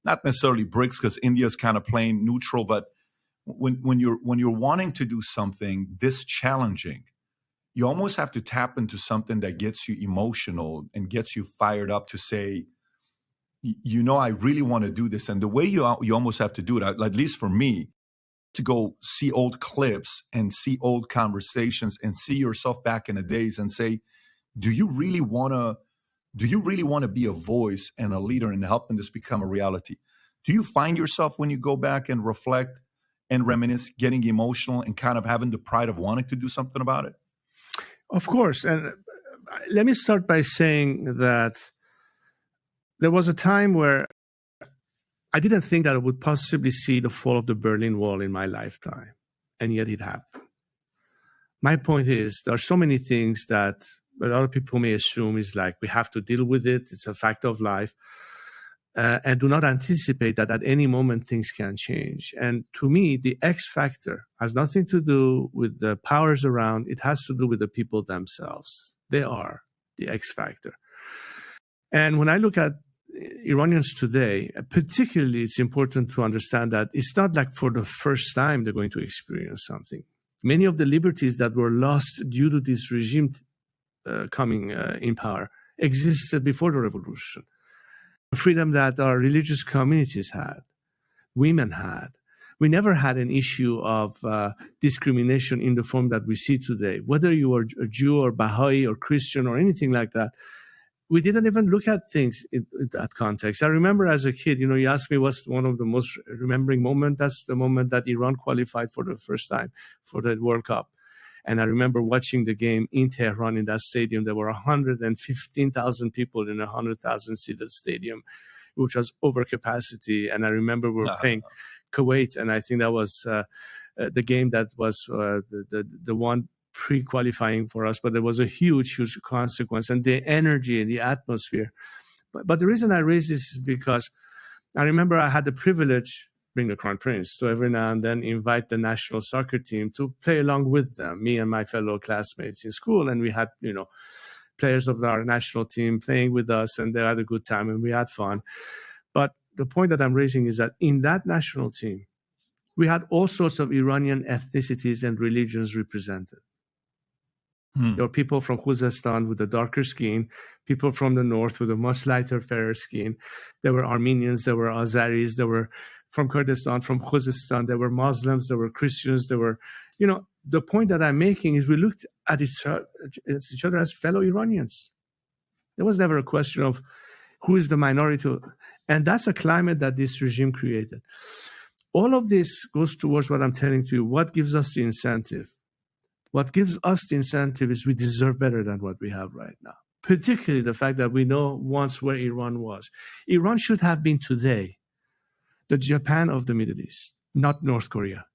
not necessarily BRICS, because India is kind of playing neutral, but when you're wanting to do something this challenging, you almost have to tap into something that gets you emotional and gets you fired up to say, I really want to do this. And the way you almost have to do it, at least for me, to go see old clips and see old conversations and see yourself back in the days and say, do you really want to be a voice and a leader in helping this become a reality? Do you find yourself, when you go back and reflect and reminisce, getting emotional and kind of having the pride of wanting to do something about it? Of course. And let me start by saying that there was a time where I didn't think that I would possibly see the fall of the Berlin Wall in my lifetime, and yet it happened. My point is, there are so many things that a lot of people may assume is like, we have to deal with it, it's a fact of life, and do not anticipate that at any moment things can change. And to me, the X factor has nothing to do with the powers around, it has to do with the people themselves. They are the X factor. And when I look at Iranians today, particularly, it's important to understand that it's not like for the first time they're going to experience something. Many of the liberties that were lost due to this regime coming in power existed before the revolution. The freedom that our religious communities had, women had. We never had an issue of discrimination in the form that we see today. Whether you are a Jew or Baha'i or Christian or anything like that, we didn't even look at things in that context. I remember as a kid, you asked me what's one of the most remembering moments. That's the moment that Iran qualified for the first time for the World Cup. And I remember watching the game in Tehran in that stadium. There were 115,000 people in a 100,000 seated stadium, which was over capacity. And I remember we were playing Kuwait, and I think that was the game that was the one pre-qualifying for us, but there was a huge consequence, and the energy and the atmosphere. But the reason I raise this is because I remember I had the privilege, bring the Crown Prince, to every now and then invite the national soccer team to play along with them, me and my fellow classmates in school. And we had, players of our national team playing with us, and they had a good time and we had fun. But the point that I'm raising is that in that national team, we had all sorts of Iranian ethnicities and religions represented. There were people from Khuzestan with a darker skin, people from the north with a much lighter, fairer skin. There were Armenians, there were Azeris, there were from Kurdistan, from Khuzestan, there were Muslims, there were Christians, there were, the point that I'm making is we looked at each other as fellow Iranians. There was never a question of who is the minority. And that's a climate that this regime created. All of this goes towards what I'm telling to you, what gives us the incentive. What gives us the incentive is we deserve better than what we have right now, particularly the fact that we know once where Iran was. Iran should have been today the Japan of the Middle East, not North Korea.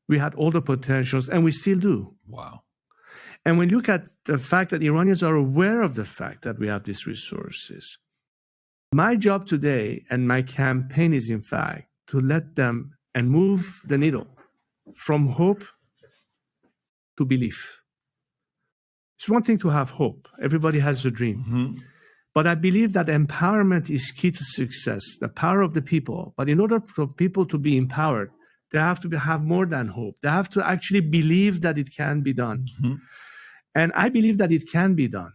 We had all the potentials, and we still do. Wow. And when you look at the fact that Iranians are aware of the fact that we have these resources, my job today and my campaign is, in fact, to let them and move the needle from hope to belief. It's one thing to have hope. Everybody has a dream. Mm-hmm. But I believe that empowerment is key to success, the power of the people. But in order for people to be empowered, they have to have more than hope. They have to actually believe that it can be done. Mm-hmm. And I believe that it can be done.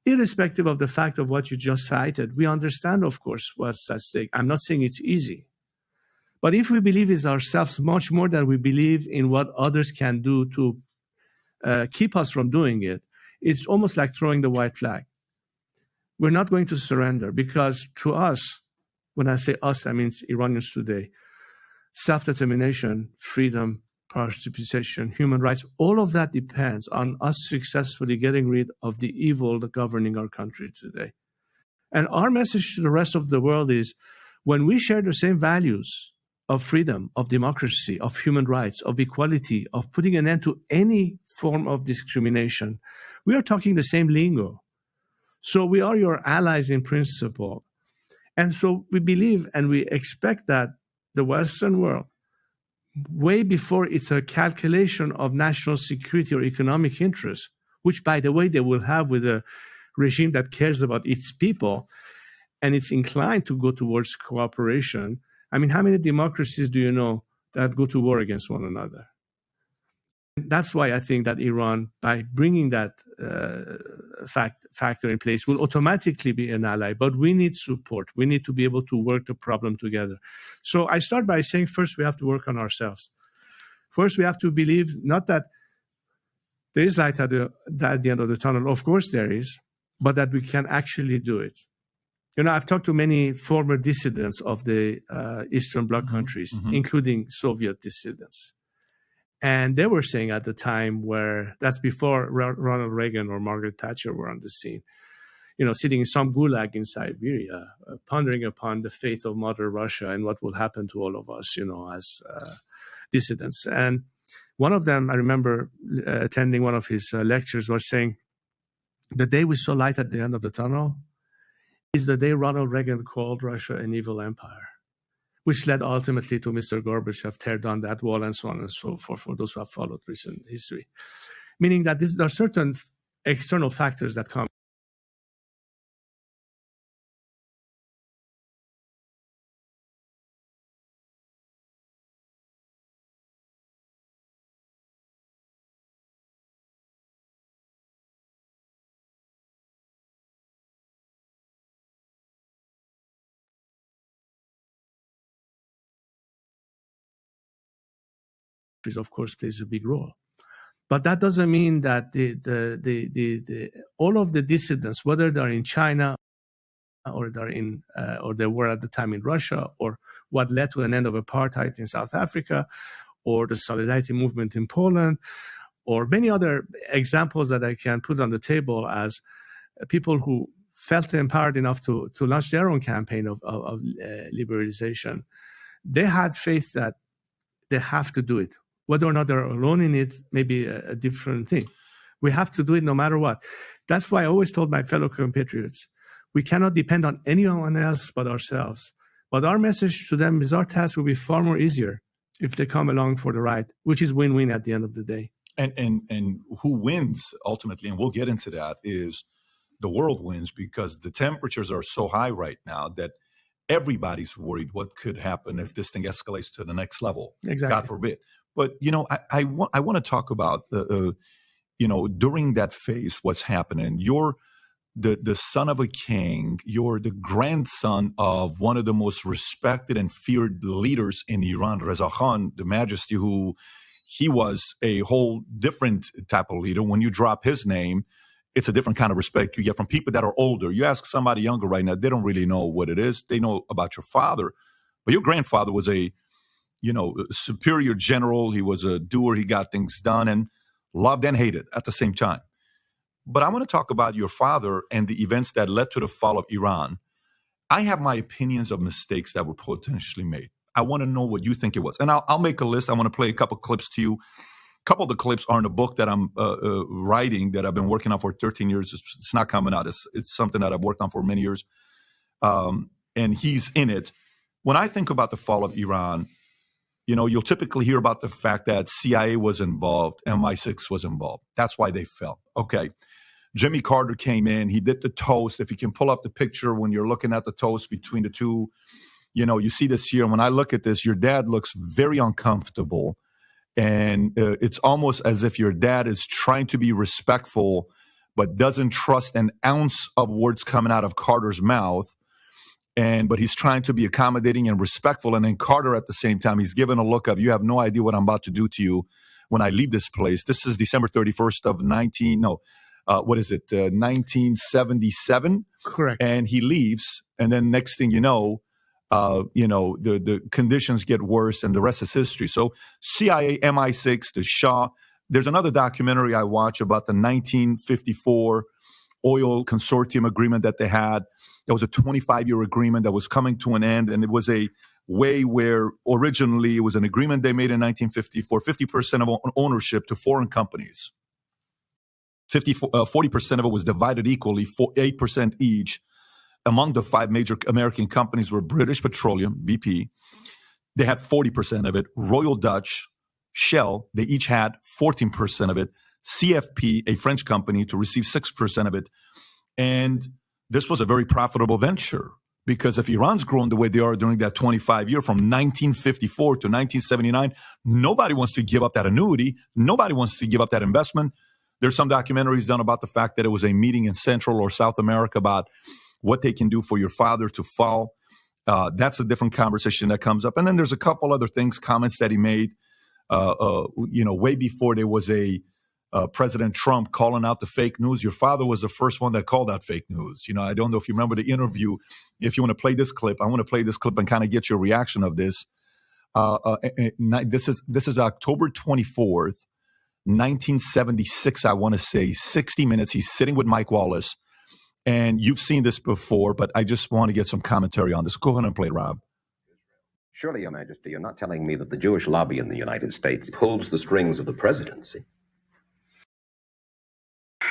Irrespective of the fact of what you just cited, we understand, of course, what's at stake. I'm not saying it's easy. But if we believe in ourselves much more than we believe in what others can do to keep us from doing it, it's almost like throwing the white flag. We're not going to surrender because to us, when I say us, I mean Iranians today, self-determination, freedom, participation, human rights, all of that depends on us successfully getting rid of the evil that governing our country today. And our message to the rest of the world is when we share the same values of freedom, of democracy, of human rights, of equality, of putting an end to any form of discrimination, we are talking the same lingo. So we are your allies in principle. And so we believe and we expect that the Western world, way before it's a calculation of national security or economic interests, which, by the way, they will have with a regime that cares about its people, and it's inclined to go towards cooperation. I mean, how many democracies do you know that go to war against one another? That's why I think that Iran, by bringing that factor in place, will automatically be an ally. But we need support. We need to be able to work the problem together. So I start by saying, first, we have to work on ourselves. First, we have to believe not that there is light at the end of the tunnel. Of course there is, but that we can actually do it. I've talked to many former dissidents of the Eastern Bloc countries, including Soviet dissidents. And they were saying at the time where, that's before Ronald Reagan or Margaret Thatcher were on the scene, sitting in some gulag in Siberia, pondering upon the fate of Mother Russia and what will happen to all of us, as dissidents. And one of them, I remember attending one of his lectures, was saying, the day we saw light at the end of the tunnel is the day Ronald Reagan called Russia an evil empire, which led ultimately to Mr. Gorbachev tear down that wall and so on and so forth, for those who have followed recent history. Meaning that there are certain external factors that come. Of course, plays a big role, but that doesn't mean that all of the dissidents, whether they're in China or they were at the time in Russia, or what led to an end of apartheid in South Africa, or the Solidarity movement in Poland, or many other examples that I can put on the table as people who felt empowered enough to launch their own campaign of liberalization. They had faith that they have to do it. Whether or not they're alone in it may be a different thing. We have to do it no matter what. That's why I always told my fellow compatriots, we cannot depend on anyone else but ourselves. But our message to them is our task will be far more easier if they come along for the ride, which is win-win at the end of the day. And who wins ultimately, and we'll get into that, is the world wins, because the temperatures are so high right now that everybody's worried what could happen if this thing escalates to the next level. Exactly. God forbid. But, I want to talk about, during that phase, what's happening. You're the son of a king. You're the grandson of one of the most respected and feared leaders in Iran, Rضاشاه, the Majesty, who he was a whole different type of leader. When you drop his name, it's a different kind of respect you get from people that are older. You ask somebody younger right now, they don't really know what it is. They know about your father. But your grandfather was a superior general. He was a doer. He got things done, and loved and hated at the same time. But I want to talk about your father and the events that led to the fall of Iran. I have my opinions of mistakes that were potentially made. I want to know what you think it was. And I'll make a list. I want to play a couple clips to you. A couple of the clips are in a book that I'm writing that I've been working on for 13 years. It's not coming out. It's something that I've worked on for many years. And he's in it. When I think about the fall of Iran, you'll typically hear about the fact that CIA was involved, MI6 was involved. That's why they fell. Okay. Jimmy Carter came in. He did the toast. If you can pull up the picture when you're looking at the toast between the two, you see this here. And when I look at this, your dad looks very uncomfortable. And it's almost as if your dad is trying to be respectful, but doesn't trust an ounce of words coming out of Carter's mouth. But he's trying to be accommodating and respectful. And then Carter, at the same time, he's given a look of, you have no idea what I'm about to do to you when I leave this place. This is December 31st of 1977. Correct. And he leaves. And then next thing you know, the conditions get worse, and the rest is history. So CIA, MI6, the Shah. There's another documentary I watch about the 1954 oil consortium agreement that they had. There was a 25-year agreement that was coming to an end, and it was a way where originally it was an agreement they made in 1954, 50% of ownership to foreign companies. 40% of it was divided equally, 8% each. Among the 5 major American companies were British Petroleum, BP. They had 40% of it. Royal Dutch, Shell, they each had 14% of it. CFP, a French company, to receive 6% of it. And this was a very profitable venture. Because if Iran's grown the way they are during that 25-year from 1954 to 1979, nobody wants to give up that annuity. Nobody wants to give up that investment. There's some documentaries done about the fact that it was a meeting in Central or South America about what they can do for your father to fall. That's a different conversation that comes up. And then there's a couple other things, comments that he made, way before there was a President Trump calling out the fake news. Your father was the first one that called out fake news. I don't know if you remember the interview. If you want to play this clip, I want to play this clip and kind of get your reaction of this. This is October 24th, 1976, I want to say, 60 Minutes. He's sitting with Mike Wallace. And you've seen this before, but I just want to get some commentary on this. Go ahead and play, Rob. Surely, Your Majesty, you're not telling me that the Jewish lobby in the United States pulls the strings of the presidency?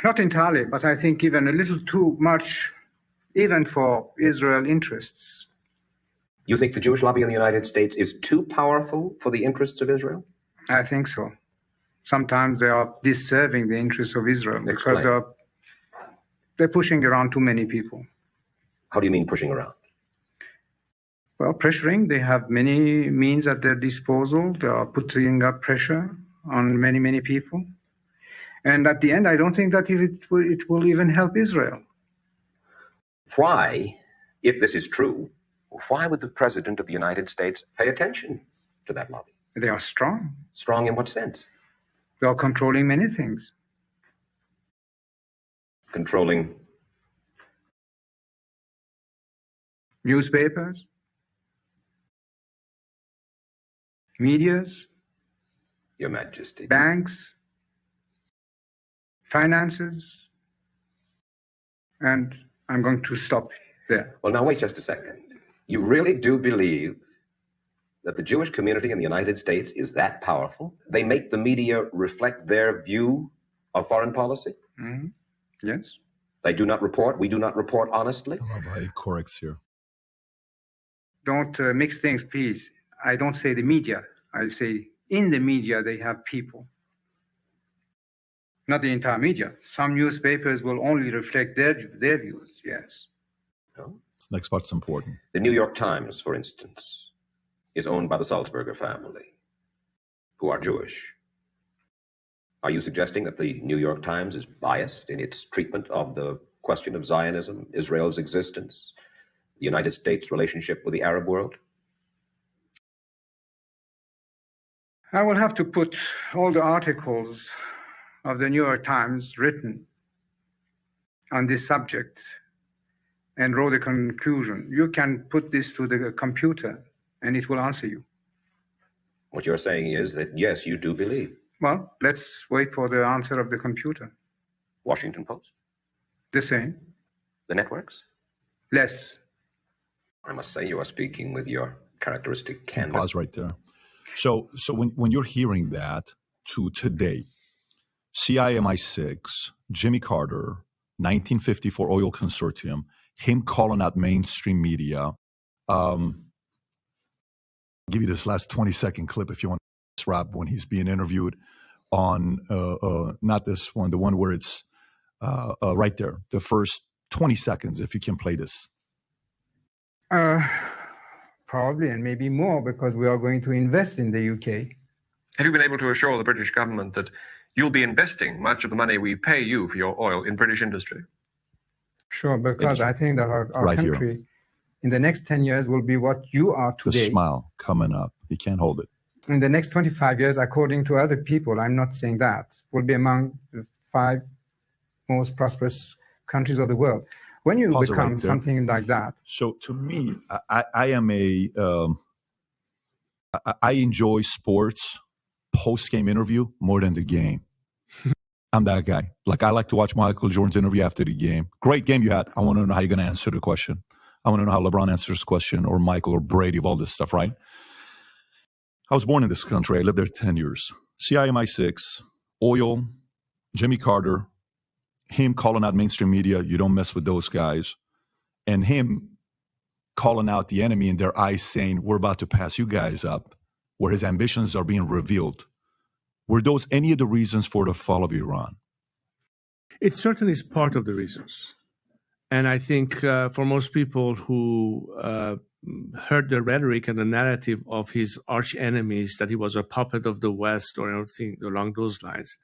Not entirely, but I think even a little too much, even for Israel interests. You think the Jewish lobby in the United States is too powerful for the interests of Israel? I think so. Sometimes they are disserving the interests of Israel because they're pushing around too many people. How do you mean pushing around? Well, pressuring. They have many means at their disposal. They are putting up pressure on many, many people. And at the end, I don't think that it will even help Israel. Why, if this is true, why would the President of the United States pay attention to that lobby? They are strong. Strong in what sense? They are controlling many things. Controlling newspapers, medias, Your Majesty, banks, finances, and I'm going to stop there. Well, now wait just a second. You really do believe that the Jewish community in the United States is that powerful? They make the media reflect their view of foreign policy? Mm-hmm. Yes. They do not report. We do not report honestly. I love how he corrects here. Don't mix things, please. I don't say the media. I say in the media they have people. Not the entire media. Some newspapers will only reflect their views, yes. No? This next part's important. The New York Times, for instance, is owned by the Sulzberger family, who are Jewish. Are you suggesting that the New York Times is biased in its treatment of the question of Zionism, Israel's existence, the United States' relationship with the Arab world? I will have to put all the articles of the New York Times written on this subject and draw the conclusion. You can put this to the computer and it will answer you. What you're saying is that, yes, you do believe. Well, let's wait for the answer of the computer. Washington Post? The same. The networks? Less. I must say you are speaking with your characteristic candor. Pause right there. So when you're hearing that to today, CIA MI6, Jimmy Carter, 1954 oil consortium, him calling out mainstream media. I'll give you this last 20-second clip if you want to, Rob, when he's being interviewed on, not this one, the one where it's right there, the first 20 seconds, if you can play this. Probably, and maybe more, because we are going to invest in the UK. Have you been able to assure the British government that you'll be investing much of the money we pay you for your oil in British industry? Sure, because I think that our Right country here. in the next 10 years will be what you are The today. smile coming up. He can't hold it. In the next 25 years, according to other people, I'm not saying that, will be among the 5 most prosperous countries of the world. When you Pause it become right there. something like that, So to me, I am I enjoy sports post-game interview more than the game. I'm that guy. Like, I like to watch Michael Jordan's interview after the game. Great game you had. I want to know how you're going to answer the question. I want to know how LeBron answers the question, or Michael or Brady, of all this stuff, right? I was born in this country. I lived there 10 years. CIA MI6, oil, Jimmy Carter, him calling out mainstream media, you don't mess with those guys, and him calling out the enemy in their eyes, saying, we're about to pass you guys up, where his ambitions are being revealed. Were those any of the reasons for the fall of Iran? It certainly is part of the reasons. And I think for most people who heard the rhetoric and the narrative of his arch enemies, that he was a puppet of the West or anything along those lines,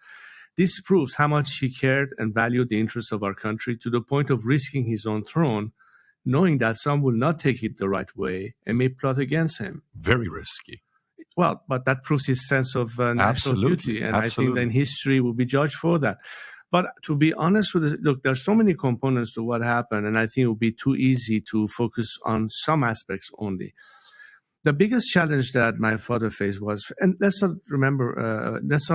this proves how much he cared and valued the interests of our country to the point of risking his own throne, knowing that some will not take it the right way and may plot against him. Very risky. Well, but that proves his sense of national duty. And I think then history will be judged for that. But to be honest with it, look, there's so many components to what happened, and I think it would be too easy to focus on some aspects only. The biggest challenge that my father faced was, and let's not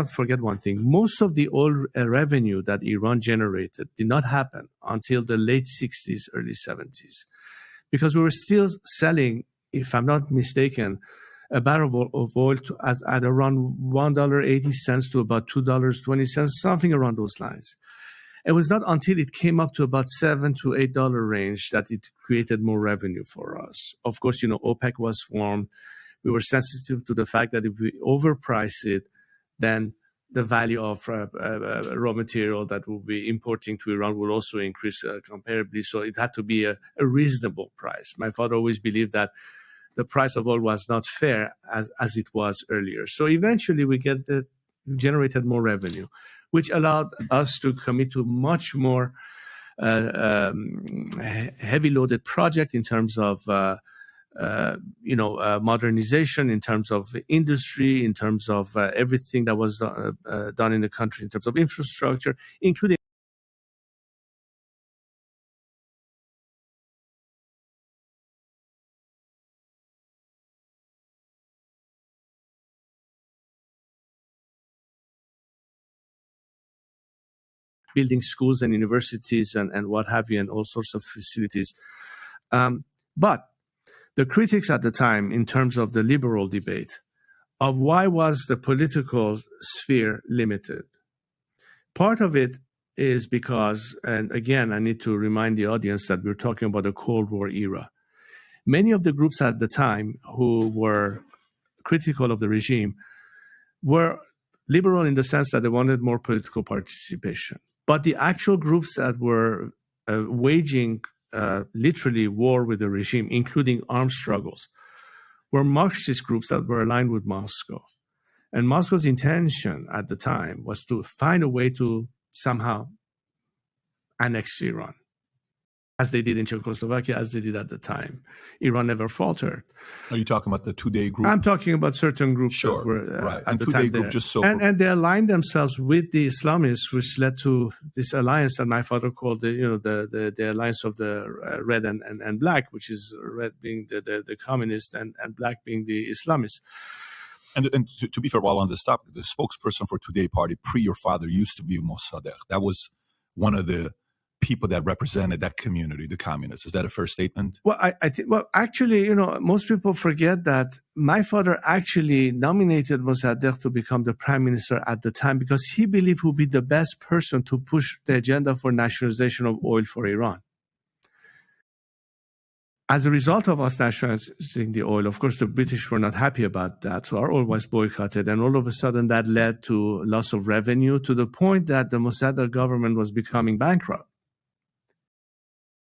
forget one thing. Most of the oil revenue that Iran generated did not happen until the late 60s, early 70s, because we were still selling, if I'm not mistaken, a barrel of oil at around $1.80 to about $2.20, something around those lines. It was not until it came up to about $7 to $8 range that it created more revenue for us. Of course, OPEC was formed. We were sensitive to the fact that if we overprice it, then the value of raw material that we'll be importing to Iran will also increase comparably. So it had to be a reasonable price. My father always believed that the price of oil was not fair as it was earlier. So eventually we generated more revenue, which allowed us to commit to much more heavy loaded project in terms of modernization, in terms of industry, in terms of everything that was done in the country, in terms of infrastructure, including building schools and universities and what have you, and all sorts of facilities. But the critics at the time, in terms of the liberal debate of why was the political sphere limited, part of it is because, and again, I need to remind the audience that we're talking about the Cold War era. Many of the groups at the time who were critical of the regime were liberal in the sense that they wanted more political participation. But the actual groups that were waging literally war with the regime, including armed struggles, were Marxist groups that were aligned with Moscow. And Moscow's intention at the time was to find a way to somehow annex Iran, as they did in Czechoslovakia, as they did at the time. Iran never faltered. Are you talking about the Two-Day Group? I'm talking about certain groups sure, that were right. at the Two-Day time Group there. Just so and they aligned themselves with the Islamists, which led to this alliance that my father called the alliance of the red and black, which is red being the communists and black being the Islamists. And to be fair, while on this topic, the spokesperson for Today Party pre your father used to be Mossadegh. That was one of the people that represented that community, the communists. Is that a fair statement? Well, I think, actually, most people forget that my father actually nominated Mossadegh to become the prime minister at the time because he believed he would be the best person to push the agenda for nationalization of oil for Iran. As a result of us nationalizing the oil, of course, the British were not happy about that. So our oil was boycotted. And all of a sudden, that led to loss of revenue to the point that the Mossadegh government was becoming bankrupt.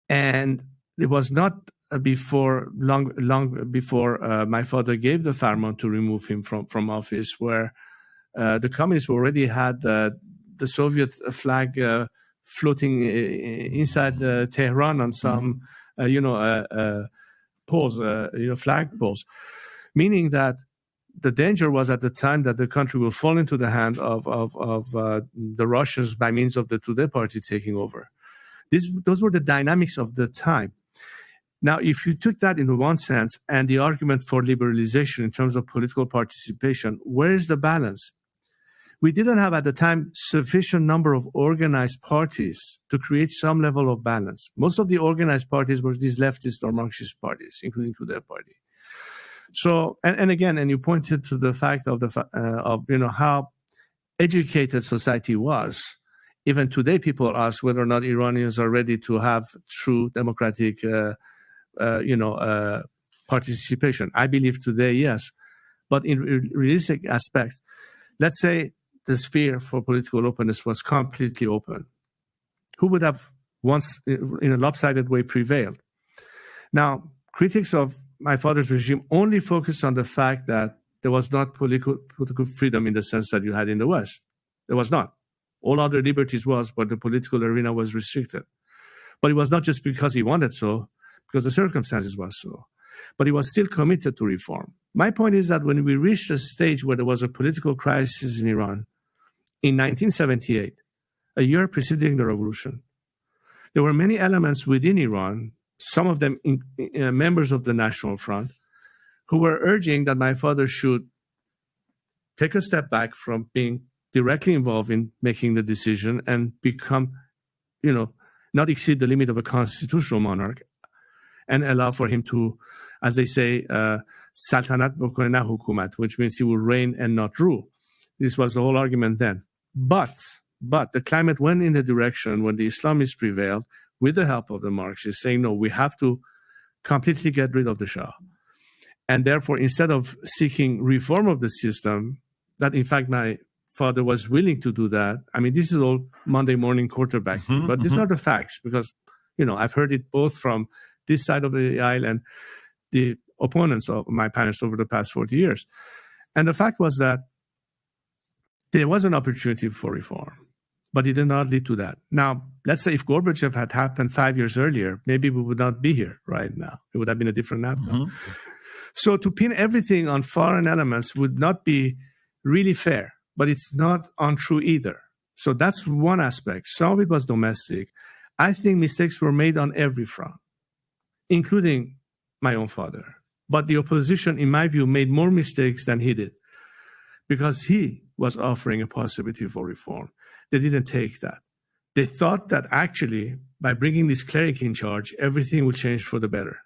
And it was not long before my father gave the farman to remove him from office, where the communists already had the Soviet flag floating inside Tehran on some poles, flag poles, meaning that the danger was at the time that the country will fall into the hand of the Russians by means of the Tudeh party taking over. Those were the dynamics of the time. Now, if you took that in one sense and the argument for liberalization in terms of political participation, where is the balance? We didn't have at the time sufficient number of organized parties to create some level of balance. Most of the organized parties were these leftist or Marxist parties, including Tudeh party. So, and again, and you pointed to the fact of how educated society was. Even today, people ask whether or not Iranians are ready to have true democratic, participation. I believe today, yes. But in realistic aspects, let's say the sphere for political openness was completely open. Who would have once in a lopsided way prevailed. Now, critics of my father's regime only focused on the fact that there was not political freedom in the sense that you had in the West. There was not. All other liberties was, but the political arena was restricted. But it was not just because he wanted so, because the circumstances were so. But he was still committed to reform. My point is that when we reached a stage where there was a political crisis in Iran in 1978, a year preceding the revolution, there were many elements within Iran, some of them members of the National Front, who were urging that my father should take a step back from being directly involved in making the decision and become, not exceed the limit of a constitutional monarch and allow for him to, as they say, saltanat bokone na hukumat, which means he will reign and not rule. This was the whole argument then. But the climate went in the direction when the Islamists prevailed with the help of the Marxists, saying, no, we have to completely get rid of the Shah. And therefore, instead of seeking reform of the system, that in fact my father was willing to do that. I mean, this is all Monday morning quarterbacking, but these are the facts because, I've heard it both from this side of the aisle and the opponents of my parents over the past 40 years. And the fact was that there was an opportunity for reform, but it did not lead to that. Now, let's say if Gorbachev had happened 5 years earlier, maybe we would not be here right now. It would have been a different outcome. So to pin everything on foreign elements would not be really fair, but it's not untrue either. So that's one aspect. Some of it was domestic. I think mistakes were made on every front, including my own father. But the opposition, in my view, made more mistakes than he did because he was offering a possibility for reform. They didn't take that. They thought that actually, by bringing this cleric in charge, everything would change for the better.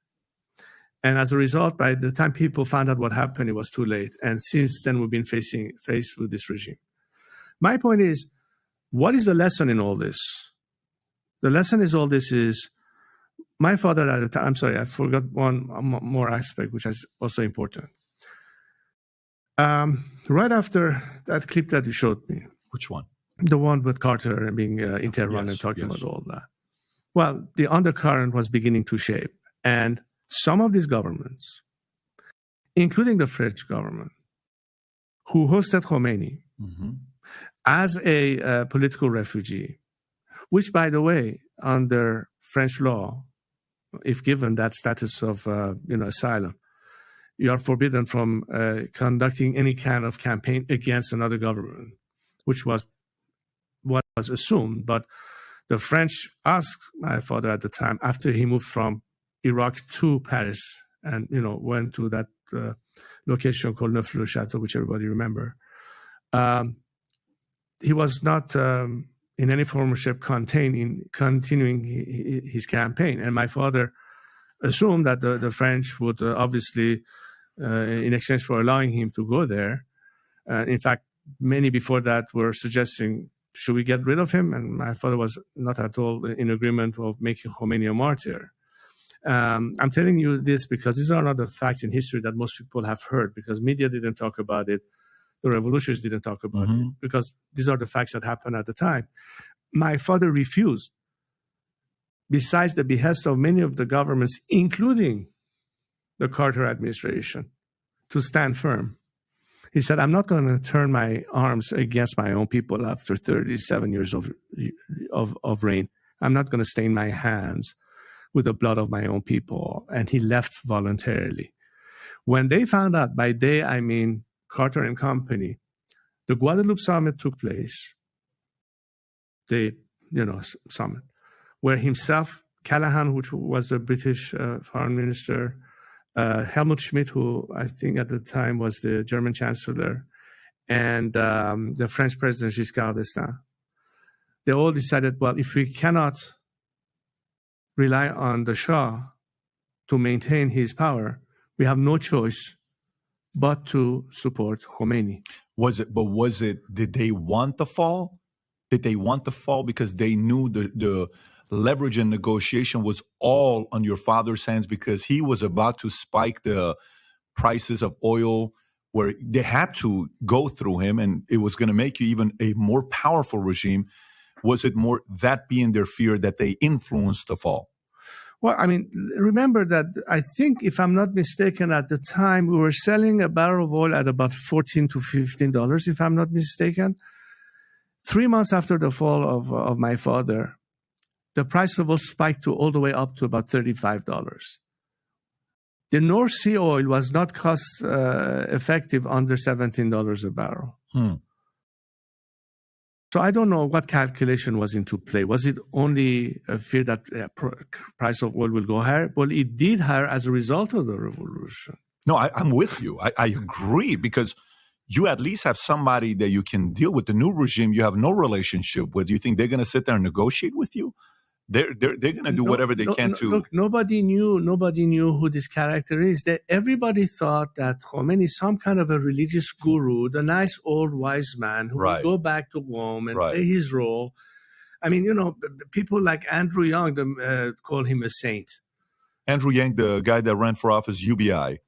And as a result, by the time people found out what happened, it was too late. And since then, we've been faced with this regime. My point is, what is the lesson in all this? The lesson is all this is, my father at the time, I'm sorry, I forgot one more aspect, which is also important. Right after that clip that you showed me. Which one? The one with Carter being in Tehran and talking about all that. Well, the undercurrent was beginning to shape. And some of these governments, including the French government, who hosted Khomeini as a political refugee, which, by the way, under French law, if given that status of asylum, you are forbidden from conducting any kind of campaign against another government, which was what was assumed. But the French asked my father at the time, after he moved from Iraq to Paris and, went to that location called Neuf-le-Château, which everybody remember. He was not in any form or shape continuing his campaign. And my father assumed that the French would obviously, in exchange for allowing him to go there, in fact, many before that were suggesting, should we get rid of him? And my father was not at all in agreement of making Khomeini a martyr. I'm telling you this because these are not the facts in history that most people have heard, because media didn't talk about it. The revolutionists didn't talk about it, because these are the facts that happened at the time. My father refused, besides the behest of many of the governments, including the Carter administration, to stand firm. He said, I'm not going to turn my arms against my own people after 37 years of reign. I'm not going to stain my hands with the blood of my own people. And he left voluntarily. When they found out, by they, I mean Carter and company, the Guadeloupe summit took place, the summit, where himself, Callahan, which was the British foreign minister, Helmut Schmidt, who I think at the time was the German chancellor, and the French president Giscard d'Estaing, they all decided, well, if we cannot rely on the Shah to maintain his power, we have no choice but to support Khomeini. Did they want the fall? Did they want the fall because they knew the leverage and negotiation was all on your father's hands, because he was about to spike the prices of oil, where they had to go through him, and it was going to make you even a more powerful regime? was it more that being their fear that they influenced the fall? Well, I mean, remember that I think, if I'm not mistaken, at the time we were selling a barrel of oil at about $14 to $15, if I'm not mistaken. 3 months after the fall of my father, the price of oil spiked all the way up to about $35. The North Sea oil was not cost effective under $17 a barrel. So I don't know what calculation was into play. Was it only a fear that price of oil will go higher? Well, it did higher as a result of the revolution. No, I'm with you. I agree, because you at least have somebody that you can deal with. The new regime you have no relationship with. You think they're going to sit there and negotiate with you? They're going to do whatever they can to. Look, nobody knew who this character is. Everybody thought that Khomeini is some kind of a religious guru, the nice old wise man who will go back to Rome and play his role. I mean, people like Andrew Young call him a saint. Andrew Yang, the guy that ran for office, UBI,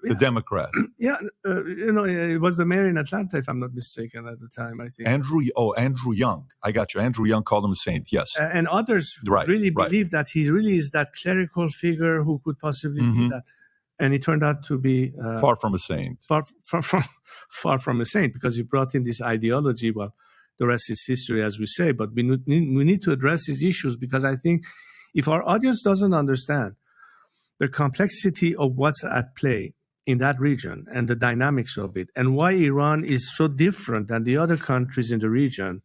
the Democrat. Yeah, it was the mayor in Atlanta, if I'm not mistaken, at the time, I think. Andrew Young. I got you. Andrew Young called him a saint, yes. And others really believed that he really is that clerical figure who could possibly be that. And he turned out to be... far from a saint. Far from a saint, because he brought in this ideology. Well, the rest is history, as we say. But we need to address these issues, because I think if our audience doesn't understand the complexity of what's at play in that region and the dynamics of it, and why Iran is so different than the other countries in the region,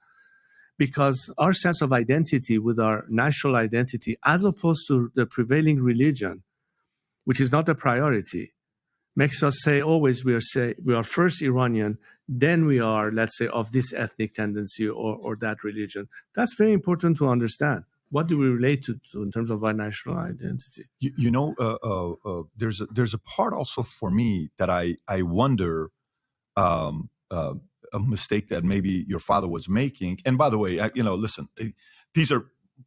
because our sense of identity with our national identity, as opposed to the prevailing religion, which is not a priority, makes us say always we are first Iranian, then we are, let's say, of this ethnic tendency or that religion. That's very important to understand. What do we relate to in terms of our national identity? There's a part also for me that I wonder, a mistake that maybe your father was making. And by the way, listen, these are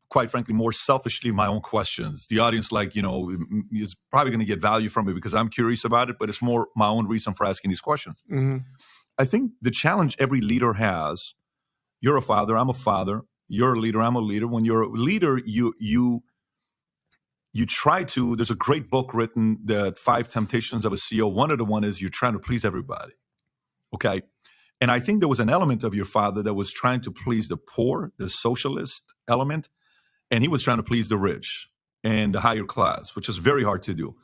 quite frankly more selfishly my own questions. The audience, is probably going to get value from it because I'm curious about it, but it's more my own reason for asking these questions. Mm-hmm. I think the challenge every leader has, you're a father, I'm a father, you're a leader, I'm a leader. When you're a leader, you try to, there's a great book written, The 5 Temptations of a CEO. One of the one is you're trying to please everybody. Okay. And I think there was an element of your father that was trying to please the poor, the socialist element, and he was trying to please the rich and the higher class, which is very hard to do.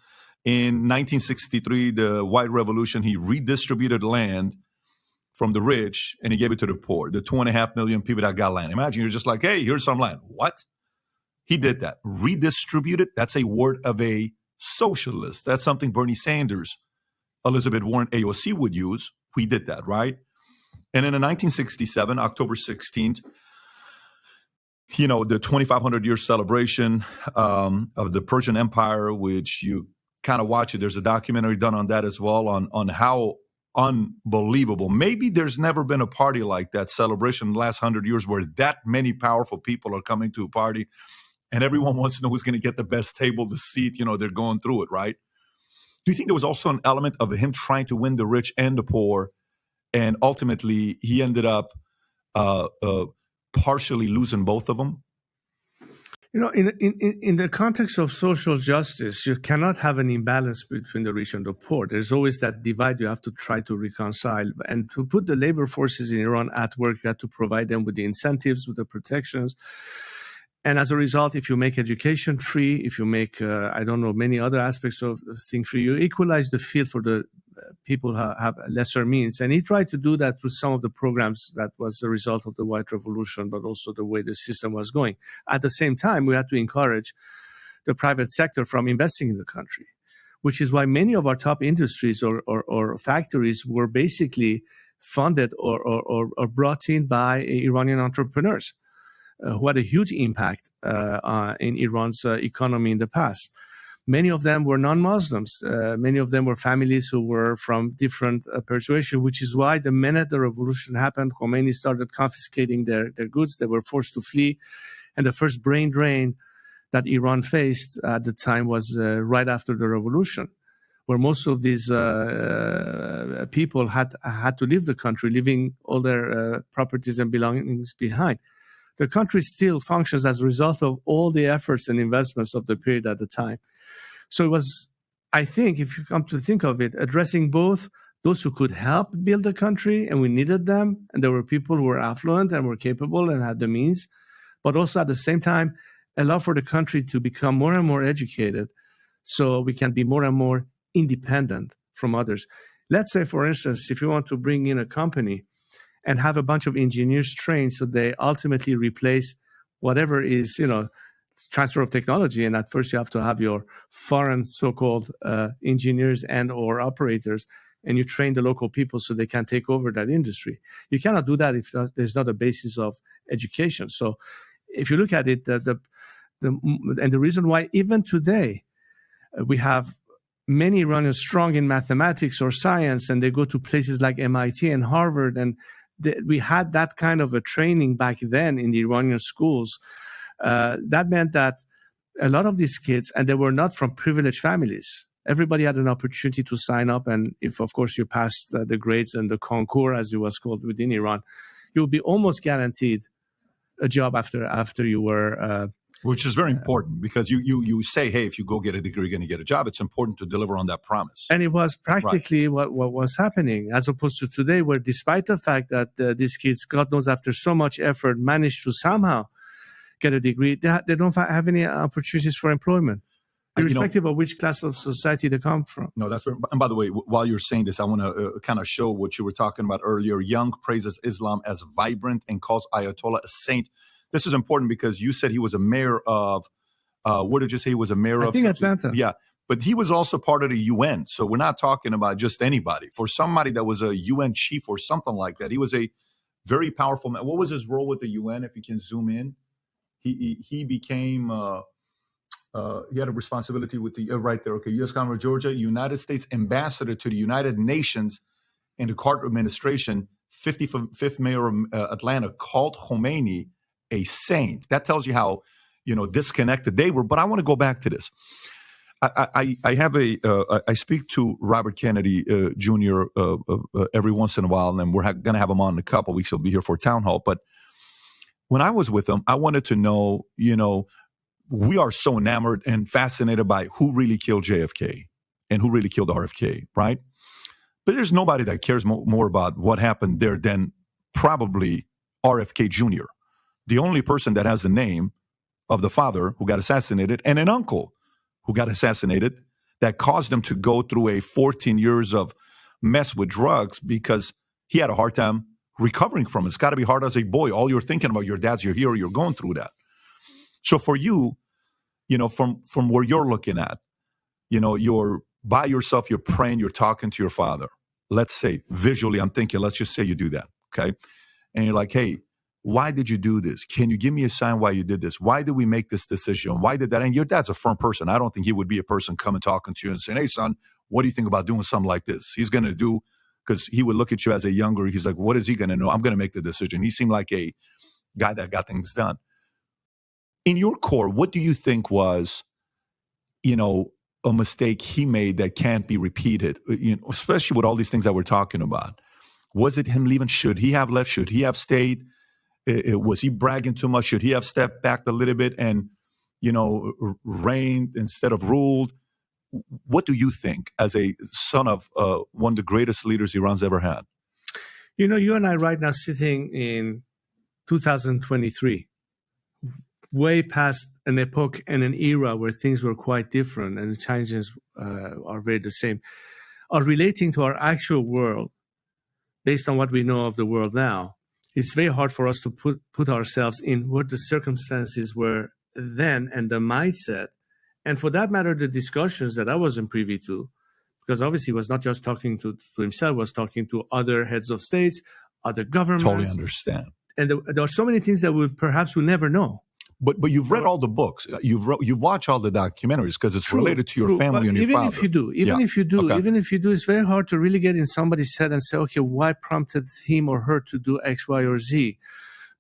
In 1963, the White Revolution, he redistributed land from the rich and he gave it to the poor, the 2.5 million people that got land. Imagine you're just like, hey, here's some land. What? He did that. Redistributed, that's a word of a socialist. That's something Bernie Sanders, Elizabeth Warren, AOC would use. We did that, right? And in 1967, October 16th, the 2,500-year celebration of the Persian Empire, which you kind of watch it. There's a documentary done on that as well, on how unbelievable. Maybe there's never been a party like that celebration in the last 100 years where that many powerful people are coming to a party and everyone wants to know who's going to get the best table, the seat, they're going through it, right? Do you think there was also an element of him trying to win the rich and the poor, and ultimately he ended up partially losing both of them? In the context of social justice, you cannot have an imbalance between the rich and the poor. There's always that divide you have to try to reconcile. And to put the labor forces in Iran at work, you have to provide them with the incentives, with the protections. And as a result, if you make education free, if you make, many other aspects of things free, you equalize the field for the people who have lesser means. And he tried to do that through some of the programs that was the result of the White Revolution, but also the way the system was going. At the same time, we had to encourage the private sector from investing in the country, which is why many of our top industries or factories were basically funded or brought in by Iranian entrepreneurs who had a huge impact in Iran's economy in the past. Many of them were non-Muslims. Many of them were families who were from different persuasion, which is why the minute the revolution happened, Khomeini started confiscating their goods. They were forced to flee. And the first brain drain that Iran faced at the time was right after the revolution, where most of these people had to leave the country, leaving all their properties and belongings behind. the country still functions as a result of all the efforts and investments of the period at the time. So it was, I think, if you come to think of it, addressing both those who could help build the country, and we needed them, and there were people who were affluent and were capable and had the means, but also at the same time, allow for the country to become more and more educated so we can be more and more independent from others. Let's say, for instance, if you want to bring in a company and have a bunch of engineers trained so they ultimately replace whatever is, transfer of technology, and at first you have to have your foreign so-called engineers and or operators, and you train the local people so they can take over that industry. You cannot do that if there's not a basis of education. So if you look at it, and the reason why even today we have many Iranians strong in mathematics or science, and they go to places like MIT and Harvard, and we had that kind of a training back then in the Iranian schools. That meant that a lot of these kids, and they were not from privileged families, everybody had an opportunity to sign up. And if, of course, you passed the grades and the concours, as it was called within Iran, you would be almost guaranteed a job after you were. Which is very important, because you say, hey, if you go get a degree, you're going to get a job. It's important to deliver on that promise. And it was practically what was happening, as opposed to today, where despite the fact that these kids, God knows, after so much effort, managed to somehow get a degree, they don't have any opportunities for employment, irrespective of which class of society they come from. No, that's right. And by the way, while you're saying this, I want to kind of show what you were talking about earlier. Young praises Islam as vibrant and calls Ayatollah a saint. This is important because you said he was a mayor of, what did you say he was a mayor of? I think Atlanta. Yeah, but he was also part of the UN. So we're not talking about just anybody. For somebody that was a UN chief or something like that, he was a very powerful man. What was his role with the UN, if you can zoom in? He became, he had a responsibility with the, right there, okay, U.S. Congress, Georgia, United States ambassador to the United Nations in the Carter administration, 55th mayor of Atlanta, called Khomeini a saint. That tells you how, disconnected they were. But I want to go back to this. I have I speak to Robert Kennedy Jr. Every once in a while, and then we're going to have him on in a couple of weeks. He'll be here for a town hall. But when I was with him, I wanted to know, we are so enamored and fascinated by who really killed JFK and who really killed RFK, right? But there's nobody that cares more about what happened there than probably RFK Jr., the only person that has the name of the father who got assassinated and an uncle who got assassinated that caused him to go through 14 years of mess with drugs because he had a hard time recovering from it. It's got to be hard as a boy. All you're thinking about, your dad's your hero, you're going through that. So for you, from where you're looking at, you're by yourself, you're praying, you're talking to your father. Let's say visually, I'm thinking, let's just say you do that, okay? And you're like, hey, why did you do this? Can you give me a sign why you did this? Why did we make this decision? Why did that? And your dad's a firm person. I don't think he would be a person coming talking to you and saying, hey, son, what do you think about doing something like this? He's going to do, because he would look at you as a younger, he's like, what is he going to know? I'm going to make the decision. He seemed like a guy that got things done. In your core, what do you think was, a mistake he made that can't be repeated, especially with all these things that we're talking about? Was it him leaving? Should he have left? Should he have stayed? Was he bragging too much? Should he have stepped back a little bit and, reigned instead of ruled? What do you think as a son of one of the greatest leaders Iran's ever had? You and I right now sitting in 2023, way past an epoch and an era where things were quite different and the challenges are very the same, are relating to our actual world based on what we know of the world now. It's very hard for us to put ourselves in what the circumstances were then and the mindset. And for that matter, the discussions that I wasn't privy to, because obviously he was not just talking to himself, was talking to other heads of states, other governments. Totally understand. And there are so many things that we'll never know. But you've read all the books. You've watched all the documentaries because it's related to your family and your father. Even if you do, it's very hard to really get in somebody's head and say, okay, why prompted him or her to do X, Y, or Z?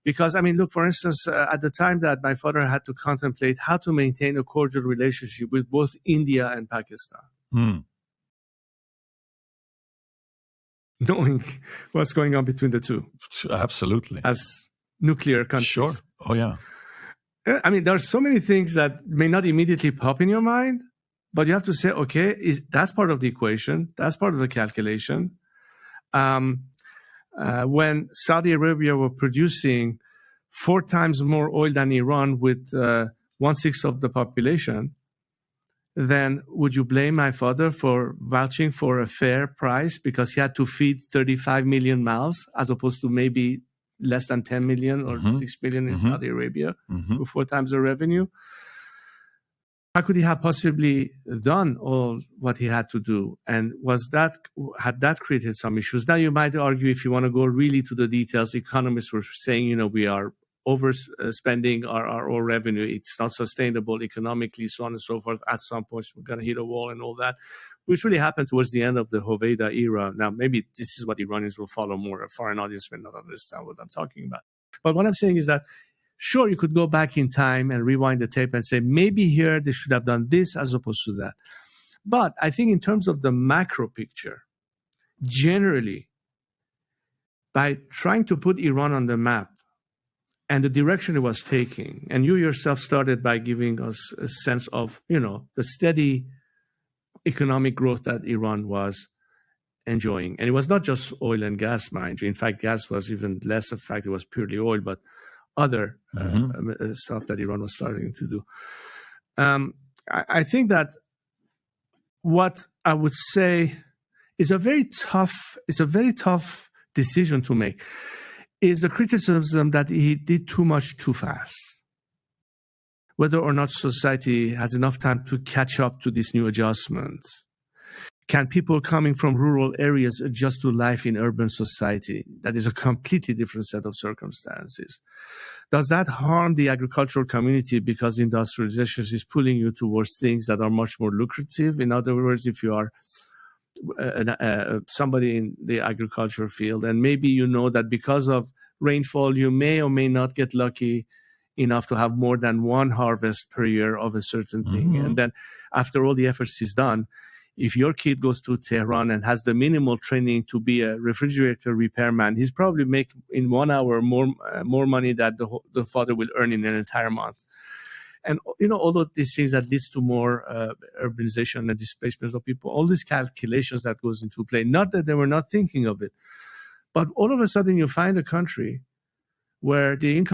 Because, look, for instance, at the time that my father had to contemplate how to maintain a cordial relationship with both India and Pakistan, knowing what's going on between the two. Absolutely. As nuclear countries. Sure. Oh, yeah. I mean, there are so many things that may not immediately pop in your mind, but you have to say, okay, that's part of the equation. That's part of the calculation. When Saudi Arabia were producing 4 times more oil than Iran with 1/6 of the population, then would you blame my father for vouching for a fair price because he had to feed 35 million mouths as opposed to maybe less than 10 million or 6 million in Saudi Arabia with 4 times the revenue? How could he have possibly done all what he had to do? And had that created some issues? Now you might argue, if you want to go really to the details, economists were saying, we are overspending our oil revenue. It's not sustainable economically, so on and so forth. At some point, we're going to hit a wall and all that, which really happened towards the end of the Hoveyda era. Now, maybe this is what Iranians will follow more. A foreign audience may not understand what I'm talking about. But what I'm saying is that, sure, you could go back in time and rewind the tape and say, maybe here they should have done this as opposed to that. But I think in terms of the macro picture, generally, by trying to put Iran on the map, and the direction it was taking, and you yourself started by giving us a sense of, the steady economic growth that Iran was enjoying. And it was not just oil and gas, mind you. In fact, gas was even less. In fact, it was purely oil, but other stuff that Iran was starting to do. I think that what I would say is a very tough decision to make is the criticism that he did too much too fast. Whether or not society has enough time to catch up to this new adjustment. Can people coming from rural areas adjust to life in urban society? That is a completely different set of circumstances. Does that harm the agricultural community because industrialization is pulling you towards things that are much more lucrative? In other words, if you are somebody in the agriculture field, and maybe you know that because of rainfall, you may or may not get lucky enough to have more than one harvest per year of a certain thing. And then after all the efforts is done, if your kid goes to Tehran and has the minimal training to be a refrigerator repairman, he's probably make in 1 hour more money that the father will earn in an entire month. And, all of these things that leads to more urbanization and displacement of people, all these calculations that goes into play, not that they were not thinking of it, but all of a sudden you find a country where the income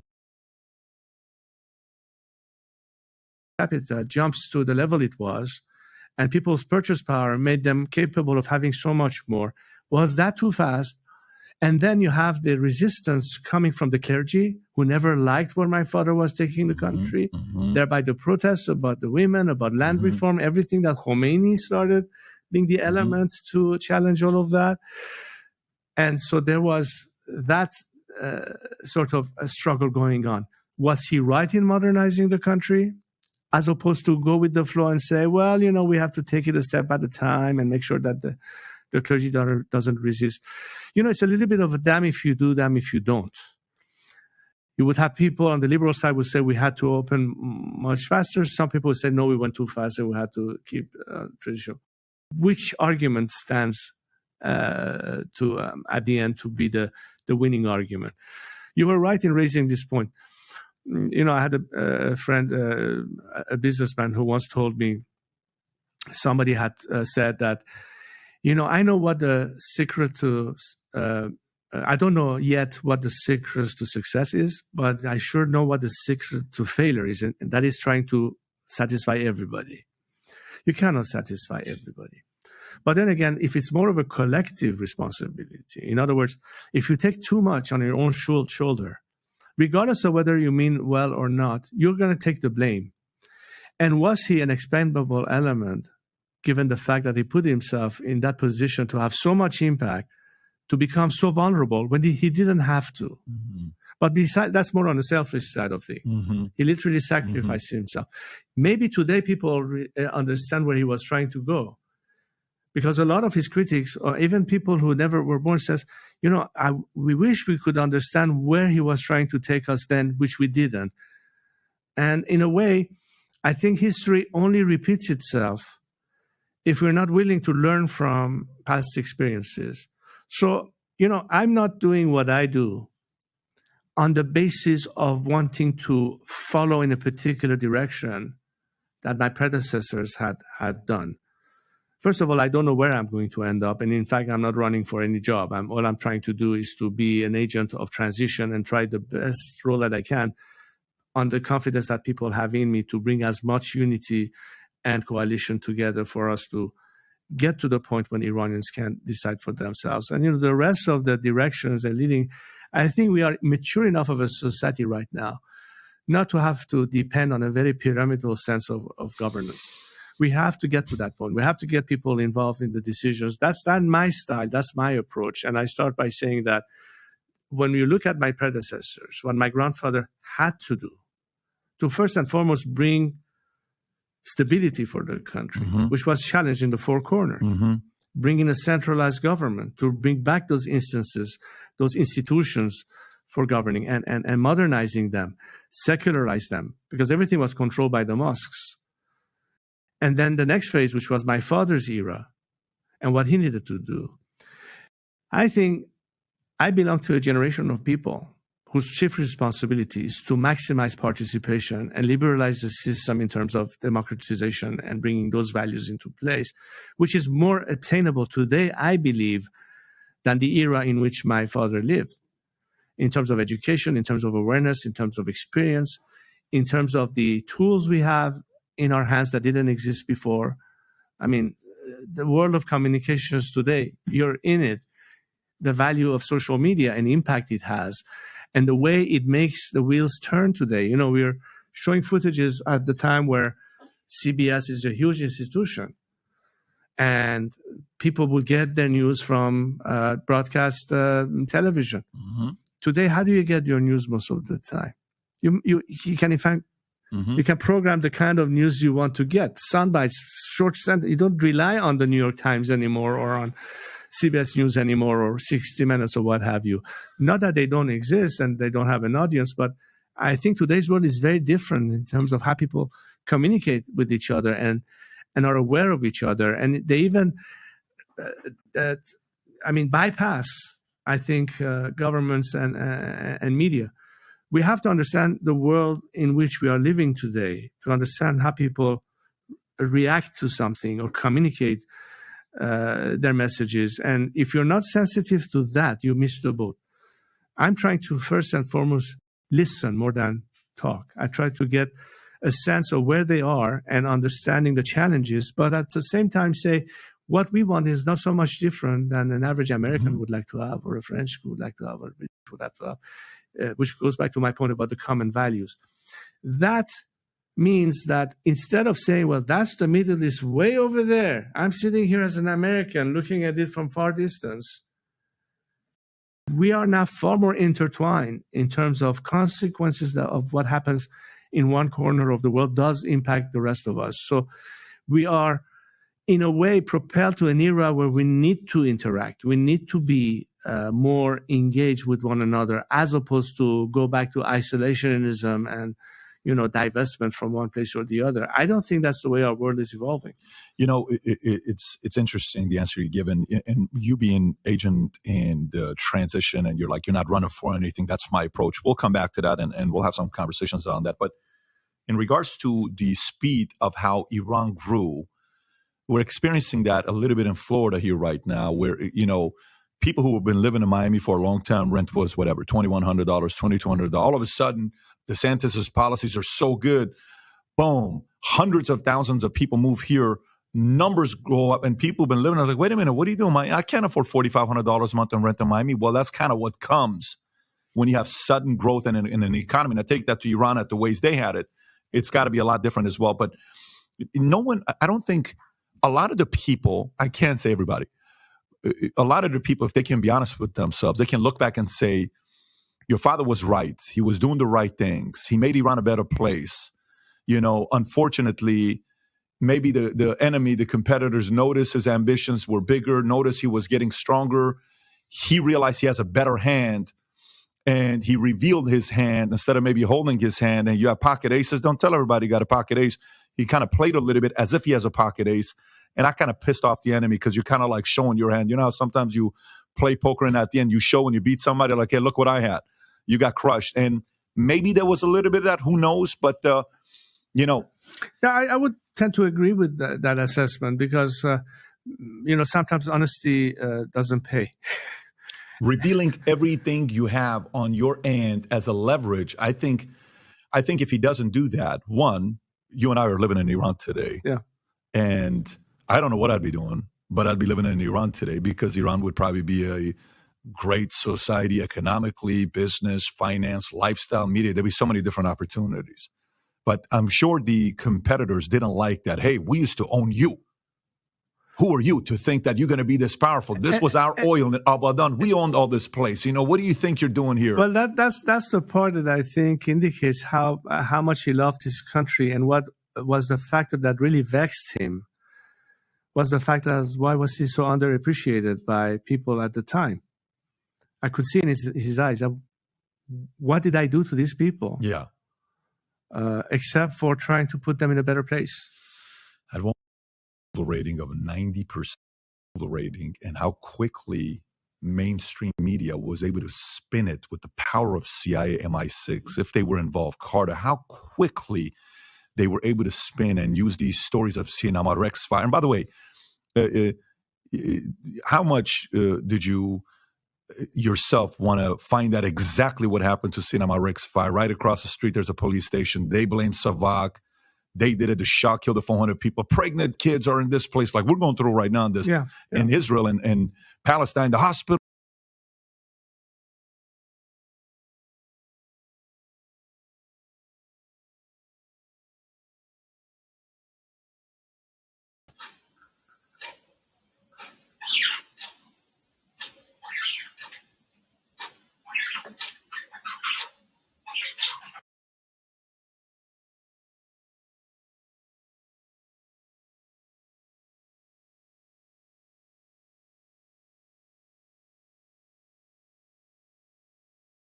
capita jumps to the level it was, and people's purchase power made them capable of having so much more. Was that too fast? And then you have the resistance coming from the clergy who never liked where my father was taking the country, thereby the protests about the women, about land reform, everything that Khomeini started being the element to challenge all of that. And so there was that sort of a struggle going on. Was he right in modernizing the country? As opposed to go with the flow and say, well, we have to take it a step at a time and make sure that the clergy doesn't resist. It's a little bit of a damn if you do, damn if you don't. You would have people on the liberal side would say we had to open much faster. Some people would say, no, we went too fast and we had to keep traditional. Which argument stands at the end to be the winning argument? You were right in raising this point. I had a friend, a businessman, who once told me somebody had said that, I know what the secret to, I don't know yet what the secret to success is, but I sure know what the secret to failure is, and that is trying to satisfy everybody. You cannot satisfy everybody. But then again, if it's more of a collective responsibility, in other words, if you take too much on your own shoulder, regardless of whether you mean well or not, you're going to take the blame. And was he an expendable element, given the fact that he put himself in that position to have so much impact, to become so vulnerable when he didn't have to? But besides, that's more on the selfish side of things. He literally sacrificed himself. Maybe today people understand where he was trying to go. Because a lot of his critics, or even people who never were born, says, we wish we could understand where he was trying to take us then, which we didn't. And in a way, I think history only repeats itself if we're not willing to learn from past experiences. So, I'm not doing what I do on the basis of wanting to follow in a particular direction that my predecessors had done. First of all, I don't know where I'm going to end up. And in fact, I'm not running for any job. All I'm trying to do is to be an agent of transition and try the best role that I can on the confidence that people have in me to bring as much unity and coalition together for us to get to the point when Iranians can decide for themselves. And, the rest of the directions they're leading, I think we are mature enough of a society right now not to have to depend on a very pyramidal sense of governance. We have to get to that point. We have to get people involved in the decisions. That's not my style. That's my approach. And I start by saying that when you look at my predecessors, what my grandfather had to do to first and foremost bring stability for the country, which was challenged in the four corners, bringing a centralized government to bring back those instances, those institutions for governing and modernizing them, secularize them, because everything was controlled by the mosques. And then the next phase, which was my father's era and what he needed to do. I think I belong to a generation of people whose chief responsibility is to maximize participation and liberalize the system in terms of democratization and bringing those values into place, which is more attainable today, I believe, than the era in which my father lived, in terms of education, in terms of awareness, in terms of experience, in terms of the tools we have in our hands that didn't exist before. I mean, the world of communications today, you're in it, the value of social media and the impact it has, and the way it makes the wheels turn today. We're showing footages at the time where CBS is a huge institution, and people will get their news from broadcast television. Today, how do you get your news most of the time? You can, in fact, you can program the kind of news you want to get. Sound bites, short sentence. You don't rely on the New York Times anymore or on CBS News anymore or 60 Minutes or what have you. Not that they don't exist and they don't have an audience, but I think today's world is very different in terms of how people communicate with each other and are aware of each other. And they even, bypass, I think, governments and media. We have to understand the world in which we are living today to understand how people react to something or communicate their messages. And if you're not sensitive to that, you miss the boat. I'm trying to first and foremost listen more than talk. I try to get a sense of where they are and understanding the challenges, but at the same time say what we want is not so much different than an average American would like to have, or a French would like to have, or a British would like to have, which goes back to my point about the common values. That means that instead of saying, well, that's the Middle East way over there, I'm sitting here as an American looking at it from far distance, we are now far more intertwined in terms of consequences of what happens in one corner of the world does impact the rest of us. So we are, in a way, propelled to an era where we need to interact. We need to be more engaged with one another, as opposed to go back to isolationism and divestment from one place or the other. I don't think that's the way our world is evolving. It's interesting, the answer you've given, and you being agent in the transition, and you're not running for anything. That's my approach. We'll come back to that, and we'll have some conversations on that. But in regards to the speed of how Iran grew, we're experiencing that a little bit in Florida here right now, where, people who have been living in Miami for a long time, rent was whatever, $2,100, $2,200. All of a sudden, DeSantis' policies are so good. Boom. Hundreds of thousands of people move here. Numbers go up, and people have been living. I was like, wait a minute, what are you doing? I can't afford $4,500 a month in rent in Miami. Well, that's kind of what comes when you have sudden growth in an economy. Now, take that to Iran at the ways they had it. It's got to be a lot different as well. But I don't think a lot of the people, I can't say everybody, a lot of the people, if they can be honest with themselves, they can look back and say, your father was right. He was doing the right things. He made Iran a better place. Unfortunately, maybe the enemy, the competitors, noticed his ambitions were bigger, noticed he was getting stronger. He realized he has a better hand, and he revealed his hand instead of maybe holding his hand. And you have pocket aces. Don't tell everybody you got a pocket ace. He kind of played a little bit as if he has a pocket ace. And I kind of pissed off the enemy because you're kind of like showing your hand. How sometimes you play poker and at the end you show when you beat somebody, like, hey, look what I had. you got crushed. And maybe there was a little bit of that, who knows? But, Yeah, I would tend to agree with that assessment because, sometimes honesty doesn't pay. Revealing everything you have on your end as a leverage, I think if he doesn't do that, one, you and I are living in Iran today. Yeah. And I don't know what I'd be doing, but I'd be living in Iran today because Iran would probably be a great society economically, business, finance, lifestyle, media. There'd be so many different opportunities. But I'm sure the competitors didn't like that. Hey, we used to own you. Who are you to think that you're going to be this powerful? This was our oil in Abadan. We owned all this place. What do you think you're doing here? Well, that's the part that I think indicates how much he loved his country, and what was the factor that really vexed him was the fact that why was he so underappreciated by people at the time? I could see in his eyes, what did I do to these people? Yeah. Except for trying to put them in a better place. At one rating of 90% rating, and how quickly mainstream media was able to spin it with the power of CIA, MI6, if they were involved, Carter, how quickly they were able to spin and use these stories of Sinema Rex fire. And by the way, how much did you yourself want to find out exactly what happened to Sinema Rex fire? Right across the street, there's a police station. They blame Savak. They did it. The Shah killed 400 people. Pregnant kids are in this place, like we're going through right now in Israel and Palestine. The hospital.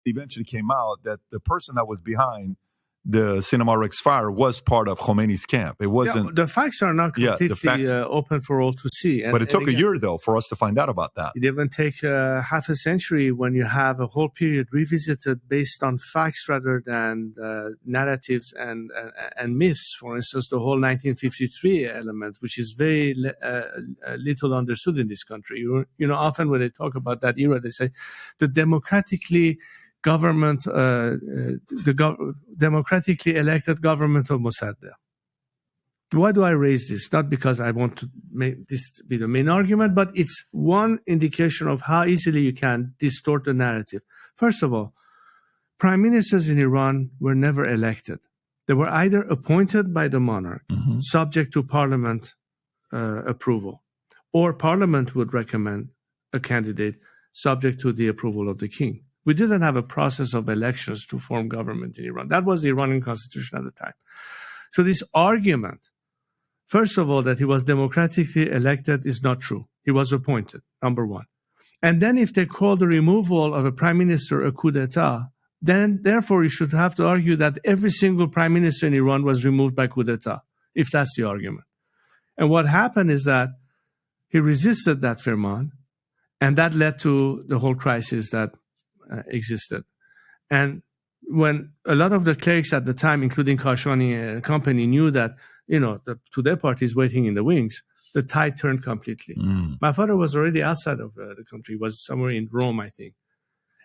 Eventually came out that the person that was behind the Sinema Rex fire was part of Khomeini's camp. It wasn't. The facts are not completely open for all to see. But it took a year, though, for us to find out about that. It even take half a century when you have a whole period revisited based on facts rather than narratives and myths. For instance, the whole 1953 element, which is very little understood in this country. Often when they talk about that era, they say the democratically democratically elected government of Mossadegh. Why do I raise this? Not because I want to make this be the main argument, but it's one indication of how easily you can distort the narrative. First of all, prime ministers in Iran were never elected. They were either appointed by the monarch, subject to parliament approval, or parliament would recommend a candidate subject to the approval of the king. We didn't have a process of elections to form government in Iran. That was the Iranian constitution at the time. So this argument, first of all, that he was democratically elected is not true. He was appointed, number one. And then if they call the removal of a prime minister a coup d'etat, then therefore you should have to argue that every single prime minister in Iran was removed by coup d'etat, if that's the argument. And what happened is that he resisted that firman, and that led to the whole crisis that existed. And when a lot of the clerics at the time, including Kashani and company, knew that, the Tudeh party is waiting in the wings, the tide turned completely. My father was already outside of the country, was somewhere in Rome, I think.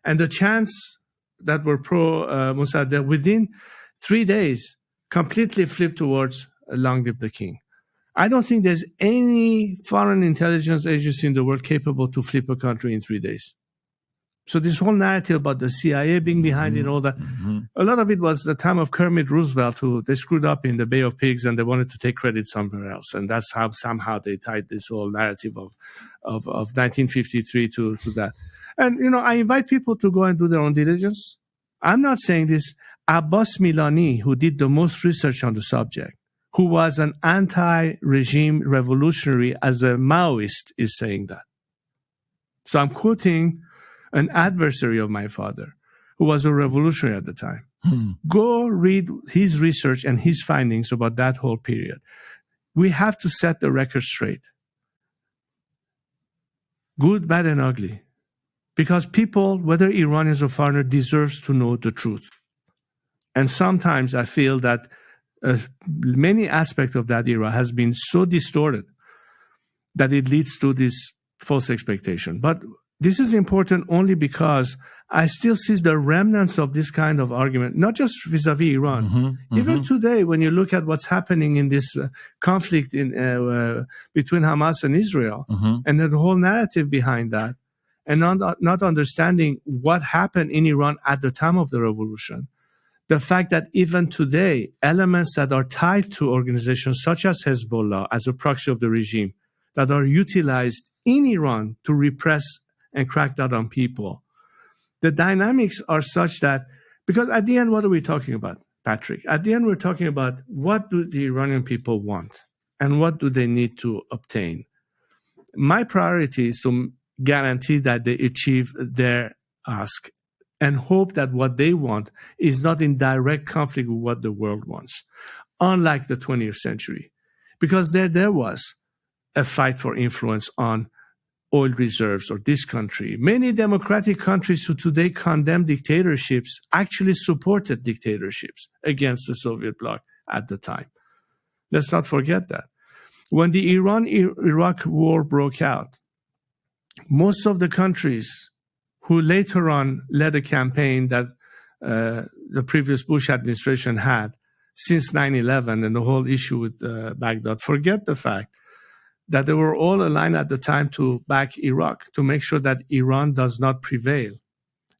And the chants that were pro-Mossadegh within 3 days completely flipped towards long live the king. I don't think there's any foreign intelligence agency in the world capable to flip a country in 3 days. So this whole narrative about the CIA being behind it, all that, a lot of it was the time of Kermit Roosevelt, who they screwed up in the Bay of Pigs and they wanted to take credit somewhere else. And that's how somehow they tied this whole narrative of 1953 to that. And, I invite people to go and do their own diligence. I'm not saying this. Abbas Milani, who did the most research on the subject, who was an anti-regime revolutionary as a Maoist, is saying that. So I'm quoting an adversary of my father, who was a revolutionary at the time. Go read his research and his findings about that whole period. We have to set the record straight. Good, bad, and ugly. because people, whether Iranians or foreigners, deserves to know the truth. And sometimes I feel that many aspects of that era has been so distorted that it leads to this false expectation. But this is important only because I still see the remnants of this kind of argument, not just vis-a-vis Iran. Even today, when you look at what's happening in this conflict between Hamas and Israel, and the whole narrative behind that, and not understanding what happened in Iran at the time of the revolution, the fact that even today, elements that are tied to organizations such as Hezbollah as a proxy of the regime, that are utilized in Iran to repress and crack down on people. The dynamics are such that, because at the end, what are we talking about, Patrick? At the end, we're talking about what do the Iranian people want and what do they need to obtain. My priority is to guarantee that they achieve their ask and hope that what they want is not in direct conflict with what the world wants, unlike the 20th century. Because there was a fight for influence on oil reserves or this country. Many democratic countries who today condemn dictatorships actually supported dictatorships against the Soviet bloc at the time. Let's not forget that. When the Iran-Iraq war broke out, most of the countries who later on led a campaign that the previous Bush administration had since 9/11 and the whole issue with Baghdad, forget the fact that they were all aligned at the time to back Iraq, to make sure that Iran does not prevail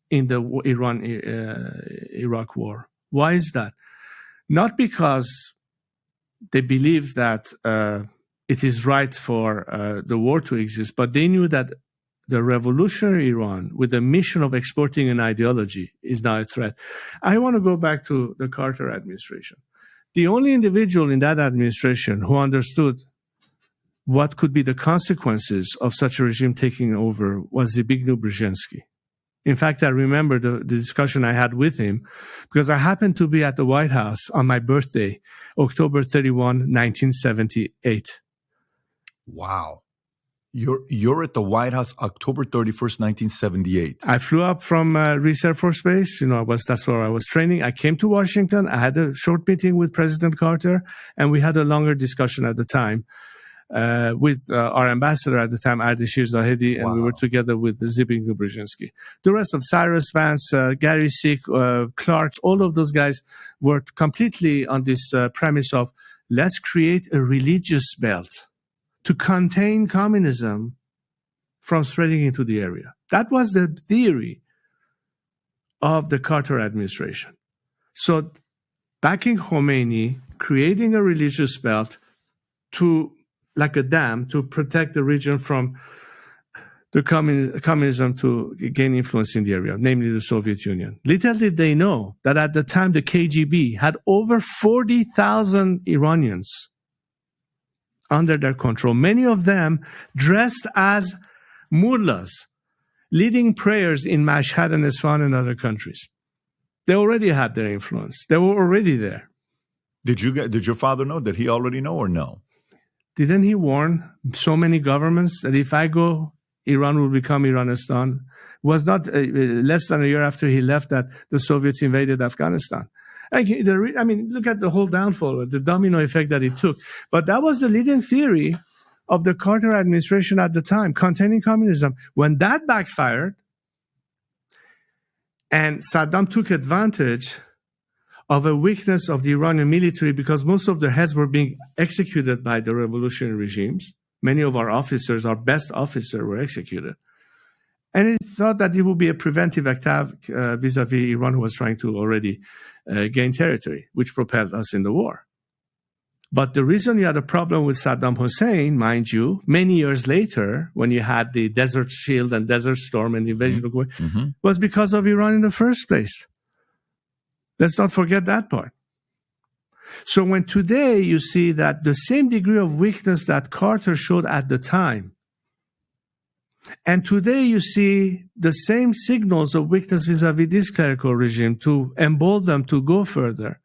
in the Iran-Iraq war. Why is that? Not because they believe that it is right for the war to exist, but they knew that the revolutionary Iran, with the mission of exporting an ideology, is now a threat. I want to go back to the Carter administration. The only individual in that administration who understood what could be the consequences of such a regime taking over was Zbigniew Brzezinski. In fact, I remember the discussion I had with him because I happened to be at the White House on my birthday, October 31, 1978. Wow. You're at the White House October 31st, 1978. I flew up from Reese Air Force Base. That's where I was training. I came to Washington. I had a short meeting with President Carter, and we had a longer discussion at the time with our ambassador at the time, Ardeshir Zahedi, and we were together with Zbigniew Brzezinski. The rest of Cyrus Vance, Gary Sick, Clark, all of those guys were completely on this premise of let's create a religious belt to contain communism from spreading into the area. That was the theory of the Carter administration. So backing Khomeini, creating a religious belt like a dam to protect the region from the communism to gain influence in the area, namely the Soviet Union. Little did they know that at the time the KGB had over 40,000 Iranians under their control, many of them dressed as mullahs, leading prayers in Mashhad and Isfahan and other countries. They already had their influence. They were already there. Did your father know? Did he already know or no? Didn't he warn so many governments that if I go, Iran will become Iranistan? It was not less than a year after he left that the Soviets invaded Afghanistan. Look at the whole downfall, the domino effect that it took. But that was the leading theory of the Carter administration at the time, containing communism. When that backfired, and Saddam took advantage of a weakness of the Iranian military because most of their heads were being executed by the revolutionary regimes. Many of our officers, our best officers, were executed. And it thought that it would be a preventive attack vis-a-vis Iran, who was trying to already gain territory, which propelled us in the war. But the reason you had a problem with Saddam Hussein, mind you, many years later, when you had the Desert Shield and Desert Storm and the invasion of Kuwait, was because of Iran in the first place. Let's not forget that part. So when today you see that the same degree of weakness that Carter showed at the time, and today you see the same signals of weakness vis-a-vis this clerical regime to embolden them to go further,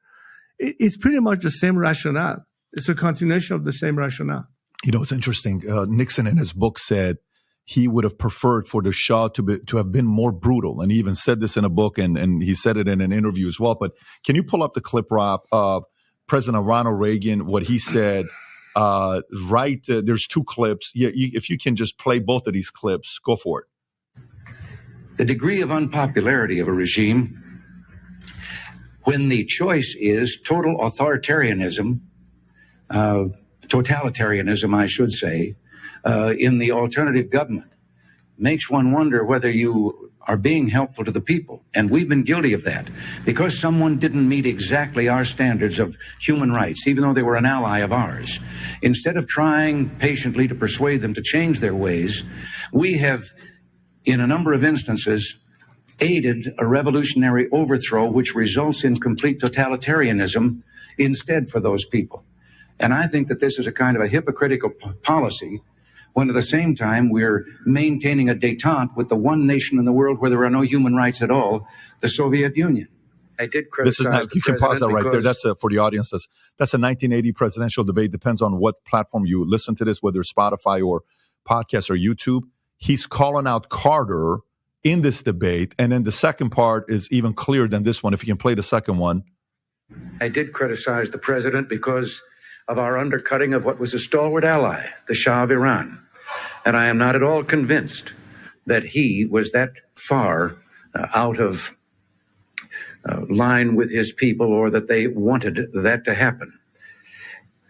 it's pretty much the same rationale. It's a continuation of the same rationale. It's interesting. Nixon in his book said he would have preferred for the Shah to have been more brutal. And he even said this in a book, and he said it in an interview as well. But can you pull up the clip, Rob, of President Ronald Reagan, what he said? There's two clips. If you can just play both of these clips, go for it. The degree of unpopularity of a regime, when the choice is total authoritarianism, totalitarianism, I should say, in the alternative government, makes one wonder whether you are being helpful to the people. And we've been guilty of that because someone didn't meet exactly our standards of human rights, even though they were an ally of ours. Instead of trying patiently to persuade them to change their ways, we have, in a number of instances, aided a revolutionary overthrow which results in complete totalitarianism instead for those people. And I think that this is a kind of a hypocritical policy when at the same time we're maintaining a détente with the one nation in the world where there are no human rights at all, the Soviet Union. I did criticize you can pause that right there. That's for the audience. That's a 1980 presidential debate. Depends on what platform you listen to this, whether it's Spotify or podcast or YouTube. He's calling out Carter in this debate. And then the second part is even clearer than this one. If you can play the second one. I did criticize the president because of our undercutting of what was a stalwart ally, the Shah of Iran. And I am not at all convinced that he was that far out of line with his people or that they wanted that to happen.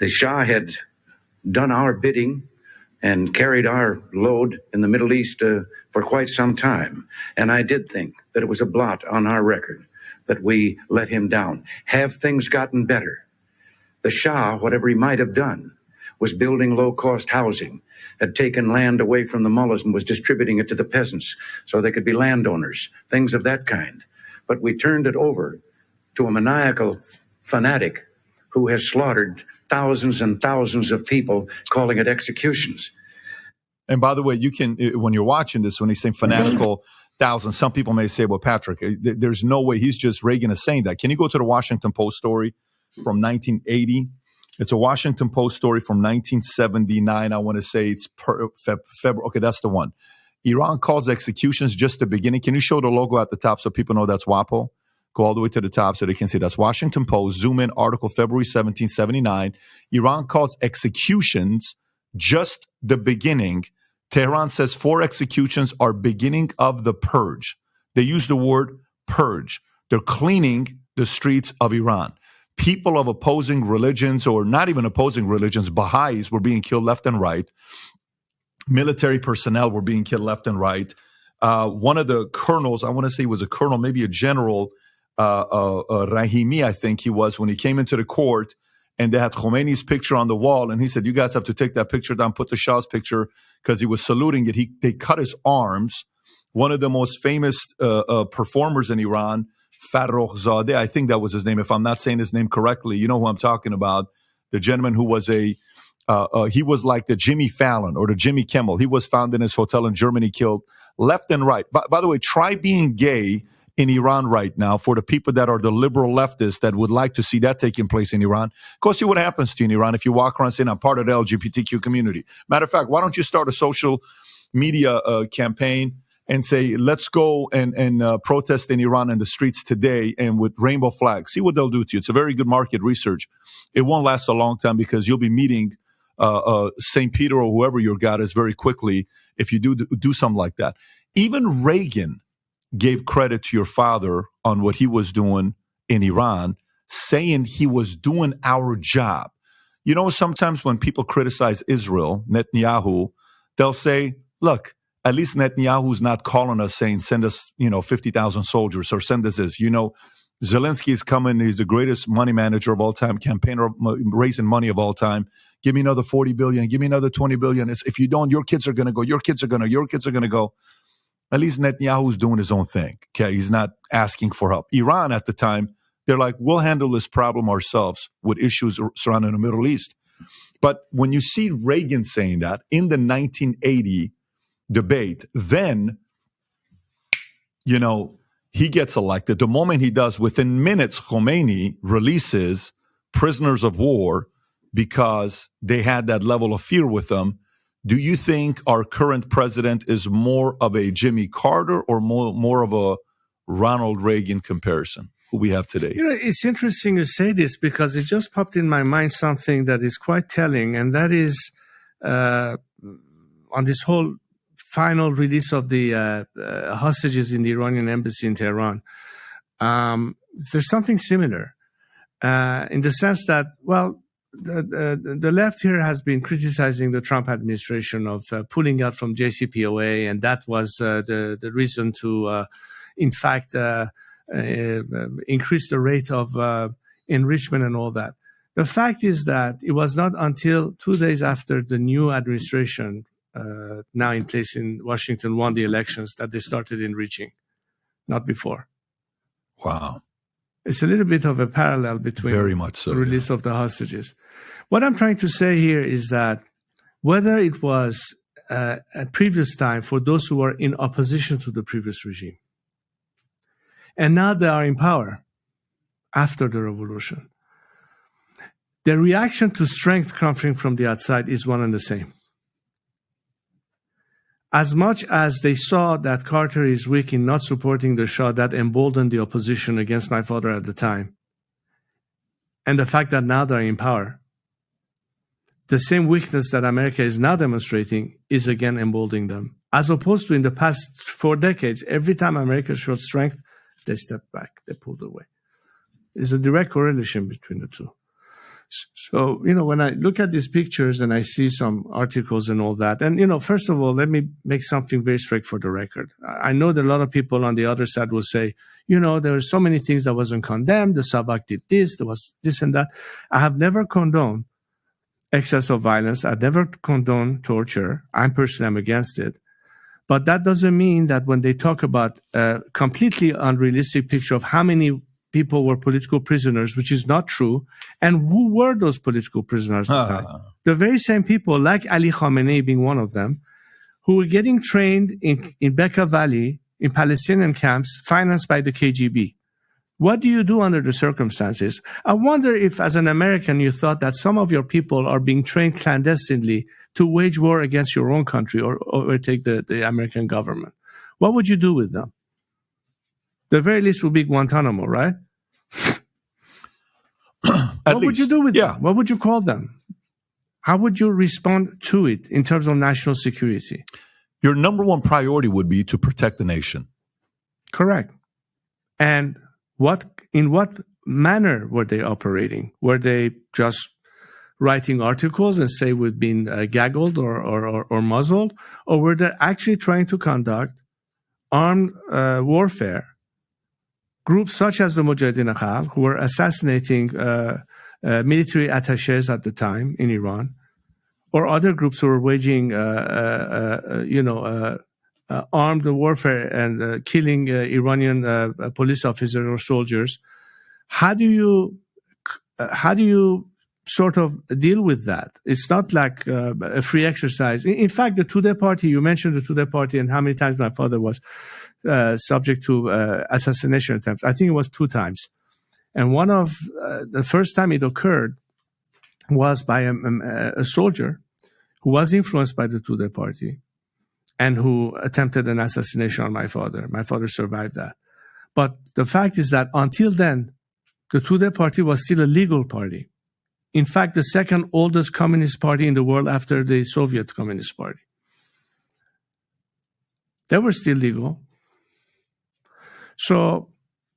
The Shah had done our bidding and carried our load in the Middle East for quite some time. And I did think that it was a blot on our record that we let him down. Have things gotten better? The Shah, whatever he might have done, was building low-cost housing, had taken land away from the mullahs and was distributing it to the peasants so they could be landowners, things of that kind. But we turned it over to a maniacal fanatic who has slaughtered thousands and thousands of people, calling it executions. And by the way, you can, when you're watching this, when he's saying fanatical thousands, some people may say, well, Patrick, there's no way Reagan is saying that. Can you go to the Washington Post story from 1980? It's a Washington Post story from 1979. I want to say it's February. Okay, that's the one. Iran calls executions just the beginning. Can you show the logo at the top so people know that's WAPO? Go all the way to the top so they can see that's Washington Post. Zoom in, article February 1779. Iran calls executions just the beginning. Tehran says 4 executions are beginning of the purge. They use the word purge. They're cleaning the streets of Iran. People of opposing religions, or not even opposing religions, Baha'is were being killed left and right. Military personnel were being killed left and right. One of the colonels, I want to say he was a colonel, maybe a general, Rahimi, I think he was, when he came into the court and they had Khomeini's picture on the wall. And he said, you guys have to take that picture down, put the Shah's picture, because he was saluting it. They cut his arms. One of the most famous performers in Iran, Farrokhzadeh, I think that was his name. If I'm not saying his name correctly, you know who I'm talking about. The gentleman who was he was like the Jimmy Fallon or the Jimmy Kimmel. He was found in his hotel in Germany, killed left and right. By the way, try being gay in Iran right now for the people that are the liberal leftists that would like to see that taking place in Iran. Go see what happens to you in Iran if you walk around saying, I'm part of the LGBTQ community. Matter of fact, why don't you start a social media campaign and say, let's go and protest in Iran in the streets today and with rainbow flags. See what they'll do to you. It's a very good market research. It won't last a long time because you'll be meeting St. Peter or whoever your God is very quickly if you do something like that. Even Reagan gave credit to your father on what he was doing in Iran, saying he was doing our job. You know, sometimes when people criticize Israel, Netanyahu, they'll say, look, at least Netanyahu's not calling us saying, send us, 50,000 soldiers or send us this. Zelensky is coming. He's the greatest money manager of all time, campaigner, raising money of all time. Give me another 40 billion. Give me another 20 billion. If you don't, your kids are going to go. Your kids are going to go. At least Netanyahu's doing his own thing. Okay. He's not asking for help. Iran at the time, they're like, we'll handle this problem ourselves with issues surrounding the Middle East. But when you see Reagan saying that in the 1980 debate, then, he gets elected. The moment he does, within minutes, Khomeini releases prisoners of war because they had that level of fear with them Do you think our current president is more of a Jimmy Carter or more of a Ronald Reagan comparison, who we have today? It's interesting you say this because it just popped in my mind something that is quite telling, and that is on this whole final release of the hostages in the Iranian embassy in Tehran. There's something similar in the sense that, well, the left here has been criticizing the Trump administration of pulling out from JCPOA, and that was the reason to, in fact, increase the rate of enrichment and all that. The fact is that it was not until 2 days after the new administration, now in place in Washington, won the elections that they started enriching, not before. Wow. It's a little bit of a parallel between Very much so, the release of the hostages. What I'm trying to say here is that whether it was a previous time for those who were in opposition to the previous regime, and now they are in power after the revolution, the reaction to strength coming from the outside is one and the same. As much as they saw that Carter is weak in not supporting the Shah, that emboldened the opposition against my father at the time, and the fact that now they're in power, the same weakness that America is now demonstrating is again emboldening them. As opposed to in the past 4 decades, every time America showed strength, they stepped back, they pulled away. There's a direct correlation between the two. So, when I look at these pictures and I see some articles and all that, and, first of all, let me make something very straight for the record. I know that a lot of people on the other side will say, there are so many things that wasn't condemned. The Savak did this, there was this and that. I have never condoned excess of violence. I've never condoned torture. I personally am against it. But that doesn't mean that when they talk about a completely unrealistic picture of how many people were political prisoners, which is not true. And who were those political prisoners? The very same people, like Ali Khamenei being one of them, who were getting trained in Bekaa Valley, in Palestinian camps, financed by the KGB. What do you do under the circumstances? I wonder if, as an American, you thought that some of your people are being trained clandestinely to wage war against your own country or overtake the American government. What would you do with them? The very least would be Guantanamo, right? What would you do with them? What would you call them? How would you respond to it in terms of national security? Your number one priority would be to protect the nation. Correct. And in what manner were they operating? Were they just writing articles and say we've been gaggled or muzzled? Or were they actually trying to conduct armed warfare? Groups such as the Mujahideen Khalq, who were assassinating military attachés at the time in Iran, or other groups who were waging, armed warfare and killing Iranian police officers or soldiers. How do you sort of deal with that? It's not like a free exercise. In fact, the Tudeh party, you mentioned the Tudeh party and how many times my father was subject to assassination attempts. I think it was 2 times. And one of the first time it occurred was by a soldier who was influenced by the Tudeh party and who attempted an assassination on my father. My father survived that. But the fact is that until then, the Tudeh party was still a legal party. In fact, the second oldest communist party in the world after the Soviet Communist Party. They were still legal. So,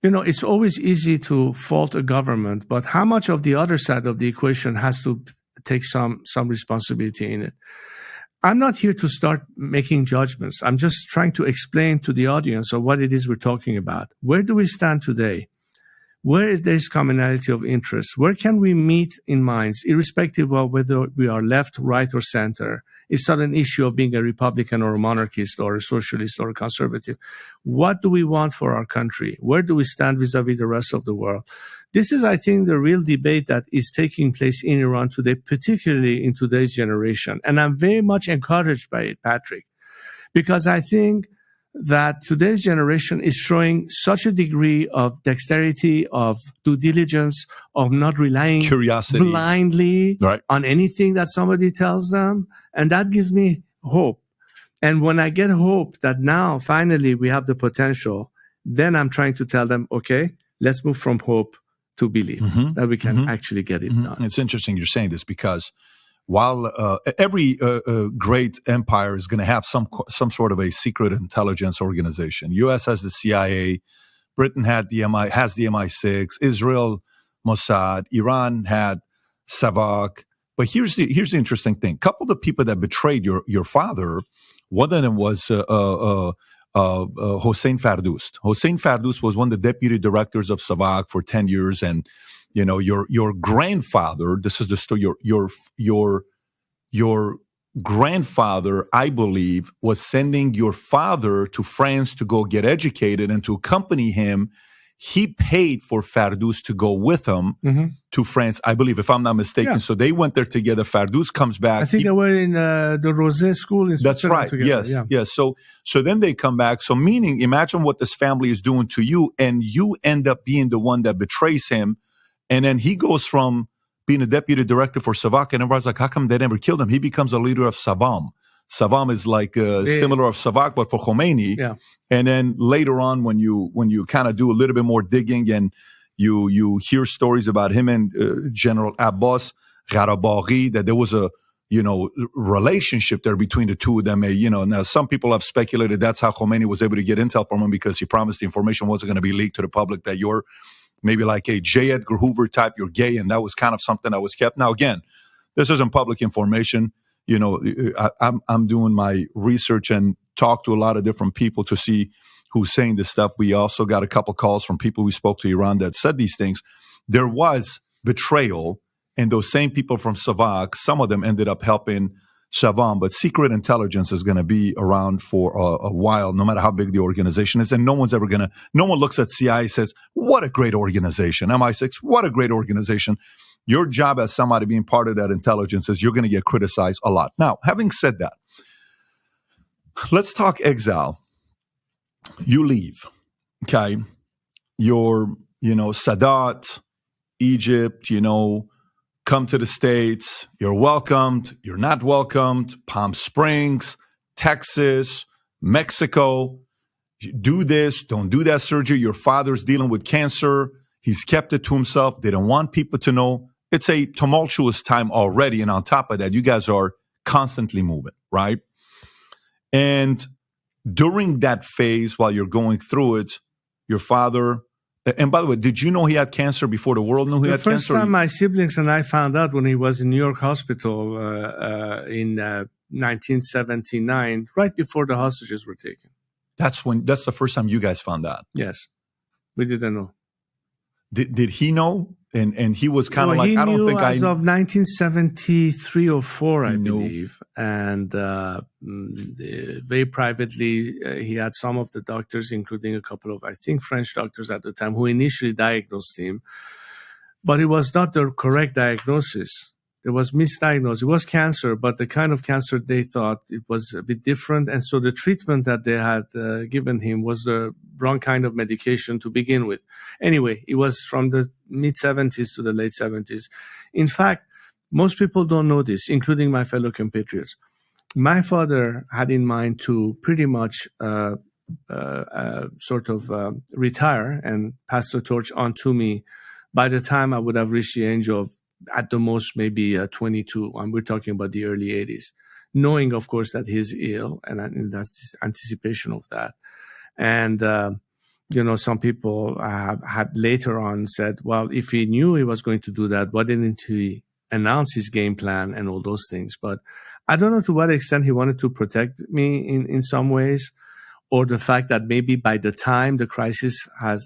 it's always easy to fault a government, but how much of the other side of the equation has to take some responsibility in it? I'm not here to start making judgments. I'm just trying to explain to the audience of what it is we're talking about. Where do we stand today? Where is there commonality of interest? Where can we meet in minds, irrespective of whether we are left, right, or center? It's not an issue of being a Republican or a monarchist or a socialist or a conservative. What do we want for our country? Where do we stand vis-a-vis the rest of the world? This is, I think, the real debate that is taking place in Iran today, particularly in today's generation. And I'm very much encouraged by it, Patrick, because I think that today's generation is showing such a degree of dexterity, of due diligence, of not relying Curiosity. blindly Right. on anything that somebody tells them. And that gives me hope. And when I get hope that now finally we have the potential, then I'm trying to tell them, okay, let's move from hope to belief, that we can actually get it done. It's interesting you're saying this, because while every great empire is going to have some sort of a secret intelligence organization. U.S. has the CIA, Britain has the MI6, Israel, Mossad, Iran had Savak. But here's the interesting thing. A couple of the people that betrayed your father, one of them was Hossein Fardoust. Hossein Fardoust was one of the deputy directors of Savak for 10 years, and you know, your grandfather, this is the story, your grandfather, I believe, was sending your father to France to go get educated and to accompany him. He paid for Fardoust to go with him to France, I believe, if I'm not mistaken. Yeah. So they went there together. Fardoust comes back. I think they were in the Rosé school in That's Switzerland right. together. Yes. So then they come back. So meaning, imagine what this family is doing to you, and you end up being the one that betrays him. And then he goes from being a deputy director for Savak, and everybody's like, how come they never killed him? He becomes a leader of Savam. Savam is like similar of Savak, but for Khomeini. Yeah. And then later on, when you kind of do a little bit more digging and you hear stories about him and General Abbas Gharabaghi, that there was a relationship there between the two of them. Now some people have speculated that's how Khomeini was able to get intel from him, because he promised the information wasn't going to be leaked to the public, that you're maybe like a J. Edgar Hoover type, you're gay, and that was kind of something that was kept. Now, again, this isn't public information. I'm doing my research and talk to a lot of different people to see who's saying this stuff. We also got a couple calls from people we spoke to Iran that said these things. There was betrayal, and those same people from Savak, some of them ended up helping Savam, but secret intelligence is going to be around for a while, no matter how big the organization is. And no one looks at CIA and says, what a great organization. MI6, what a great organization. Your job as somebody being part of that intelligence is you're going to get criticized a lot. Now, having said that, let's talk exile. You leave, okay? You're, Sadat, Egypt, come to the States, you're welcomed, you're not welcomed, Palm Springs, Texas, Mexico, do this, don't do that surgery. Your father's dealing with cancer. He's kept it to himself. They don't want people to know. It's a tumultuous time already. And on top of that, you guys are constantly moving, right? And during that phase, while you're going through it, your father... And by the way, did you know he had cancer before the world knew he had cancer? The first time my siblings and I found out when he was in New York hospital in 1979, right before the hostages were taken. That's the first time you guys found out. Yes, we didn't know. Did he know? And he was kind of like, I don't think I... As of 1973 or 4, I believe. And very privately, he had some of the doctors, including a couple of, I think, French doctors at the time, who initially diagnosed him. But it was not the correct diagnosis. There was misdiagnosed. It was cancer, but the kind of cancer they thought it was a bit different. And so the treatment that they had given him was the wrong kind of medication to begin with. Anyway, it was from the mid-70s to the late 70s. In fact, most people don't know this, including my fellow compatriots. My father had in mind to pretty much retire and pass the torch on to me by the time I would have reached the age of, at the most, maybe 22. And we're talking about the early 80s, knowing, of course, that he's ill, and that's anticipation of that. And, some people had later on said, well, if he knew he was going to do that, why didn't he announce his game plan and all those things? But I don't know to what extent he wanted to protect me in some ways, or the fact that maybe by the time the crisis had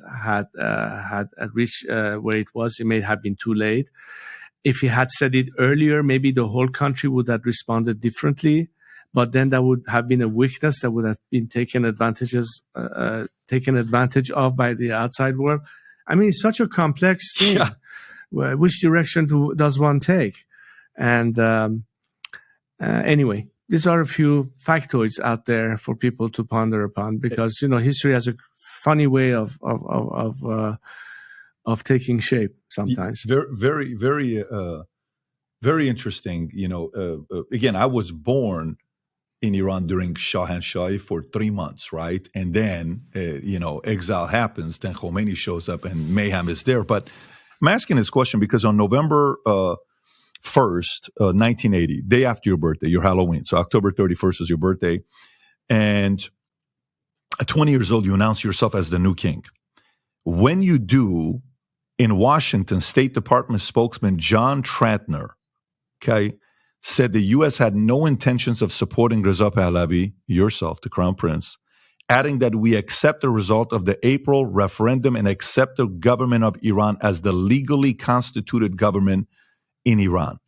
reached where it was, it may have been too late. If he had said it earlier, maybe the whole country would have responded differently. But then that would have been a weakness that would have been taken advantage of by the outside world. I mean, it's such a complex thing. Yeah. Which direction does one take? And anyway, these are a few factoids out there for people to ponder upon, because history has a funny way of taking shape sometimes. Very, very, very interesting. Again, I was born in Iran during Shahanshah for 3 months, right? And then, exile happens, then Khomeini shows up and mayhem is there. But I'm asking this question because on November 1st, 1980, day after your birthday, your Halloween, so October 31st is your birthday, and at 20 years old, you announce yourself as the new king. When you do, in Washington, State Department spokesman John Tratner, said the U.S. had no intentions of supporting Reza Pahlavi, yourself, the Crown Prince, adding that we accept the result of the April referendum and accept the government of Iran as the legally constituted government in Iran.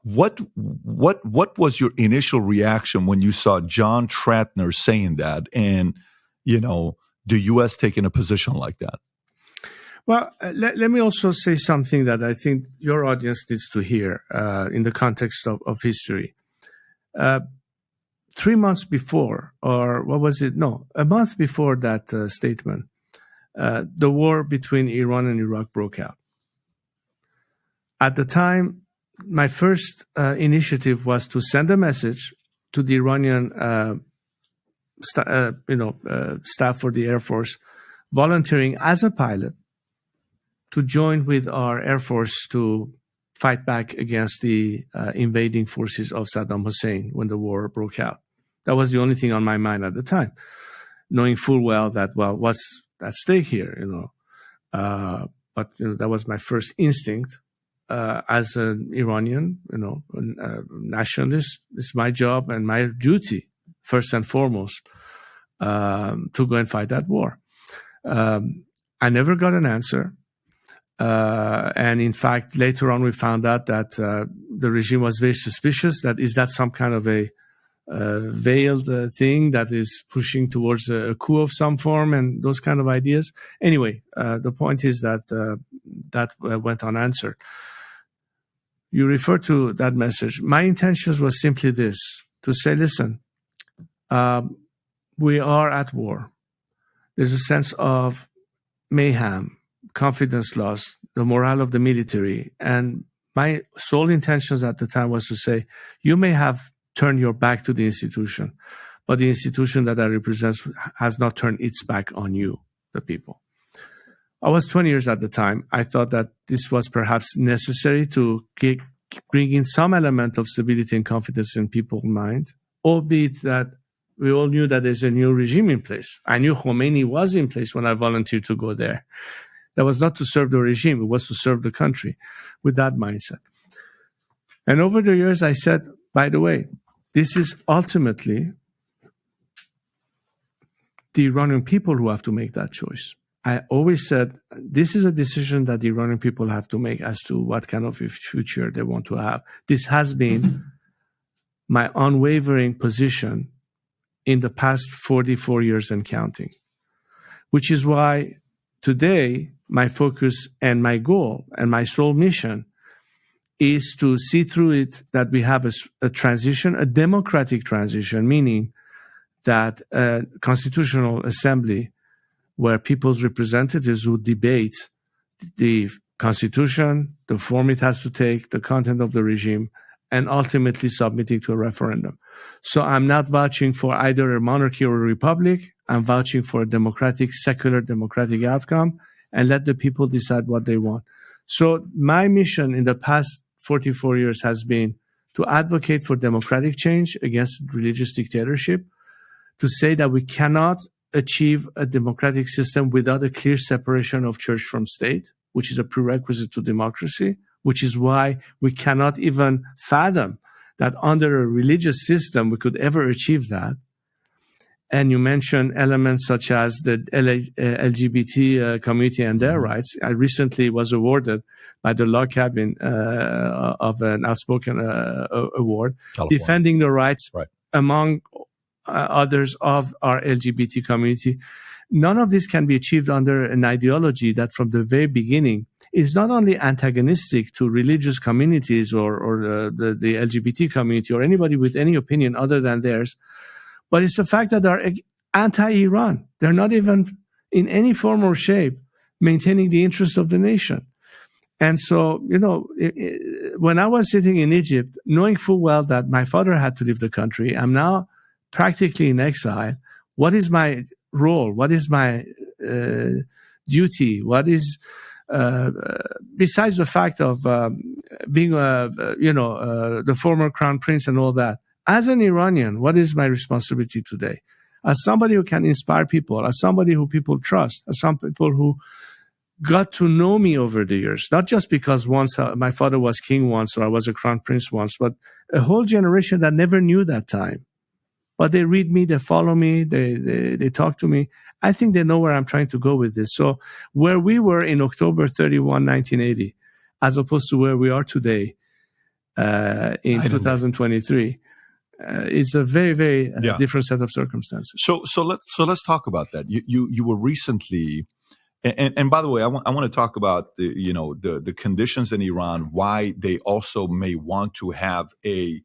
What was your initial reaction when you saw John Tratner saying that and, the U.S. taking a position like that? Well, let me also say something that I think your audience needs to hear in the context of history. 3 months before, or what was it? No, a month before that statement, the war between Iran and Iraq broke out. At the time, my first initiative was to send a message to the Iranian staff for the Air Force, volunteering as a pilot to join with our Air Force to fight back against the invading forces of Saddam Hussein when the war broke out. That was the only thing on my mind at the time, knowing full well that, what's at stake here, But that was my first instinct as an Iranian, nationalist. It's my job and my duty, first and foremost, to go and fight that war. I never got an answer. And in fact, later on, we found out that the regime was very suspicious. Is that some kind of a veiled thing that is pushing towards a coup of some form and those kind of ideas? Anyway, the point is that that went unanswered. You refer to that message. My intentions was simply this, to say, listen, we are at war. There's a sense of mayhem, confidence loss, the morale of the military. And my sole intentions at the time was to say, you may have turned your back to the institution, but the institution that I represent has not turned its back on you, the people. I was 20 years at the time. I thought that this was perhaps necessary to bring in some element of stability and confidence in people's mind, albeit that we all knew that there's a new regime in place. I knew Khomeini was in place when I volunteered to go there. That was not to serve the regime. It was to serve the country with that mindset. And over the years, I said, by the way, this is ultimately the Iranian people who have to make that choice. I always said, this is a decision that the Iranian people have to make as to what kind of a future they want to have. This has been my unwavering position in the past 44 years and counting, which is why today my focus and my goal and my sole mission is to see through it that we have a transition, a democratic transition, meaning that a constitutional assembly where people's representatives would debate the constitution, the form it has to take, the content of the regime, and ultimately submitting to a referendum. So I'm not vouching for either a monarchy or a republic. I'm vouching for a democratic, secular democratic outcome, and let the people decide what they want. So my mission in the past 44 years has been to advocate for democratic change against religious dictatorship, to say that we cannot achieve a democratic system without a clear separation of church from state, which is a prerequisite to democracy, which is why we cannot even fathom that under a religious system we could ever achieve that. And you mentioned elements such as the LGBT community and their rights. I recently was awarded by the Law Cabin of an outspoken award, California, defending the rights, among others, of our LGBT community. None of this can be achieved under an ideology that from the very beginning is not only antagonistic to religious communities or the LGBT community or anybody with any opinion other than theirs, but it's the fact that they're anti-Iran. They're not even in any form or shape maintaining the interest of the nation. And so, when I was sitting in Egypt, knowing full well that my father had to leave the country, I'm now practically in exile. What is my role? What is my duty? What is, besides the fact of being, the former crown prince and all that, as an Iranian, what is my responsibility today? As somebody who can inspire people, as somebody who people trust, as some people who got to know me over the years, not just because once my father was king once or I was a crown prince once, but a whole generation that never knew that time. But they read me, they follow me, they talk to me. I think they know where I'm trying to go with this. So where we were in October 31, 1980, as opposed to where we are today in 2023, is a very, very different set of circumstances. So let's talk about that. You were recently, and by the way, I want to talk about the conditions in Iran, why they also may want to have a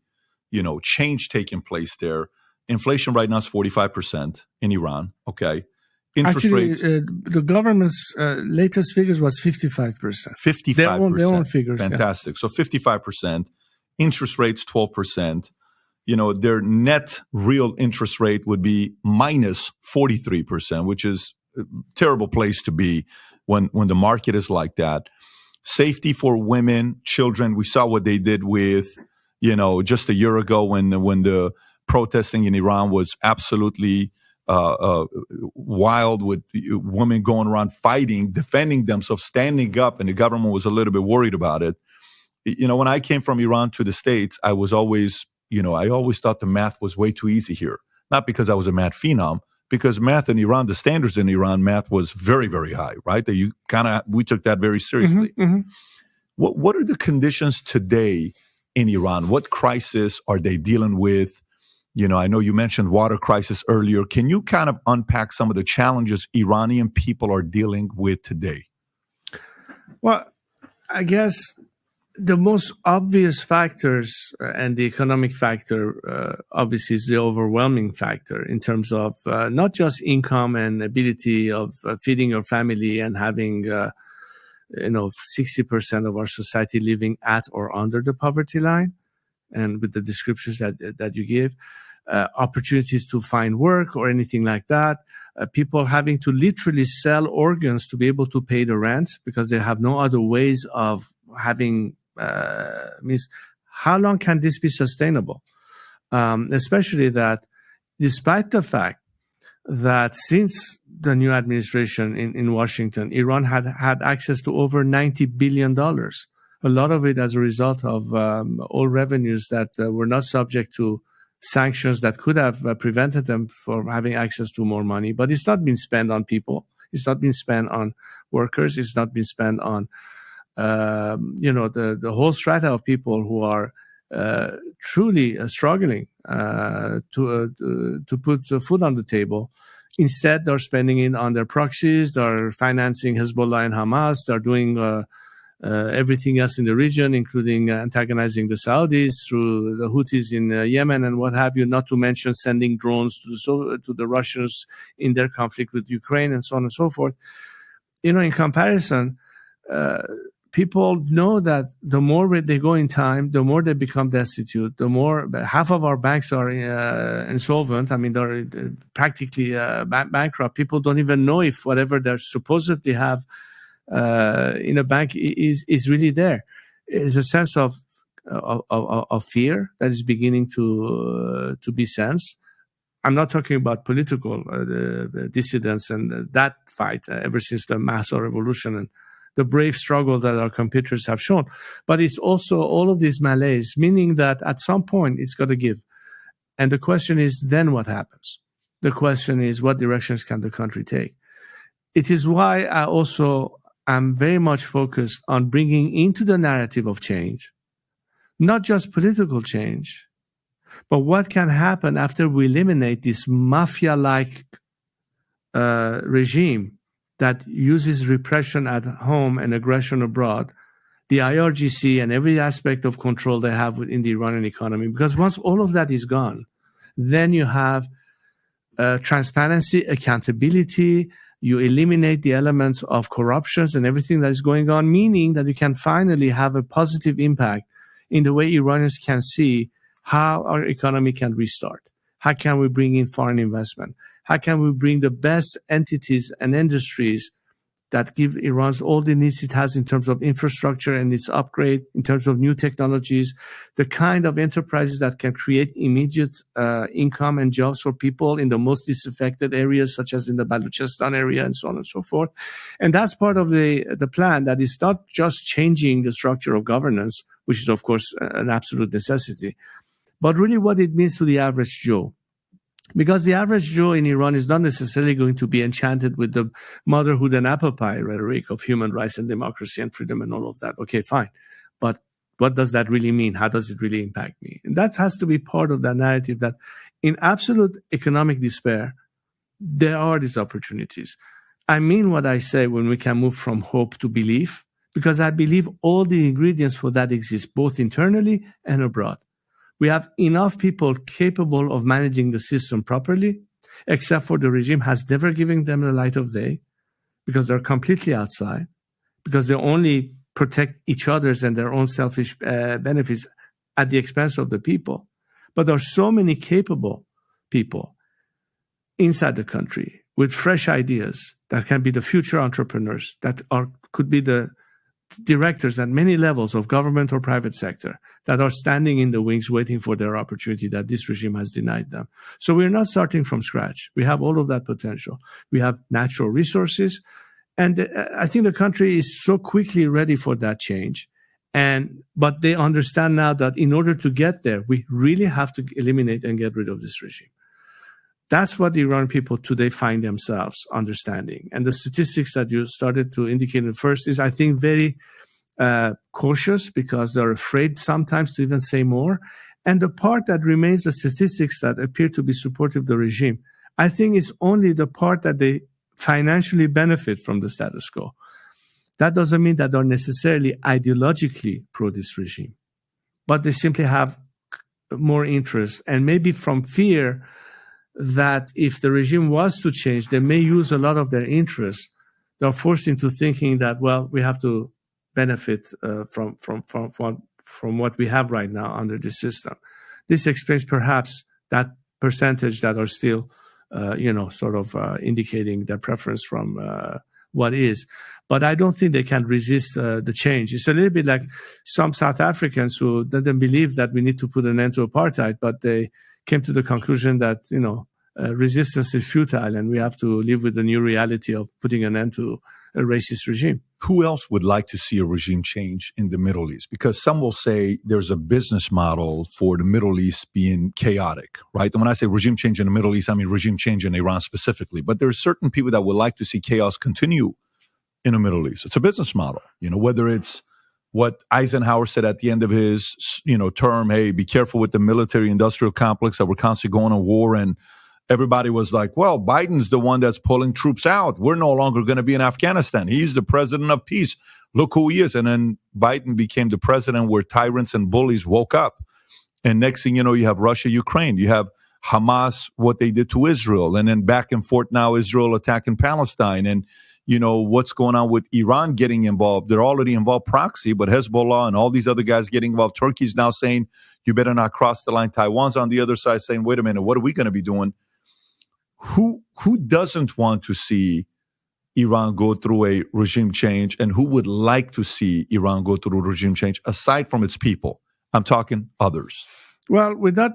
change taking place there. Inflation right now is 45% in Iran. Okay, interest rates. The government's latest figures was 55%. 55%. Their own figures. Fantastic. So 55%. Interest rates 12%. Their net real interest rate would be minus 43%, which is a terrible place to be when the market is like that. Safety for women, children. We saw what they did with, just a year ago when the protesting in Iran was absolutely wild, with women going around fighting, defending themselves, standing up, and the government was a little bit worried about it. When I came from Iran to the States, I was always, I always thought the math was way too easy here. Not because I was a math phenom, because math in Iran, the standards in Iran, math was very, very high, right? We took that very seriously. Mm-hmm, mm-hmm. What are the conditions today in Iran? What crisis are they dealing with? I know you mentioned water crisis earlier. Can you kind of unpack some of the challenges Iranian people are dealing with today? Well, I guess the most obvious factors, and the economic factor, obviously, is the overwhelming factor in terms of not just income and ability of feeding your family and having, 60% of our society living at or under the poverty line, and with the descriptions that you give, opportunities to find work or anything like that, people having to literally sell organs to be able to pay the rent because they have no other ways of having. Means how long can this be sustainable? Especially that despite the fact that since the new administration in Washington, Iran had access to over $90 billion, a lot of it as a result of all revenues that were not subject to sanctions that could have prevented them from having access to more money. But it's not been spent on people. It's not been spent on workers. It's not been spent on the whole strata of people who are truly struggling to put food on the table. Instead, they're spending it on their proxies. They're financing Hezbollah and Hamas. They're doing everything else in the region, including antagonizing the Saudis through the Houthis in Yemen and what have you, not to mention sending drones to the Russians in their conflict with Ukraine and so on and so forth. In comparison, people know that the more they go in time, the more they become destitute, the more half of our banks are insolvent. I mean, they're practically bankrupt. People don't even know if whatever they supposedly have in a bank is really there. It's a sense of fear that is beginning to be sensed. I'm not talking about political dissidents and that fight ever since the Mahsa revolution and the brave struggle that our competitors have shown. But it's also all of these malaise, meaning that at some point it's got to give. And the question is, then what happens? The question is, what directions can the country take? It is why I also am very much focused on bringing into the narrative of change, not just political change, but what can happen after we eliminate this mafia-like regime that uses repression at home and aggression abroad, the IRGC and every aspect of control they have within the Iranian economy. Because once all of that is gone, then you have transparency, accountability, you eliminate the elements of corruptions and everything that is going on, meaning that you can finally have a positive impact in the way Iranians can see how our economy can restart. How can we bring in foreign investment? How can we bring the best entities and industries that give Iran all the needs it has in terms of infrastructure and its upgrade, in terms of new technologies, the kind of enterprises that can create immediate income and jobs for people in the most disaffected areas, such as in the Baluchistan area and so on and so forth. And that's part of the plan, that is not just changing the structure of governance, which is, of course, an absolute necessity, but really what it means to the average Joe. Because the average Joe in Iran is not necessarily going to be enchanted with the motherhood and apple pie rhetoric of human rights and democracy and freedom and all of that. Okay, fine. But what does that really mean? How does it really impact me? And that has to be part of that narrative, that in absolute economic despair, there are these opportunities. I mean what I say when we can move from hope to belief, because I believe all the ingredients for that exist, both internally and abroad. We have enough people capable of managing the system properly, except for the regime has never given them the light of day, because they're completely outside, because they only protect each other's and their own selfish benefits at the expense of the people. But there are so many capable people inside the country with fresh ideas that can be the future entrepreneurs, that could be the directors at many levels of government or private sector, that are standing in the wings waiting for their opportunity that this regime has denied them. So we're not starting from scratch. We have all of that potential. We have natural resources. And I think the country is so quickly ready for that change. But they understand now that in order to get there, we really have to eliminate and get rid of this regime. That's what the Iranian people today find themselves understanding. And the statistics that you started to indicate at first is, I think, very cautious, because they're afraid sometimes to even say more. And the part that remains, the statistics that appear to be supportive of the regime, I think is only the part that they financially benefit from the status quo. That doesn't mean that they're necessarily ideologically pro this regime, but they simply have more interest, and maybe from fear that if the regime was to change, they may use a lot of their interest. They're forced into thinking that, well, we have to benefit from what we have right now under the system. This explains perhaps that percentage that are still, indicating their preference from what is. But I don't think they can resist the change. It's a little bit like some South Africans who didn't believe that we need to put an end to apartheid, but they came to the conclusion that, resistance is futile and we have to live with the new reality of putting an end to a racist regime. Who else would like to see a regime change in the Middle East? Because some will say there's a business model for the Middle East being chaotic, right? And when I say regime change in the Middle East, I mean regime change in Iran specifically. But there are certain people that would like to see chaos continue in the Middle East. It's a business model, whether it's what Eisenhower said at the end of his, term, hey, be careful with the military-industrial complex, that we're constantly going to war. And everybody was like, well, Biden's the one that's pulling troops out. We're no longer going to be in Afghanistan. He's the president of peace. Look who he is. And then Biden became the president where tyrants and bullies woke up. And next thing you know, you have Russia, Ukraine. You have Hamas, what they did to Israel. And then back and forth now, Israel attacking Palestine. And what's going on with Iran getting involved. They're already involved proxy, but Hezbollah and all these other guys getting involved. Turkey's now saying, you better not cross the line. Taiwan's on the other side saying, wait a minute, what are we going to be doing? Who doesn't want to see Iran go through a regime change, and who would like to see Iran go through a regime change aside from its people? I'm talking others. Well, without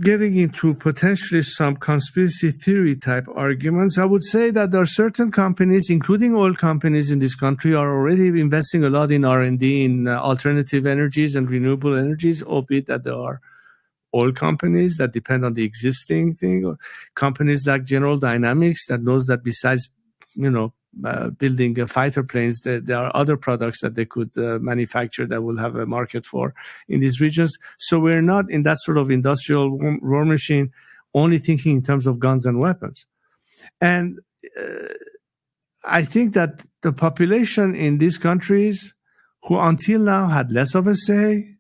getting into potentially some conspiracy theory type arguments, I would say that there are certain companies, including oil companies in this country, are already investing a lot in R&D in alternative energies and renewable energies, albeit that there are oil companies that depend on the existing thing, or companies like General Dynamics that knows that besides, building fighter planes, there are other products that they could manufacture that will have a market for in these regions. So we're not in that sort of industrial war machine only thinking in terms of guns and weapons. And I think that the population in these countries who until now had less of a say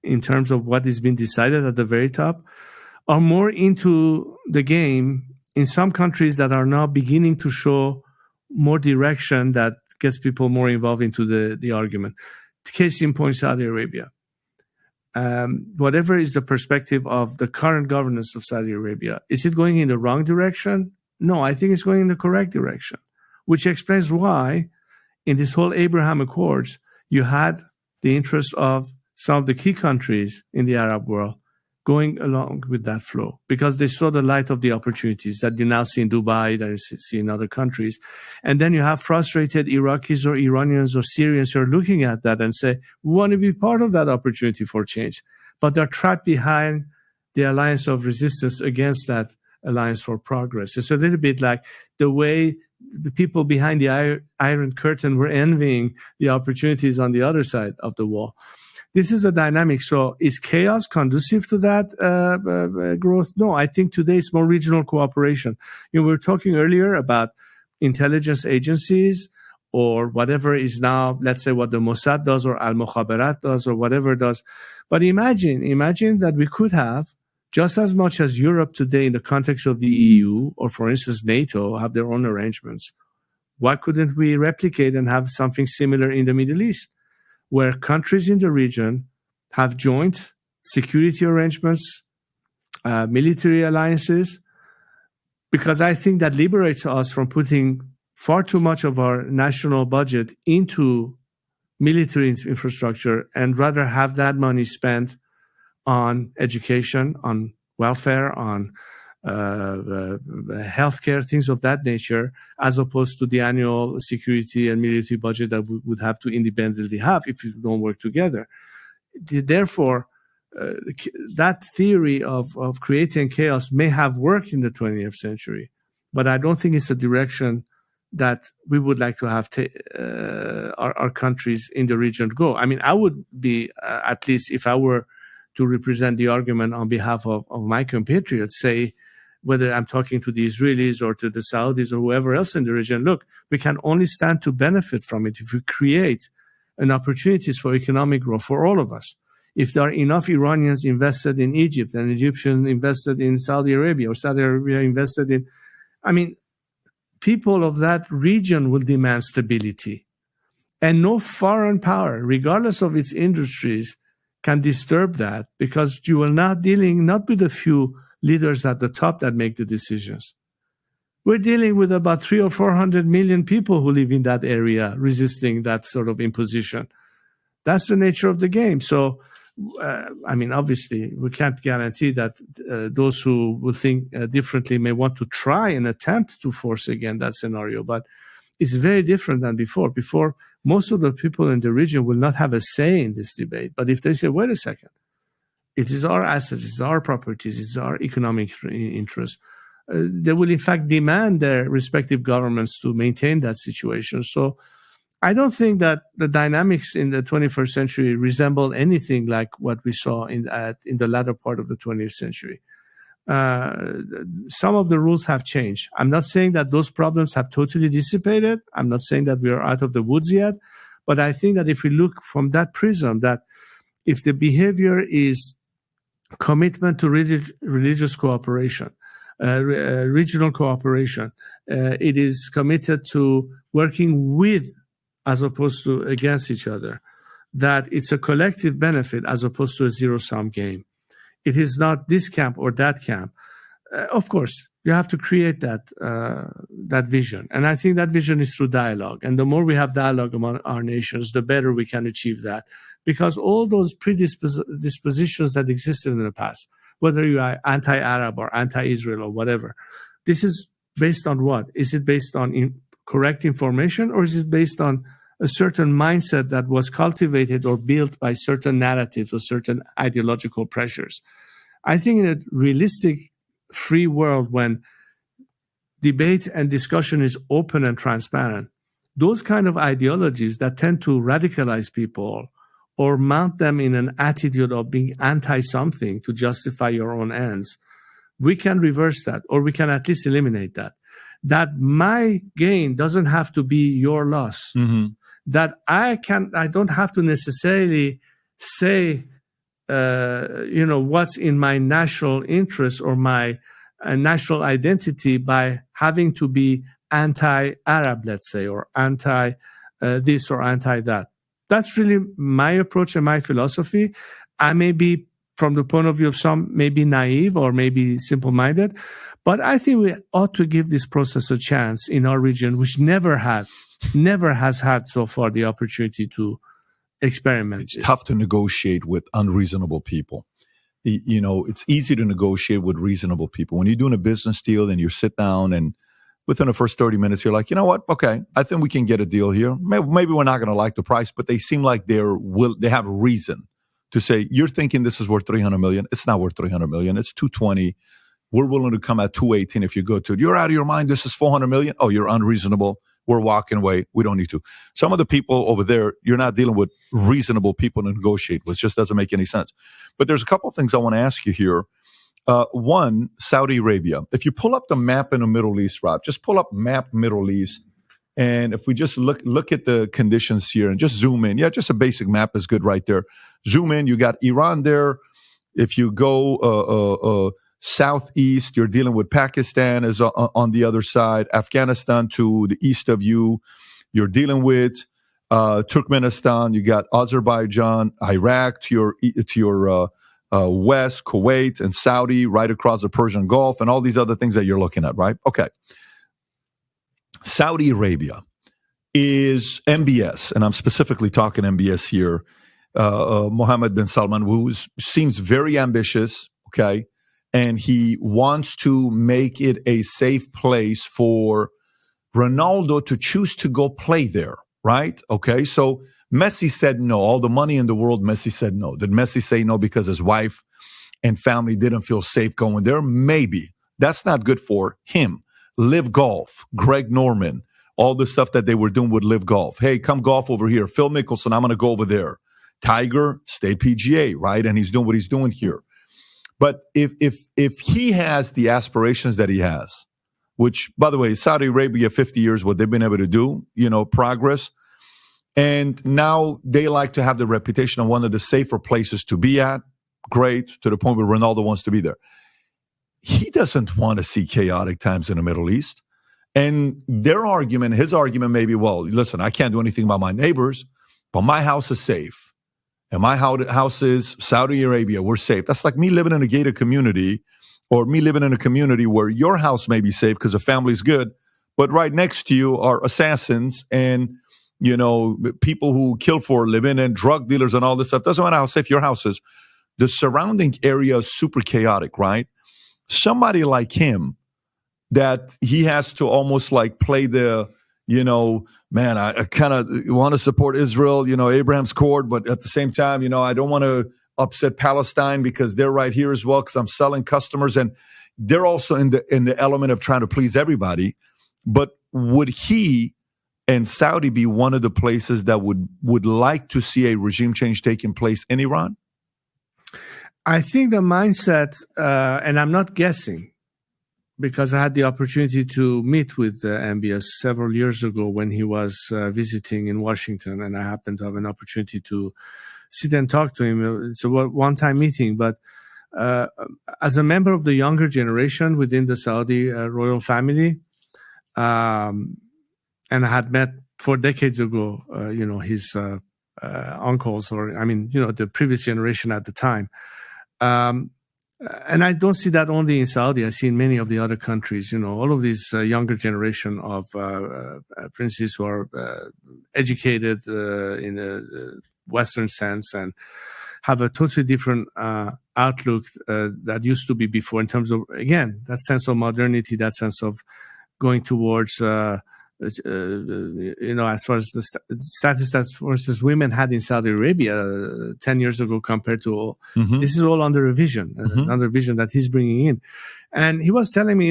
in terms of what is being decided at the very top, are more into the game in some countries that are now beginning to show more direction that gets people more involved into the argument. Case in point, Saudi Arabia. Whatever is the perspective of the current governance of Saudi Arabia, is it going in the wrong direction? No, I think it's going in the correct direction, which explains why in this whole Abraham Accords, you had the interest of some of the key countries in the Arab world going along with that flow, because they saw the light of the opportunities that you now see in Dubai, that you see in other countries. And then you have frustrated Iraqis or Iranians or Syrians who are looking at that and say, we want to be part of that opportunity for change. But they're trapped behind the alliance of resistance against that alliance for progress. It's a little bit like the way the people behind the Iron Curtain were envying the opportunities on the other side of the wall. This is the dynamic. So is chaos conducive to that growth? No, I think today it's more regional cooperation. We were talking earlier about intelligence agencies or whatever is now, let's say what the Mossad does or Al-Mukhabarat does or whatever does. But imagine that we could have just as much as Europe today in the context of the EU or, for instance, NATO have their own arrangements. Why couldn't we replicate and have something similar in the Middle East, where countries in the region have joint security arrangements, military alliances? Because I think that liberates us from putting far too much of our national budget into military infrastructure and rather have that money spent on education, on welfare, on healthcare, things of that nature, as opposed to the annual security and military budget that we would have to independently have if we don't work together. Therefore, that theory of creating chaos may have worked in the 20th century, but I don't think it's a direction that we would like to have our countries in the region go. I mean, I would be, at least if I were to represent the argument on behalf of my compatriots, say, whether I'm talking to the Israelis or to the Saudis or whoever else in the region, look, we can only stand to benefit from it if we create an opportunities for economic growth for all of us. If there are enough Iranians invested in Egypt and Egyptians invested in Saudi Arabia or Saudi Arabia invested in, I mean, people of that region will demand stability. And no foreign power, regardless of its industries, can disturb that, because you are not dealing not with a few leaders at the top that make the decisions. We're dealing with about 300 or 400 million people who live in that area resisting that sort of imposition. That's the nature of the game. So, I mean, obviously, we can't guarantee that those who will think differently may want to try and attempt to force again that scenario. But it's very different than before. Before, most of the people in the region will not have a say in this debate. But if they say, wait a second, it is our assets, it's our properties, it's our economic interests, they will in fact demand their respective governments to maintain that situation. So I don't think that the dynamics in the 21st century resemble anything like what we saw in the latter part of the 20th century. Some of the rules have changed. I'm not saying that those problems have totally dissipated. I'm not saying that we are out of the woods yet. But I think that if we look from that prism, that if the behavior is commitment to religious cooperation, regional cooperation, it is committed to working with as opposed to against each other, that it's a collective benefit as opposed to a zero-sum game. It is not this camp or that camp. Of course, you have to create that vision. And I think that vision is through dialogue. And the more we have dialogue among our nations, the better we can achieve that. Because all those predispositions that existed in the past, whether you are anti-Arab or anti-Israel or whatever, this is based on what? Is it based on correct information, or is it based on a certain mindset that was cultivated or built by certain narratives or certain ideological pressures? I think in a realistic, free world, when debate and discussion is open and transparent, those kind of ideologies that tend to radicalize people or mount them in an attitude of being anti-something to justify your own ends, we can reverse that, or we can at least eliminate that. that my gain doesn't have to be your loss. That I don't have to necessarily say, what's in my national interest or my national identity by having to be anti-Arab, let's say, or anti this or anti that. That's really my approach and my philosophy. I may be, from the point of view of some, maybe naive or maybe simple-minded, but I think we ought to give this process a chance in our region, which never has had so far the opportunity to experiment. It's tough to negotiate with unreasonable people. It's easy to negotiate with reasonable people. When you're doing a business deal and you sit down and within the first 30 minutes, you're like, you know what? Okay, I think we can get a deal here. Maybe we're not going to like the price, but they seem like they have reason to say, you're thinking this is worth $300 million. It's not worth $300 million. It's $220. We're willing to come at $218 if you go to it. You're out of your mind. This is $400 million. Oh, you're unreasonable. We're walking away. We don't need to. Some of the people over there, you're not dealing with reasonable people to negotiate with. It just doesn't make any sense. But there's a couple of things I want to ask you here. One, Saudi Arabia. If you pull up the map in the Middle East, Rob, just pull up map Middle East. And if we just look at the conditions here and just zoom in. Yeah, just a basic map is good right there. Zoom in. You got Iran there. If you go southeast, you're dealing with Pakistan is on the other side. Afghanistan to the east of you, you're dealing with Turkmenistan. You got Azerbaijan, Iraq to your west, Kuwait and Saudi right across the Persian Gulf, and all these other things that you're looking at, right? Okay. Saudi Arabia is MBS, and I'm specifically talking MBS here. Mohammed bin Salman, who seems very ambitious, okay? And he wants to make it a safe place for Ronaldo to choose to go play there, right? Okay, so Messi said no. All the money in the world, Messi said no. Did Messi say no because his wife and family didn't feel safe going there? Maybe. That's not good for him. Live Golf, Greg Norman, all the stuff that they were doing with Live Golf. Hey, come golf over here. Phil Mickelson, I'm going to go over there. Tiger, stay PGA, right? And he's doing what he's doing here. But if he has the aspirations that he has, which, by the way, Saudi Arabia, 50 years, what they've been able to do, progress. And now they like to have the reputation of one of the safer places to be at. Great, to the point where Ronaldo wants to be there. He doesn't want to see chaotic times in the Middle East. And his argument may be, well, listen, I can't do anything about my neighbors, but my house is safe. And my house is Saudi Arabia. We're safe. That's like me living in a gated community, or me living in a community where your house may be safe because the family's good, but right next to you are assassins and, people who kill for a living and drug dealers and all this stuff. Doesn't matter how safe your house is. The surrounding area is super chaotic, right? Somebody like him, that he has to almost like play the, man, I kind of want to support Israel, Abraham's Accord, but at the same time, I don't want to upset Palestine because they're right here as well because I'm selling customers, and they're also in the element of trying to please everybody. But would he and Saudi be one of the places that would like to see a regime change taking place in Iran? I think the mindset, and I'm not guessing, because I had the opportunity to meet with MBS several years ago when he was visiting in Washington, and I happened to have an opportunity to sit and talk to him. It's a one-time meeting, but as a member of the younger generation within the Saudi royal family, and I had met 4 decades ago, his uncles, or the previous generation at the time. And I don't see that only in Saudi. I see in many of the other countries, all of these younger generation of princes who are educated in a Western sense and have a totally different outlook that used to be before, in terms of, again, that sense of modernity, that sense of going towards, as far as the status that, for instance, women had in Saudi Arabia 10 years ago compared to this is all under revision, under vision that he's bringing in. And he was telling me,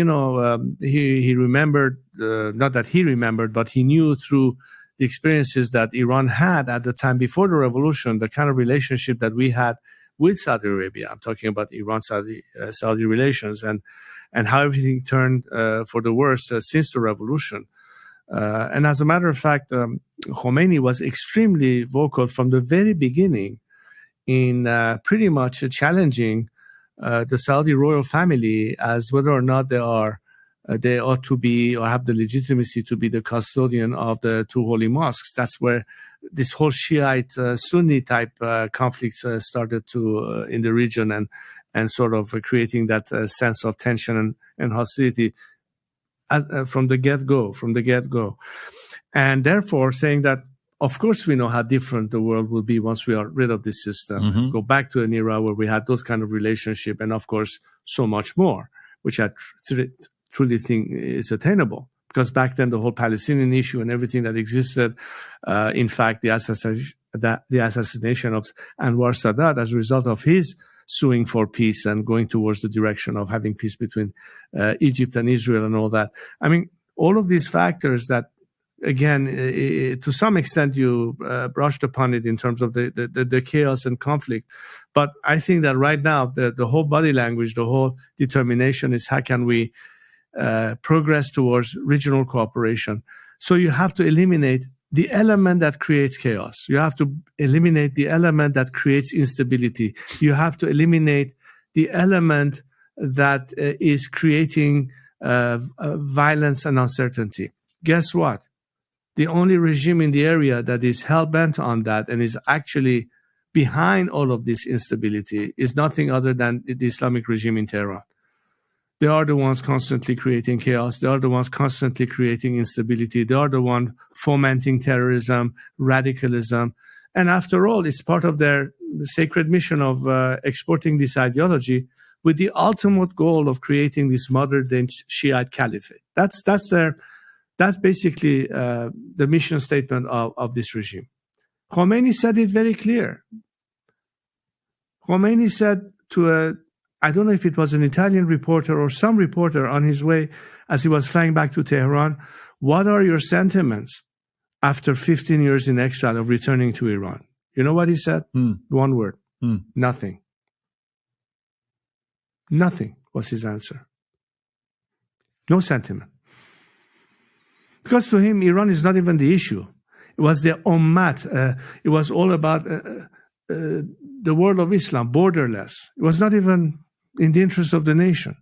he remembered, not that he remembered, but he knew through the experiences that Iran had at the time before the revolution, the kind of relationship that we had with Saudi Arabia. I'm talking about Iran-Saudi relations. And and how everything turned for the worse since the revolution. And as a matter of fact, Khomeini was extremely vocal from the very beginning in pretty much challenging the Saudi royal family as whether or not they ought to be or have the legitimacy to be the custodian of the two holy mosques. That's where this whole Shiite Sunni type conflicts started to in the region and sort of creating that sense of tension and hostility from the get-go. And therefore saying that, of course, we know how different the world will be once we are rid of this system, go back to an era where we had those kind of relationship, and of course, so much more, which I truly think is attainable. Because back then, the whole Palestinian issue and everything that existed, in fact, the assassination of Anwar Sadat as a result of his suing for peace and going towards the direction of having peace between Egypt and Israel and all that. I mean, all of these factors that, again, to some extent you brushed upon it in terms of the chaos and conflict. But I think that right now, the whole body language, the whole determination is how can we progress towards regional cooperation. So you have to eliminate the element that creates chaos. You have to eliminate the element that creates instability. You have to eliminate the element that is creating violence and uncertainty. Guess what? The only regime in the area that is hell-bent on that and is actually behind all of this instability is nothing other than the Islamic regime in Tehran. They are the ones constantly creating chaos. They are the ones constantly creating instability. They are the ones fomenting terrorism, radicalism. And after all, it's part of their sacred mission of exporting this ideology with the ultimate goal of creating this modern-day Shiite caliphate. That's basically the mission statement of this regime. Khomeini said it very clear. Khomeini said to I don't know if it was an Italian reporter or some reporter on his way as he was flying back to Tehran, what are your sentiments after 15 years in exile of returning to Iran? You know what he said? One word. Nothing. Nothing was his answer. No sentiment. Because to him, Iran is not even the issue. It was the ummat. It was all about the world of Islam, borderless. It was not even in the interest of the nation.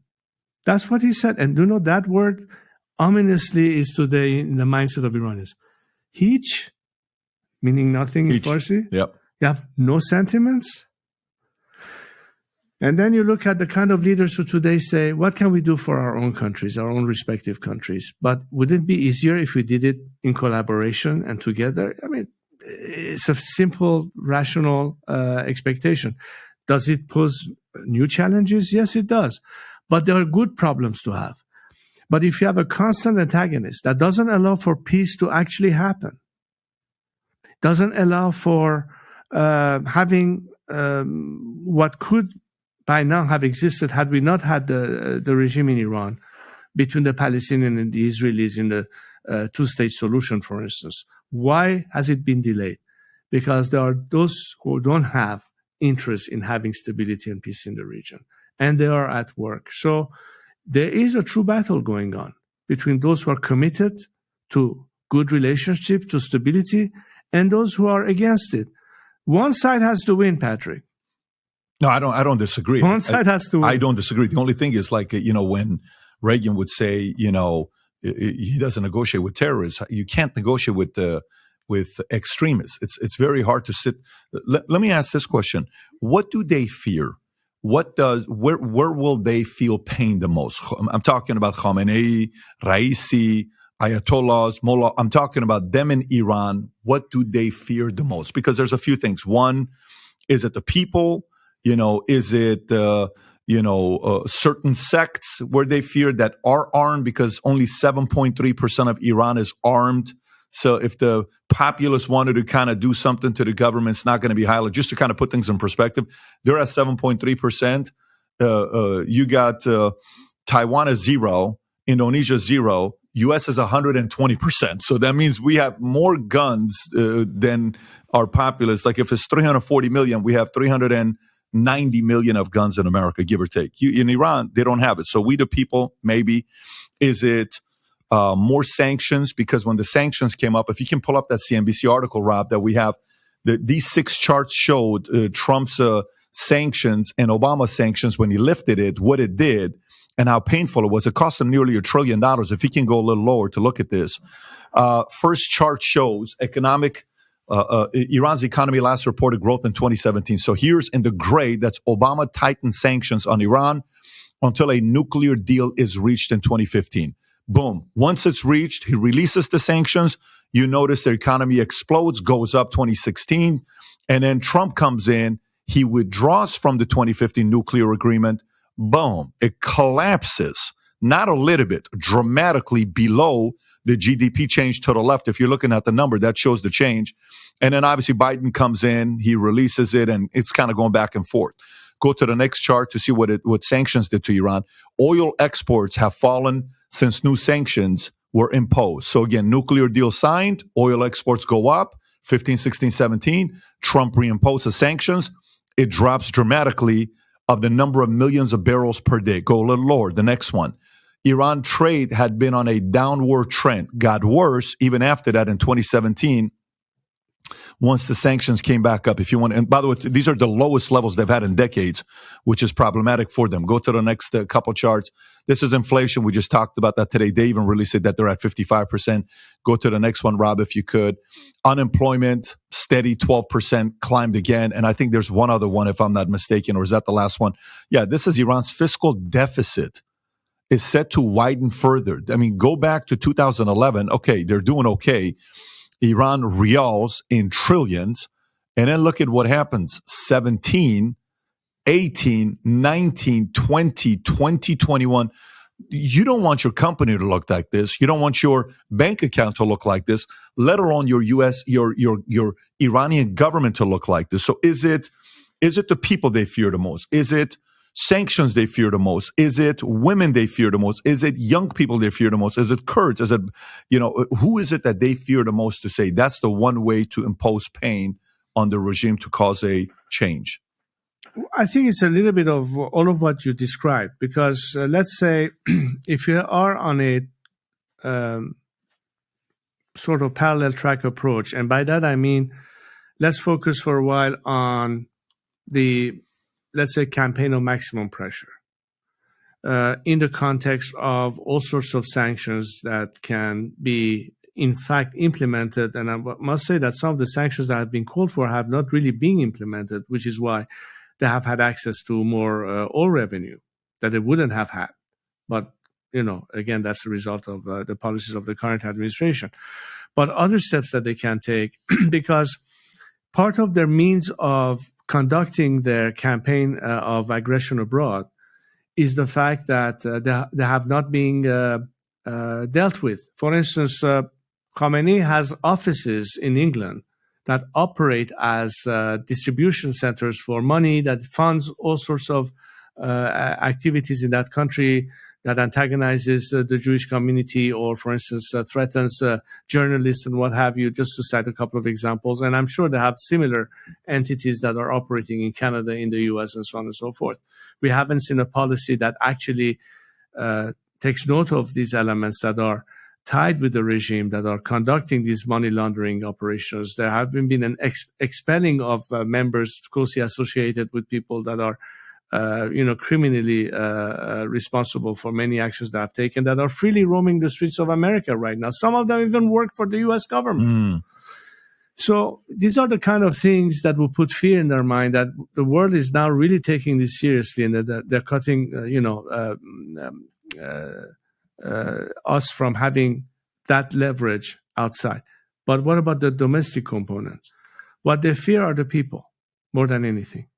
That's what he said. And you know, that word ominously is today in the mindset of Iranians. Hiç, meaning nothing in Farsi. Yep. You have no sentiments. And then you look at the kind of leaders who today say, what can we do for our own countries, our own respective countries? But would it be easier if we did it in collaboration and together? I mean, it's a simple, rational expectation. Does it pose new challenges? Yes, it does. But there are good problems to have. But if you have a constant antagonist that doesn't allow for peace to actually happen, doesn't allow for having what could by now have existed had we not had the regime in Iran between the Palestinians and the Israelis in the two-state solution, for instance. Why has it been delayed? Because there are those who don't have interest in having stability and peace in the region, and they are at work. So there is a true battle going on between those who are committed to good relationships, to stability, and those who are against it. One side has to win, Patrick. No, I don't disagree. One side has to win. I don't disagree. The only thing is, like, when Reagan would say, he doesn't negotiate with terrorists. You can't negotiate with extremists. It's very hard to sit. Let me ask this question: what do they fear? Where will they feel pain the most? I'm talking about Khamenei, Raisi, Ayatollahs, Mullah. I'm talking about them in Iran. What do they fear the most? Because there's a few things. One, is it the people? Is it certain sects where they fear that are armed, because only 7.3% of Iran is armed. So if the populace wanted to kind of do something to the government, it's not going to be highlighted. Just to kind of put things in perspective, they're at 7.3%. You got Taiwan is 0, Indonesia 0, U.S. is 120%. So that means we have more guns than our populace. Like if it's 340 million, we have 300 90 million of guns in America, give or take. In Iran, they don't have it. So we the people, maybe. Is it more sanctions? Because when the sanctions came up, if you can pull up that CNBC article, Rob, that we have, these 6 charts showed Trump's sanctions and Obama's sanctions when he lifted it, what it did, and how painful it was. It cost him nearly $1 trillion. If you can go a little lower to look at this. First chart shows Iran's economy last reported growth in 2017. So here's in the gray, that's Obama tightened sanctions on Iran until a nuclear deal is reached in 2015. Boom. Once it's reached, he releases the sanctions. You notice their economy explodes, goes up 2016. And then Trump comes in. He withdraws from the 2015 nuclear agreement. Boom. It collapses, not a little bit, dramatically below the GDP change to the left. If you're looking at the number, that shows the change. And then obviously Biden comes in, he releases it, and it's kind of going back and forth. Go to the next chart to see what sanctions did to Iran. Oil exports have fallen since new sanctions were imposed. So again, nuclear deal signed, oil exports go up, 15, 16, 17. Trump reimposes sanctions. It drops dramatically of the number of millions of barrels per day. Go a little lower. The next one. Iran trade had been on a downward trend, got worse even after that in 2017 once the sanctions came back up. If you want, and by the way, these are the lowest levels they've had in decades, which is problematic for them. Go to the next couple charts. This is inflation. We just talked about that today. They even released it that they're at 55%. Go to the next one, Rob, if you could. Unemployment, steady 12%, climbed again. And I think there's one other one, if I'm not mistaken, or is that the last one? Yeah, this is Iran's fiscal deficit is set to widen further. I mean, go back to 2011. Okay, they're doing okay. Iran rials in trillions. And then look at what happens. 17, 18, 19, 20, 2021. You don't want your company to look like this. You don't want your bank account to look like this, let alone your your Iranian government to look like this. So is it the people they fear the most? Is it sanctions they fear the most? Is it women they fear the most? Is it young people they fear the most? Is it Kurds? Is it, who is it that they fear the most to say that's the one way to impose pain on the regime to cause a change? I think it's a little bit of all of what you described, because let's say if you are on a sort of parallel track approach, and by that I mean let's focus for a while on the, let's say, campaign of maximum pressure in the context of all sorts of sanctions that can be in fact implemented. And I must say that some of the sanctions that have been called for have not really been implemented, which is why they have had access to more oil revenue that they wouldn't have had. But, again, that's the result of the policies of the current administration. But other steps that they can take, because part of their means of conducting their campaign of aggression abroad is the fact that they have not been dealt with. For instance, Khamenei has offices in England that operate as distribution centers for money that funds all sorts of activities in that country that antagonizes the Jewish community, or, for instance, threatens journalists and what have you, just to cite a couple of examples. And I'm sure they have similar entities that are operating in Canada, in the US, and so on and so forth. We haven't seen a policy that actually takes note of these elements that are tied with the regime, that are conducting these money laundering operations. There have been an expelling of members closely associated with people that are criminally responsible for many actions that have taken, that are freely roaming the streets of America right now. Some of them even work for the U.S. government. So these are the kind of things that will put fear in their mind that the world is now really taking this seriously, and that they're cutting, us from having that leverage outside. But what about the domestic component? What they fear are the people more than anything.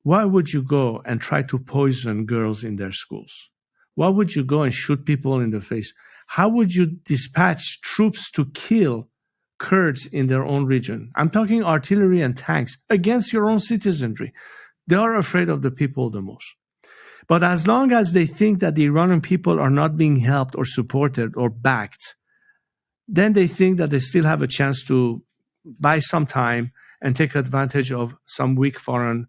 Why would you go and try to poison girls in their schools? Why would you go and shoot people in the face? How would you dispatch troops to kill Kurds in their own region? I'm talking artillery and tanks against your own citizenry. They are afraid of the people the most. But as long as they think that the Iranian people are not being helped or supported or backed, then they think that they still have a chance to buy some time and take advantage of some weak foreign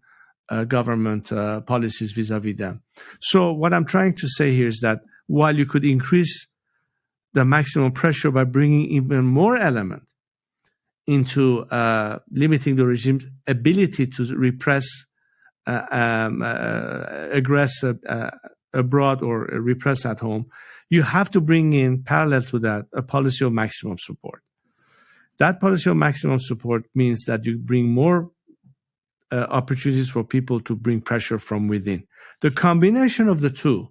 government policies vis-a-vis them. So what I'm trying to say here is that while you could increase the maximum pressure by bringing even more element into limiting the regime's ability to repress, aggress abroad or repress at home, you have to bring in, parallel to that, a policy of maximum support. That policy of maximum support means that you bring more opportunities for people to bring pressure from within. The combination of the two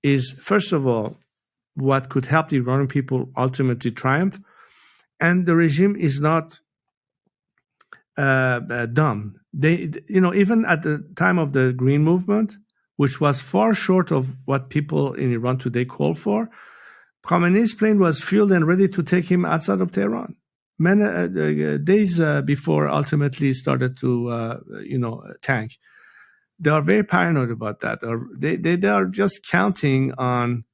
is, first of all, what could help the Iranian people ultimately triumph. And the regime is not dumb. They, even at the time of the Green Movement, which was far short of what people in Iran today call for, Khamenei's plane was fueled and ready to take him outside of Tehran. Many days before ultimately started to, tank. They are very paranoid about that. They are just counting on,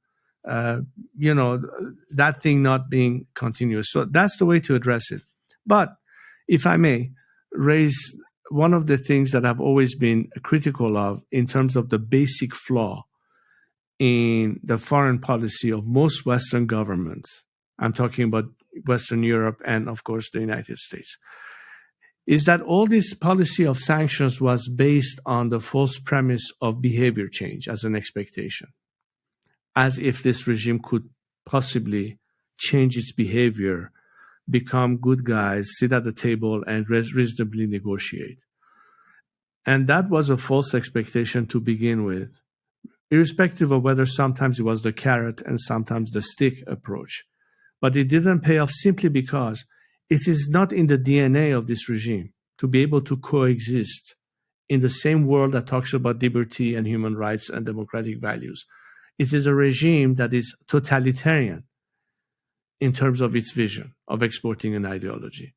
that thing not being continuous. So that's the way to address it. But if I may raise one of the things that I've always been critical of in terms of the basic flaw in the foreign policy of most Western governments, I'm talking about Western Europe and, of course, the United States, is that all this policy of sanctions was based on the false premise of behavior change as an expectation, as if this regime could possibly change its behavior, become good guys, sit at the table, and reasonably negotiate. And that was a false expectation to begin with, irrespective of whether sometimes it was the carrot and sometimes the stick approach. But it didn't pay off simply because it is not in the DNA of this regime to be able to coexist in the same world that talks about liberty and human rights and democratic values. It is a regime that is totalitarian in terms of its vision of exporting an ideology.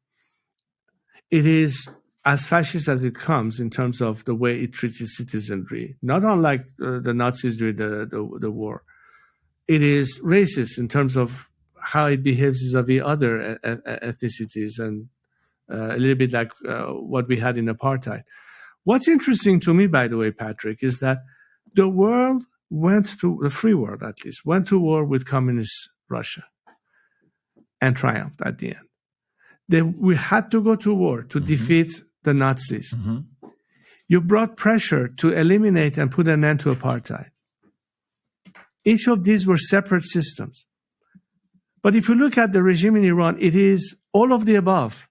It is as fascist as it comes in terms of the way it treats its citizenry, not unlike the Nazis during the war. It is racist in terms of how it behaves vis-a-vis other ethnicities, and a little bit like what we had in apartheid. What's interesting to me, by the way, Patrick, is that the world the free world at least, went to war with communist Russia and triumphed at the end. We had to go to war to defeat the Nazis. You brought pressure to eliminate and put an end to apartheid. Each of these were separate systems. But if you look at the regime in Iran, it is all of the above.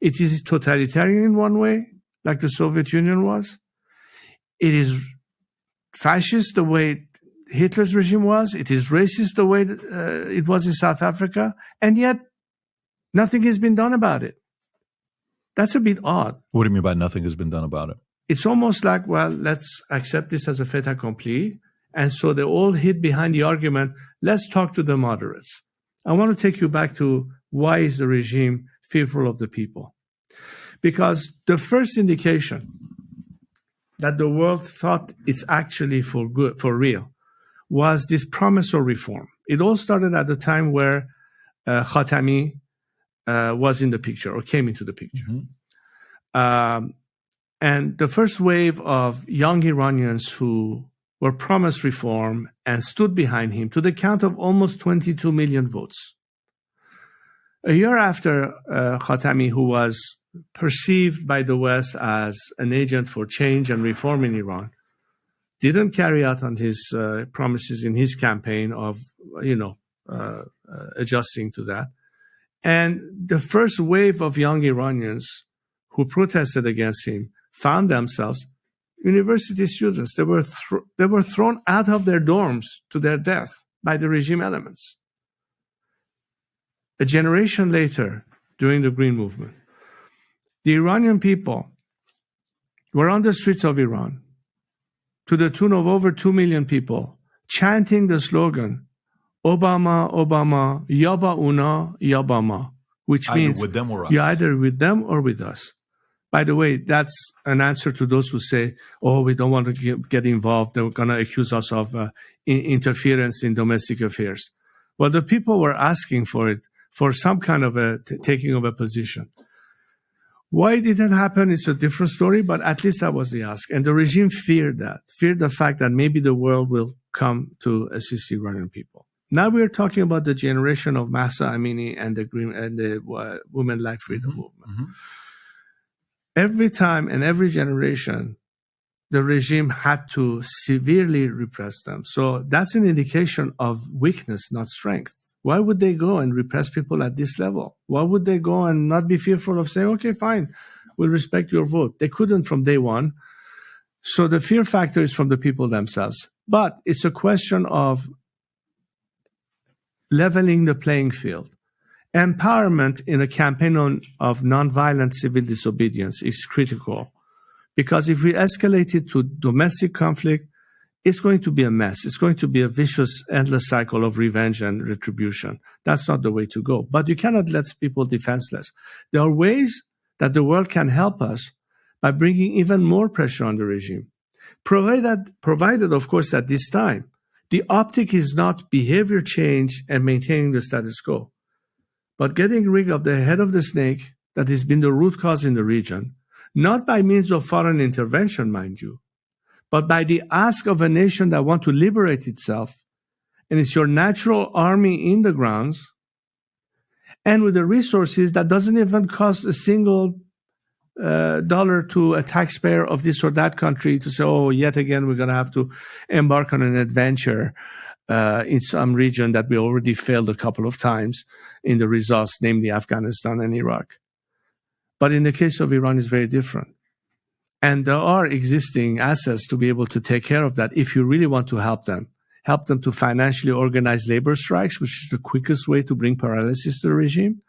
It is totalitarian in one way, like the Soviet Union was. It is fascist the way Hitler's regime was. It is racist the way it was in South Africa. And yet, nothing has been done about it. That's a bit odd. What do you mean by nothing has been done about it? It's almost like, well, let's accept this as a fait accompli. And so they all hid behind the argument, let's talk to the moderates. I want to take you back to why is the regime fearful of the people? Because the first indication that the world thought it's actually for good, for real, was this promise of reform. It all started at the time where Khatami was in the picture or came into the picture. And the first wave of young Iranians who were promised reform and stood behind him to the count of almost 22 million votes. A year after Khatami, who was perceived by the West as an agent for change and reform in Iran, didn't carry out on his promises in his campaign of, adjusting to that. And the first wave of young Iranians who protested against him found themselves university students. They were thrown out of their dorms to their death by the regime elements. A generation later, during the Green Movement, the Iranian people were on the streets of Iran to the tune of over 2 million people, chanting the slogan, Obama, Obama, Yaba Una, Yaba Ma, which means with them or us. You're either with them or with us. By the way, that's an answer to those who say, oh, we don't want to get involved. They're going to accuse us of interference in domestic affairs. Well, the people were asking for it, for some kind of a taking of a position. Why it didn't happen is a different story, but at least that was the ask. And the regime feared the fact that maybe the world will come to assist Iranian people. Now we're talking about the generation of Mahsa Amini and the Women Life Freedom Movement. Mm-hmm. Every time and every generation, the regime had to severely repress them. So that's an indication of weakness, not strength. Why would they go and repress people at this level? Why would they go and not be fearful of saying, okay, fine, we'll respect your vote? They couldn't from day one. So the fear factor is from the people themselves. But it's a question of leveling the playing field. Empowerment in a campaign of nonviolent civil disobedience is critical. Because if we escalate it to domestic conflict, it's going to be a mess. It's going to be a vicious, endless cycle of revenge and retribution. That's not the way to go. But you cannot let people defenseless. There are ways that the world can help us by bringing even more pressure on the regime. Provided, of course, at this time, the optic is not behavior change and maintaining the status quo, but getting rid of the head of the snake that has been the root cause in the region, not by means of foreign intervention, mind you, but by the ask of a nation that wants to liberate itself, and it's your natural army in the grounds, and with the resources that doesn't even cost a single dollar to a taxpayer of this or that country to say, oh, yet again, we're going to have to embark on an adventure in some region that we already failed a couple of times in the results, namely Afghanistan and Iraq. But in the case of Iran, it's very different. And there are existing assets to be able to take care of that if you really want to help them to financially organize labor strikes, which is the quickest way to bring paralysis to the regime.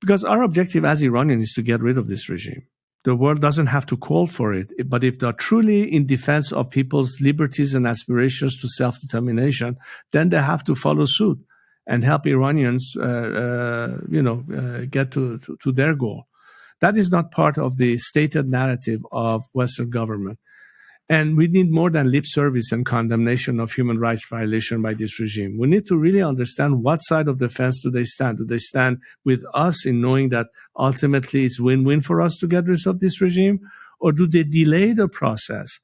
Because our objective as Iranians is to get rid of this regime. The world doesn't have to call for it, but if they're truly in defense of people's liberties and aspirations to self-determination, then they have to follow suit and help Iranians, get to their goal. That is not part of the stated narrative of Western government. And we need more than lip service and condemnation of human rights violation by this regime. We need to really understand what side of the fence do they stand. Do they stand with us in knowing that ultimately it's win-win for us to get rid of this regime? Or do they delay the process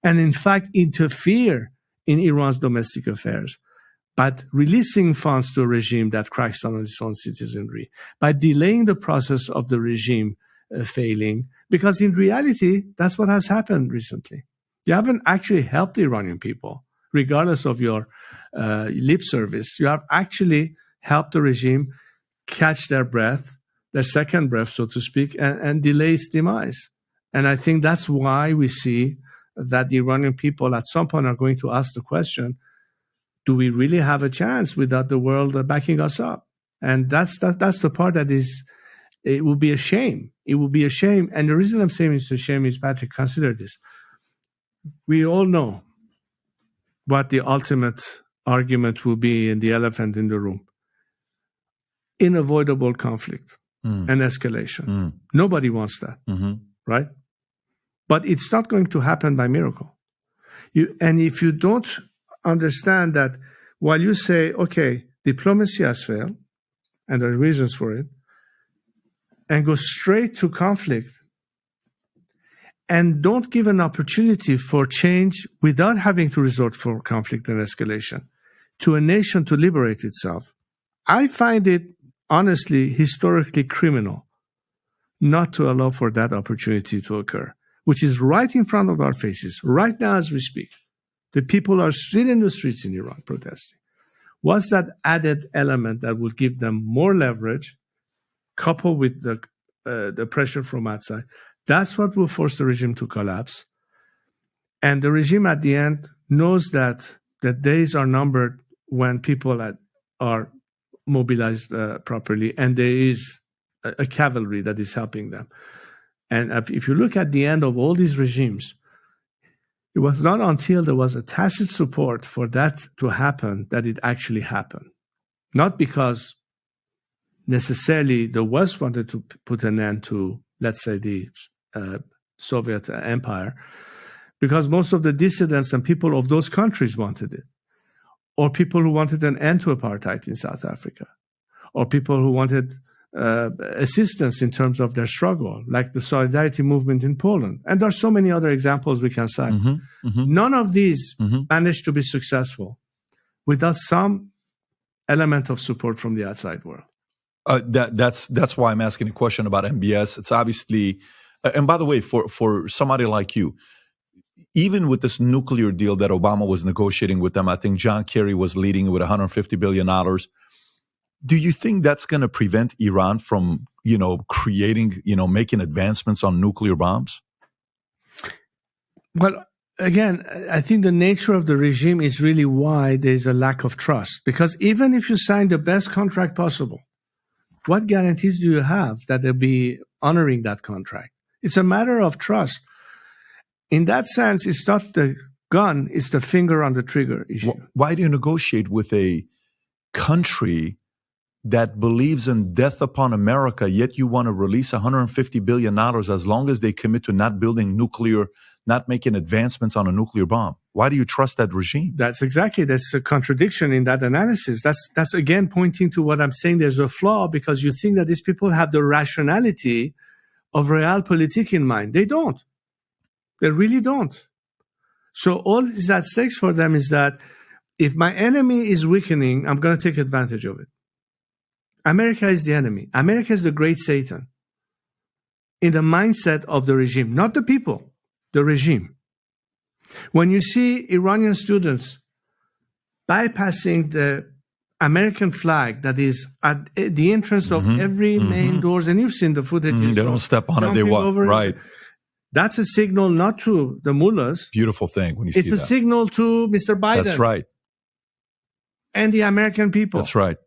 and in fact interfere in Iran's domestic affairs by releasing funds to a regime that cracks down on its own citizenry, by delaying the process of the regime failing? Because in reality, that's what has happened recently. You haven't actually helped the Iranian people, regardless of your lip service. You have actually helped the regime catch their breath, their second breath, so to speak, and delay its demise. And I think that's why we see that the Iranian people at some point are going to ask the question, do we really have a chance without the world backing us up? And that's the part that is, it will be a shame. It will be a shame. And the reason I'm saying it's a shame is, Patrick, consider this. We all know what the ultimate argument will be in the elephant in the room. Unavoidable conflict and escalation. Nobody wants that, right? But it's not going to happen by miracle. And if you don't understand that while you say, okay, diplomacy has failed, and there are reasons for it, and go straight to conflict, and don't give an opportunity for change without having to resort for conflict and escalation to a nation to liberate itself, I find it honestly historically criminal not to allow for that opportunity to occur, which is right in front of our faces, right now as we speak. The people are still in the streets in Iran protesting. What's that added element that will give them more leverage, coupled with the pressure from outside? That's what will force the regime to collapse. And the regime at the end knows that the days are numbered when people are mobilized properly, and there is a cavalry that is helping them. And if you look at the end of all these regimes, it was not until there was a tacit support for that to happen that it actually happened. Not because necessarily the West wanted to put an end to, let's say, the Soviet Empire, because most of the dissidents and people of those countries wanted it, or people who wanted an end to apartheid in South Africa, or people who wanted assistance in terms of their struggle, like the solidarity movement in Poland. And there are so many other examples we can cite. None of these managed to be successful without some element of support from the outside world. That's why I'm asking a question about MBS. It's obviously, and by the way, for somebody like you, even with this nuclear deal that Obama was negotiating with them, I think John Kerry was leading it with $150 billion. Do you think that's going to prevent Iran from, creating, making advancements on nuclear bombs? Well, again, I think the nature of the regime is really why there's a lack of trust. Because even if you sign the best contract possible, what guarantees do you have that they'll be honoring that contract? It's a matter of trust. In that sense, it's not the gun, it's the finger on the trigger issue. Why do you negotiate with a country that believes in death upon America, yet you want to release $150 billion as long as they commit to not building nuclear, not making advancements on a nuclear bomb? Why do you trust that regime? That's a contradiction in that analysis. That's again pointing to what I'm saying. There's a flaw because you think that these people have the rationality of realpolitik in mind. They don't. They really don't. So all that stakes for them is that if my enemy is weakening, I'm going to take advantage of it. America is the enemy. America is the great Satan in the mindset of the regime, not the people, the regime. When you see Iranian students bypassing the American flag that is at the entrance of every main doors, and you've seen the footage. They don't step on it, they walk, right. That's a signal not to the mullahs. Beautiful thing when you see that. It's a signal to Mr. Biden. That's right. And the American people. That's right.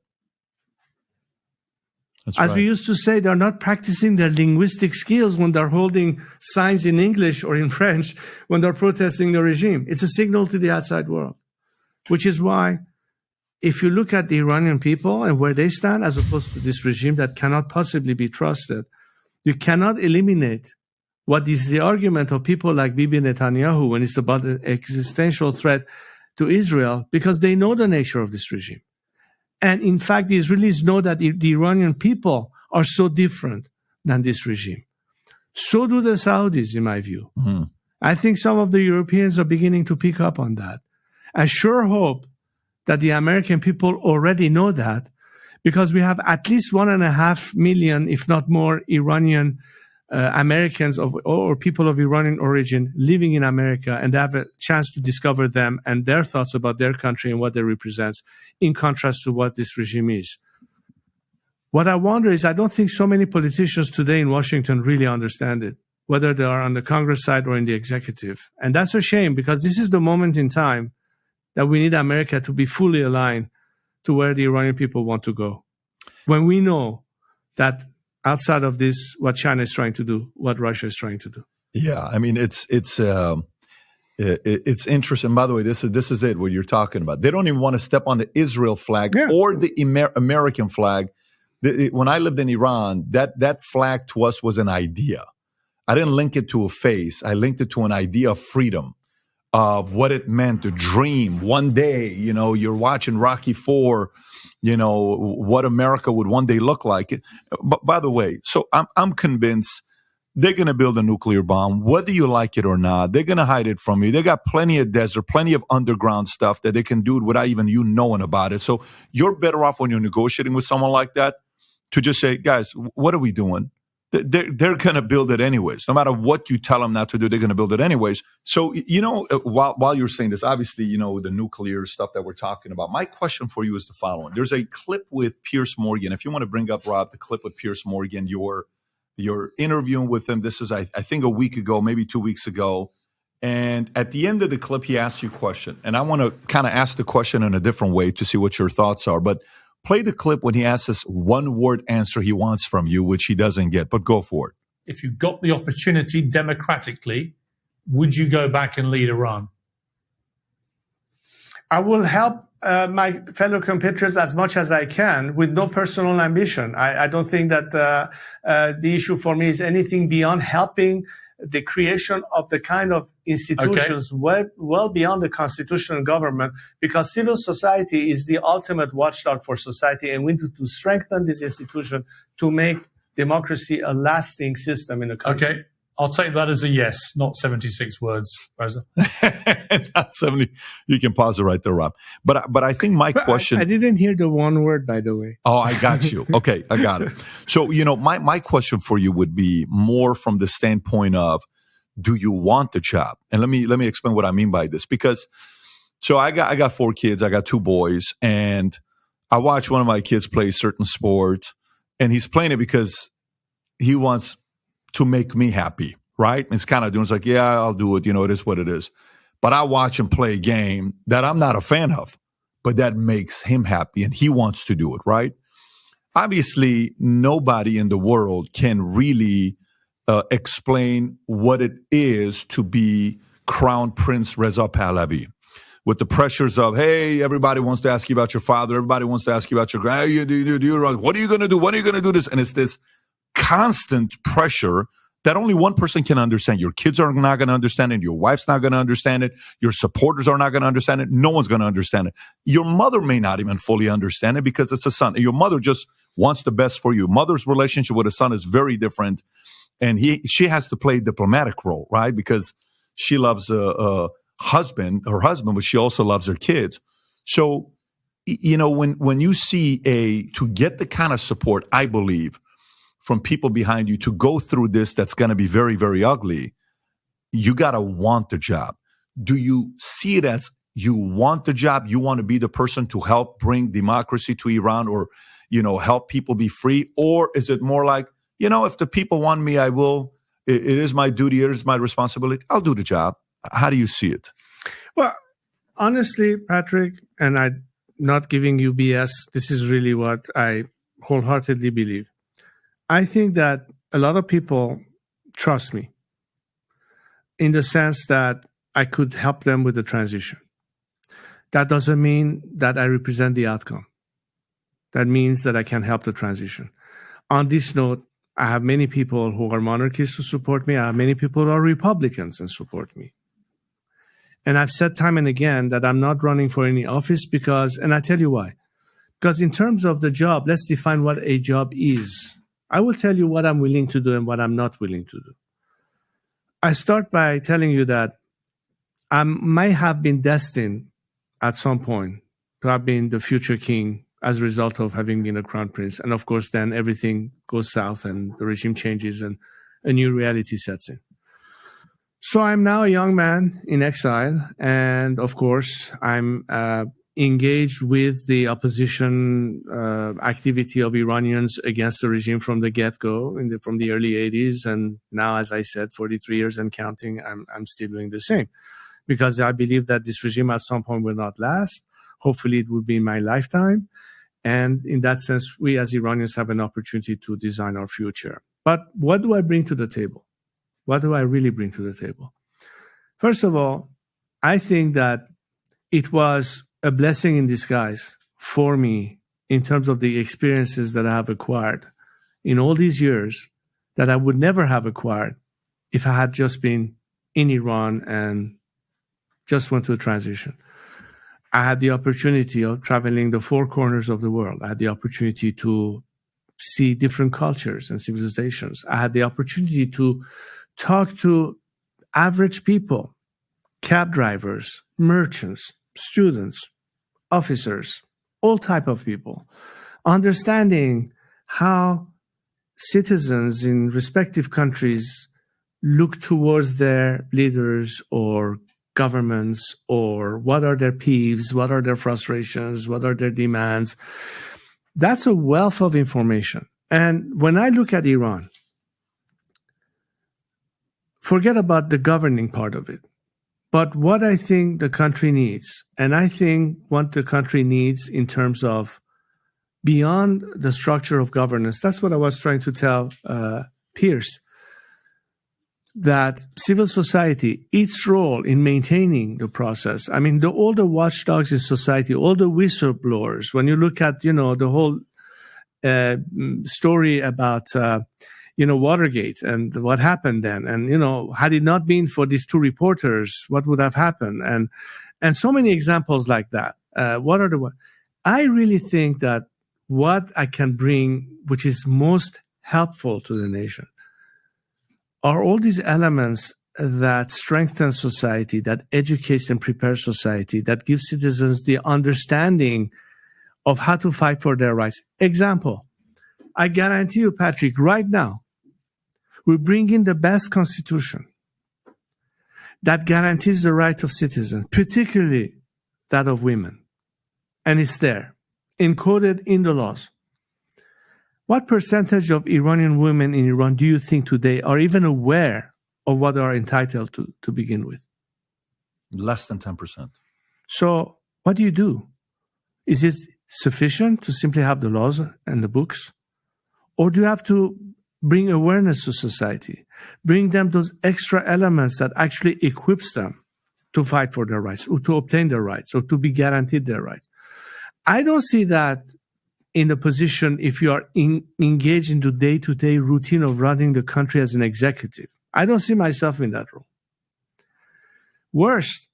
As we used to say, they're not practicing their linguistic skills when they're holding signs in English or in French when they're protesting the regime. It's a signal to the outside world, which is why if you look at the Iranian people and where they stand as opposed to this regime that cannot possibly be trusted, you cannot eliminate what is the argument of people like Bibi Netanyahu when it's about an existential threat to Israel, because they know the nature of this regime. And in fact, the Israelis know that the Iranian people are so different than this regime. So do the Saudis, in my view. I think some of the Europeans are beginning to pick up on that. I sure hope that the American people already know that, because we have at least 1.5 million, if not more, Iranian Americans or people of Iranian origin living in America, and they have a chance to discover them and their thoughts about their country and what they represent, in contrast to what this regime is. What I wonder is, I don't think so many politicians today in Washington really understand it, whether they are on the Congress side or in the executive. And that's a shame, because this is the moment in time that we need America to be fully aligned to where the Iranian people want to go. When we know that outside of this, what China is trying to do, what Russia is trying to do. Yeah, I mean, it's interesting. By the way, this is it, what you're talking about. They don't even want to step on the Israel flag or the American flag. When I lived in Iran, that flag to us was an idea. I didn't link it to a face. I linked it to an idea of freedom, of what it meant to dream. One day, you're watching Rocky IV, what America would one day look like. But by the way, so I'm convinced they're going to build a nuclear bomb, whether you like it or not. They're going to hide it from you. They got plenty of desert, plenty of underground stuff that they can do without even you knowing about it. So you're better off when you're negotiating with someone like that to just say, guys, what are we doing? They're going to build it anyways. No matter what you tell them not to do, they're going to build it anyways. So, while you're saying this, obviously, the nuclear stuff that we're talking about, my question for you is the following. There's a clip with Piers Morgan. If you want to bring up, Rob, the clip with Piers Morgan, you're interviewing with him. This is, I think, a week ago, maybe 2 weeks ago. And at the end of the clip, he asks you a question. And I want to kind of ask the question in a different way to see what your thoughts are. But play the clip when he asks this one-word answer he wants from you, which he doesn't get, but go for it. If you got the opportunity democratically, would you go back and lead Iran? I will help my fellow compatriots as much as I can with no personal ambition. I don't think that the issue for me is anything beyond helping the creation of the kind of institutions well beyond the constitutional government, because civil society is the ultimate watchdog for society, and we need to strengthen this institution to make democracy a lasting system in a country. Okay. I'll take that as a yes, not 76 words, Reza. Not 70. You can pause it right there, Rob. But I think my question... I didn't hear the one word, by the way. Oh, I got you. Okay, I got it. So, my question for you would be more from the standpoint of, do you want the job? And let me explain what I mean by this. Because, so I got 4 kids. I got 2 boys. And I watch one of my kids play a certain sport. And he's playing it because he wants to make me happy, right? It's kind of doing, it's like, yeah, I'll do it. It is what it is. But I watch him play a game that I'm not a fan of, but that makes him happy and he wants to do it, right? Obviously, nobody in the world can really explain what it is to be Crown Prince Reza Pahlavi. With the pressures of, hey, everybody wants to ask you about your father. Everybody wants to ask you about your what are you going to do? When are you going to do this? And it's this constant pressure that only one person can understand. Your kids are not going to understand it. Your wife's not going to understand it. Your supporters are not going to understand it. No one's going to understand it. Your mother may not even fully understand it because it's a son. Your mother just wants the best for you. Mother's relationship with a son is very different. And she has to play a diplomatic role, right? Because she loves her husband, but she also loves her kids. So, when you see to get the kind of support, I believe, from people behind you to go through this that's going to be very, very ugly, you got to want the job. Do you see it as you want the job? You want to be the person to help bring democracy to Iran or, help people be free? Or is it more like, if the people want me, I will. It is my duty. It is my responsibility. I'll do the job. How do you see it? Well, honestly, Patrick, and I'm not giving you BS, this is really what I wholeheartedly believe. I think that a lot of people trust me in the sense that I could help them with the transition. That doesn't mean that I represent the outcome. That means that I can help the transition. On this note, I have many people who are monarchists who support me. I have many people who are Republicans and support me. And I've said time and again that I'm not running for any office and I tell you why. Because in terms of the job, let's define what a job is. I will tell you what I'm willing to do and what I'm not willing to do. I start by telling you that I might have been destined at some point to have been the future king as a result of having been a crown prince. And of course, then everything goes south and the regime changes and a new reality sets in. So I'm now a young man in exile. And of course, I'm engaged with the opposition activity of Iranians against the regime from the get-go, from the early 80s. And now, as I said, 43 years and counting, I'm still doing the same. Because I believe that this regime at some point will not last. Hopefully, it will be in my lifetime. And in that sense, we as Iranians have an opportunity to design our future. But what do I bring to the table? What do I really bring to the table? First of all, I think that it was a blessing in disguise for me in terms of the experiences that I have acquired in all these years that I would never have acquired if I had just been in Iran and just went to a transition. I had the opportunity of traveling the 4 corners of the world. I had the opportunity to see different cultures and civilizations. I had the opportunity to talk to average people, cab drivers, merchants, students, officers, all type of people, understanding how citizens in respective countries look towards their leaders or governments, or what are their peeves, what are their frustrations, what are their demands. That's a wealth of information. And when I look at Iran, forget about the governing part of it, but what I think the country needs, and I think what the country needs in terms of beyond the structure of governance, that's what I was trying to tell Pierce, that civil society, its role in maintaining the process. I mean, all the watchdogs in society, all the whistleblowers, when you look at, the whole story about, Watergate and what happened then. And, had it not been for these 2 reporters, what would have happened? And so many examples like that. I really think that what I can bring, which is most helpful to the nation, are all these elements that strengthen society, that educates and prepares society, that gives citizens the understanding of how to fight for their rights. Example, I guarantee you, Patrick, right now, we bring in the best constitution that guarantees the right of citizens, particularly that of women. And it's there, encoded in the laws. What percentage of Iranian women in Iran do you think today are even aware of what they are entitled to begin with? Less than 10%. So what do? Is it sufficient to simply have the laws and the books? Or do you have to bring awareness to society, bring them those extra elements that actually equips them to fight for their rights or to obtain their rights or to be guaranteed their rights? I don't see that in a position if you are engaged in the day-to-day routine of running the country as an executive. I don't see myself in that role. Worst,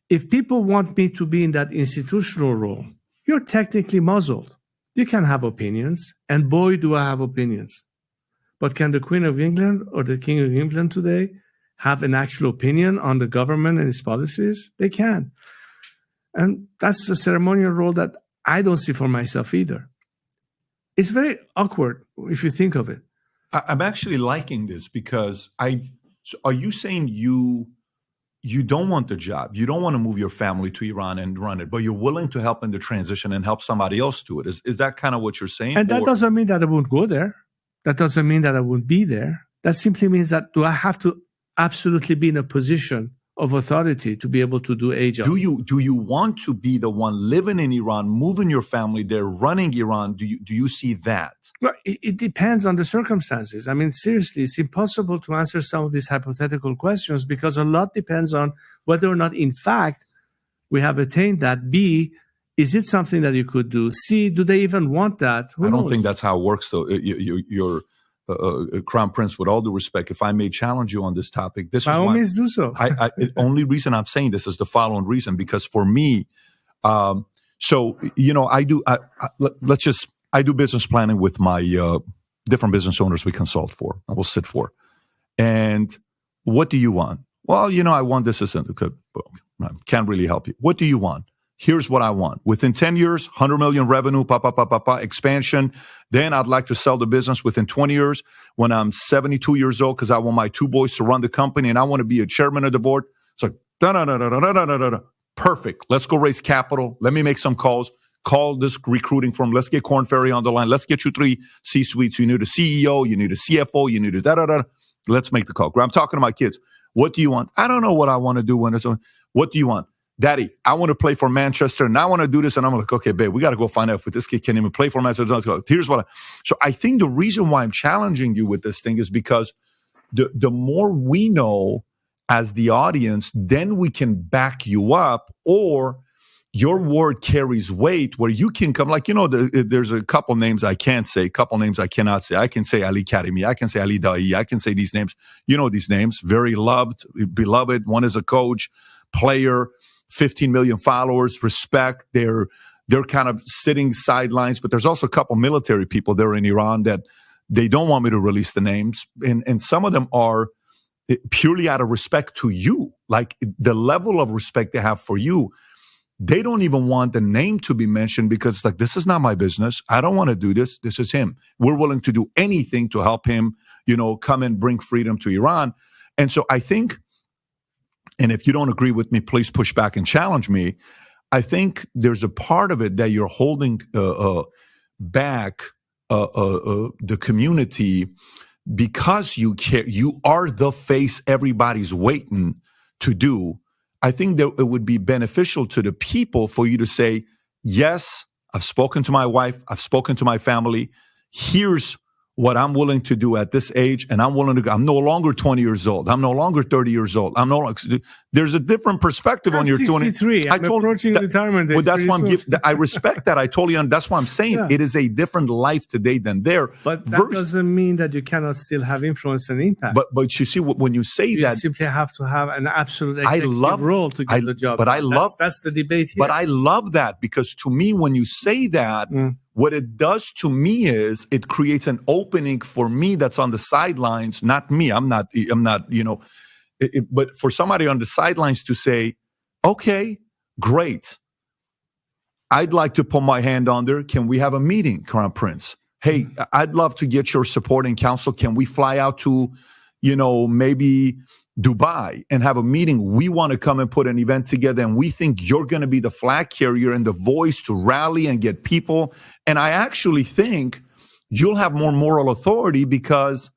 if people want me to be in that institutional role, you're technically muzzled. You can have opinions, and boy, do I have opinions. But can the Queen of England or the King of England today have an actual opinion on the government and its policies? They can't. And that's a ceremonial role that I don't see for myself either. It's very awkward if you think of it. I'm actually liking this because are you saying you don't want the job? You don't want to move your family to Iran and run it, but you're willing to help in the transition and help somebody else do it. Is that kind of what you're saying? And that doesn't mean that I won't go there. That doesn't mean that I won't be there. That simply means that do I have to absolutely be in a position of authority to be able to do a job? Do you want to be the one living in Iran, moving your family there, running Iran? Do you see that? Well, it depends on the circumstances. I mean, seriously, it's impossible to answer some of these hypothetical questions because a lot depends on whether or not, in fact, we have attained that. B, is it something that you could do? C, do they even want that? Who I don't knows? think that's how it works, though. You're Crown Prince, with all due respect, if I may challenge you on this topic, this by is all why means do so. The only reason I'm saying this is the following reason, because for me, I do business planning with my different business owners we consult for and we'll sit for. And what do you want? Well, I want this. Can't really help you. What do you want? Here's what I want. Within 10 years, 100 million revenue, expansion. Then I'd like to sell the business within 20 years when I'm 72 years old because I want my two boys to run the company and I want to be a chairman of the board. It's like, perfect. Let's go raise capital. Let me make some calls. Call this recruiting firm. Let's get Korn Ferry on the line. Let's get you 3 C-suites. You need a CEO. You need a CFO. You need a da-da-da. Let's make the call. I'm talking to my kids. What do you want? I don't know what I want to do when it's on. What do you want? Daddy, I want to play for Manchester and I want to do this. And I'm like, okay, babe, we got to go find out if this kid can even play for Manchester. Here's what so I think the reason why I'm challenging you with this thing is because the more we know as the audience, then we can back you up, or your word carries weight where you can come, like, there's a couple names I can't say, a couple names I cannot say. I can say Ali Karimi, I can say Ali Daei, I can say these names. You know these names, very loved, beloved. One is a coach, player, 15 million followers, respect. They're kind of sitting sidelines, but there's also a couple military people there in Iran that they don't want me to release the names. And some of them are purely out of respect to you, like the level of respect they have for you. They don't even want the name to be mentioned because it's like, this is not my business. I don't want to do this. This is him. We're willing to do anything to help him, come and bring freedom to Iran. And so I think, and if you don't agree with me, please push back and challenge me. I think there's a part of it that you're holding back the community because you care. You are the face everybody's waiting to do. I think that it would be beneficial to the people for you to say, yes, I've spoken to my wife, I've spoken to my family. Here's what I'm willing to do at this age, and I'm no longer 20 years old. I'm no longer 30 years old. There's a different perspective when you're doing it. 63. I'm approaching retirement age. Well, that's why I respect that. I totally understand. That's why I'm saying it is a different life today than there. But that doesn't mean that you cannot still have influence and impact. But you see, when you say you that, simply have to have an absolute executive role to get the job. But that's the debate here. But I love that, because to me, when you say that, what it does to me is it creates an opening for me that's on the sidelines. Not me. I'm not. But for somebody on the sidelines to say, okay, great. I'd like to put my hand on there. Can we have a meeting, Crown Prince? Hey, I'd love to get your support and counsel. Can we fly out to, maybe Dubai and have a meeting? We want to come and put an event together, and we think you're going to be the flag carrier and the voice to rally and get people. And I actually think you'll have more moral authority, because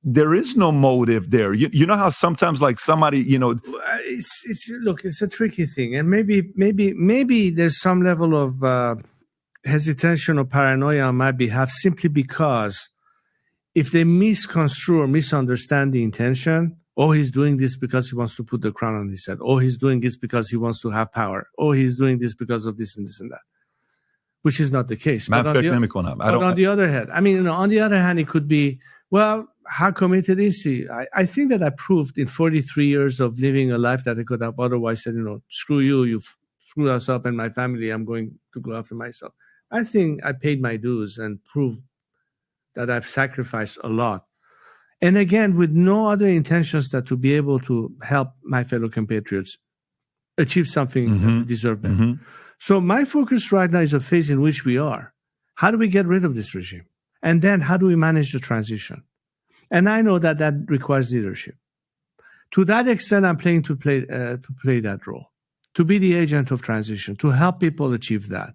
there is no motive there. You know how sometimes, like, somebody, it's a tricky thing, and maybe there's some level of hesitation or paranoia on my behalf, simply because if they misconstrue or misunderstand the intention, he's doing this because he wants to put the crown on his head, he's doing this because he wants to have power, he's doing this because of this and this and that, which is not the case. But on the other hand, it could be, well, how committed is he? I think that I proved in 43 years of living a life that I could have otherwise said, screw you, you've screwed us up and my family, I'm going to go after myself. I think I paid my dues and proved that I've sacrificed a lot. And again, with no other intentions than to be able to help my fellow compatriots achieve something that they deserve better. So my focus right now is a phase in which we are. How do we get rid of this regime? And then how do we manage the transition? And I know that requires leadership. To that extent, I'm planning to play that role, to be the agent of transition, to help people achieve that.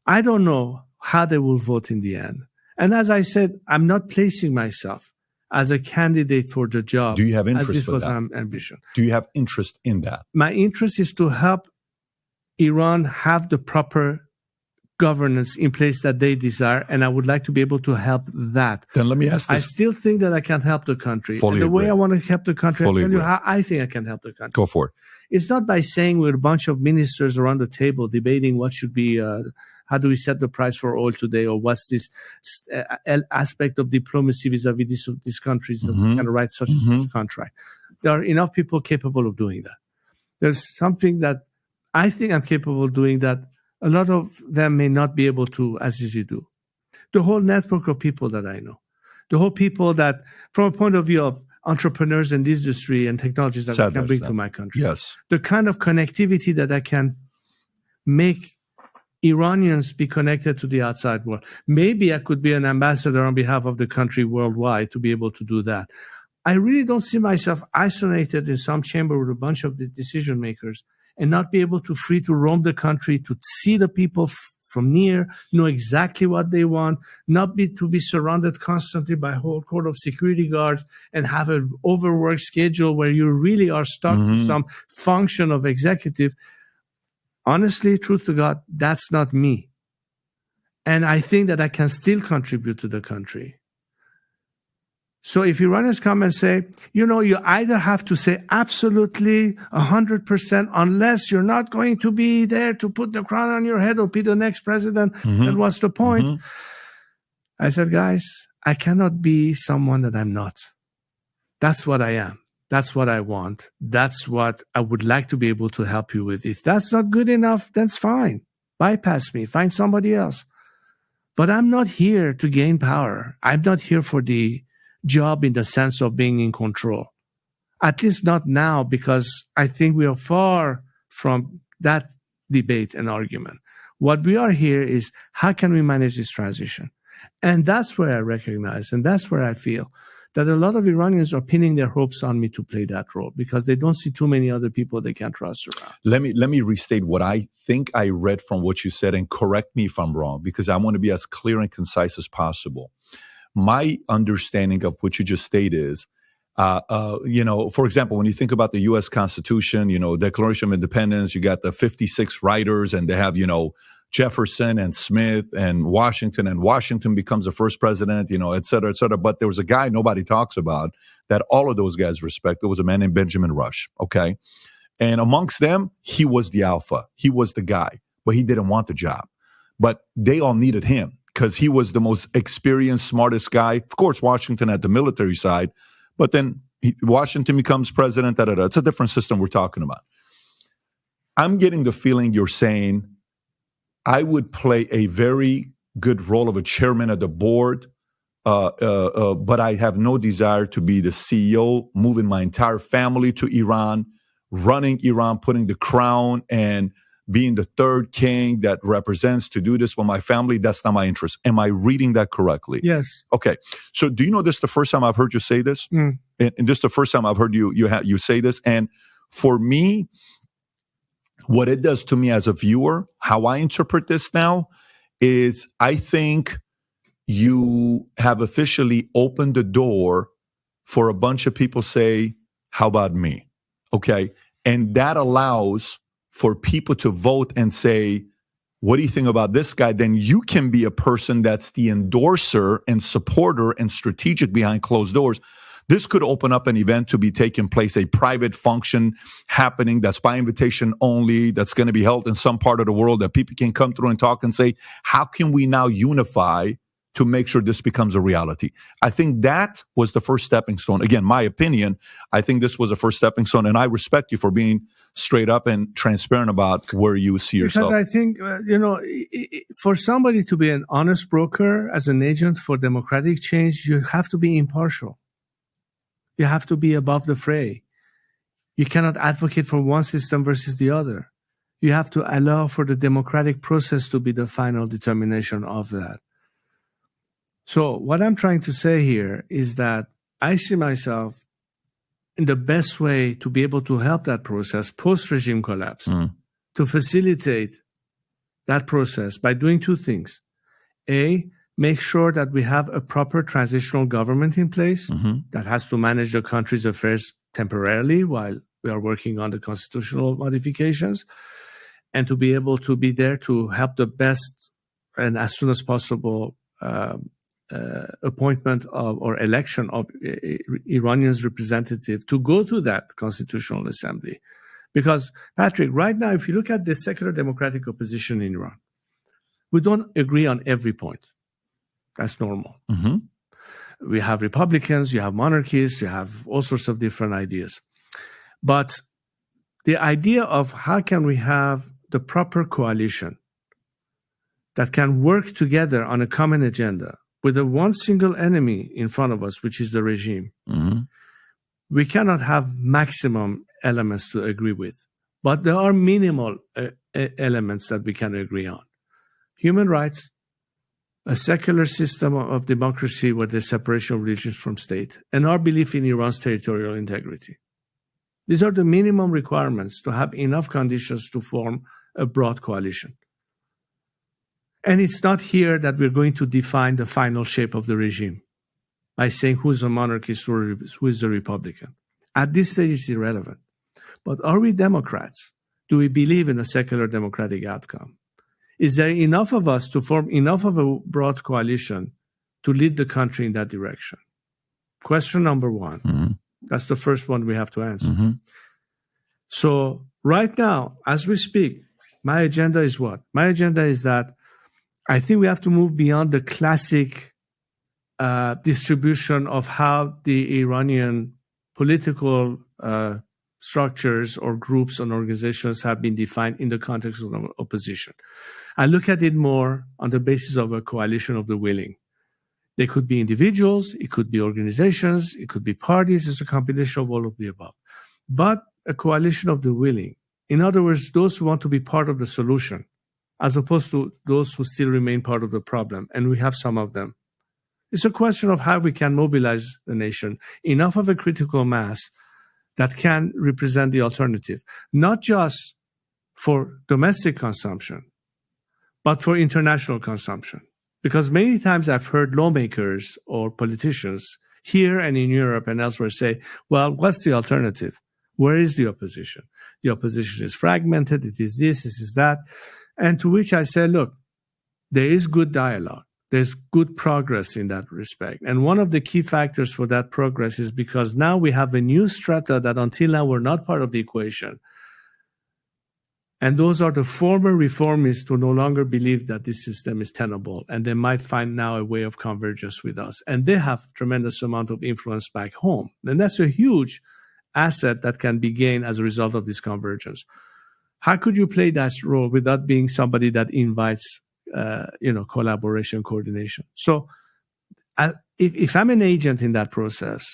I don't know how they will vote in the end. And as I said, I'm not placing myself as a candidate for the job. Do you have interest as this in was that? Ambition. Do you have interest in that? My interest is to help Iran have the proper governance in place that they desire, and I would like to be able to help that. Then let me ask this. I still think that I can help the country. Fully and the agree. way I want to help the country, Fully I'll tell you agree. how I think I can help the country. Go for it. It's not by saying we're a bunch of ministers around the table debating what should be, how do we set the price for oil today, or what's this aspect of diplomacy vis-a-vis these countries that we can write such a contract. There are enough people capable of doing that. There's something that I think I'm capable of doing that a lot of them may not be able to as easily do. The whole network of people that I know, the whole people that, from a point of view of entrepreneurs and industry and technologies that I can bring to my country. Yes. The kind of connectivity that I can make Iranians be connected to the outside world. Maybe I could be an ambassador on behalf of the country worldwide to be able to do that. I really don't see myself isolated in some chamber with a bunch of the decision makers and not be able to free to roam the country, to see the people from near, know exactly what they want, not be to be surrounded constantly by a whole court of security guards and have an overworked schedule where you really are stuck to some function of executive. Honestly, truth to God, that's not me. And I think that I can still contribute to the country. So if Iranians come and say, you either have to say absolutely 100% unless you're not going to be there to put the crown on your head or be the next president, then what's the point? I said, guys, I cannot be someone that I'm not. That's what I am. That's what I want. That's what I would like to be able to help you with. If that's not good enough, that's fine. Bypass me. Find somebody else. But I'm not here to gain power. I'm not here for the job in the sense of being in control. At least not now, because I think we are far from that debate and argument. What we are here is how can we manage this transition? And that's where I recognize, and that's where I feel that a lot of Iranians are pinning their hopes on me to play that role because they don't see too many other people they can trust around. Let me restate what I think I read from what you said, and correct me if I'm wrong, because I want to be as clear and concise as possible. My understanding of what you just stated is, for example, when you think about the U.S. Constitution, Declaration of Independence, you got the 56 writers, and they have, Jefferson and Smith and Washington becomes the first president, et cetera, et cetera. But there was a guy nobody talks about that all of those guys respect. There was a man named Benjamin Rush, okay? And amongst them, he was the alpha. He was the guy, but he didn't want the job. But they all needed him because he was the most experienced, smartest guy. Of course, Washington had the military side, but then Washington becomes president. It's a different system we're talking about. I'm getting the feeling you're saying I would play a very good role of a chairman of the board, but I have no desire to be the CEO, moving my entire family to Iran, running Iran, putting the crown and being the third king that represents to do this with my family. That's not my interest. Am I reading that correctly? Yes. Okay. So do you know this is the first time I've heard you say this? And this is the first time I've heard you say this. And for me, what it does to me as a viewer, how I interpret this now, is I think you have officially opened the door for a bunch of people say, how about me? Okay. And that allows for people to vote and say, what do you think about this guy? Then you can be a person that's the endorser and supporter and strategic behind closed doors. This could open up an event to be taking place, a private function happening that's by invitation only, that's going to be held in some part of the world that people can come through and talk and say, how can we now unify to make sure this becomes a reality? I think that was the first stepping stone. Again, my opinion, I think this was the first stepping stone, and I respect you for being straight up and transparent about where you see yourself. Because I think, for somebody to be an honest broker as an agent for democratic change, you have to be impartial. You have to be above the fray. You cannot advocate for one system versus the other. You have to allow for the democratic process to be the final determination of that. So what I'm trying to say here is that I see myself in the best way to be able to help that process post-regime collapse, to facilitate that process by doing two things. A, make sure that we have a proper transitional government in place that has to manage the country's affairs temporarily while we are working on the constitutional modifications, and to be able to be there to help the best and as soon as possible appointment of or election of Iranians' representative to go to that constitutional assembly. Because, Patrick, right now, if you look at the secular democratic opposition in Iran, we don't agree on every point. That's normal. We have Republicans, you have monarchists, you have all sorts of different ideas. But the idea of how can we have the proper coalition that can work together on a common agenda with a one single enemy in front of us, which is the regime, we cannot have maximum elements to agree with. But there are minimal elements that we can agree on. Human rights, a secular system of democracy where there's separation of religions from state, and our belief in Iran's territorial integrity. These are the minimum requirements to have enough conditions to form a broad coalition. And it's not here that we're going to define the final shape of the regime by saying who's a monarchist or who is a Republican. At this stage, it's irrelevant. But are we Democrats? Do we believe in a secular democratic outcome? Is there enough of us to form enough of a broad coalition to lead the country in that direction? Question number one. That's the first one we have to answer. So right now, as we speak, my agenda is what? My agenda is that I think we have to move beyond the classic distribution of how the Iranian political structures or groups and organizations have been defined in the context of the opposition. I look at it more on the basis of a coalition of the willing. They could be individuals, it could be organizations, it could be parties, it's a combination of all of the above. But a coalition of the willing. In other words, those who want to be part of the solution, as opposed to those who still remain part of the problem, and we have some of them. It's a question of how we can mobilize the nation, enough of a critical mass that can represent the alternative, not just for domestic consumption, but for international consumption. Because many times I've heard lawmakers or politicians here and in Europe and elsewhere say, well, what's the alternative? Where is the opposition? The opposition is fragmented, it is this, it is that. And to which I said, look, there is good dialogue. There's good progress in that respect. And one of the key factors for that progress is because now we have a new strata that until now were not part of the equation. And those are the former reformists who no longer believe that this system is tenable. And they might find now a way of convergence with us. And they have tremendous amount of influence back home. And that's a huge asset that can be gained as a result of this convergence. How could you play that role without being somebody that invites collaboration, coordination? So if I'm an agent in that process,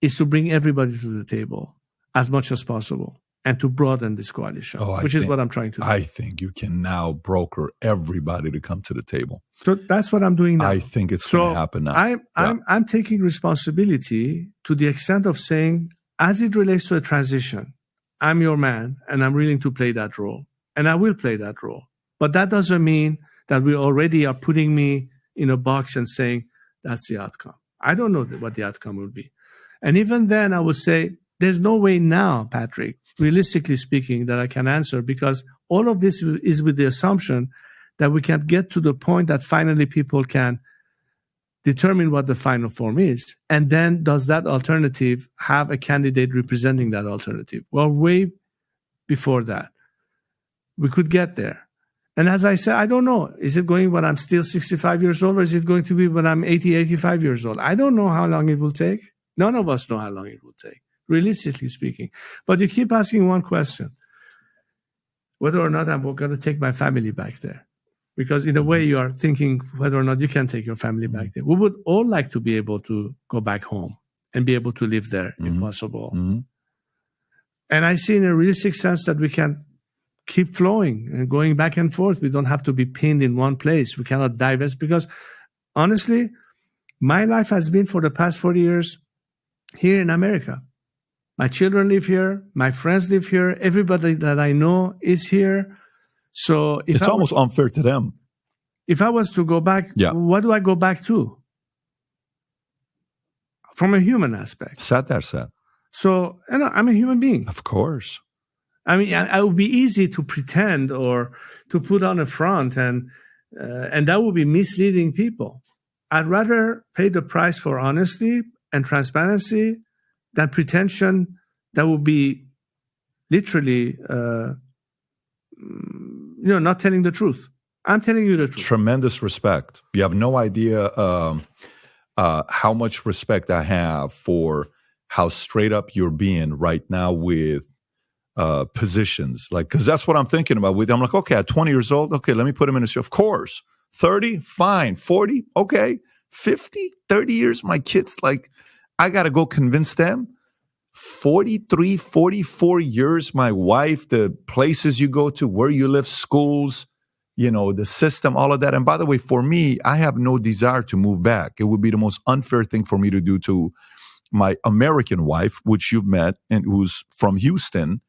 is to bring everybody to the table as much as possible and to broaden this coalition, which is what I'm trying to do. I think you can now broker everybody to come to the table. So that's what I'm doing now. I think it's going to happen now. I'm taking responsibility to the extent of saying, as it relates to a transition, I'm your man and I'm willing to play that role. And I will play that role. But that doesn't mean that we already are putting me in a box and saying, that's the outcome. I don't know what the outcome will be. And even then, I would say, there's no way now, Patrick, realistically speaking, that I can answer, because all of this is with the assumption that we can get to the point that finally people can determine what the final form is. And then does that alternative have a candidate representing that alternative? Well, way before that, we could get there. And as I said, I don't know. Is it going when I'm still 65 years old, or is it going to be when I'm 80, 85 years old? I don't know how long it will take. None of us know how long it will take, realistically speaking. But you keep asking one question, whether or not I'm going to take my family back there. Because in a way, you are thinking whether or not you can take your family back there. We would all like to be able to go back home and be able to live there if possible. And I see in a realistic sense that we can keep flowing and going back and forth. We don't have to be pinned in one place. We cannot divest, because honestly, my life has been for the past 40 years here in America. My children live here. My friends live here. Everybody that I know is here. So it's almost unfair to them. If I was to go back, what do I go back to? From a human aspect. Sad, that's sad. So, I'm a human being. Of course. I mean, I would be easy to pretend or to put on a front, and that would be misleading people. I'd rather pay the price for honesty and transparency than pretension that would be literally, not telling the truth. I'm telling you the truth. Tremendous respect. You have no idea how much respect I have for how straight up you're being right now with positions. Like, because that's what I'm thinking about. I'm like, okay, at 20 years old, okay, let me put him in a show. Of course. 30, fine. 40, okay. 50, 30 years, my kids, like, I got to go convince them. 43, 44 years, my wife, the places you go to, where you live, schools, the system, all of that. And by the way, for me, I have no desire to move back. It would be the most unfair thing for me to do to my American wife, which you've met and who's from Houston,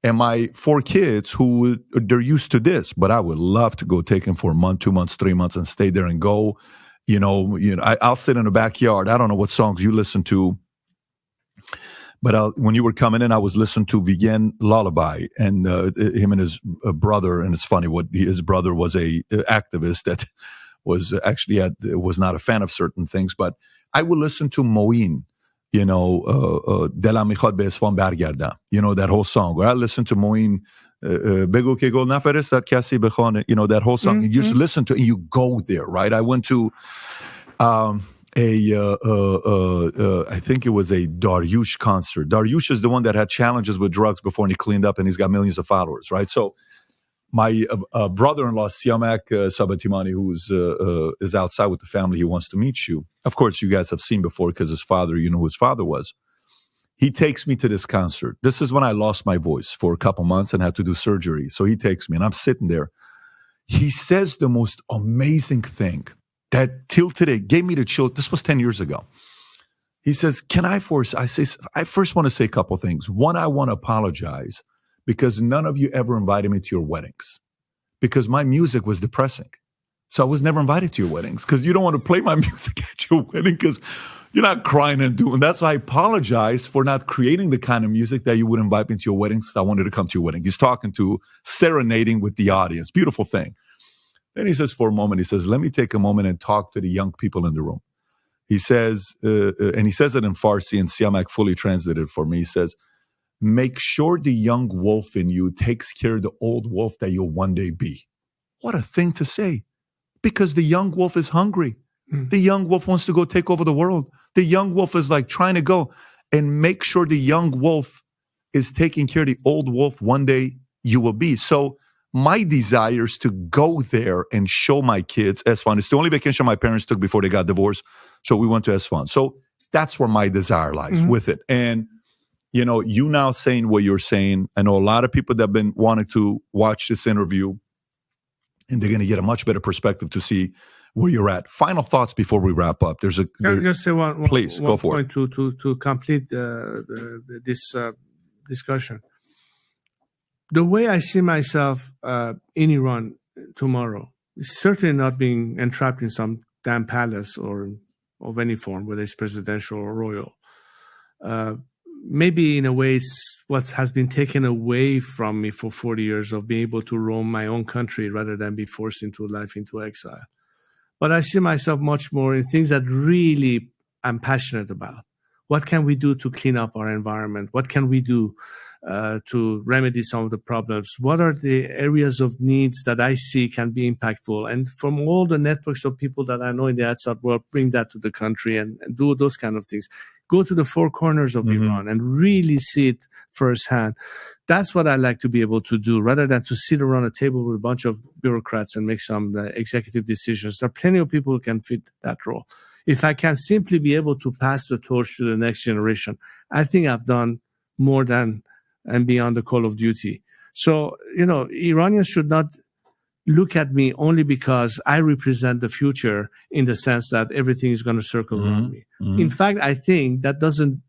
and my 4 kids who they're used to this. But I would love to go take them for a month, 2 months, 3 months and stay there and go, I'll sit in the backyard. I don't know what songs you listen to. But when you were coming in, I was listening to Vegan Lullaby, and him and his brother. And it's funny, his brother was a activist that was actually was not a fan of certain things. But I would listen to Moin, Delam Mikhad be Isfahan bargardam, that whole song. Or I listened to Moin, Begu ke gol naferestad kasi bekhane, that whole song. You just listen to it and you go there, right? I went to I think it was a Dariush concert. Dariush is the one that had challenges with drugs before and he cleaned up and he's got millions of followers, right? So my brother-in-law, Siamak Sabatimani, who is outside with the family, he wants to meet you. Of course, you guys have seen before because his father, who his father was. He takes me to this concert. This is when I lost my voice for a couple months and had to do surgery. So he takes me and I'm sitting there. He says the most amazing thing that till today gave me the chill. This was 10 years ago. He says, I first want to say a couple things. One, I want to apologize because none of you ever invited me to your weddings because my music was depressing. So I was never invited to your weddings because you don't want to play my music at your wedding because You're not crying and doing. That's why I apologize for not creating the kind of music that you would invite me to your wedding. So I wanted to come to your wedding. He's talking to, serenading with the audience. Beautiful thing. Then he says, for a moment, he says, let me take a moment and talk to the young people in the room. He says, and he says it in Farsi, and Siamak fully translated for me. He says, make sure the young wolf in you takes care of the old wolf that you'll one day be. What a thing to say. Because the young wolf is hungry. The young wolf wants to go take over the world. The young wolf is like trying to go, and make sure the young wolf is taking care of the old wolf one day you will be. So my desire is to go there and show my kids Esfahan. It's the only vacation my parents took before they got divorced. So we went to Esfahan. So that's where my desire lies with it. And, you know, you now saying what you're saying, I know a lot of people that have been wanting to watch this interview, and they're going to get a much better perspective to see where you're at. Final thoughts before we wrap up. Can I just say one please, one go for point to complete this discussion. The way I see myself in Iran tomorrow is certainly not being entrapped in some damn palace or of any form, whether it's presidential or royal. Maybe in a way it's what has been taken away from me for 40 years of being able to roam my own country rather than be forced into life into exile. But I see myself much more in things that really I'm passionate about. What can we do to clean up our environment? What can we do to remedy some of the problems? What are the areas of needs that I see can be impactful? And from all the networks of people that I know in the outside world, bring that to the country and do those kind of things. Go to the four corners of Iran and really see it firsthand. That's what I like to be able to do, rather than to sit around a table with a bunch of bureaucrats and make some executive decisions. There are plenty of people who can fit that role. If I can simply be able to pass the torch to the next generation, I think I've done more than and beyond the call of duty. So, you know, Iranians should not look at me only because I represent the future in the sense that everything is going to circle around me. In fact, I think that doesn't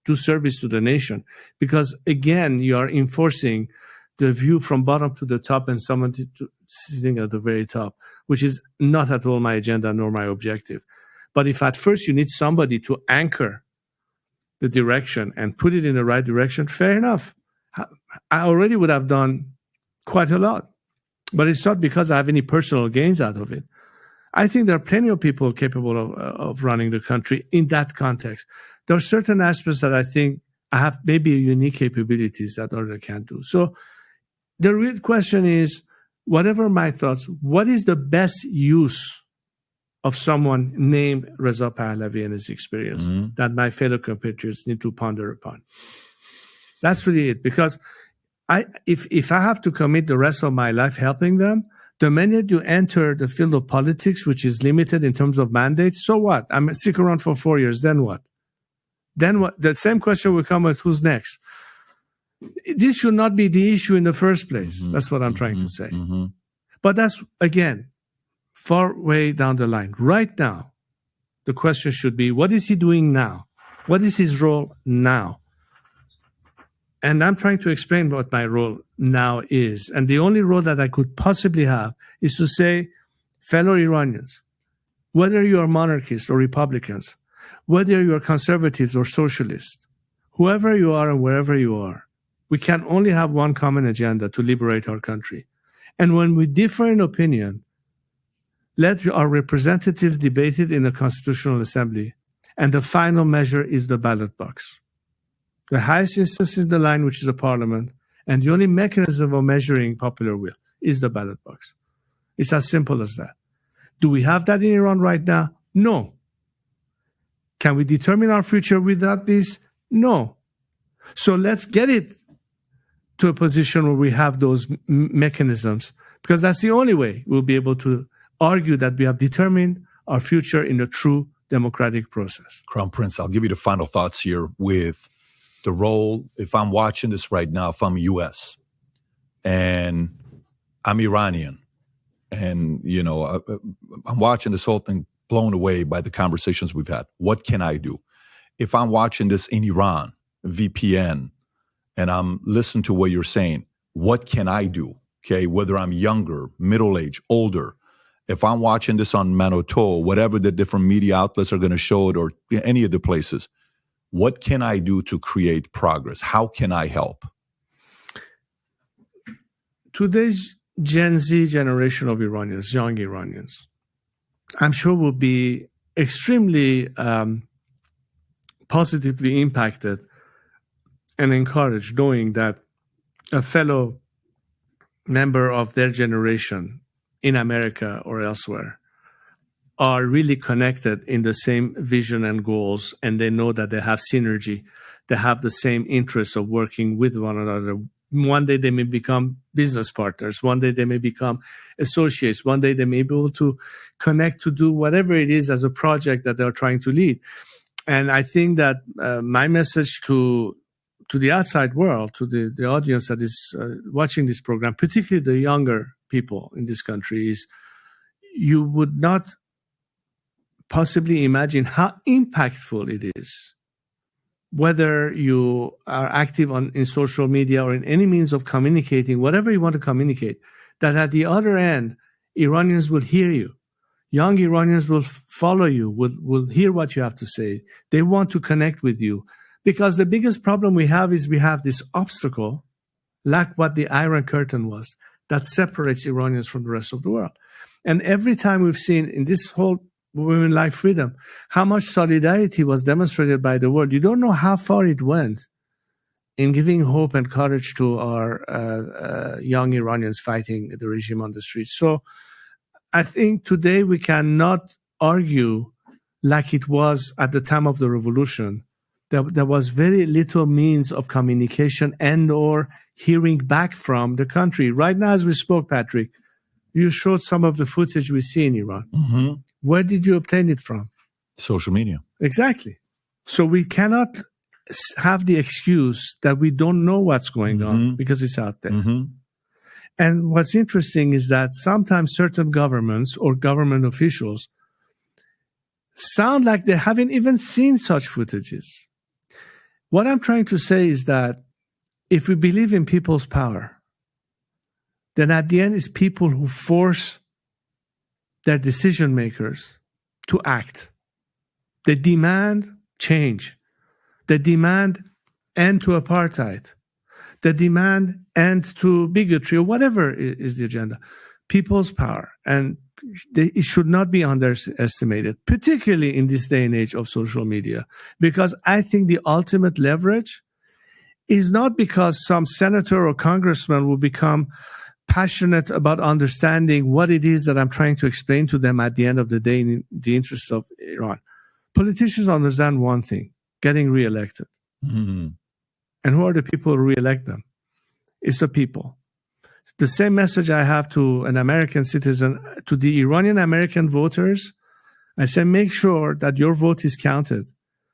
do service to the nation, because again, you are enforcing the view from bottom to the top and someone sitting at the very top, which is not at all my agenda nor my objective. But if at first you need somebody to anchor the direction and put it in the right direction, fair enough. I already would have done quite a lot, but it's not because I have any personal gains out of it. I think there are plenty of people capable of running the country in that context. There are certain aspects that I think I have maybe unique capabilities that others can't do. So the real question is, whatever my thoughts, what is the best use of someone named Reza Pahlavi and his experience that my fellow compatriots need to ponder upon? That's really it. Because if I have to commit the rest of my life helping them, the minute you enter the field of politics, which is limited in terms of mandates, so what? I'm stick around for 4 years, then what? Then what? The same question will come with who's next. This should not be the issue in the first place. That's what I'm trying to say. But that's, again, far way down the line. Right now, the question should be, what is he doing now? What is his role now? And I'm trying to explain what my role now is. And the only role that I could possibly have is to say, fellow Iranians, whether you are monarchists or Republicans, whether you are conservatives or socialists, whoever you are and wherever you are, we can only have one common agenda: to liberate our country. And when we differ in opinion, let our representatives debate it in the Constitutional Assembly. And the final measure is the ballot box. The highest instance is the line, which is the parliament. And the only mechanism of measuring popular will is the ballot box. It's as simple as that. Do we have that in Iran right now? No. Can we determine our future without this? No. So let's get it to a position where we have those mechanisms, because that's the only way we'll be able to argue that we have determined our future in a true democratic process. Crown Prince, I'll give you the final thoughts here with the role. If I'm watching this right now, if I'm U.S. and I'm Iranian, and, you know, I'm watching this whole thing, blown away by the conversations we've had. What can I do? If I'm watching this in Iran, VPN, and I'm listening to what you're saying, what can I do? Okay, whether I'm younger, middle-aged, older, if I'm watching this on Manoto, whatever the different media outlets are going to show it, or any of the places, what can I do to create progress? How can I help? Today's Gen Z generation of Iranians, young Iranians, I'm sure will be extremely positively impacted and encouraged knowing that a fellow member of their generation in America or elsewhere are really connected in the same vision and goals, and they know that they have synergy. They have the same interests of working with one another. One day they may become business partners. One day they may become associates. One day they may be able to connect to do whatever it is as a project that they're trying to lead. And I think that my message to the outside world, to the audience that is watching this program, particularly the younger people in this country, is you would not possibly imagine how impactful it is, whether you are active in social media or in any means of communicating, whatever you want to communicate, that at the other end, Iranians will hear you. Young Iranians will follow you, will hear what you have to say. They want to connect with you. Because the biggest problem we have is we have this obstacle, like what the Iron Curtain was, that separates Iranians from the rest of the world. And every time we've seen in this whole Women Like Freedom, how much solidarity was demonstrated by the world. You don't know how far it went in giving hope and courage to our young Iranians fighting the regime on the streets. So I think today we cannot argue like it was at the time of the revolution. There was very little means of communication and or hearing back from the country. Right now, as we spoke, Patrick, you showed some of the footage we see in Iran. Mm-hmm. Where did you obtain it from? Social media. Exactly. So we cannot have the excuse that we don't know what's going on because it's out there. Mm-hmm. And what's interesting is that sometimes certain governments or government officials sound like they haven't even seen such footages. What I'm trying to say is that if we believe in people's power, then at the end it's people who force their decision makers to act. They demand change. They demand end to apartheid. They demand end to bigotry, or whatever is the agenda. People's power. And it should not be underestimated, particularly in this day and age of social media, because I think the ultimate leverage is not because some senator or congressman will become passionate about understanding what it is that I'm trying to explain to them at the end of the day in the interest of Iran. Politicians understand one thing, getting reelected. Mm-hmm. And who are the people who reelect them? It's the people. The same message I have to an American citizen, to the Iranian American voters, I say make sure that your vote is counted.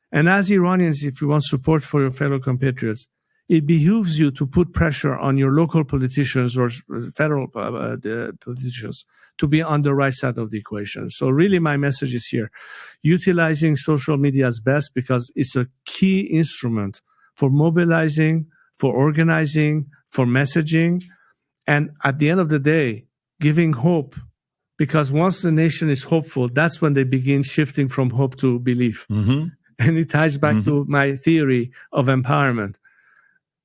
And as Iranians, if you want support for your fellow compatriots, it behooves you to put pressure on your local politicians or federal politicians to be on the right side of the equation. So really my message is here, utilizing social media as best because it's a key instrument for mobilizing, for organizing, for messaging, and at the end of the day, giving hope. Because once the nation is hopeful, that's when they begin shifting from hope to belief. Mm-hmm. And it ties back to my theory of empowerment.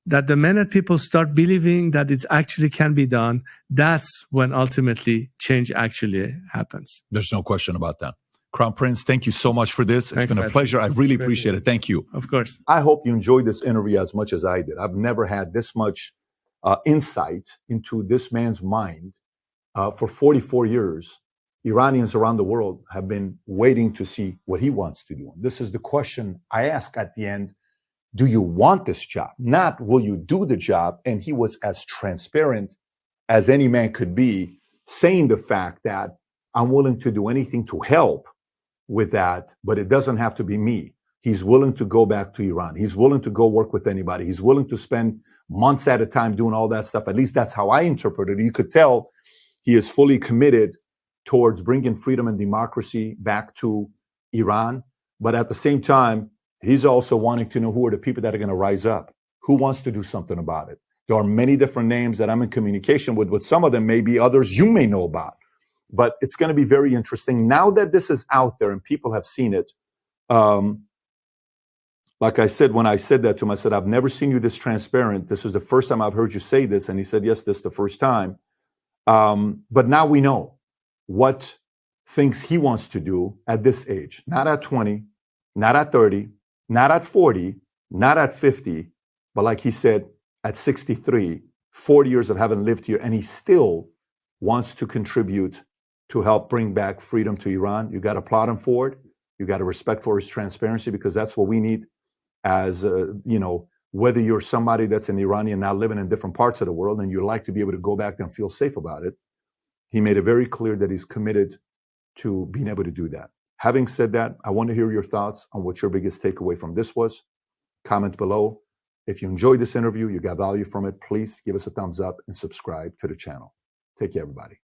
That the minute people start believing that it actually can be done, that's when ultimately change actually happens. There's no question about that. Crown Prince, thank you so much for this. It's been a Patrick. pleasure. I really appreciate it. Thank you. Of course. I hope you enjoyed this interview as much as I did. I've never had this much insight into this man's mind. For 44 years, Iranians around the world have been waiting to see what he wants to do. And this is the question I ask at the end. Do you want this job? Not will you do the job? And he was as transparent as any man could be, saying the fact that I'm willing to do anything to help with that, but it doesn't have to be me. He's willing to go back to Iran. He's willing to go work with anybody. He's willing to spend months at a time doing all that stuff. At least that's how I interpret it. You could tell he is fully committed towards bringing freedom and democracy back to Iran. But at the same time, he's also wanting to know who are the people that are going to rise up. Who wants to do something about it? There are many different names that I'm in communication with some of them may be others you may know about. But it's going to be very interesting. Now that this is out there and people have seen it, like I said, when I said that to him, I said, I've never seen you this transparent. This is the first time I've heard you say this. And he said, yes, this is the first time. But now we know what things he wants to do at this age. Not at 20, not at 30, not at 40, not at 50, but like he said, at 63, 40 years of having lived here, and he still wants to contribute to help bring back freedom to Iran. You got to applaud him for it. You got to respect for his transparency, because that's what we need as, whether you're somebody that's an Iranian now living in different parts of the world and you like to be able to go back there and feel safe about it. He made it very clear that he's committed to being able to do that. Having said that, I want to hear your thoughts on what your biggest takeaway from this was. Comment below. If you enjoyed this interview, you got value from it, please give us a thumbs up and subscribe to the channel. Take care, everybody.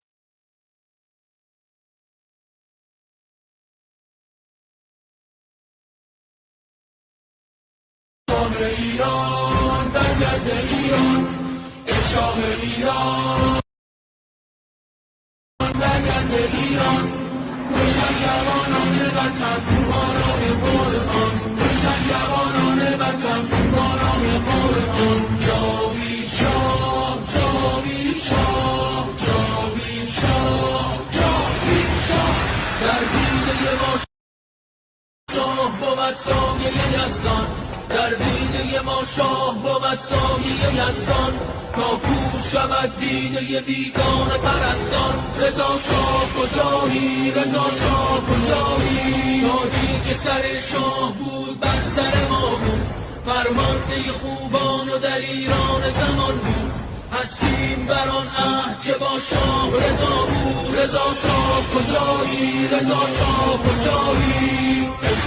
در دینه ما شاه بود سایه یزدان تا کور شود دینه بیگانه پرستان رضا شاه کجایی رضا شاه کجایی تاجی که سر شاه بود بر سر ما بود فرمانده خوبان و دلیران زمان بود هستیم بر آن عهد که با شاه رضا بود رضا شاه کجایی رضا شاه کجایی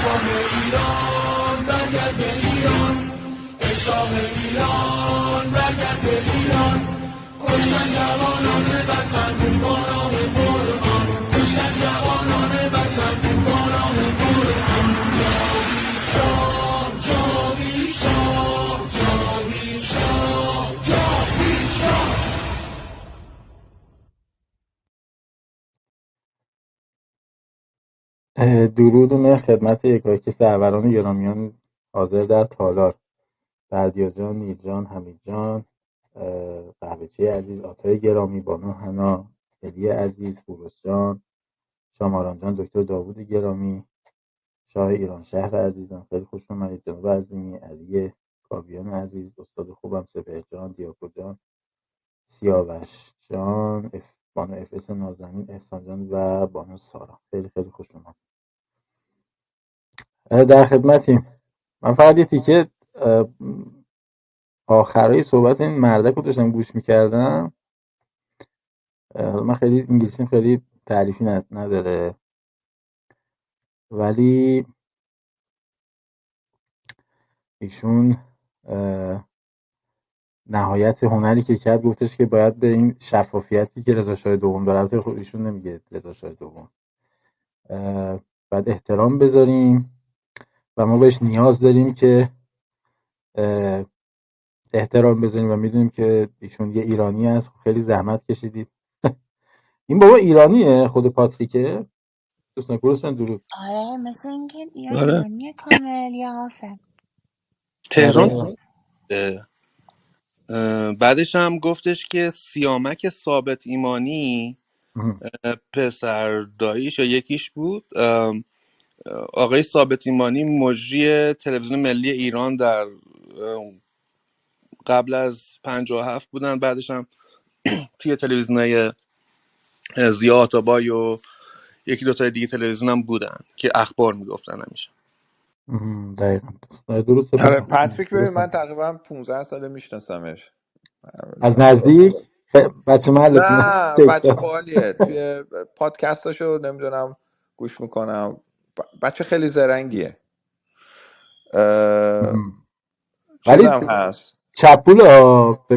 شاه ایران برگرد به ایران شاه ایران برگرد به ایران کشتن جوانان وطن با نام قرآن کشتن جوانان وطن با نام قرآن جاوی شاه جاوی شاه جاوی شاه جاوی شاه. درود و مهر خدمت یکایک سروران گرامیان حاضر در تالار، بردیا جان، نیل جان، حمید جان، قهوه‌چی عزیز، آتای گرامی، بانو حنا، علی عزیز، فوروز جان، شاماران جان، دکتر داوود گرامی، شاه ایران شهر عزیزم، خیلی خوش اومدید. جناب عظیمی، علی کاویان عزیز، استاد خوبم، سپهر جان، دیاکو جان، سیاوش جان، بانو اف اس نازنین، احسان جان و بانو سارا، خیلی خیلی خوش اومد. در خدمتیم. من فقط یه تیکه آخرای صحبت این مردک رو داشتم گوش میکردم. من خیلی انگلیسیم خیلی تعریفی نداره، ولی ایشون نهایت هنری که کرد گفتش که باید به این شفافیتی که رضاشاه دوم داره، البته خود ایشون نمیگه رضاشاه دوم، باید احترام بذاریم و ما بهش نیاز داریم که احترام بذاریم و میدونیم که ایشون یه ایرانی هست، خیلی زحمت کشیدید. این بابا ایرانیه خود پاتریکه؟ دوستان گروستان درود. آره مثل اینکه یا ایرانی کامل یا حافظ تهران. بعدش هم گفتش که سیامک ثابت ایمانی پسر داییش یا یکیش بود، آقای ثابت ایمانی مجری تلویزیون ملی ایران در قبل از 57 بودن، بعدش هم توی تلویزیونای ضیا آتابای و یکی دوتا دیگه تلویزیون هم بودن که اخبار میگفتن همیشه. دقیقاً درسته. آره پاتریک، ببین من تقریبا 15 ساله میشناسمش از نزدیک. بچه محلتون؟ نه بچه باحالیه، توی پادکستاشو نمیدونم گوش میکنم، بچه خیلی زرنگیه، چیزم هست چپول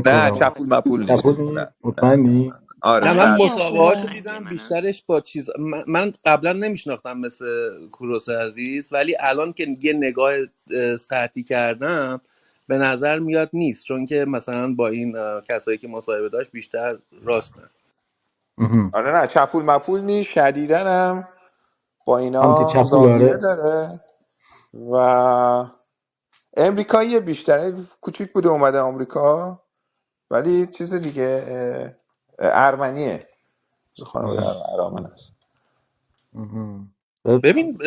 نه چپول مپول نیست. نه مطمئنی؟ آره من مسابقهاشو دیدم بیشترش با چیز، من قبلا نمیشناختم مثل کوروس عزیز، ولی الان که یه نگاه سطحی کردم به نظر میاد نیست، چون که مثلا با این کسایی که مصاحبه داشت بیشتر راستن. آره نه چپول مپول نیست، شدیدن هم با آنتی اینا چپول زاویه آره. داره و امریکایی بیشتر، کوچیک بوده اومده آمریکا ولی چیز دیگه ارمنیه، خانواده ارمن است. ببین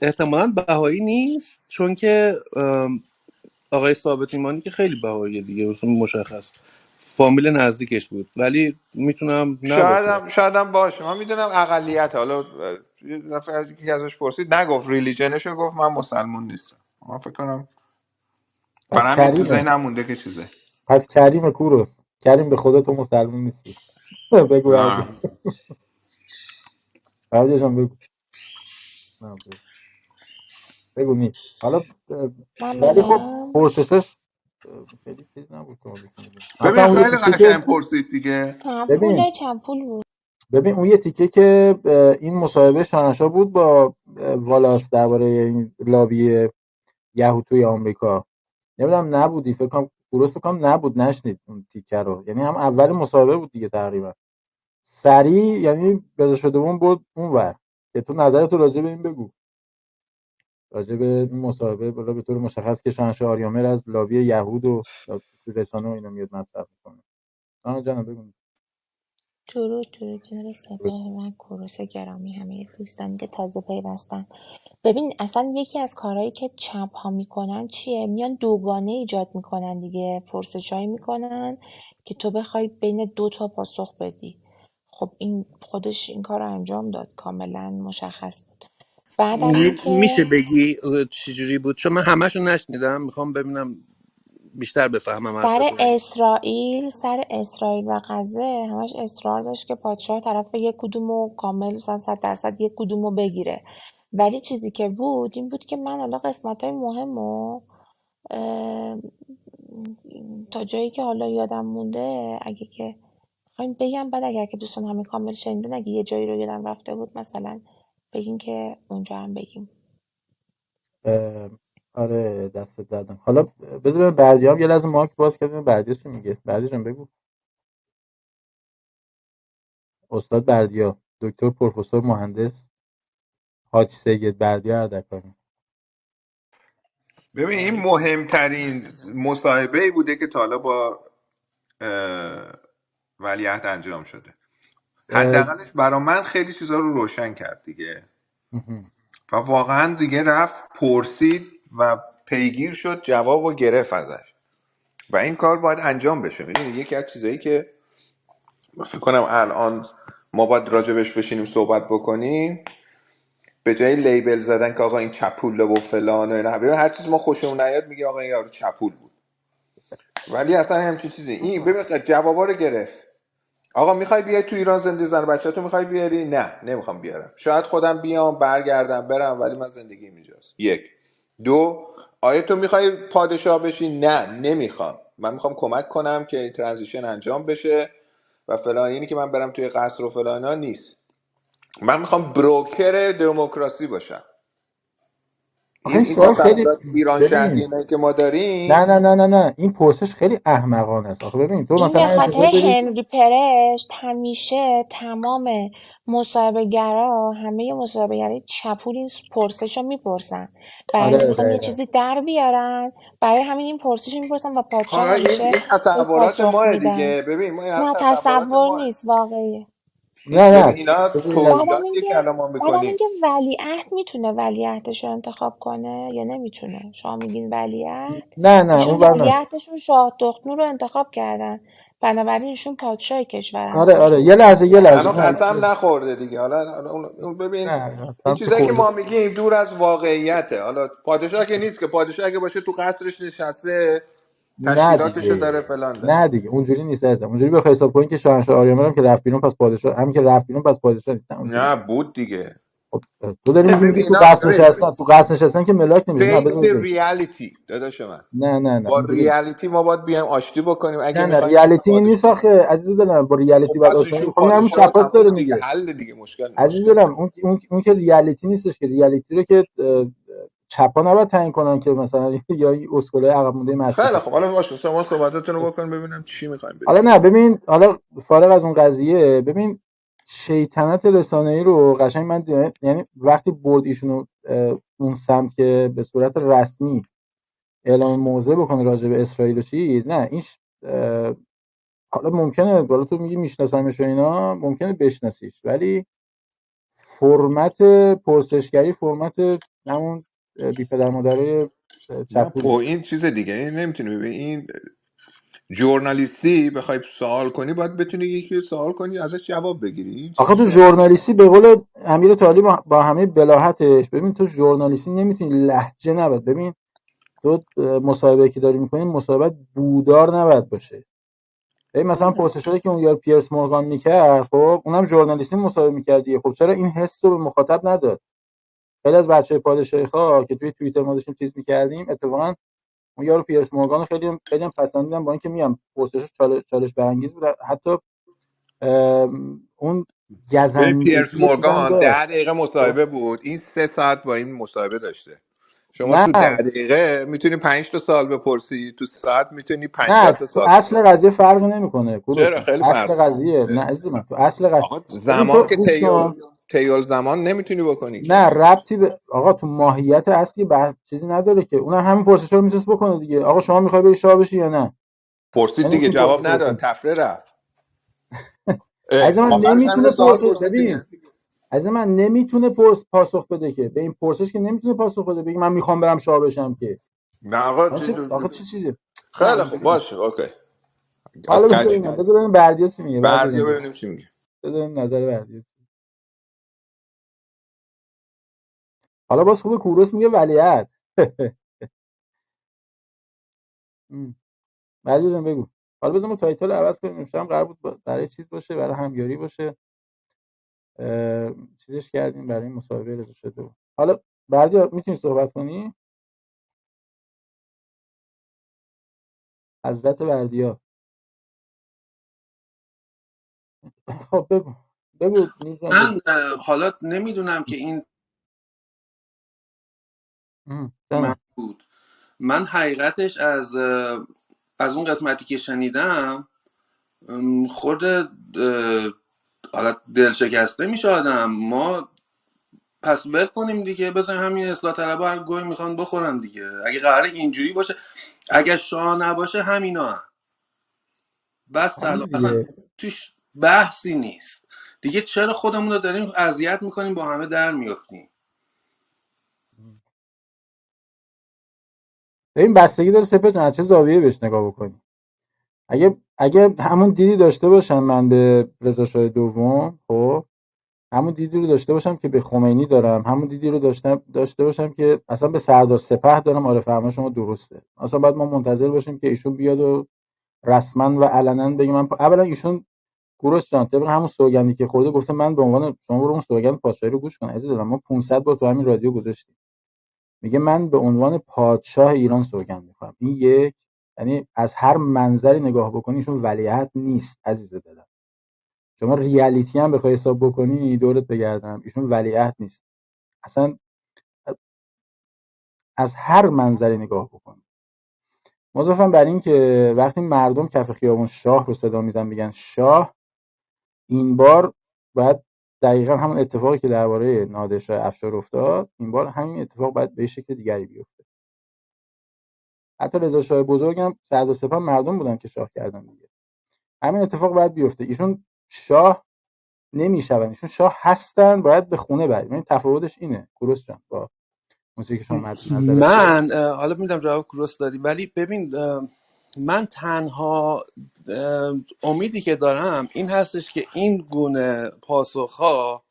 احتمالاً بهایی نیست، چون که آقای ثابت ایمانی که خیلی بهاییه دیگه، اصلا مشخص فامیل نزدیکش بود، ولی میتونم نباشه. شاید هم باشه، من میدونم اقلیت. حالا یه دفعه از یکی ازش پرسید نگفت ریلیجنشو، گفت من مسلمون نیستم. من فکر کنم پس برای همین تو کریمه، ذهنم مونده که چیزه. پس کریم کوروس، کریم به خدا تو مسلمون نیستی. بگو بردیا. بردیا جان بگو. بگو نیست. حالا من ولی خب بگم پرسشش خیلی چیز نبود که ما بتونیم. مثلا ببین اون یه خیلی تیکه قشنگ که پرسید دیگه. ببین چند پول بود. اون یه تیکه که این مصاحبه شاهنشاه بود با والاس درباره این لابی یهود توی آمریکا، نمیدونم نبودی، فکر کنم درست کنم نبود، نشنید اون تیکه رو، یعنی هم اول مصاحبه بود دیگه تقریبا سریع، یعنی بذار شده بود اونور که تو نظرتو راجع به این بگو، راجع به این مصاحبه. بالا به طور مشخص که شاهنشاه آریامر از لابی یهود و تو رسانه و اینا میاد مطرح میکنه. جان بگو. درود جناب سپهر و کوروس گرامی، همه دوستانی که تازه پیوستن. ببین اصلا یکی از کارهایی که چپ ها میکنن چیه؟ میان دوگانه ایجاد میکنن دیگه، پرسشایی میکنن که تو بخوای بین دو تا پاسخ بدی. خب این خودش این کار رو انجام داد، کاملا مشخص بود. بعدم این میشه که بگی چجوری بود؟ چون من همشو نشنیدم، میخوام ببینم بیشتر بفهمم حرف تو. سر اسرائیل و غزه همش اصرار داشت که پادشاه طرف یک کدومو کامل 100% یک کدومو بگیره، ولی چیزی که بود این بود که من حالا قسمت‌های مهمو تا جایی که حالا یادم مونده اگه که بخوایم بگم، بعد اگر که دوستان همه کامل شنیدن، اگه یه جایی رو یادم رفته بود مثلا بگین که اونجا هم بگیم. آره دستت دادم. حالا بذار ببینم بردیام یه لحظه مایک باز کرد ببینم بردیا چی میگه. بردیا جان بگو. استاد بردیا، دکتر پروفسور مهندس حاج سید بردیا اردکانی. ببین این مهمترین مصاحبه ای بوده که تا حالا با ولیعهد انجام شده. حداقلش برا من خیلی چیزا رو روشن کرد دیگه و واقعا دیگه رفت پرسید و پیگیر شد، جواب و گرفت ازش و این کار باید انجام بشه. میدونی یکی از چیزایی که فکر کنم الان ما باید راجبش بشینیم صحبت بکنیم، به جای لیبل زدن که آقا این چپوله و فلان و اینا، ببین هر چیز ما خوشمون نیاد میگه آقا این یارو چپول بود، ولی اصلا همچین چیزی این ببین جوابا رو گرفت. آقا میخوای بیای تو ایران زنده زن بچه‌تو میخوای بیاری؟ نه نمیخوام بیارم، شاید خودم بیام برگردم برم ولی من زندگیم اینجاست. یک. دو، آیا تو میخوای پادشاه بشی؟ نه نمیخوام، من میخوام کمک کنم که ترانزیشن انجام بشه و فلان، اینی که من برم توی قصر و فلانا نیست، من میخوام بروکر دموکراسی باشم. آخه این این سوال خیلی، تصورات ایران شهری ببین اینایی که ما نه داریم. نه نه نه نه این پرسش خیلی احمقانه است. آخه ببین تو این به مثلا خاطر انتظار داری هنری پرشت همیشه تمام مصاحبه گرا، همه مصاحبه گرای چپول این پرسش رو میپرسن، برای اینکه آره بخوان یه دقیقاً. چیزی در بیارن، برای همین این پرسش رو میپرسن و پادشاه حالا همیشه این یک تصورات پاسخ ماه میدن. دیگه، ببین ما این نه تصورات تصور ماه. نیست، واقعیه. نه ببین نه اینا بذار یه لحظه. توضیحاتیه که الان ما بعدم میکنیم. اینکه ولیعهد میتونه ولیعهدش رو انتخاب کنه یا نمیتونه. شما میگین ولیعهد، نه ایشون اون ور نه. ولیعهدشون شاه دختنو رو انتخاب کردن، بنابراین ایشون پادشاه کشورن، آره خودشون یه میتونن لحظه ولیعهد هنوز نه قسم نخورده دیگه. حالا اون ببین نه این هم که چیزایی که خورده ما میگیم دور از واقعیته. حالا پادشاه که نیست، که پادشاه اگه باشه تو قصرش نشسته نه تشکیلاتشو دیگه، داره فلان داره. نه دیگه اونجوری نیست عزیزم. اونجوری بخوای حساب کنی که شاهنشاه آریامر هم که رفت بیرون پس پادشاه، همین که رفت بیرون پس پادشاه نیست، نه اونجوری نه نیست. بود دیگه. خب تو داری ببین میگی تو اینا قصر ببین نشستن، تو قصر نشستن که ملاک نمیشه. نه face بذار the بگم. reality داداش من. نه با اونجوری نیست. ریالیتی ما باید بیایم آشتی بکنیم اگه نه میخوایم ریالیتی این نیست آخه عزیز دلم. با خب ریالیتی بعد پس آشنا ایشون خب این همون پادشاه و چپاس داره تموم دیگه، میگه. حل دیگه، عزیز مشکل دلم اون که ریالیتی نیستش، که ریالیتی رو که چپا نباید تعیین کنن که مثلا یا این اسکولای عقب مونده مشروطه. خیلی خب حالا باشه شما صحبتاتون رو بکن ببینم چی میخوایم بگید. حالا نه ببین، حالا فارغ از اون قضیه، ببین شیطنت رسانه‌ای رو قشنگ من یعنی وقتی برد ایشونو اون سمت که به صورت رسمی اعلام موضع بکنه راجع به اسرائیل و چیز، نه این حالا ممکنه بالا تو میگی میشناسمش و اینا، ممکنه بشناسیش، ولی فرمت پرسشگری فرمت همون بی پدر مادرای چپوله. این چیز دیگه، این نمیتونی ببین، این ژورنالیستی بخوای سوال کنی باید بتونی یکی سوال کنی ازش جواب بگیری. آخه تو ژورنالیستی به قول امیر طالبی با همه بلاهتش، ببین تو ژورنالیستی نمیتونی لهجه نباید، ببین تو مصاحبه که داری میکنی مصاحبه بودار نباید باشه. ببین مثلا پرسشایی که اون یار پیرس مورگان میکرد، خب اونم ژورنالیستی مصاحبه میکرد دیگه، خب چرا این حس رو به مخاطب نداد؟ خیلی از بچهای پادشاهی ها که توی توییتر ما داشتیم چیز میکردیم، اتفاقا اون یارو پیرس مورگان خیلی هم پسندیدم، با اینکه میگم پرسشش چالش برانگیز بود، حتی اون ببین گزندگی پیرس چیزم مورگان 10 داشت. دقیقه مصاحبه بود، این 3 ساعت با این مصاحبه داشته. شما نه تو 10 دقیقه میتونی 5 تا سوال بپرسی، تو ساعت میتونی 50 نه تا تو سوال اصل بپرسی. قضیه فرق نمیکنه چرا کوروش، خیلی اصل فرق قضیه نه میکنه. عزیز من، تو اصل قضیه آقا ببین تو زمان که گوش کن، تیول زمان نمیتونی بکنی که. نه ربطی به آقا تو ماهیت اصلی چیزی نداره که، اونم همین پرسشا رو میتونست بکنه دیگه. آقا شما میخوای بری شاه بشی یا نه؟ پرسید یعنی دیگه میتونی جواب پرسش نداد، بکنی. تفره رفت. عزیز من آخرش هم نمیتونه سوال پرسش، پرسید ببین دیگه. عزیز من نمیتونه پاسخ بده که به این پرسش که نمیتونه پاسخ بده، بگی من میخوام برم شاه بشم که. نه آقا آقا چه چیزی؟ نه خیلی خوب اینجوری نیست. باشه اوکی. حالا کج بذار ببینیم بردیا چی میگه. بردیا ببینیم چی میگه. ببینیم نظر بردیا. حالا باز خوبه کوروس میگه ولیعهد. بردیا جان بگو. حالا بذار ما تایتل عوض کنیم، امشب قرار بود برای چیز باشه، برای همیاری باشه، چیزش کردیم برای مصاحبه رضا شده. حالا بردیا میتونی صحبت کنی؟ حضرت بردیا. خب بگو نیزم بگو. من حالا نمیدونم که این من بود. من حقیقتش از اون قسمتی که شنیدم خود حالا دل شکسته میشه آدم. ما پس ول کنیم دیگه، بزنیم همین اصلاح طلبا هر گوی میخوان بخورن دیگه. اگه قراره اینجوری باشه، اگه شاه نباشه همینا هم. بس همین سلام، اصلا دیگه. توش بحثی نیست دیگه. چرا خودمون رو داریم اذیت میکنیم، با همه در میافتیم؟ ببین بستگی داره سپهر از چه زاویه‌ای بهش نگاه بکنی. اگه همون دیدی داشته باشم من به رضاشاه دوم، خب همون دیدی رو داشته باشم که به خمینی دارم، همون دیدی رو داشته باشم که اصلا به سردار سپه دارم، آره فرما شما درسته. اصلا باید ما منتظر باشیم که ایشون بیاد و رسما و علنا بگه من اولا ایشون کوروش جان طبق همون سوگندی که خورده گفته من به عنوان شما برو اون سوگند پادشاهی رو گوش کن عزیز دلم، ما 500 بار تو همین رادیو گذاشتیم، میگه من به عنوان پادشاه ایران سوگند میخورم. این یک، یعنی از هر منظری نگاه بکنی ایشون ولیعهد نیست عزیز دلم. شما ریالیتی هم بخوای حساب بکنی دورت بگردم ایشون ولیعهد نیست اصلا، از هر منظری نگاه بکنی. مضافم بر این که وقتی مردم کف خیابون شاه رو صدا میزن میگن شاه، این بار باید دقیقا همون اتفاقی که درباره نادرشاه افشار افتاد، این بار همین اتفاق باید به شکل دیگری بیفته. حتی رضا شاه بزرگم سرد و سپاه مردم بودن که شاه کردن دیگه. همین اتفاق باید بیفته. ایشون شاه نمیشون، ایشون شاه هستن، باید به خونه بریم. این تفاوتش اینه کوروش جان با موسیقی که شما مد نظرته. من حالا میدم جواب درست دادی، ولی ببین من تنها امیدی که دارم این هستش که این گونه پاسخها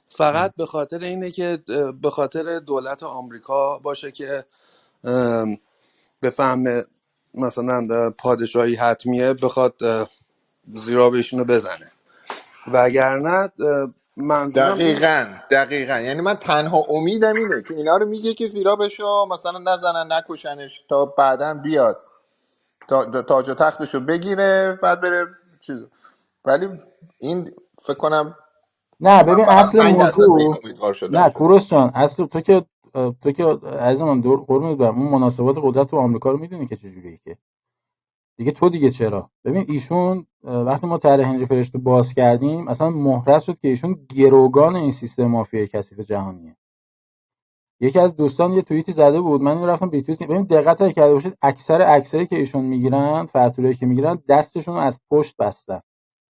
فقط به خاطر اینه که به خاطر دولت آمریکا باشه که بفهمه مثلا پادشاهی حتمیه، بخواد زیرا بهشونو بزنه. وگرنه منظورم این دقیقاً یعنی من تنها امیدم اینه که اینا رو میگه که زیرا بشو مثلا نزنن نکشنش تا بعداً بیاد تاج و تختشو بگیره بعد بره چیز. ولی این فکر کنم نه من ببین فقط اصل 5% به این موضوع، امیدوار شدم. نه کوروش جان اصل تو که تو که عزیز من دور قربونت برم، اون مناسبات قدرت تو آمریکا رو میدونی که چجوریه که دیگه. تو دیگه چرا؟ ببین ایشون وقتی ما طرح هنری فرشت رو باز کردیم اصلا محرز شد که ایشون گروگان این سیستم مافیای کثیف جهانیه. یکی از دوستان یه توییتی زده بود، من رفتم ری توییت. ببین دقت کرده باشید اکثر عکسایی که ایشون میگیرن، فرتوریایی که میگیرن، دستشون رو از پشت بستن،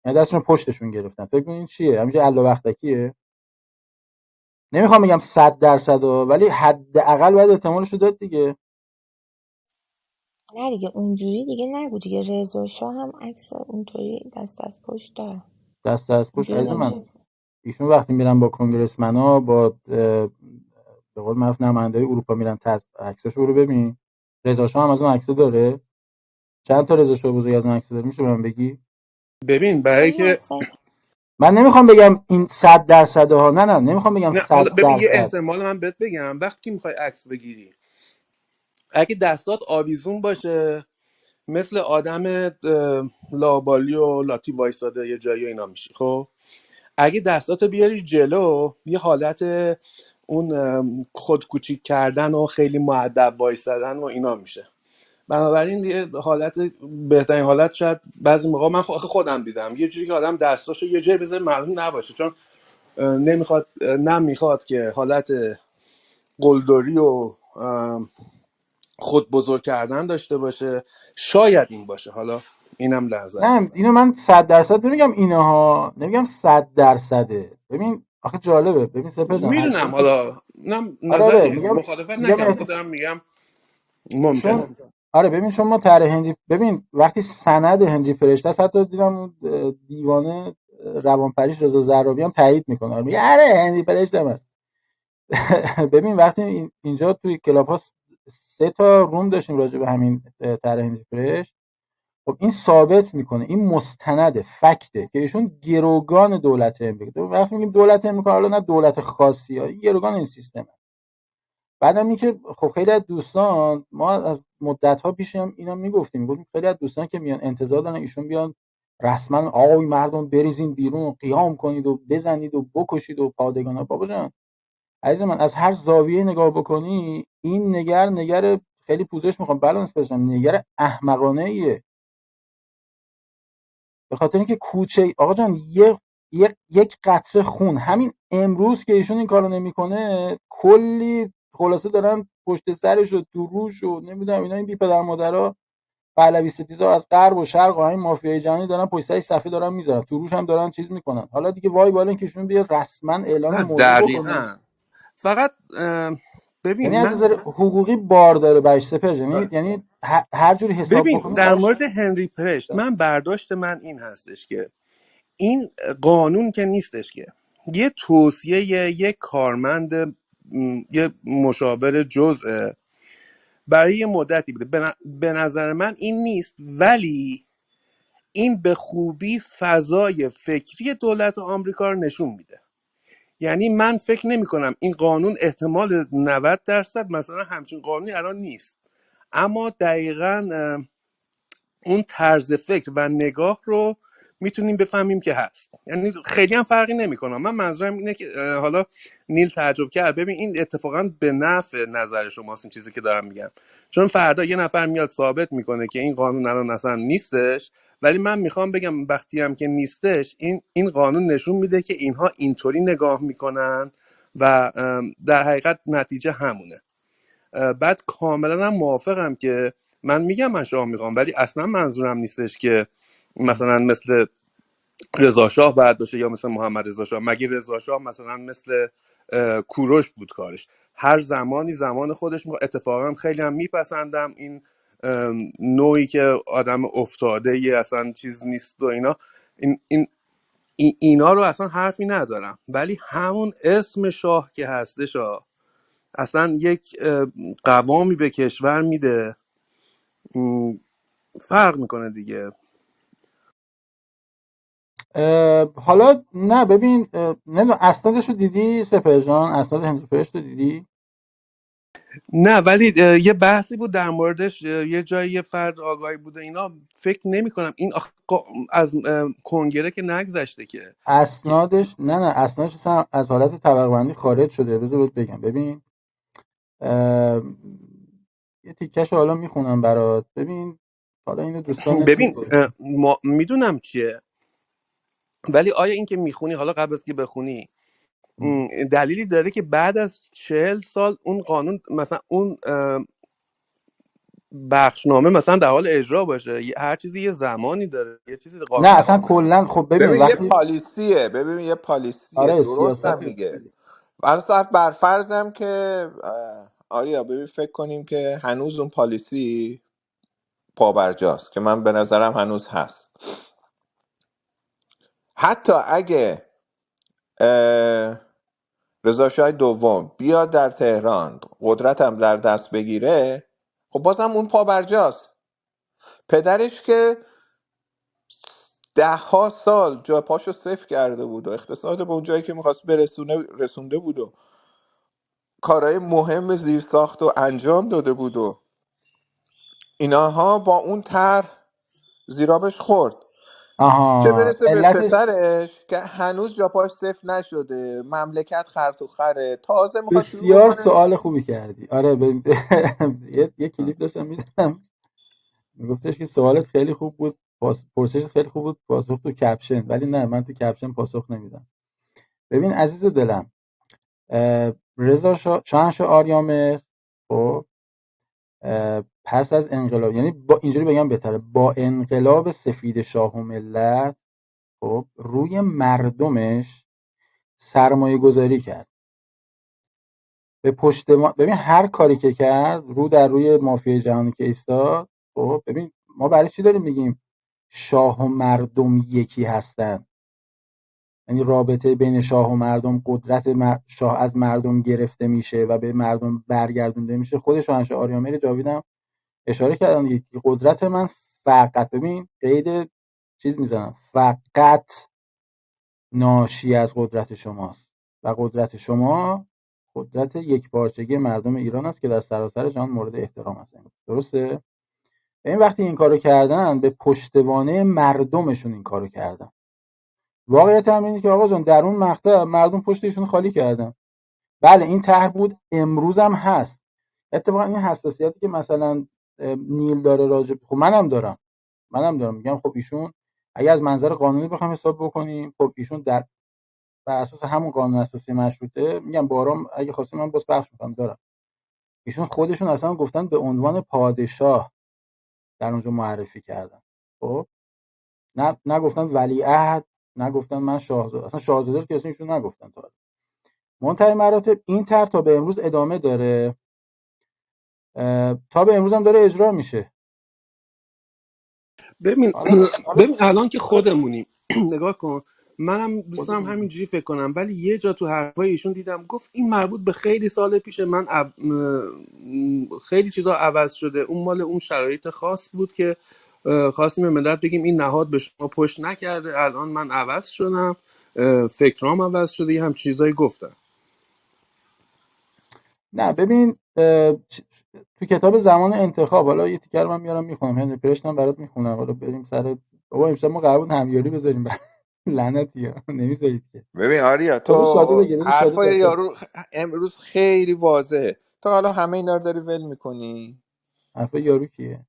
یعنی دستشون پشتشون گرفتن. فکر کنین چیه؟ همین الا وقتکیه. نمیخوام بگم 100% ولی حداقل باید احتمالش رو داد دیگه. نه دیگه اونجوری دیگه نگو دیگه. رضاشاه هم عکس اونطوری دست از پشت داره. دست از پشت اونجوری عزیز من. نگو. ایشون وقتی میرن با کنگرسمنا، با به قول معروف نماینده‌های اروپا میرن، عکساشو رو ببین. رضاشاه هم از اون عکسا داره. چند تا رضاشاه بزرگ از اون عکسا داره میشه من بگی؟ ببین آخه برای این که عکسای من نمیخوام بگم این 100% ها، نه نمیخوام بگم نه حالا ببین یه 100%. احتمال من بهت بگم. وقتی که میخوای عکس بگیری، اگه دستات آویزون باشه مثل آدم لابالی و لاتی وایساده یه جایی اینا میشی. خب اگه دستاتو بیاری جلو، یه حالت اون خود کوچیک کردن و خیلی مؤدب وایسادن و اینا میشه. بنابراین یه حالت، بهترین حالت شاید بعضی موقع من خودم دیدم یه جوری که آدم دستاشو یه جایی بذاره معلوم نباشه، چون نمیخواد که حالت قلدری و خود بزرگ کردن داشته باشه. شاید این باشه، حالا اینم نظر نه من. اینو من 100% نمیگم اینها، نمیگم 100%. ببین آخه جالبه، ببین سپر جان میدونم، حالا اینم آره نظری میگم مخالفت میگم نکنم، خود دارم میگم ممکنه. چون آره ببین چون ما طرح هندی، ببین وقتی سند هندی فرشته است، حتی دیدم اون دیوانه روانپریش رضا زرابی هم تایید میکنه، میگه آره هندی فرشته است. ببین وقتی اینجا توی کلاب ها 3 تا روم داشتیم راجع به همین طرح هندی فرشت، خب این ثابت میکنه، این مستند فکته که ایشون گروگان دولت امریکا. وقتی میگیم دولت امریکا، حالا نه دولت خاصی ها، این گروگان این سیستمه. بعدم این که خب خیلی از دوستان، ما از مدت‌ها پیش هم اینا میگفتیم خیلی از دوستان که میان انتظار دارن ایشون بیان رسما آقای مردم بریزین بیرون و قیام کنید و بزنید و بکشید و پادگانا. بابا جان عزیز من، از هر زاویه نگاه بکنی این نگر خیلی پوزش میخوام بالانس بزنم، نگر احمقانه ایه. به خاطر اینکه کوچه آقا جان یک قطره خون، همین امروز که ایشون این کارو نمیکنه کلی خلاصه دارن پشت سرش و تو روش و نمیدونم اینا، این بی پدر مادرها پهلوی ستیزا از غرب و شرق و همین مافیای جهانی دارن پشت سرش صفحه دارن میذارن، تو روش هم دارن چیز میکنن. حالا دیگه وای بالا اینکه ایشون بیاد رسما اعلام نه موضوع بکنه. دقیقاً. فقط یعنی ببین از نظر حقوقی بار داره برش سپر، یعنی هر جوری حساب ببین بکنه در براش. مورد هنری پرشت من برداشت من این هستش که این قانون که نیستش که یه توصیه یک کارمند یه مشاور جزء برای یه مدتی بوده. به نظر من این نیست، ولی این به خوبی فضای فکری دولت آمریکا رو نشون میده. یعنی من فکر نمی کنم این قانون احتمال 90% مثلا همچین قانونی الان نیست، اما دقیقاً اون طرز فکر و نگاه رو میتونیم بفهمیم که هست. یعنی خیلی هم فرقی نمیکنه. من منظورم اینه که حالا نیل تعجب کرد، ببین این اتفاقا به نفع نظر شماست این چیزی که دارم میگم، چون فردا یه نفر میاد ثابت میکنه که این قانون الان اصلا نیستش، ولی من میخوام بگم وقتی هم که نیستش این قانون نشون میده که اینها اینطوری نگاه میکنن و در حقیقت نتیجه همونه. بعد کاملا هم موافقم که من میگم من شاه میخوام، ولی اصلا منظورم نیستش که مثلا مثل رضاشاه باید باشه یا مثل محمد رضاشاه. مگه رضاشاه مثلا مثل کوروش بود کارش؟ هر زمانی زمان خودش. اتفاقا خیلی هم میپسندم این نوعی که آدم افتاده ای اصلا چیز نیست و اینا. اینا رو اصلا حرفی ندارم، ولی همون اسم شاه که هستش اصلا یک قوامی به کشور میده، فرق میکنه دیگه. حالا نه ببین نمیدونم اسنادش رو دیدی سپر جان؟ اسناد هندی فرشت رو دیدی؟ نه ولی یه بحثی بود در موردش، یه جایی یه فرد آگاهی بوده اینا. فکر نمی کنم این از کنگره که نگذشته که اسنادش نه اسنادش اصلا از حالت طبقه بندی خارج شده. بذار بهت بگم، ببین یه تیکش حالا میخونم برات. ببین حالا اینو دوستان چیز ببین میدونم چیه، ولی آیا این که میخونی حالا قبل از که بخونی دلیلی داره که بعد از 40 سال اون قانون مثلا اون بخشنامه مثلا در حال اجرا باشه؟ هر چیزی یه زمانی داره، یه چیزی نه اصلا کلا خب ببین ببین یه وقتی پالیسیه، ببین یه پالیسیه، آره درست هم سیاست میگه. بر فرضم که آریا ببین فکر کنیم که هنوز اون پالیسی پابرجاست، که من به نظرم هنوز هست. حتی اگه رضاشاه دوم بیاد در تهران قدرت هم در دست بگیره، خب بازم اون پابرجاست. پدرش که 10 سال جا پاشو صفر کرده بود و اقتصاد به اون جایی که میخواست برسونه رسونده بود و کارهای مهم زیرساخت و انجام داده بود و ایناها، با اون طرح زیرابش خورد. چه برسه به علتش پسرش که هنوز جا پاش صفر نشده، مملکت خر تو خره، تازه میخواد شروع بسیار بکنه. سوال خوبی کردی. آره یه کلیپ داشتم میدونم میگفتش که سوالت خیلی خوب بود، پرسشت خیلی خوب بود، پاسخ تو کپشن. ولی نه، من تو کپشن پاسخ نمیدم. ببین عزیز دلم، رضا شاهنشاه آریامه خب پس از انقلاب، یعنی با اینجوری بگم بهتره، با انقلاب سفید شاه و ملت خب روی مردمش سرمایه گذاری کرد. به پشت ما ببین هر کاری که کرد رو در روی مافیای جهانی که ایستاد. خب ببین ما برای چی داریم میگیم شاه و مردم یکی هستن؟ یعنی رابطه بین شاه و مردم، قدرت شاه از مردم گرفته میشه و به مردم برگردونده میشه. خود شاهنشاه آریامر جاویدم اشاره کردن دیگه، قدرت من فقط، ببین قید چیز میزنم، فقط ناشی از قدرت شماست و قدرت شما قدرت یک پارچگی مردم ایران است که در سراسر جهان مورد احترام است. درسته؟ این وقتی این کارو کردن به پشتوانه مردمشون این کارو کردن. واقعیت هم اینه که آقا جان در اون مقطع مردم پشت ایشون خالی کردن. بله این طرح بود، امروز هم هست. اتفاقا این حساسیتی که مثلا نیل داره راجع، خب منم دارم میگم خب ایشون اگه از منظر قانونی بخوام حساب بکنیم، خب ایشون در بر اساس همون قانون اساسی مشروطه، میگم بارام اگه خواستی من باز بخش میکنم دارم، ایشون خودشون اصلا گفتن به عنوان پادشاه در اونجا معرفی کردن. خب نگفتن ولیعهد، نگفتن من شاهزاده، اصلا شاهزاده که اسمشون نگفتن. تا منتهی مراتب این طرح تا به امروز ادامه داره، تا به امروز هم داره اجرا میشه. ببین حالا الان که خودمونیم نگاه کن، منم دوست دارم همینجوری فکر کنم، ولی یه جا تو حرفای ایشون دیدم گفت این مربوط به خیلی سال پیشه، من خیلی چیزا عوض شده، اون مال اون شرایط خاص بود که خواستیم به ملت بگیم این نهاد به شما پشت نکرده، الان من عوض شدم، فکرام عوض شده، یه هم چیزایی گفتم. نه ببین تو کتاب زمان انتخاب، حالا یه تیکر من میارم میخونم، هنری پرشتم برات میخونم. حالا بریم سر بابا امشب ما قرار بود همیاری بذاریم لعنتی ها نمیذارید که. ببین آریا بذار شادی تو بگیریم، شادی حرفای بگیریم. یارو امروز خیلی واضحه، تو حالا همه اینا رو داری ول میکنی. حرفای یارو کیه؟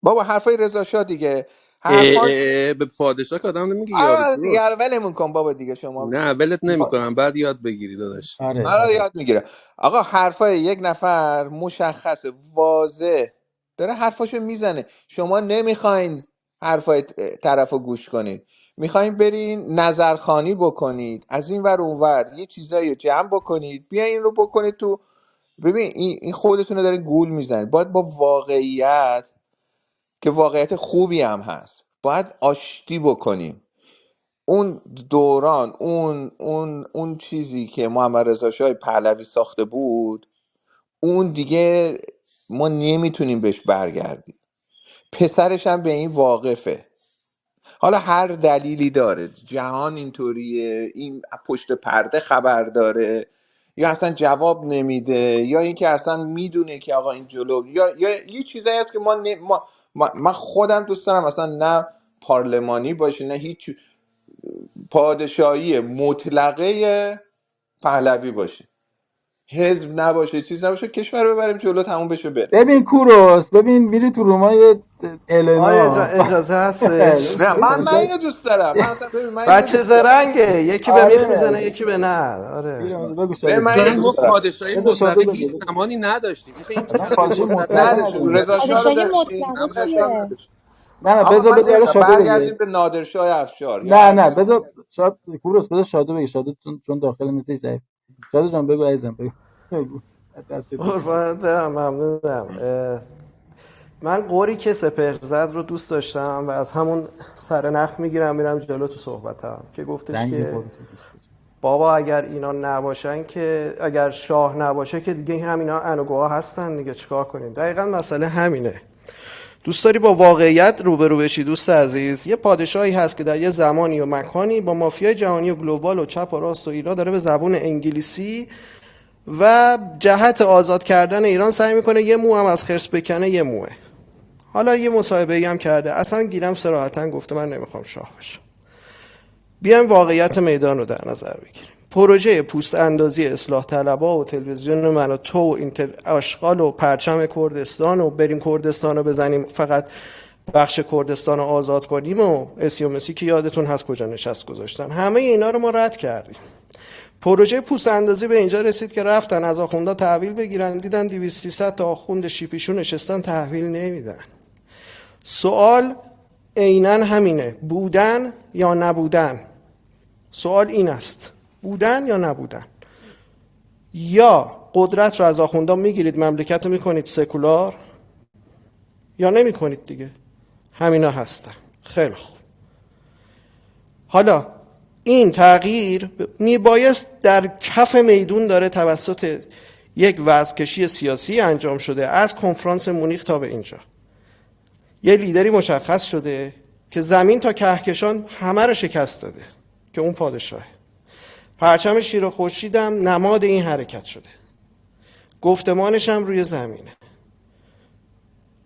بابا حرفای رضاشاه دیگه، حرفاش. به پادشاه که آدم نمیگه یارو آره دیگه، کوروش. ولمون کن بابا دیگه شما. نه ولت نمیکنم، بعد یاد بگیری داداش. آره یاد میگیره. آقا حرفای یک نفر مشخصه، واضح داره حرفاشو میزنه، شما نمیخواین حرفای طرفو گوش کنید، میخواین برین نظرخوانی بکنید، از این ور اون ور یه چیزایی رو جمع بکنید، بیا این رو بکنید تو. ببین این خودتون رو داره گول میزنید. باید با واقعیت، که واقعیت خوبی هم هست، باید آشتی بکنیم. اون دوران، اون چیزی که محمد رضا شاه پهلوی ساخته بود، اون دیگه ما نمیتونیم بهش برگردیم. پسرش هم به این واقفه. حالا هر دلیلی داره، جهان اینطوریه، این پشت پرده خبر داره، یا اصلا جواب نمیده، یا اینکه اصلا میدونه که آقا این جلو، یا یه چیزایی هست که من خودم دوست دارم اصلا نه پارلمانی باشه نه هیچ، پادشاهی مطلقه پهلوی باشه. حزب نباشه چیز نباشه کشور رو ببریم جلو تموم بشه بره. ببین کوروس، ببین میری تو رومای آریا النا اجازه هستش؟ نه من اینو دوست دارم، من اصلا ببین من اینو بچه دوست دارم. زرنگه، یکی به میخ میزنه آره یکی به نر. آره بگو ببین شاده من بگو. اینو مثلا ما دوست دارم. پادشاهی بذار شاده مطلقه هیچ بگو. زمانی نداشتیم، مثل این اصلا چند پادشاه مدت مطلقه نداشتیم، نداریم. رضا شاه رو پادشاهی داشتیم، مطلقه نمایش هم چیه؟ نداشتیم. نه آقا بذار من بذار نمیدونم شاده برگردیم بگه. به نادرشاه افشار یا نه هر نه چیز. بذار شاد کوروس بذار شاده بگه. شاده چون داخل نتش ضعیف. شاده جان بگو عزیزم بگو. دستت درد. قربانت برم، ممنونم. من قوری که سپهر زد رو دوست داشتم و از همون سر نخ میگیرم میرم جلو تو صحبتم که گفتش رنگ که قرمز دوست داشتم. بابا اگر اینا نباشن که، اگر شاه نباشه که دیگه همینا انوگوها هستن دیگه، چیکار کنیم؟ دقیقاً مسئله همینه. دوست داری با واقعیت روبرو بشی دوست عزیز؟ یه پادشاهی هست که در یه زمانی و مکانی با مافیای جهانی و گلوبال و چپ و راست و اینا داره به زبون انگلیسی و جهت آزاد کردن ایران سعی میکنه یه مو هم از خرس بکنه، یه موه. حالا یه مصاحبه‌ای هم کرده، اصلا گیرم صراحتاً گفته من نمیخوام شاه بشم. بیایم واقعیت میدان رو در نظر بگیریم. پروژه پوست اندازی اصلاح طلبا و تلویزیون من و تو و آشغال و پرچم کردستان و بریم کردستان رو بزنیم فقط بخش کردستان رو آزاد کنیم و اسیومسی که یادتون هست کجا نشست گذاشتن، همه اینا رو ما رد کردیم. پروژه پوست اندازی به اینجا رسید که رفتن از آخوندا تحویل بگیرن، دیدن 200-300 تا آخوند شیپیشون نشستن تحویل نمیدن. سوال عیناً همینه، بودن یا نبودن. سوال این است، بودن یا نبودن؟ یا قدرت رو از آخوندا میگیرید مملکت رو میکنید سکولار، یا نمیکنید دیگه. همینا هستن. خیلی خوب. حالا این تغییر میبایست در کف میدون داره توسط یک وضع‌کشی سیاسی انجام شده، از کنفرانس مونیخ تا به اینجا. یه لیدری مشخص شده که زمین تا کهکشان همه رو شکست داده که اون پادشاهه. پرچم شیر و خورشید هم نماد این حرکت شده. گفتمانش هم روی زمینه.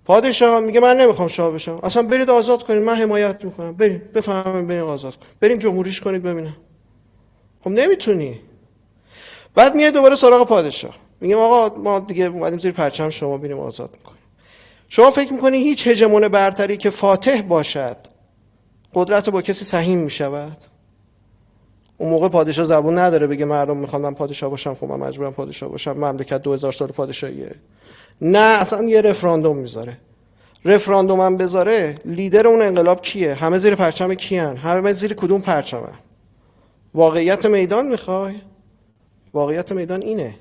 پادشاه میگه من نمیخوام شاه بشم، اصلا برید آزاد کنید، من حمایت میکنم، بریم بفهمیم، بریم آزاد کنید، بریم جمهوریش کنید ببینم. خب نمیتونی. بعد میاد دوباره سراغ پادشاه، میگم آقا ما دیگه اومدیم زیر پرچم شما، بریم آزاد میکنیم. شما فکر میکنی هیچ هژمون برتری که فاتح باشد قدرت با کسی سهیم میشود؟ اون موقع پادشاه زبون نداره بگه مردم میخوام من پادشاه باشم، خب من مجبورم پادشاه باشم، مملکت 2000 سال پادشاهیه. نه، اصلا یه رفراندوم میذاره. رفراندوم هم بذاره، لیدر اون انقلاب کیه؟ همه زیر پرچم کیان؟ همه زیر کدوم پرچمه؟ واقعیت میدان میخوای؟ واقعیت میدان اینه.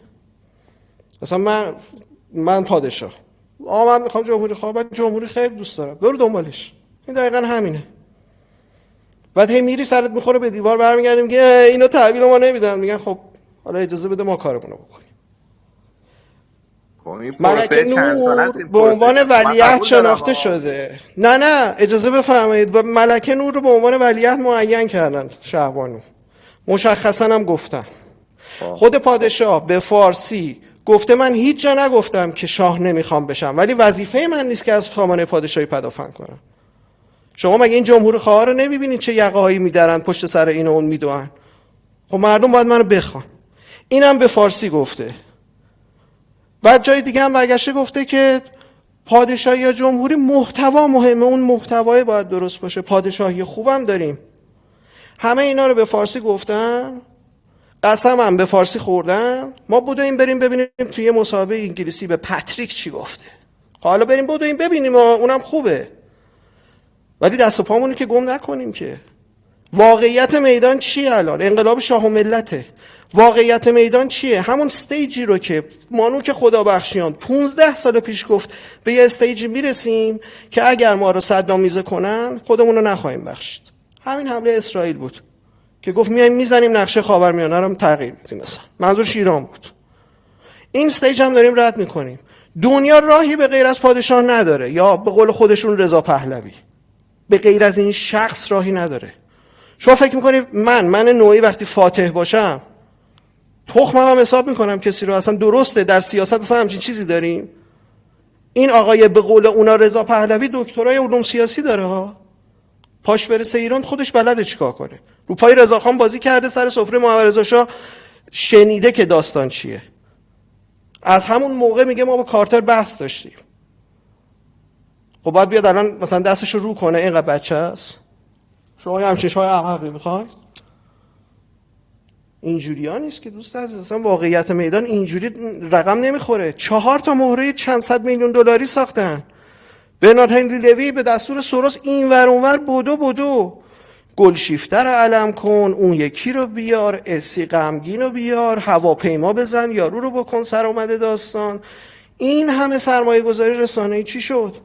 مثلا من پادشاه، من میخوام جمهوری خواه، من جمهوری خیلی دوست دارم، برو دنبالش. این دقیقاً همینه. بعد هی میری سرت میخوره به دیوار، برمیگردیم میگه اینو تحویل ما نمیدن، میگن خب حالا اجازه بده ما کارمون رو بکنیم. ملکه نور به عنوان ولیعهد شناخته شده. نه اجازه بفرمایید، و ملکه نور رو به عنوان ولیعهد معین کردن شهبانو، مشخصا هم گفتن. خود پادشاه به فارسی گفته من هیچ جا نگفتم که شاه نمیخوام بشم، ولی وظیفه من نیست که از سامانه پادشاهی پدافند کنم. شما مگه این جمهور خواه رو نمیبینید چه یقه هایی میدرن پشت سر این و اون میدوئن؟ خب مردم باید منو بخوان. اینم به فارسی گفته. بعد جای دیگه هم برگشته گفته که پادشاهی یا جمهوری محتوا مهمه، اون محتوای باید درست باشه. پادشاهی خوبم داریم. همه اینا رو به فارسی گفتن، قسم هم به فارسی خوردن. ما بودیم بریم ببینیم توی یه مصاحبه انگلیسی به پاتریک چی گفته. حالا بریم بودیم ببینیم، اونم خوبه. ولی دست و پامونو که گم نکنیم که. واقعیت میدان چیه الان؟ انقلاب شاه و ملته. واقعیت میدان چیه؟ همون استیجی رو که مانوک خدا بخشیان 15 سال پیش گفت به یه استیجی میرسیم که اگر ما رو صدامیزه کنن خودمون رو نخواهیم بخشید. همین حمله اسرائیل بود که گفت میایم میزنیم نقشه خاورمیانه رو تغییر میدیم، مثلا منظور ایران بود. این استیج هم داریم رد میکنیم. دنیا راهی به غیر از پادشاه نداره، یا به قول خودشون رضا پهلوی، به غیر از این شخص راهی نداره. شما فکر میکنی من نوعی وقتی فاتح باشم تخمم هم حساب میکنم کسی رو؟ اصلا درسته در سیاست اصلا همچین چیزی داریم؟ این آقای به قول اونا رضا پهلوی دکترای علوم سیاسی داره ها، پاش برسه ایران خودش بلده چیکار کنه. رو پای رضاخان بازی کرده سر سفره محمد رضاشاه، شنیده که داستان چیه. از همون موقع میگه ما با کارتر بحث داشتیم. خب باید بیاد الان مثلا دستشو رو کنه اینقدر بچه است؟ شما یه همچین شای احمقی میخواید؟ اینجوری ها نیست که دوست عزیز، اصلا واقعیت میدان اینجوری رقم نمیخوره. 4 تا مهره 100 میلیون دلاری ساختن. برنارد هنری لوی به دستور سوروس این ور اون ور بدو گلشیفته رو علم کن، اون یکی رو بیار، اسی غمگین رو بیار، هواپیما بزن یارو رو بکن سر اومده داستان. این همه سرمایه گذاری رسانه‌ای چی شد؟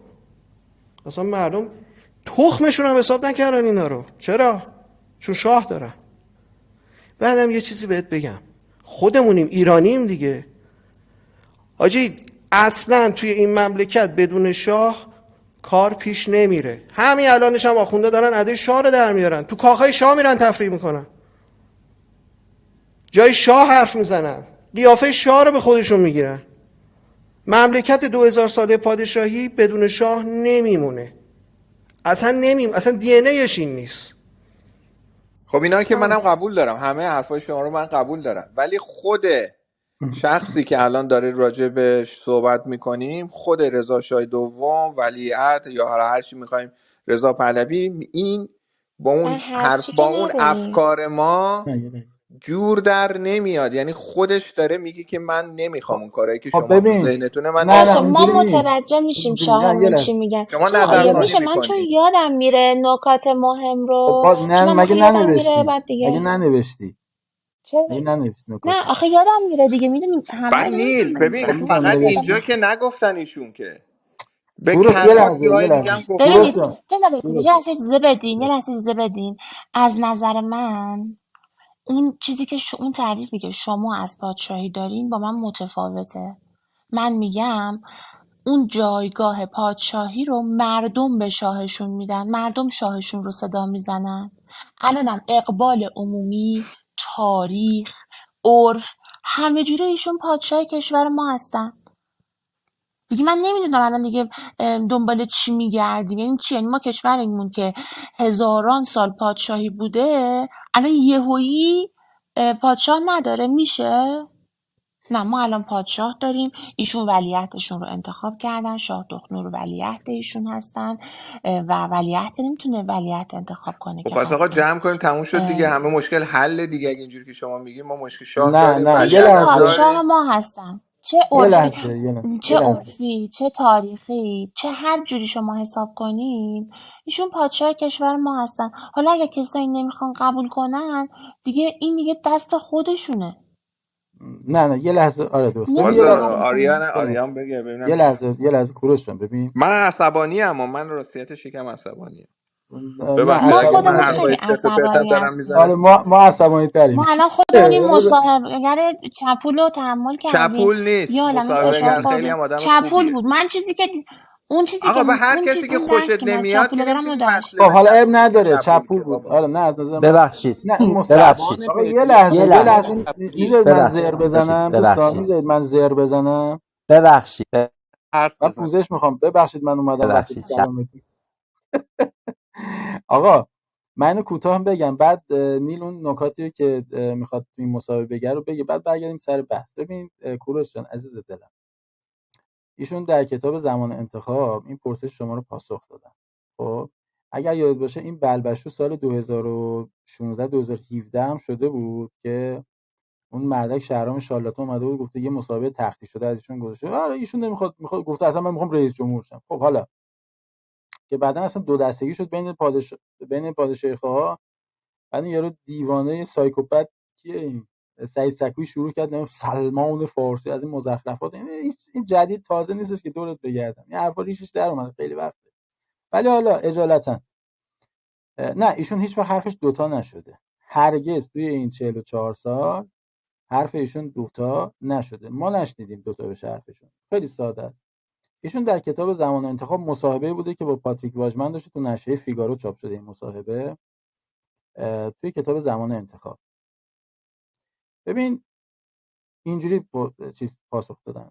اصلا مردم تخمشون هم حساب نکردن اینا رو. چرا؟ چون شاه دارن. بعدم یه چیزی بهت بگم، خودمونیم ایرانیم دیگه حاجی، اصلا توی این مملکت بدون شاه کار پیش نمیره. همین الانش هم آخونده دارن اده شاه رو در میارن، تو کاخای شاه میرن تفریح میکنن، جای شاه حرف میزنن، قیافه شاه رو به خودشون میگیرن. مملکت 2000 ساله پادشاهی بدون شاه نمیمونه، اصلا دی ان ایش این نیست. خب اینا رو که منم قبول دارم، همه حرفای شما رو من قبول دارم، ولی خود شخصی که الان داره راجع بهش صحبت میکنیم، خود رضاشاه دوم، ولیعهد یا هر چی میخوایم، رضا پهلوی، این با نه اون حرف هرچی که با اون نداریم. افکار ما جور در نمیاد. یعنی خودش داره میگه که من نمیخوام اون کارهایی که خب شما تو ببین، ذهنتونه من باشه نمیخوام. ما اینجوری نیست. متوجه میشیم نه یه شاهمون چی لحظه میگن. شما آریا نظرخواهی میشه من چون میکنید. یادم میره نکات مهم خب رو، باز چون من مگه یادم میره ننوشتی؟ بعد مگه دیگه ننوشتی؟ مگه چرا؟ ننوشتی نکات؟ نه آخه یادم میره دیگه، میدونیم بعد همه رو نیل نمیدونم ببین خب فقط میگم فقط یادم اینجا نوشتی. که نگفتن ایشون که به کوروش یه کرات لحظه یه جای دیگه لحظه هم گفتن. ببینید کوروش جناب کوروش کوروش یه لحظه اجازه بدین، از نظر من اون چیزی که اون تعریفی که شما از پادشاهی دارین با من متفاوته. من میگم اون جایگاه پادشاهی رو مردم به شاهشون میدن، مردم شاهشون رو صدا میزنن. الانم اقبال عمومی، تاریخ، عرف، همه جوره ایشون پادشاه کشور ما هستن. دیگه من نمیدونم الان دیگه دنبال چی میگردیم، یعنی چی؟ یعنی ما کشورمون که هزاران سال پادشاهی بوده الان یهویی پادشاه نداره میشه؟ نه ما الان پادشاه داریم، ایشون ولیعهدشون رو انتخاب کردن، شاه دختنور ولیعهد ایشون هستن و ولیعهد نمیتونه ولیعهد انتخاب کنه خب که پس آقا هستن. جمع کنیم تموم شد دیگه، همه مشکل حل دیگه. اگه اینجوری که شما میگیم ما مشکل شاه نه داریم، نه یه ایشون ولیعهد هم لحظه پادشاه داریم. ما هستن، چه یه عرفی لحظه یه لحظه یه چه لحظه عرفی چه تاریخی چه هر جوری شما حساب کنین ایشون پادشاه کشور ما هستن. حالا اگه کسایی نمیخوان قبول کنن دیگه این دیگه دست خودشونه، نه یه لحظه آره درست ببین نمیتونن بازا قبول آریان کنن. آریان بگه ببینم یه چی. لحظه کوروش جان ببین. من عصبانی ام، من راستیتش یکم عصبانی ام. نه ببخشید ما اگه من خودمون عصبانیت خیلی حرفای چرت و پرتم عصبانی دارم آره هستیم. میزنم. ما عصبانی تریم. ما الان خودمون این مصاحبهگر چپول رو تحمل کردیم، چپول یه نیست عالمه فشار مصاحبهگر، خیلی خوردیم، هم آدم چپول خوبیه. بود. من چیزی که اون چیزی که آقا به هر اون چیز کسی که اون درکی خوشت که من از نمیاد که چپولا دارم رو نمیتونی خب داشت. حالا مسئولیت عیب بگیری که نداره چپول چپول که بود بابا. آره نه از نظر من ببخشید نه این ببخشید آقا یه لحظه یه لحظه میذارید من زر بزنم دوستان، ببخشید میذارید من زر بزنم ببخشید حرف و بزن. پوزش میخوام ببخشید من اومدم وسط ببخشید کلامتون. آقا من کوتاه بگم بعد نیل اون نکاتی که میخواد تو این مسابقه بگه رو بگه، بعد برگردیم سر بحث. ببین کوروش جان عزیز دلم، ایشون در کتاب زمان انتخاب این پرسش شما رو پاسخ دادن. خب اگر یاد باشه این بلبشو سال 2016 2017 هم شده بود که اون مردک شهرام شارلاتان اومده بود گفته یه مسابقه تختی شده از ایشون گذاشته. آره ایشون نمیخواد گفته اصلا من میخوام رئیس جمهور شم. خب حالا که بعدا اصلا دو دستگی شد بین پادشاهی‌خواها. بعد این یارو دیوانه سایکوپت کیه این سعید سکوی شروع کرد نمیدونم سلمان فارسی از این مزخرفات. این جدید تازه نیستش که دورت بگردم، این حرفا ریشش در اومده خیلی وقته. ولی حالا اجالتا نه ایشون هیچ وقت حرفش دوتا نشده، هرگز توی این 44 سال حرف ایشون دوتا نشده، ما نشنیدیم دوتا بشه حرفشون. خیلی ساده است. ایشون در کتاب زمان انتخاب مصاحبه بوده که با پاتریک واژمن داشته، تو نشریه فیگارو چاپ شده این مصاحبه توی کتاب زمان انتخاب. ببین اینجوری چیز پاسخ دادن،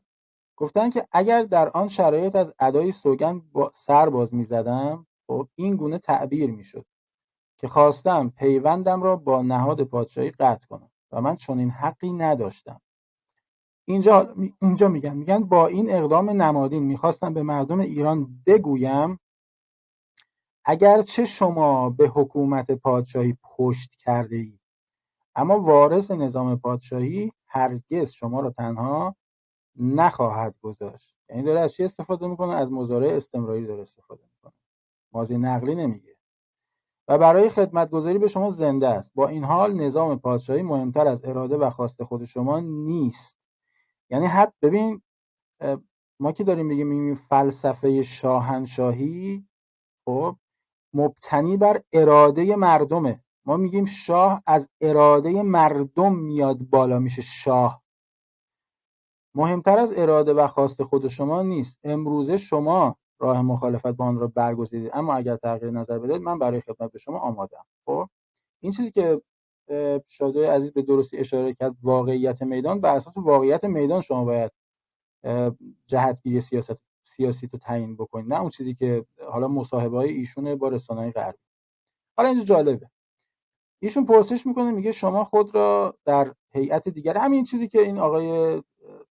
گفتن که اگر در آن شرایط از ادای سوگند سر باز می‌زدم خب این گونه تعبیر می‌شد که خواستم پیوندم را با نهاد پادشاهی قطع کنم و من چنین حقی نداشتم. اینجا میگن با این اقدام نمادین میخواستم به مردم ایران بگویم اگرچه شما به حکومت پادشاهی پشت کرده اید، اما وارث نظام پادشاهی هرگز شما را تنها نخواهد گذاشت. یعنی داره از چی استفاده میکنه؟ از مضارع استمراری داره استفاده میکنه، ماضی نقلی نمیگه. و برای خدمتگزاری به شما زنده است. با این حال نظام پادشاهی مهمتر از اراده و خواست خود شما نیست. یعنی حتی ببین، ما که داریم میگیم فلسفه شاهنشاهی خب مبتنی بر اراده مردمه. ما میگیم شاه از اراده مردم میاد بالا میشه شاه. مهمتر از اراده و خواست خود شما نیست. امروزه شما راه مخالفت با آن را برگزیدید، اما اگر تغییر نظر بدهید من برای خدمت به شما آماده‌ام. خب این چیزی که شادوی عزیز به درستی اشاره کرد، واقعیت میدان، بر اساس واقعیت میدان شما باید جهتگیری سیاسی تو تعیین بکنید، نه اون چیزی که حالا مصاحبه‌های ایشونه با رسانه‌های غربی. حالا اینجا جالبه، ایشون پرسش میکنه، میگه شما خود را در هیئت دیگر، همین چیزی که این آقای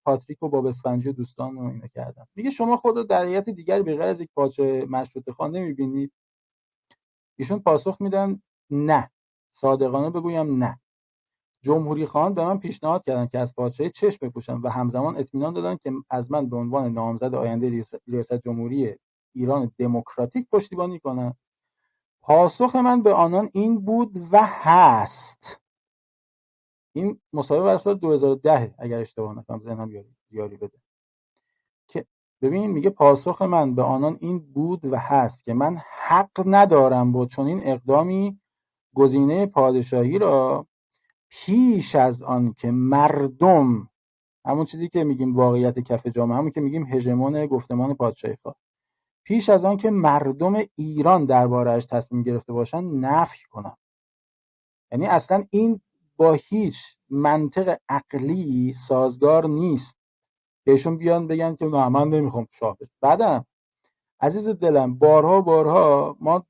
پاتریک و باب اسفنجی و دوستان و اینا کردن، میگه شما خود را در هیئت دیگر به غیر از یک پادشاه مشروطه خواه نمیبینید؟ ایشون پاسخ میدن نه، صادقانه بگویم نه. جمهوری خواهان به من پیشنهاد کردن که از پادشاهی چشم بپوشم و همزمان اطمینان دادن که از من به عنوان نامزد آینده ریاست جمهوری ایران دموکراتیک پشتیبانی کنم. پاسخ من به آنان این بود و هست. این مصاحبه بر سال 2010 اگر اشتباه نکنم، ذهنم یاری بده، که ببین میگه پاسخ من به آنان این بود و هست که من حق ندارم با چنین اقدامی گزینه پادشاهی را پیش از آن که مردم، همون چیزی که میگیم واقعیت کف جامعه، همون که میگیم هژمون گفتمان پادشاهی خواه، پیش از آن که مردم ایران درباره‌اش تصمیم گرفته باشن نفی کنم. یعنی اصلا این با هیچ منطق عقلی سازگار نیست که ایشون بیان بگن که نه من نمیخوام شاه بشم. بعدم عزیز دلم بارها ما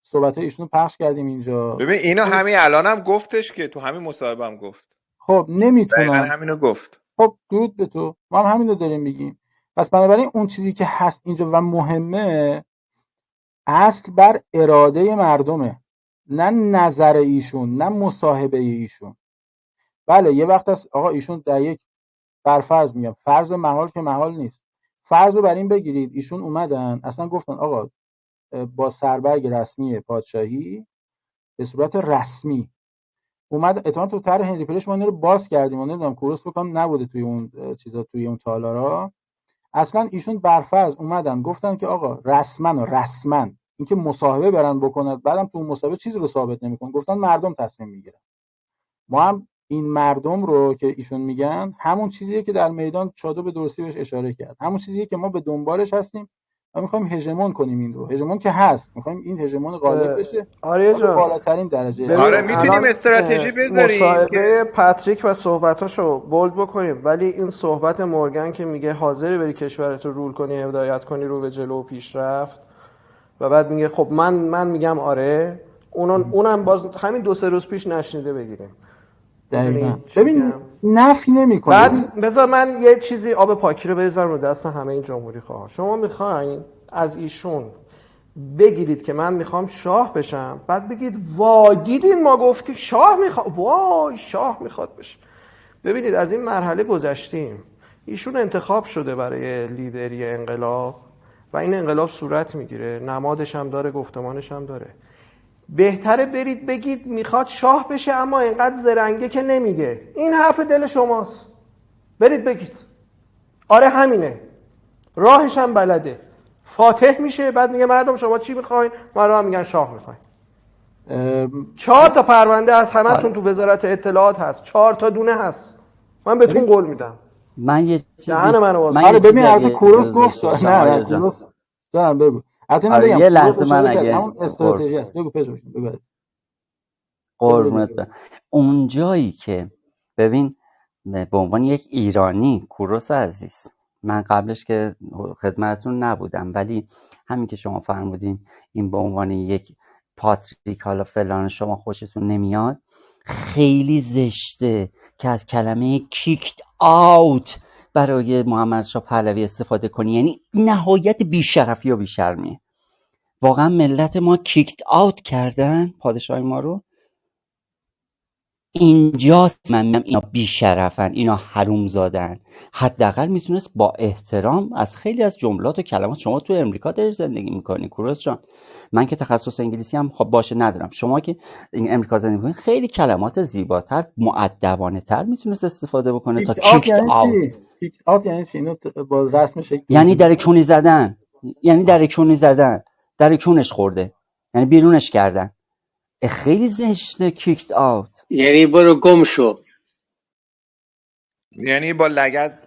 صحبت‌های ایشونو پخش کردیم اینجا. ببین اینو همین الانم گفتش که تو همین مصاحبه هم گفت. خب نمیتونم. دقیقاً همینو گفت. خب درود به تو، ما هم همینو داریم میگیم. پس بنابراین اون چیزی که هست اینجا و مهمه، اصل بر اراده مردمه، نه نظر ایشون، نه مصاحبه ایشون. بله یه وقت است آقا ایشون در یک فرض میگم، فرض محال که محال نیست، فرض رو بر این بگیرید ایشون اومدن اصلا گفتن آقا با سربرگ رسمی پادشاهی به صورت رسمی اومد، اتفاقا تو طرح هنری پلش ما اینو رو باز کردیم، من نمیدونم کوروس بکنم نبوده توی اون چیزا، توی اون تالارا. اصلا ایشون برفرض اومدن گفتن که آقا رسما اینکه مصاحبه برن بکنن، بعدم تو مصاحبه چیزی رو ثابت نمیکنن، گفتن مردم تصمیم میگیرن. ما هم این مردم رو که ایشون میگن همون چیزیه که در میدان چادو به درستی بهش اشاره کرد، همون چیزیه که ما به دنبالش هستیم و میخوایم هژمون کنیم. این رو هژمون که هست، میخوایم این هژمون غالب بشه آریا جان، بالاترین درجه. آره میتونیم استراتژی بذاریم مصاحبه پاتریک و صحبتاشو بولد بکنیم، ولی این صحبت مورگان که میگه حاضری بری کشورت رو رول کنی، هدایت کنی رو به جلو و پیشرفت، و بعد میگه خب من میگم آره، اونم باز همین 2-3 روز پیش نشنیده بگیریم. ببین نفی نمی‌کنه. بعد بذار من یه چیزی آب پاکی رو بذارم رو دست همه این جمهوری خواه. شما میخواین از ایشون بگیرید که من میخوام شاه بشم، بعد بگید وای دیدین ما گفتیم شاه میخواد، وای شاه میخواد بشه. ببینید از این مرحله گذشتیم. ایشون انتخاب شده برای لیدری انقلاب و این انقلاب صورت میگیره، نمادش هم داره، گفتمانش هم داره. بهتره برید بگید میخواد شاه بشه اما اینقدر زرنگه که نمیگه. این حرف دل شماست، برید بگید آره همینه، راهش هم بلده، فاتح میشه، بعد میگه مردم شما چی میخواین؟ مردم هم میگن شاه میخواین. 4 تا پرونده از همتون تو وزارت اطلاعات هست، 4 تا دونه هست، من بهتون قول میدم. من یه چیزی آره ببین البته کوروس گفت نه کوروس جان بگو. آره یه لحظه من اگه همون استراتژی است، بگو بگو. قربونت برم. اون جایی که ببین به عنوان یک ایرانی کوروس عزیز، من قبلش که خدمتتون نبودم، ولی همین که شما فرمودین این به عنوان یک پاتریک حالا فلان شما خوشتون نمیاد، خیلی زشته که از کلمه kicked out برای محمد شاه پهلوی استفاده کنی، یعنی نهایت بیشرفی و بیشرمی. واقعا ملت ما kicked out کردن پادشاه ما رو. اینجاست من میگم اینا بیشرفن، اینا حروم زادن. حداقل میتونست با احترام از خیلی از جملات و کلمات، شما تو امریکا داری زندگی میکنی کوروش جان، من که تخصص انگلیسی هم خب باشه ندارم، شما که این امریکا زندگی میکنید خیلی کلمات زیباتر مؤدبانه تر میتونست استفاده بکنه تا kicked out kicked یعنی out. چی؟ kicked out یعنی چی؟ اینو با رسم شکل یعنی در کونی زدن، یعنی در کونی زدن، در کونش خورده، یعنی بیرونش کردن. خیلی زشته kicked out. یعنی برو گم شو. یعنی با لگد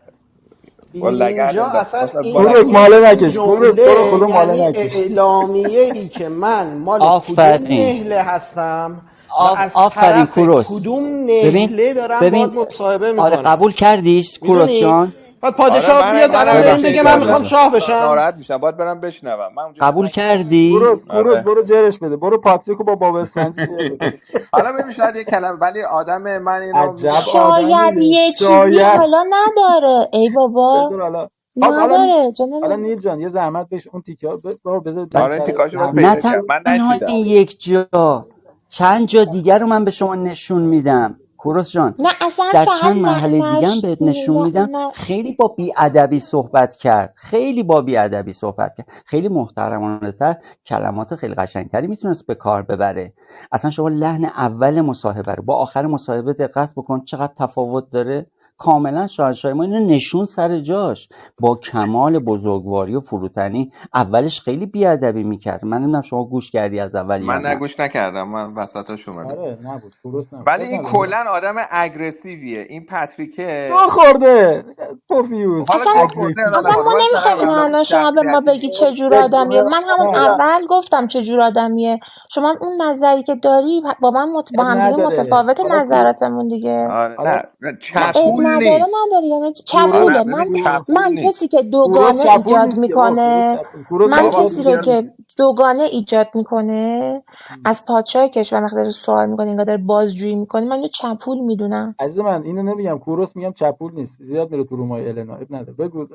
اینجا اصلا کوروس این ماله نکش، کوروس تو رو جمله خدا ماله یعنی نکش. اعلامیه ای که من مال کدوم آفرین نهله هستم و از آفرین طرف کوروس. کدوم ببین نهله دارم باید مصاحبه آره میکنم. قبول کردیش کوروس میدونی؟ جان؟ بعد آره پادشاه بیاد الان به این بگه من میخوام شاه بشم. ناراحت میشم، باید برم بشنوم. من اونجا قبول کردی؟ کوروس برو جرش بده، برو پاتریکو با باب اسفندی جر. حالا ببین شاید یه کلمه، ولی آدم من اینو میگم شاید یه چیزی حالا نداره. ای بابا بذار حالا نداره حالا جناب. نیل جان یه زحمت بش اون تیکه بابا بذار آره این تیکاشو باید نه پیدا کرد، من تنها نشنیدم. این یک جا، چند جا دیگر رو من به شما نشون میدم کوروس جان. نه اصلا در فقط چند مرحله دیگه هم بهت نشون میدم. خیلی با بی‌ادبی صحبت کرد، خیلی با بی‌ادبی صحبت کرد، خیلی محترمانه تر، کلمات خیلی قشنگتری میتونست به کار ببره. اصلا شما لحن اول مصاحبه رو با آخر مصاحبه دقت بکن چقدر تفاوت داره. کاملا شاهنشاه ما اینو نشون سر جاش با کمال بزرگواری و فروتنی. اولش خیلی بی‌ادبی میکرد، من نمیدونم شما گوش کردی از اول یا من نه. نگوش نکردم، من وسطاش اومدم. آره نبود کوروس نبود. ولی این کلا آدم اگریسیویه این پتریکه. گو خورده پوفیوز. حالا گو خورده اصلا ما نمیخوایم این الان شما به ما بگی چه جور آدمیه. من همون اول گفتم چه جور آدمیه. شما اون نظری که داری با من با هم دیگه متفاوت نظراتمون دیگه. آره نه نه چپول نداره نیست. نداره یعنی چپوله. من کسی که دوگانه ایجاد میکنه، من کسی رو که دوگانه ایجاد میکنه از پادشاه کشور وقتی داره سوال میکنه انگار داره بازجویی میکنه، من یه چپول میدونم. عزیز من اینو نمیگم کوروس، میگم چپول نیست، زیاد میره تو رومای النا. اب نداره بگو.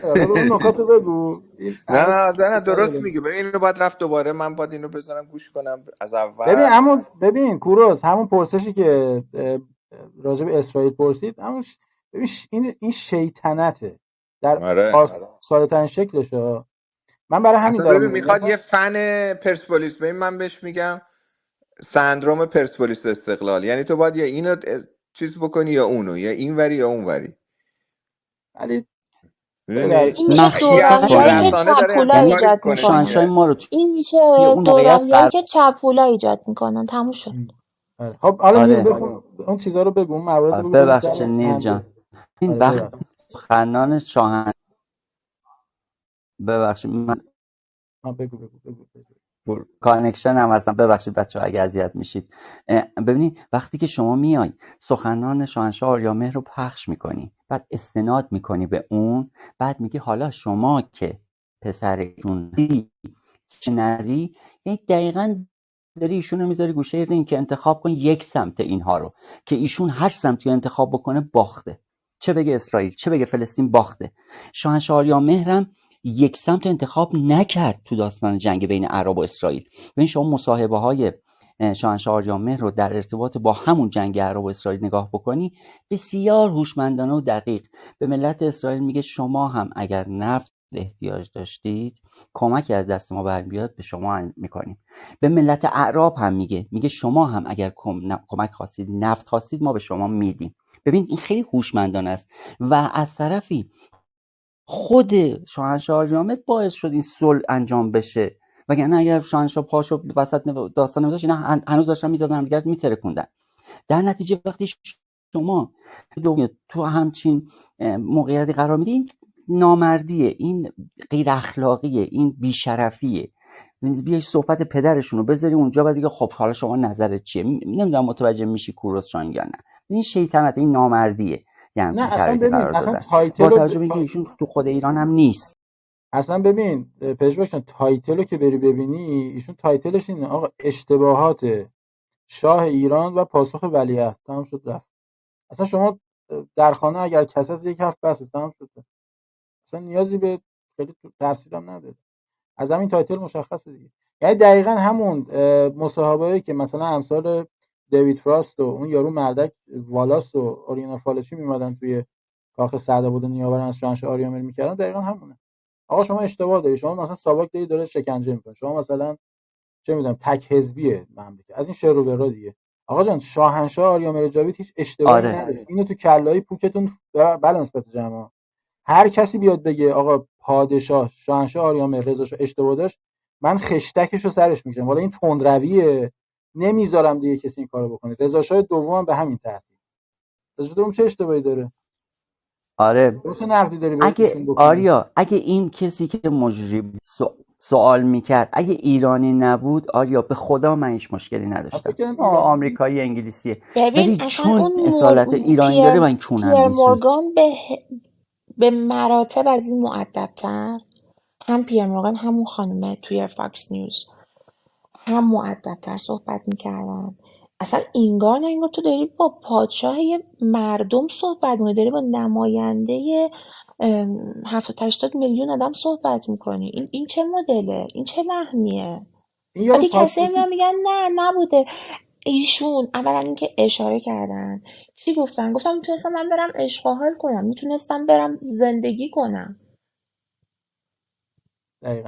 اون نکاتو بگو. نه درست میگه. ببین اینو باید رفت دوباره، من باید اینو بذارم گوش کنم از اول. ببین کوروس همون پرسشی که راجع به اسرائیل پرسید همون ببین این شیطنته در ساده ترین شکلش. من برای همین اصلا دارم ببین میخواد یه فن پرسپولیس، ببین من بهش میگم سندروم پرسپولیس استقلال، یعنی تو باید یا اینو چیز بکنی یا اونو، یا این وری یا اون وری. ولی این میشه دوراهیایی که چپولا ایجاد میکنن. این میشه دوراهیایی که چپولا ایجاد میکنن. تموم شد. خب حالا نیل بخون اون چیزا رو بگو، اون موارد رو بگو. ببخشید نیل جان، این وقت سخنان شاهن ببخشید من بگو کانکشن هم هستم، ببخشید بچه‌ها اگه اذیت میشید. ببینید وقتی که شما میای سخنان شاهنشاه آریامهر رو پخش میکنی، بعد استناد میکنی به اون، بعد میگی حالا شما که پسرشون چه نظری، یعنی دقیقاً داری ایشون رو میذاری گوشه این که انتخاب کن یک سمت اینها رو، که ایشون هر سمتی رو انتخاب بکنه باخته، چه بگه اسرائیل چه بگه فلسطین باخته. شاهنشاه آریامهر یک سمت انتخاب نکرد تو داستان جنگ بین عرب و اسرائیل. ببین شما مصاحبه های شاهنشاه آریامهر رو در ارتباط با همون جنگ عرب و اسرائیل نگاه بکنی، بسیار هوشمندانه و دقیق به ملت اسرائیل میگه شما هم اگر نفت احتیاج داشتید کمکی از دست ما برمیاد به شما میکنیم. به ملت اعراب هم میگه شما هم اگر کمک خواستید نفت خواستید ما به شما میدیم. ببین این خیلی هوشمندانه است. و از طرفی خود شاهنشاه آریامهر باعث شد این صلح انجام بشه، وگرنه اگر شاهنشاه پاشو وسط داستان نمیذاشت اینا هنوز داشتن میزدن هم دیگه میترکوندن. در نتیجه وقتی شما تو همچین موقعیتی قرار میدین، نامردیه، این غیر اخلاقیه، این بیشرفیه. بیای صحبت پدرشون رو بذاری اونجا بعد بگی خب حالا شما نظرت چیه. نمیدونم متوجه میشی کوروس جان یا نه. این شیطنت، این نامردیه. یعنی نه اصلا ببین اصلا با توجه به اینکه ایشون تو خود ایران هم نیست. اصلا ببین پژوهشون تایتلو که بری ببینی ایشون تایتلش اینه آقا اشتباهات شاه ایران و پاسخ ولیعهد. تمام شد رفت. اصلا شما در خانه اگر کسی از یک حرف بس تمام شد، اصلا نیازی به خیلی تفسیر هم نداره، از همین تایتل مشخصه دیگه. یعنی دقیقاً همون مصاحبه‌ای که مثلا امثال دیوید فراست و اون یارو مردک والاس و اوریانا فالچی میمدن توی کاخ سعدآباد نیاورن از شاهنشاه آریا میکردن، دقیقاً همونه. آقا شما اشتباه داری، شما مثلا ساواک داره شکنجه میکنه، شما مثلا چه میدونم تک حزبیه مملکت، از این شعر و برا دیگه. آقا جان شاهنشاه آریامر جاوید هیچ اشتباهی نداره، اینو تو کله‌های پوکتون بالانس بده جماعت. هر کسی بیاد بگه آقا پادشاه شاهنشاه آریامر رضاشاه اشتباه داشت، من خشتکشو سرش میگم. حالا این تندرویه، نمیذارم دیگه کسی این کارو بکنه. رضاشاه دوم به همین ترتیب. رضاشاه دوم چه اشتباهی داره؟ آره چه نقدی داری اگه بهشون بکنی؟ آریا، اگه این کسی که مجری بود سوال میکرد اگه ایرانی نبود، آریا به خدا من هیچ مشکلی نداشتم، آمریکایی انگلیسیه، ببین ولی اصلا چون اون اصالت ایرانی داره من چونم پیر میسوزه. مورگان به مراتب از این مؤدب‌تر، هم پیر مورگان همون خانومه توی فاکس نیوز هم مؤدب‌تر صحبت میکردن. اصلا انگار نه انگار تو داری با پادشاه یه مردم صحبت میکنی، داری با نماینده 70-80 میلیون آدم صحبت میکنی. این چه مدله؟ این چه لحنیه؟ بعد کسی میگن نه نبوده. ایشون اولا اینکه اشاره کردن چی گفتن میتونستم من برم عشق و حال کنم، میتونستم برم زندگی کنم،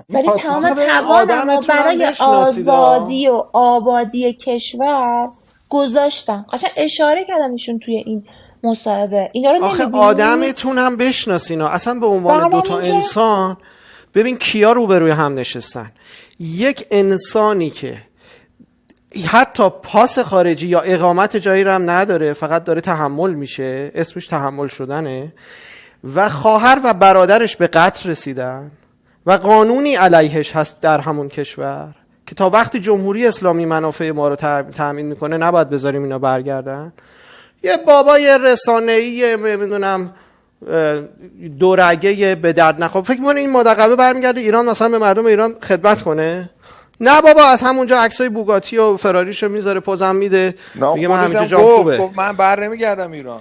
ولی تمام توانم و برای آزادی و آبادی کشور گذاشتم. قشنگ اشاره کردن ایشون توی این مصاحبه. اینا رو آخه نمی‌بینی؟ آدمتون هم بشناسینا اصلا به عنوان دوتا انسان. ببین کیا روبروی هم نشستن. یک انسانی که حتی پاس خارجی یا اقامت جایی رو هم نداره، فقط داره تحمل میشه، اسمش تحمل شدنه، و خواهر و برادرش به قتل رسیدن و قانونی علیهش هست در همون کشور که تا وقتی جمهوری اسلامی منافع ما رو تأمین میکنه نباید بذاریم اینا برگردن. یه بابای رسانه‌ای میدونم دورگه به درد نخور فکر می‌کنه این مدقبه برمیگرده ایران مثلا به مردم ایران خدمت کنه؟ نه بابا، از همونجا عکسای بوگاتی و فراریشو میذاره، پوزم میده، میگه من همینجا جام خوبه. گفت من بر نمیگردم ایران.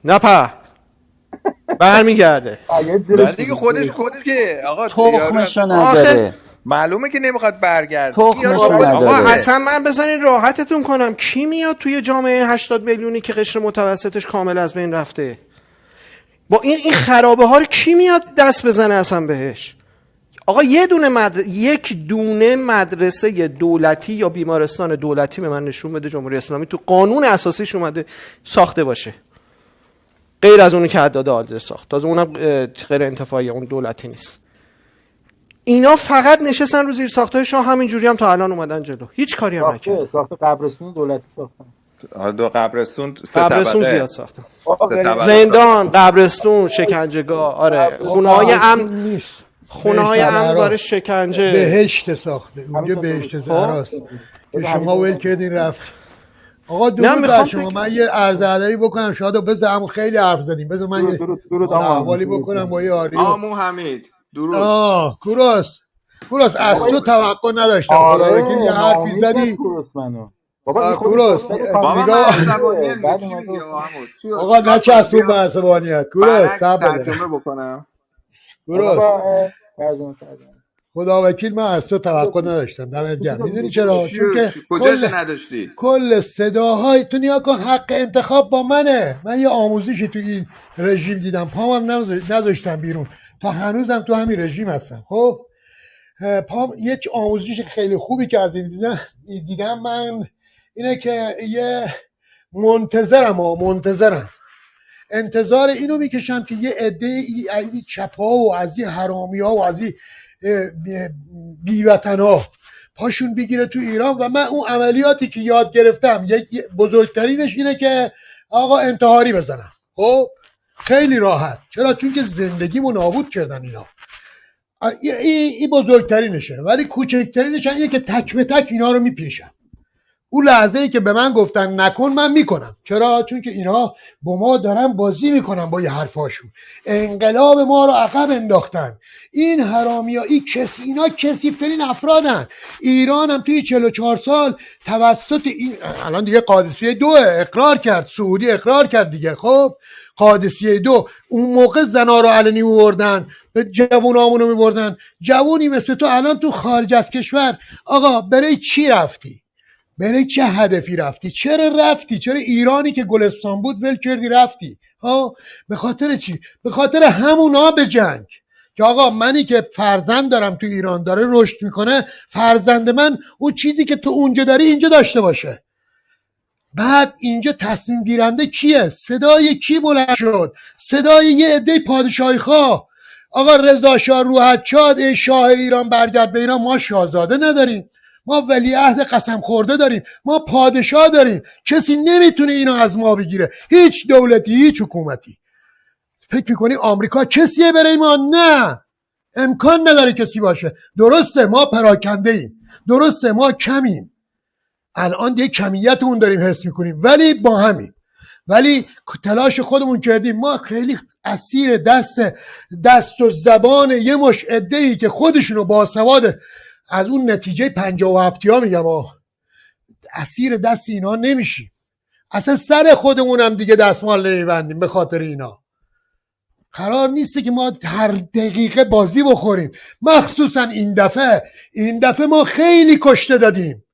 نه برمیگرده. نه دیگه خودش که آقا تخمشو نداره، معلومه که نمیخواد برگرده. تخمشو نداره. آقا اصلا من بذارین راحتتون کنم، کی میاد توی جامعه 80 میلیونی که قشر متوسطش کامل از بین رفته با این خرابه ها رو کی میاد دست بزنه اصلا بهش؟ آقا یک دونه مدرسه دولتی یا بیمارستان دولتی به من نشون بده جمهوری اسلامی تو قانون اساسیش اومده ساخته باشه، غیر از اونی که حداد عالی ساخت، تازه اونم غیر انتفاعی، اون دولتی نیست. اینا فقط نشستن رو زیر ساختای شاه، همینجوری هم تا الان اومدن جلو، هیچ کاری هم نکردن. ساخت قبرستون دولتی ساختن. دو قبرستون زیاد ساختن. زندان، قبرستون، شکنجهگاه، آره، خونه های امن برای شکنجه، بهشت ساخته اونجا، بهشت زهراست که شما ول کردین رفت. آقا درود بر شما. من یه عرض ادبی بکنم شاید بزنم، خیلی حرف زدیم، بذار من یه احوالی بکنم با یه آریو. آمو حمید درود. کوروس از تو توقع نداشتم، خدا وکیل یه حرفی زدی. کوروس آقا نچسبون به عصبانیت. کوروس ترجمه بکنم. کوروس خدا وکیل من از تو توقع نداشتم، دمت گرم. میدونی چرا؟ چون که کجاش نداشتی؟ کل صداهای تو نیا کن، حق انتخاب با منه. من یه آموزشی تو این رژیم دیدم، پامم نذاشتم بیرون، تا هنوزم تو همین رژیم هستم. خب پام یه آموزش خیلی خوبی که از این دیدم من اینه که یه منتظرم انتظار اینو میکشم که یه عده از این چپا و از این حرامی ها و از این بیوطن ها پاشون بگیره تو ایران. و من اون عملیاتی که یاد گرفتم یک بزرگترینش اینه که آقا انتحاری بزنم. خب خیلی راحت. چرا؟ چون که زندگیمو نابود کردن اینا. این بزرگترینشه. ولی کوچکترینش اینه که تک به تک اینا رو میپیشن. اون لحظه ای که به من گفتن نکن من میکنم. چرا؟ چون که اینا با ما دارن بازی میکنن با یه حرفاشون، انقلاب ما رو عقب انداختن. این حرامیا، اینا کثیف‌ترین افرادن. ایران هم توی 44 سال توسط این الان دیگه قادسیه 2 اقرار کرد، سعودی اقرار کرد دیگه. خب قادسیه 2 اون موقع زنا رو علنی می‌بردن، به جوونامونو می‌بردن. جوونی مثل تو الان تو خارج از کشور، آقا برای چی رفتی؟ برای چه هدفی رفتی؟ چرا رفتی؟ چرا ایرانی که گلستان بود ول کردی رفتی؟ ها، به خاطر چی؟ به خاطر همونا به جنگ. که آقا منی که فرزند دارم تو ایران داره رشد میکنه، فرزند من اون چیزی که تو اونجا داری اینجا داشته باشه. بعد اینجا تصمیم گیرنده کیه؟ صدای کی بلند شد؟ صدای یه عده پادشاهی خواه. آقا رضاشاه روحت شاد، ای شاه ایران برگرد به ایران. ما شاهزاده نداریم، ما ولیعهد قسم خورده داریم، ما پادشاه داریم. کسی نمیتونه اینو از ما بگیره، هیچ دولتی، هیچ حکومتی. فکر میکنی آمریکا کسیه برای ما؟ نه، امکان نداره کسی باشه. درسته ما پراکنده ایم، درسته ما کمیم، الان دیگه کمیتمون داریم حس میکنیم، ولی با همین، ولی تلاش خودمون کردیم. ما خیلی اسیر دست و زبان یه مش عده‌ای که خودشونو باسواد از اون نتیجه 57 ها میگم، اسیر دست اینا نمیشیم. اصلا سر خودمونم دیگه دستمال نمیبندیم به خاطر اینا. قرار نیسته که ما هر دقیقه بازی بخوریم. مخصوصا این دفعه ما خیلی کشته دادیم،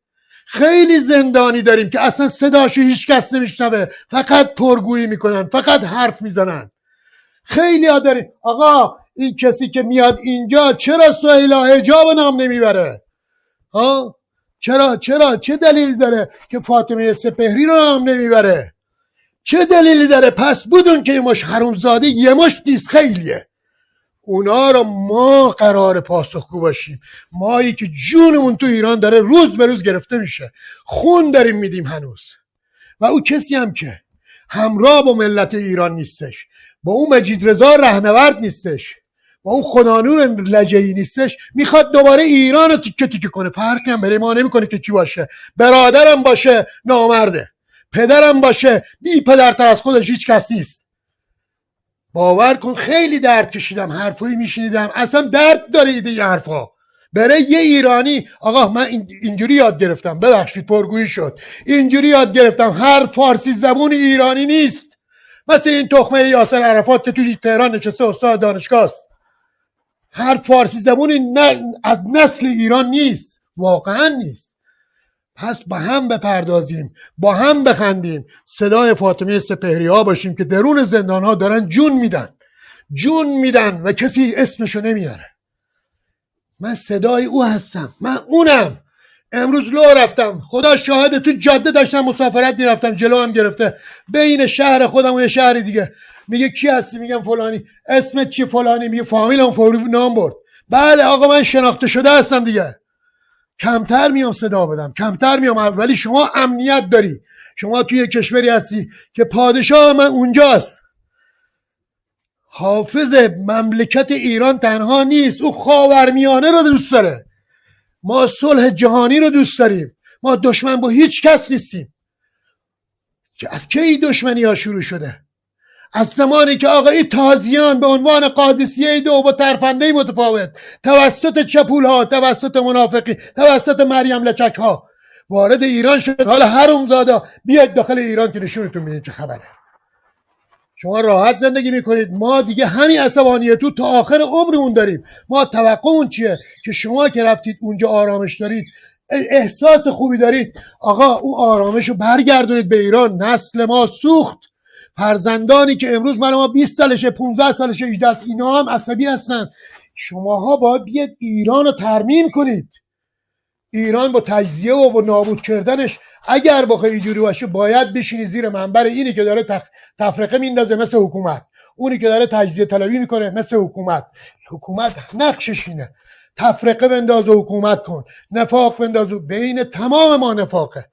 خیلی زندانی داریم که اصلا صداشو هیچ کس نمیشنوه، فقط پرگویی میکنن، فقط حرف میزنن. خیلی ها داریم. آقا این کسی که میاد اینجا چرا سهیلا حجاب نام نمیبره؟ ها، چرا چه دلیلی داره که فاطمه سپهری رو نام نمیبره؟ چه دلیلی داره؟ پس بدون که یه مش حرومزاده، یه مش نیست، خیلیه. اونا رو ما قرار پاسخگو باشیم. مایی که جونمون تو ایران داره روز به روز گرفته میشه، خون داریم میدیم هنوز. و او کسی هم که همراه با ملت ایران نیستش، با اون مجید رضا رهنورد نیستش، با اون خدانور لجهی نیستش، میخواد دوباره ایران رو تیکه تیکه کنه. فرقی هم برای ما نمیکنه که کی باشه. برادرم باشه نامرده، پدرم باشه بی پدرتر از خودش هیچ کس نیست. باور کن خیلی درد کشیدم، حرفایی میشنیدم اصلا درد داره ایده ی حرفا. برای یه ایرانی، آقا من اینجوری یاد گرفتم، ببخشید پرگویی شد، اینجوری یاد گرفتم هر فارسی زبون ایرانی نیست. مثل این تخمه یاسر عرفات که توی تهران نشسته استاد دانشگاه است. هر فارسی زبونی از نسل ایران نیست، واقعا نیست. پس با هم بپردازیم، با هم بخندیم، صدای فاطمه سپهری ها باشیم که درون زندان ها دارن جون میدن و کسی اسمشو نمیاره. من صدای او هستم، من اونم. امروز لو رفتم، خدا شاهده، تو جاده داشتم مسافرت میرفتم، جلو هم گرفته بین شهر خودم و یه شهر دیگه. میگه کی هستی؟ میگم فلانی. اسمت چی؟ فلانی. میگه فامیلم فوری نام برد. بله آقا من شناخته شده هستم دیگه. کمتر میام صدا بدم، کمتر میام. ولی شما امنیت داری، شما توی کشوری هستی که پادشاه من اونجاست. حافظ مملکت ایران تنها نیست، او خاورمیانه رو دوست داره. ما صلح جهانی رو دوست داریم، ما دشمن با هیچ کس نیستیم. از کی دشمنی ها شروع شده؟ از زمانی که آقای تازیان به عنوان قادسیه 2 با ترفنده متفاوت توسط چپول ها، توسط منافقی، توسط مریم لچک ها وارد ایران شد. حالا حرومزاده بیاید داخل ایران که نشونتون میدیم چه خبره. شما راحت زندگی میکنید، ما دیگه همین عصبانیتو تا آخر عمرمون داریم. ما توقعمون چیه؟ که شما که رفتید اونجا آرامش دارید، احساس خوبی دارید، آقا اون آرامش رو برگردونید به ایران. نسل ما سوخت. فرزندانی که امروز ما 20 سالشه، 15 سالشه، 18 سالشه، اینا هم عصبی هستن. شماها باید بیاد ایران رو ترمیم کنید. ایران با تجزیه و با نابود کردنش اگر بخوای اینجوری باشه، باید بشینی زیر منبر اینی که داره تفرقه میندازه مثل حکومت، اونی که داره تجزیه طلبی میکنه مثل حکومت. حکومت نقشش اینه تفرقه بنداز و حکومت کن، نفاق بنداز. بین تمام ما نفاقه.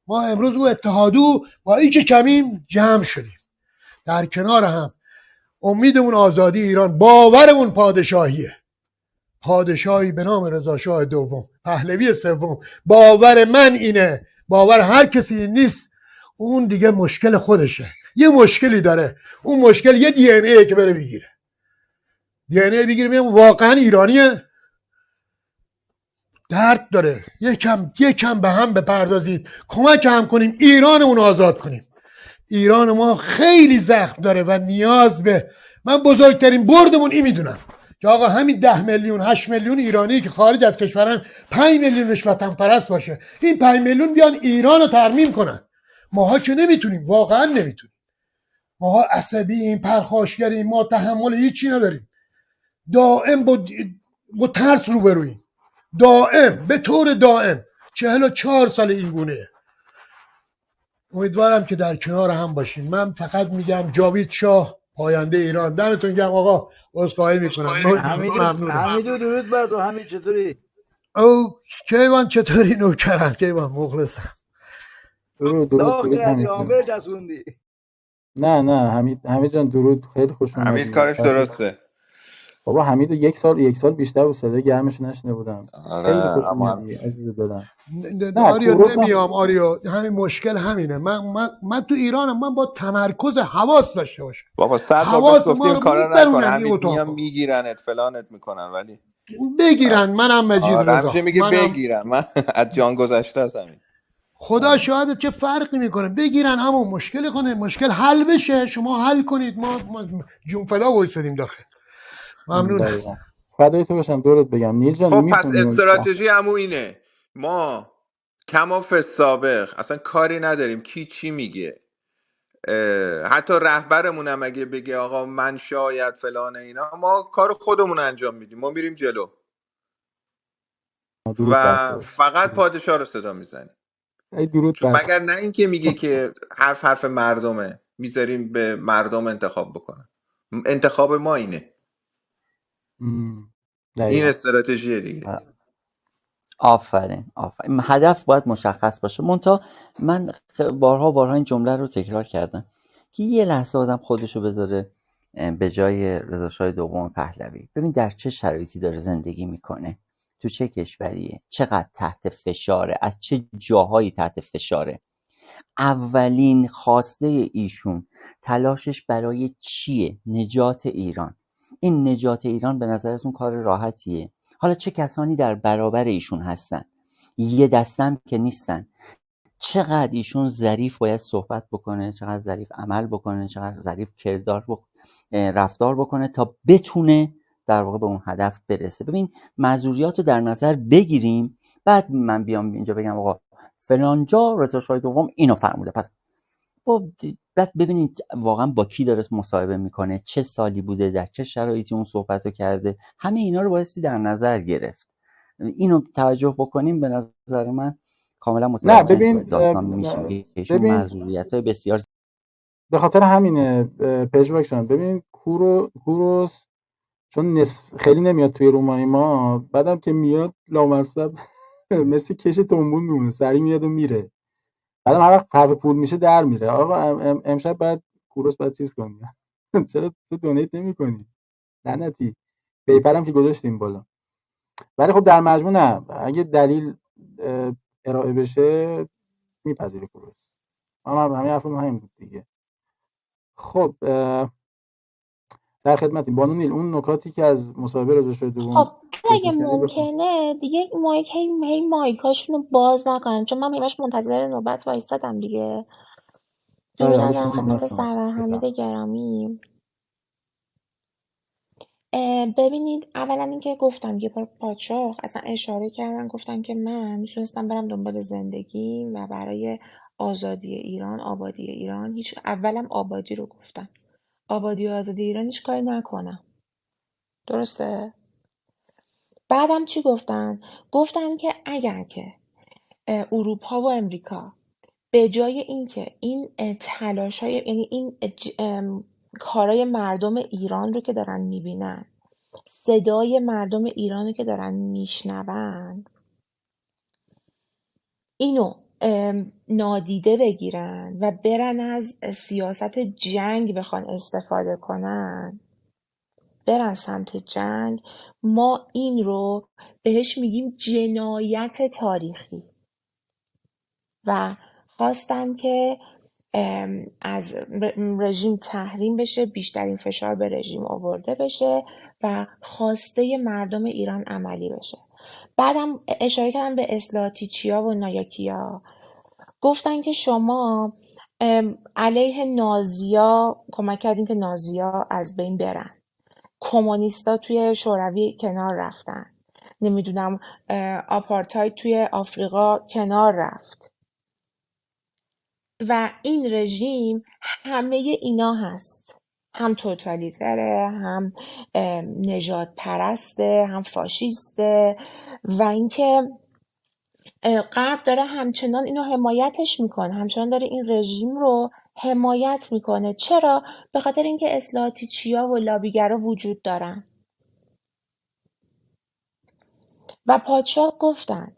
ما امروز او اتحادو با این که کمیم جمع شدیم در کنار هم. امیدمون آزادی ایران، باورمون پادشاهیه، پادشاهی به نام رضاشاه 2 پهلوی 3. باور من اینه، باور هر کسی نیست اون دیگه مشکل خودشه. یه مشکلی داره، اون مشکل یه دی ان ای که بره بگیره، دی ان ای بگیره ببینم واقعا ایرانیه. درد داره. یکم به هم بپردازید، کمک هم کنیم ایرانمون رو آزاد کنیم. ایران ما خیلی زخم داره و نیاز به، من بزرگترین بردمون این میدونم که آقا همین 10 میلیون 8 میلیون ایرانی که خارج از کشورن 5 میلیونش وطن پرست باشه، این 5 میلیون بیان ایران رو ترمیم کنن. ماها که نمیتونیم، واقعا نمیتونیم. ماها عصبییم، پرخاشگریم، ما تحمل هیچی نداریم. دائم با ترس روبرویم، دائم به طور دائم. 44 سال این گونه. امیدوارم که در کنار هم باشیم. من فقط میگم جاوید شاه پاینده ایران. دمتون گرم آقا، عذرخواهی میکنم. حمیدو درود بر تو. حمید چطوری؟ او کیوان چطوری نوکرم؟ کیوان مخلصم. درود حمید جان. جسوندی. نه حمید جان درود، خیلی خوش اومدی. حمید کارش درسته. بابا حمیدو یک سال بیشتر بود صدای گرمش نشنیده بودم. خیلی خوش اومدی عزیز دلم. آریو نمیام. آریو همین مشکل همینه. من تو ایرانم، من با تمرکز حواس داشته باشم. بابا 100 بار بهت گفتیم کارا نکن، حمید میام میگیرنت فلانت میکنن. ولی بگیرن منم مجید رضا. همیشه میگه بگیرن، من از جان گذشته است. همین خدا شاهد چه فرقی میکنه. بگیرن همون مشکل کنه، مشکل حل بشه، شما حل کنید، ما جون فدا وایسادیم داخل. ممنونم. فدای تو باشم. دورت بگم نیل جان. خب پس استراتژی عمو اینه، ما کما فی سابق اصلا کاری نداریم کی چی میگه. حتی رهبرمون هم اگه بگه آقا من شاید فلان اینا، ما کار خودمون انجام میدیم، ما میریم جلو و فقط پادشاه رو صدا میزنیم. مگر نه اینکه میگه که حرف مردمه، میذاریم به مردم انتخاب بکنن. انتخاب ما اینه. این استراتژیه دیگه. آفرین. هدف باید مشخص باشه. منتها من بارها این جمله رو تکرار کردم که یه لحظه آدم خودشو بذاره به جای رضاشاه دوم پهلوی. ببین در چه شرایطی داره زندگی میکنه، تو چه کشوریه، چقدر تحت فشاره، از چه جاهایی تحت فشاره. اولین خواسته ایشون تلاشش برای چیه؟ نجات ایران. این نجات ایران به نظرتون کار راحتیه؟ حالا چه کسانی در برابر ایشون هستن؟ یه دستم که نیستن. چقدر ایشون ظریف باید صحبت بکنه، چقدر ظریف عمل بکنه، چقدر ظریف رفتار بکنه تا بتونه در واقع به اون هدف برسه. ببین معذوریات رو در نظر بگیریم، بعد من بیام اینجا بگم آقا فلان جا رضاشاه دوم اینو فرموده. پس بعد ببینید واقعا با کی داره مصاحبه میکنه، چه سالی بوده، در چه شرایطی اون صحبتو کرده. همه اینا رو بایستی در نظر گرفت. اینو توجه بکنیم به نظر من کاملا متوجه داستان میشیم که ایشون معذوریت‌های بسیار به خاطر همینه پژواک شدن. ببین کوروس چون خیلی نمیاد توی رومای ما، بعدم که میاد لامصب مثل کش تنبون میمونه، سری میاد و میره. بعدم هر وقت حرف پول میشه در میره. آقا امشب بعد کوروس بعد چیز کنی. چرا تو دونیت نمی‌کنی؟ لعنتی. پیپرم که گذاشتیم بالا. ولی خب در مجموع نه، اگه دلیل ارائه بشه میپذیره کوروس. همین حرفمون همین بود دیگه. خب در خدمتیم بانو نیل. اون نکاتی که از مصاحبه رضاشاه دوم خب اگه ممکنه دیگه مایکاشونو باز نکنن، چون من همش منتظر نوبت وایسادم دیگه. درود از خدمت سرور حمید گرامی. ببینید اولا اینکه گفتم یه بار پادشاه اصلا اشاره کردن، گفتن که من میتونستم برم دنبال زندگی و برای آزادی ایران، آبادی ایران، اولم آبادی رو گفتم، آبادی و آزادی ایران هیچ کاری نکنم. درسته؟ بعدم چی گفتن؟ گفتن که اگر که اروپا و امریکا به جای اینکه این تلاش‌های، یعنی این کارای مردم ایران رو که دارن میبینن، صدای مردم ایران رو که دارن میشنون، اینو نادیده بگیرن و برن از سیاست جنگ بخوان استفاده کنن، برن سمت جنگ، ما این رو بهش میگیم جنایت تاریخی و خواستن که از رژیم تحریم بشه، بیشترین فشار به رژیم آورده بشه و خواسته مردم ایران عملی بشه. بعدم اشاره کردم به اصلاحاتیچیا و نایاکیا، گفتن که شما علیه نازیا کمک کردین که نازیا از بین برن، کمونیستا توی شوروی کنار رفتن، نمیدونم آپارتاید توی آفریقا کنار رفت و این رژیم همه اینا هست، هم توتالیتره، هم نژاد پرسته، هم فاشیسته و اینکه غرب داره همچنان اینو حمایتش میکنه، همچنان داره این رژیم رو حمایت میکنه. چرا؟ به خاطر اینکه اصلاحاتیچیا و لابیگرا وجود دارن. و پادشاه گفتن،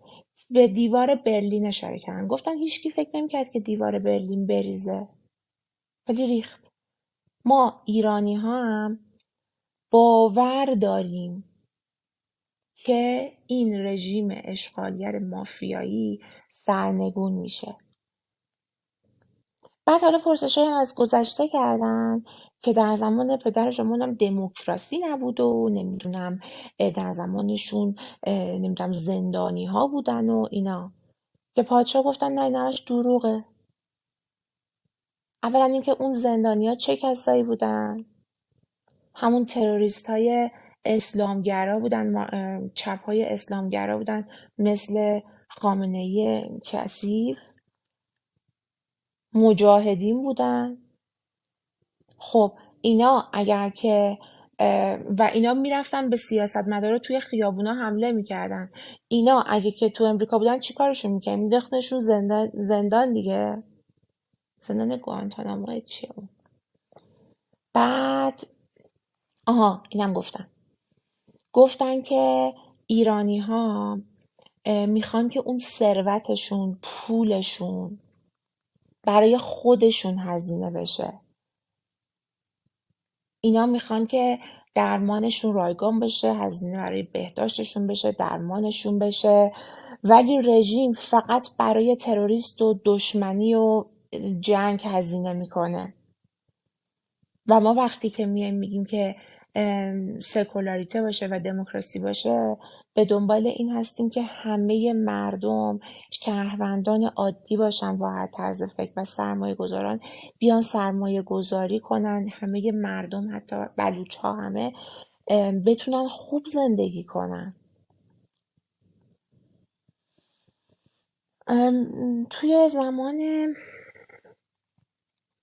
به دیوار برلین اشاره کردن، گفتن هیچکی فکر نمیکرد که دیوار برلین بریزه ولی ریخت. ما ایرانی ها هم باور داریم که این رژیم اشغالگر مافیایی سرنگون میشه. بعد حالا پرسش‌هایی از گذشته کردن که در زمان پدر شما هم دموکراسی نبود و نمیدونم در زمانشون نمیدونم زندانی ها بودن و اینا، که پادشاه گفتن نه اینش دروغه. اولا اینکه اون زندانی ها چه کسایی بودن؟ همون تروریست های اسلامگرا بودن، چپ های اسلامگرا بودن، مثل خامنه‌ای کثیف، مجاهدین بودن. خب اینا اگر که و اینا میرفتن به سیاستمدارا توی خیابونا حمله میکردن، اینا اگه که تو امریکا بودن چی کارشون میکردن؟ مینداختنشون زندان دیگه، زندان گوانتانامو چیه اون. بعد اینم گفتن که ایرانی ها میخوان که اون ثروتشون، پولشون برای خودشون هزینه بشه. اینا میخوان که درمانشون رایگان بشه، هزینه برای بهداشتشون بشه، درمانشون بشه، ولی رژیم فقط برای تروریست و دشمنی و جنگ هزینه میکنه. و ما وقتی که میگیم که سکولاریته باشه و دموکراسی باشه، به دنبال این هستیم که همه مردم شهروندان عادی باشن با هر طرز فکر و سرمایه گذاران بیان سرمایه گذاری کنن، همه مردم حتی بلوچ ها همه بتونن خوب زندگی کنن. توی زمان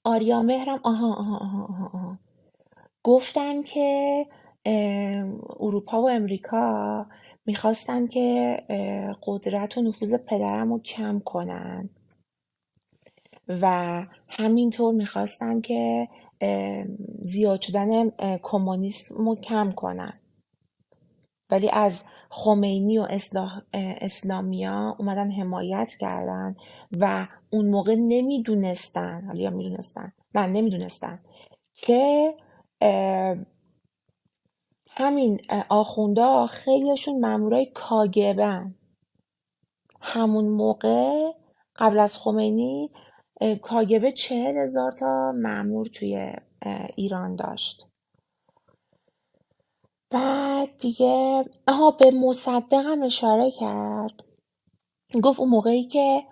آریا مهرم گفتن که اروپا و امریکا میخواستن که قدرت و نفوذ پدرم رو کم کنن و همینطور میخواستن که زیاد شدن کمونیسم رو کم کنن، ولی از خمینی و اسلامیا اومدن حمایت کردن و اون موقع نمیدونستن، حالا یا میدونستن، نه نمیدونستن که همین آخوندا خیلیشون مامورای کاگبن. همون موقع قبل از خمینی کاگبه 40,000 تا مامور توی ایران داشت. بعد دیگه به مصدق هم اشاره کرد، گفت اون موقعی که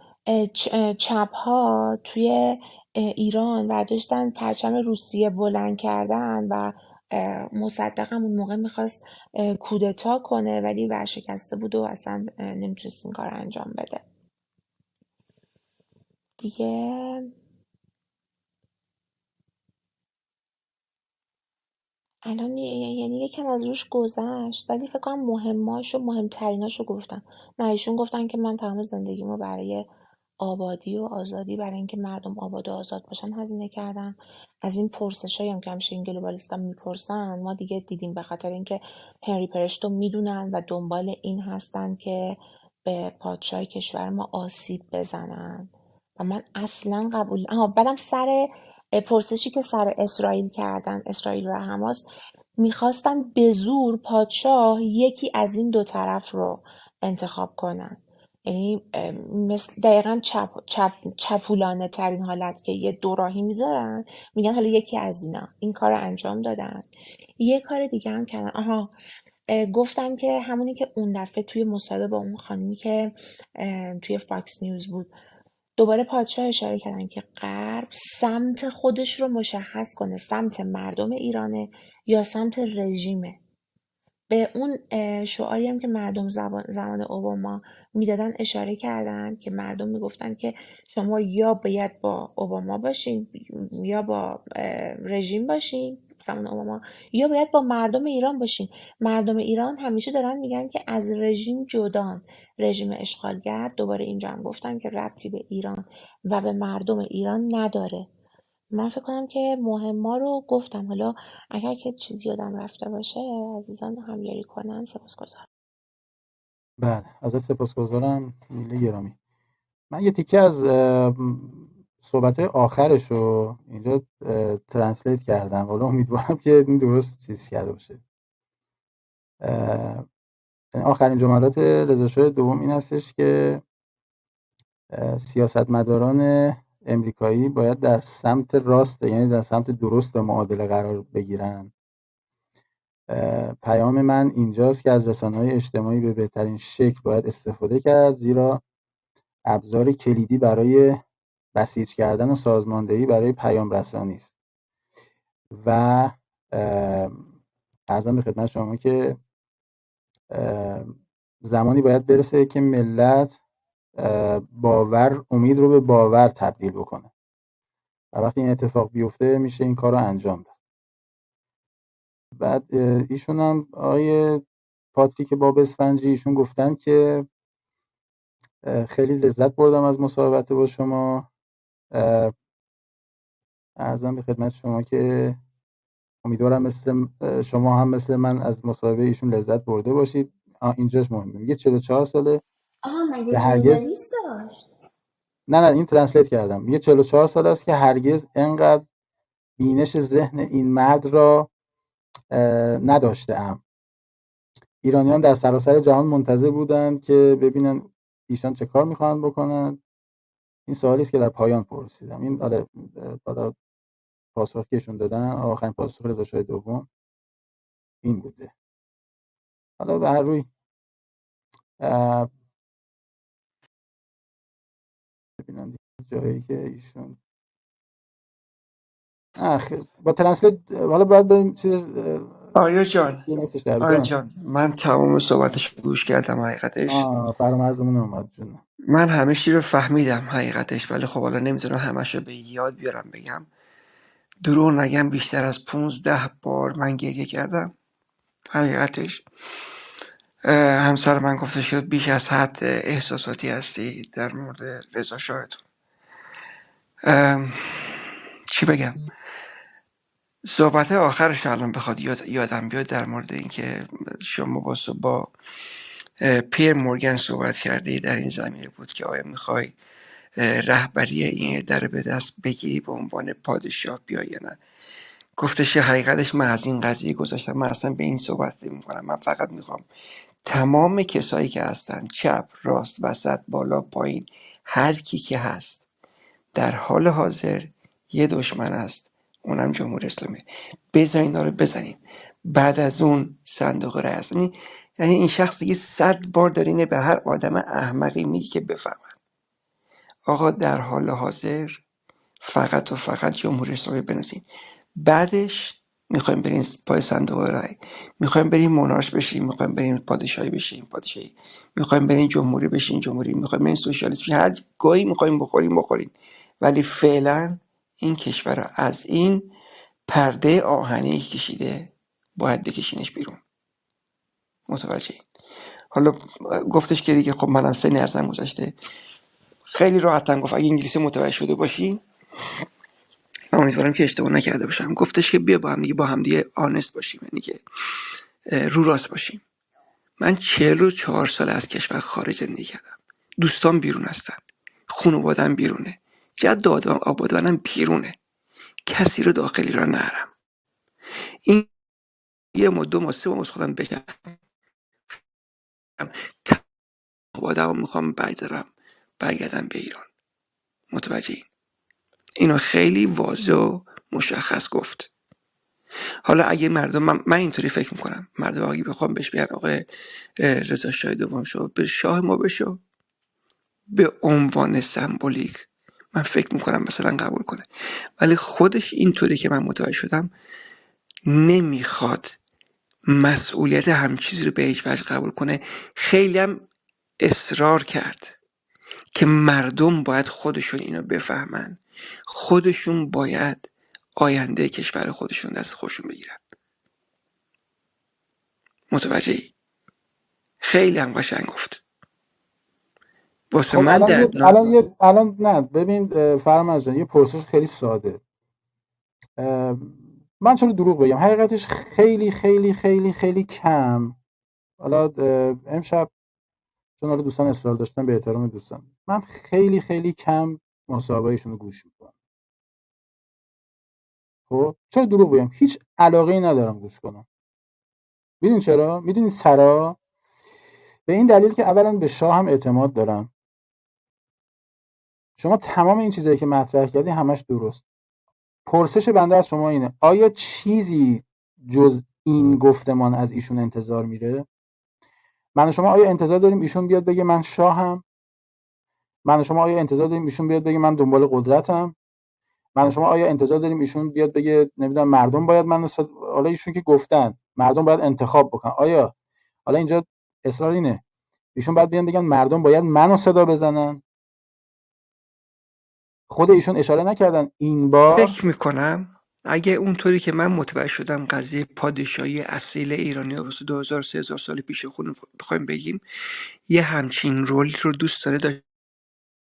چپ ها توی ایران برداشتن پرچم روسیه بلند کردن و مصدق هم اون موقع میخواست کودتا کنه ولی ورشکسته بود و اصلا نمیتونست این کار انجام بده دیگه. الان یعنی یکم از روش گذشت ولی فکر کنم مهمتریناشو گفتم. نه ایشون گفتن که من تمام زندگیمو برای آبادی و آزادی، برای اینکه مردم آباد و آزاد باشن هزینه کردم. از این پرسشایی هم که همیشه این گلوبالیستا میپرسن ما دیگه دیدیم، به خاطر اینکه هنری پرشتو میدونن و دنبال این هستن که به پادشاه کشور ما آسیب بزنن و من اصلا قبول. بعدم سر پرسشی که سر اسرائیل کردن، اسرائیل و حماس، میخواستن به زور پادشاه یکی از این دو طرف رو انتخاب کنن. یعنی مثل دقیقا چپولانه ترین حالت که یه دوراهی میذارن، میگن حالا یکی از اینا این کار رو انجام دادن. یه کار دیگه هم کردن. گفتن که همونی که اون دفعه توی مصاحبه با اون خانمی که توی فاکس نیوز بود، دوباره پادشاه اشاره کردن که غرب سمت خودش رو مشخص کنه، سمت مردم ایرانه یا سمت رژیمه. به اون شعاری هم که مردم زمان اوباما میدادن اشاره کردن که مردم میگفتن که شما یا باید با اوباما باشین یا با رژیم باشین زمان اوباما، یا باید با مردم ایران باشین. مردم ایران همیشه دارن میگن که از رژیم جدان، رژیم اشغالگر. دوباره اینجا هم گفتن که ربطی به ایران و به مردم ایران نداره. من فکر کنم که مهم‌ها رو گفتم. حالا اگر که چیزی یادم رفته باشه عزیزان همیاری کنن سپاسگزارم. بله ازت سپاسگزارم نیل گرامی. من یه تیکه از صحبت آخرش رو اینجا ترنسلیت کردم، حالا امیدوارم که این درست چیز کرده باشه. آخرین جملات رضاشاه دوم این هستش که سیاستمداران امریکایی باید در سمت راست، یعنی در سمت درست معادله قرار بگیرن. پیام من اینجاست که از رسانه‌های اجتماعی به بهترین شکل باید استفاده کرد، زیرا ابزار کلیدی برای بسیج کردن و سازماندهی برای پیام رسانی است. و عرضم به خدمت شما که زمانی باید برسه که ملت امید رو به باور تبدیل بکنه و وقتی این اتفاق بیفته میشه این کار رو انجام داد. بعد ایشون هم آقای پاتریک باب اسفنجی ایشون گفتن که خیلی لذت بردم از مصاحبت با شما. عرضم به خدمت شما که امیدوارم مثل شما هم مثل من از مصاحبه ایشون لذت برده باشید. اینجاش مهمه، میگه 44 ساله مگه که زنده هرگز نیست داشت؟ نه این ترنسلیت کردم. میگه 44 سال است که هرگز انقدر بینش ذهن این مرد را نداشته‌ام. ایرانیان در سراسر جهان منتظر بودند که ببینن ایشان چه کار میخواهند بکنند. این سوالی است که در پایان پرسیدم. این حالا پاسخی که ایشون دادن، آخرین پاسخ رضاشاه دوم این بوده. حالا به هر روی ببینم جایی که ایشون با ترنسلیت حالا باید بریم چیز آریا جان آریا جان. جان من تمام صحبتش گوش کردم حقیقتش. فرامرزمون اومد جون. من همه چی رو فهمیدم حقیقتش، ولی خب حالا نمیتونم همش رو به یاد بیارم بگم. دروغ نگم بیشتر از 15 بار من گریه کردم حقیقتش. همسر من گفته شد بیش از حد احساساتی هستی در مورد رضا شاهتون. چی بگم؟ صحبت آخرش الان بخواد یادم بیاد در مورد اینکه شما با پیر مورگان صحبت کردی در این زمینه بود که آیا میخوای رهبری این عده به دست بگیری به عنوان پادشاه بیا یا نه. گفتش حقیقتش من از این قضیه گذاشتم، من اصلا به این صحبت نمی‌کنم، من فقط میخوام تمام کسایی که هستن، چپ راست وسط بالا پایین، هر کی که هست در حال حاضر یه دشمن است، اونم جمهوری اسلامی. بذارین اینا رو بزنین، بعد از اون صندوق رأی است. یعنی این شخص دیگه 100 بار داره اینه به هر آدم احمقی میگه که بفهمن آقا در حال حاضر فقط و فقط جمهوری اسلامی بنویسین، بعدش میخوایم بریم پای صندوق رأی، میخوایم بریم مونارش بشیم، میخوایم بریم پادشاهی بشیم پادشاهی، میخوایم بریم جمهوری بشیم جمهوری، میخوایم بریم سوسیالیسم بشیم، هر گاهی میخوایم بخوریم. ولی فعلا این کشور رو از این پرده آهنی کشیده باید بکشینش بیرون. متوجه این؟ حالا گفتش که دیگه خب منم سنی ازم گذشته، خیلی راحتن گفت اگه انگلیسی متوجه شده باشین، امیدوارم که اشتباه نکرده باشم، گفتش که بیا با هم دیگه آنست باشیم، یعنی که رو راست باشیم. من 44 سال از کشور خارج زندگی کردم، دوستان بیرون هستن، خانواده‌ام بیرونه، جد آبادانم بیرونه، کسی رو داخلی را نرم. این یه ماه 2 ماه 3 ماه خودم بگم آدم میخوام برگردم به ایران. متوجه اینو خیلی واضح و مشخص گفت. حالا اگه مردم، من اینطوری فکر میکنم، مردم اگه بخوام بهش بگن آقای رضاشاه دوم شو به شاه ما بشو به عنوان سمبولیک، من فکر میکنم مثلا قبول کنه. ولی خودش اینطوری که من متوجه شدم نمیخواد مسئولیت همین چیزی رو به هیچ وجه قبول کنه. خیلی هم اصرار کرد که مردم باید خودشون اینو بفهمن، خودشون باید آینده کشور خودشون دست خودشون بگیرن. متوجهی؟ خیلی هم قشنگ گفت. واسه خب من الان نه ببین فرمز جان، یه پرسش خیلی ساده. من چرا دروغ بگم، حقیقتش خیلی خیلی خیلی خیلی کم. حالا امشب چون حالا دوستان اصرار داشتن، به احترام دوستان، من خیلی خیلی کم مصاحبه‌شون رو گوش میکنم. خب چرا دروغ بگم، هیچ علاقه‌ای ندارم گوش کنم. میدونید چرا؟ میدونید سرا؟ به این دلیل که اولا به شاه هم اعتماد دارم. شما تمام این چیزایی که مطرح کردی همش درست. پرسش بنده از شما اینه، آیا چیزی جز این گفتمان از ایشون انتظار میره؟ من و شما آیا انتظار داریم ایشون بیاد بگه من شاهم؟ من و شما آیا انتظار داریم ایشون بیاد بگه من دنبال قدرتم؟ من و شما آیا انتظار داریم ایشون بیاد بگه نمیدونم مردم باید حالا ایشون که گفتن مردم باید انتخاب بکنن، آیا حالا اینجا اصرار اینه ایشون باید بیان بگن مردم باید منو صدا بزنن؟ خود ایشون اشاره نکردن این بار؟ فکر میکنم اگه اونطوری که من متوجه شدم قضیه پادشاهی اصیل ایرانی واسه 2000 سال پیش خودمون بخوایم بگیم، یه همچین رولی رو دوست داره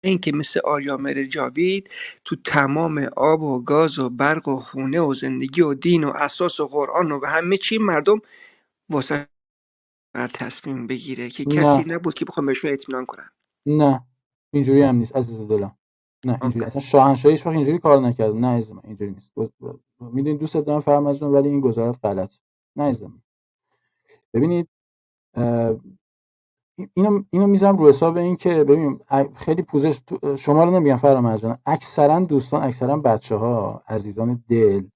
این که مثل آریا مهر جاوید تو تمام آب و گاز و برق و خونه و زندگی و دین و اساس و قرآن و همه چی مردم واسه تصمیم بگیره که کسی نه نبود که بخوام بهشون اطمینان کنن. نه اینجوری هم نیست عزیز دلم. نه اینجوری اصلا شاهنشاهی هیچ وقت اینجوری کار نکرد. نه عزیز من اینجوری نیست. میدونید دوست دارم فرمز جان، ولی این گزارت غلط. نه عزیز من. ببینید اینو میذارم رو حساب این که ببین خیلی پوزش شما رو نمیگم فرمز جان، اکثرا دوستان، اکثرا بچه‌ها عزیزان دل،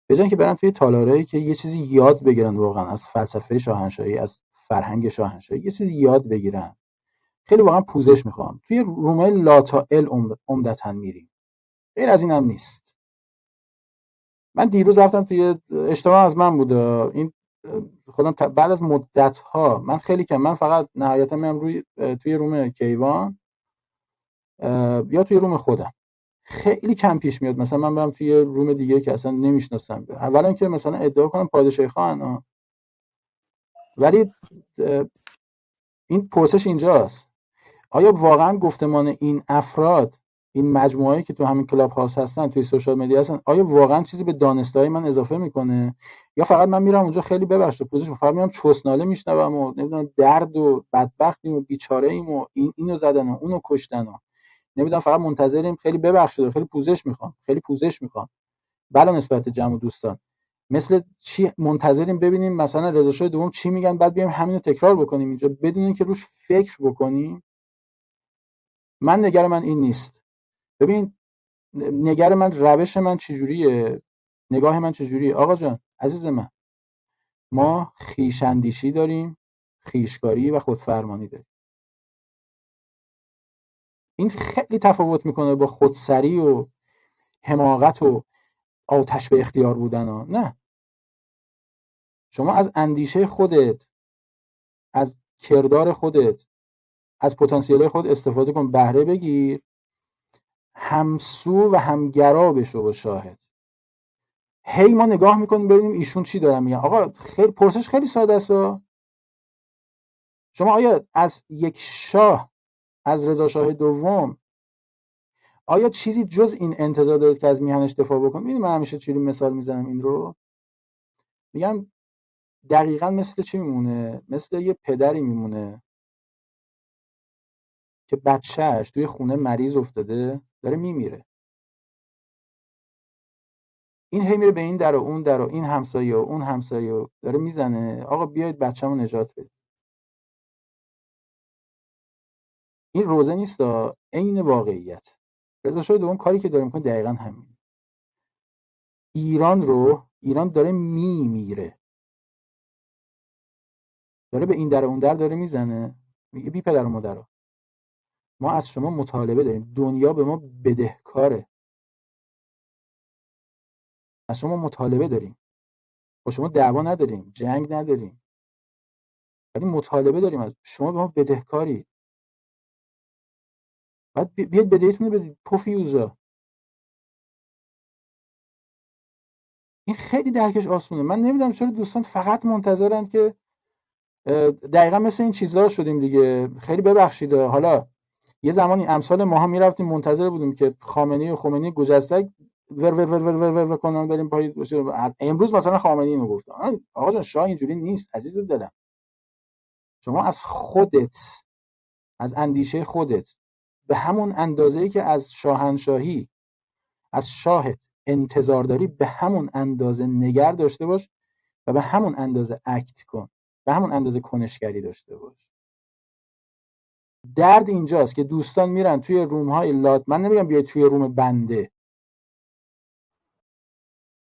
به جای اینکه برن توی تالارایی که یه چیزی یاد بگیرن واقعا از فلسفه شاهنشاهی، از فرهنگ شاهنشاهی یه چیزی یاد بگیرن، خیلی واقعا پوزش میخوام. توی رومای لاتائل عمدتاً میریم، غیر از این هم نیست. من دیروز رفتم توی اجتماع از من بود این خودم بعد از مدت ها، من خیلی کم، من فقط نهایتا میام توی روم کیوان یا توی روم خودم. خیلی کم پیش میاد مثلا من برم توی روم دیگه که اصلا نمیشناسم. اولا که مثلا ادعا کنم پادشاهی خان، ولی این پرسش اینجاست، آیا واقعا گفتمان این افراد، این مجموعه‌ای که تو همین کلاب هاوس هستن، توی سوشال مدیا هستن، آیا واقعا چیزی به دانسته‌های من اضافه میکنه، یا فقط من میرم اونجا خیلی ببخشید پوزش فقط میرم چسناله میشنوم و نمیدونم درد و بدبختیم و بیچاره‌ایم و اینو زدن و اونو کشتن و نمیدونم، فقط منتظریم خیلی ببخشید خیلی پوزش میخوام، خیلی پوزش میخوام. بله نسبت جمع دوستان، مثل چی منتظریم ببینیم مثلا رضاشاه دوم چی میگن بعد بیایم همینو تکرار بکنیم اینجا بدون اینکه روش فکر بکنیم؟ من نگران من این نیست. ببین نگران من روش من چجوریه، نگاه من چجوریه. آقا جان عزیز من، ما خویش‌اندیشی داریم، خویشکاری و خودفرمانی داریم. این خیلی تفاوت میکنه با خودسری و حماقت و آتش به اختیار بودن ها. نه، شما از اندیشه خودت، از کردار خودت، از پتانسیل خود استفاده کن، بهره بگیر، همسو و همگرا بشو با شاهد. هی ما نگاه میکنیم ببینیم ایشون چی دارن میگن. آقا خیلی پرسش خیلی ساده است. شما آیا از یک شاه، از رضاشاه دوم، آیا چیزی جز این انتظار دارید که از میهنش دفاع بکنید؟ میدونید من همیشه چیزی مثال میزنم این رو، میگم دقیقاً مثل چی میمونه؟ مثل یه پدری میمونه که بچه‌اش توی خونه مریض افتاده داره میمیره، این هی میره به این در و اون در و این همسایه و اون همسایه و داره میزنه آقا بیاید بچه‌مو نجات بدید. این روزه نیست، عین واقعیت. رضاشاه دوم کاری که داره میکنه دقیقا همین. ایران داره میمیره، داره به این در اون در داره میزنه، میگه بی پدر و مادرها ما از شما مطالبه داریم، دنیا به ما بدهکاره، از شما مطالبه داریم، با شما دعوا نداریم، جنگ نداریم، ولی مطالبه داریم از شما، به ما بدهکاری، بعد بیاد بدهیتون رو بدید. پوفیوزا، این خیلی درکش آسونه. من نمیدونم چرا دوستان فقط منتظرند که دقیقا مثل این چیزا شدیم دیگه. خیلی ببخشید، حالا یه زمانی امثال ماها میرفتیم منتظر بودیم که خمینی گجستک ور ور ور ور ور ور کنن بریم پای. امروز مثلا خامنه‌ای اینو گفت. آقا جان شاه اینجوری نیست عزیز دلم. شما از خودت، از اندیشه خودت به همون اندازه‌ای که از شاهنشاهی، از شاهت انتظار داری، به همون اندازه نگر داشته باش و به همون اندازه اکت کن، به همون اندازه کنشگری داشته باش. درد اینجاست که دوستان میرن توی روم‌های لات، من نمیگم بیاید توی روم بنده،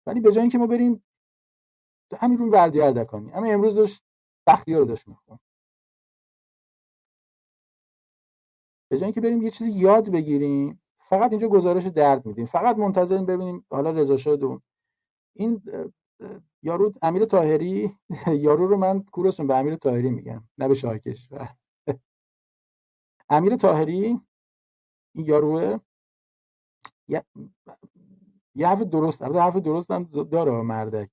ولی به جای اینکه ما بریم همین روم بردی اردکانی، اما امروز داشت بختیار رو داشت میخوام، به جای اینکه بریم یه چیزی یاد بگیریم فقط اینجا گزارش درد میدیم، فقط منتظریم ببینیم حالا رضاشاه دوم این یارو امیر طاهری یارو رو من کوروسون به امیر طاهری میگم نه به شاه کشور. امیر طاهری این یاروه یه حرف درست، البته حرف درست هم داره مردک.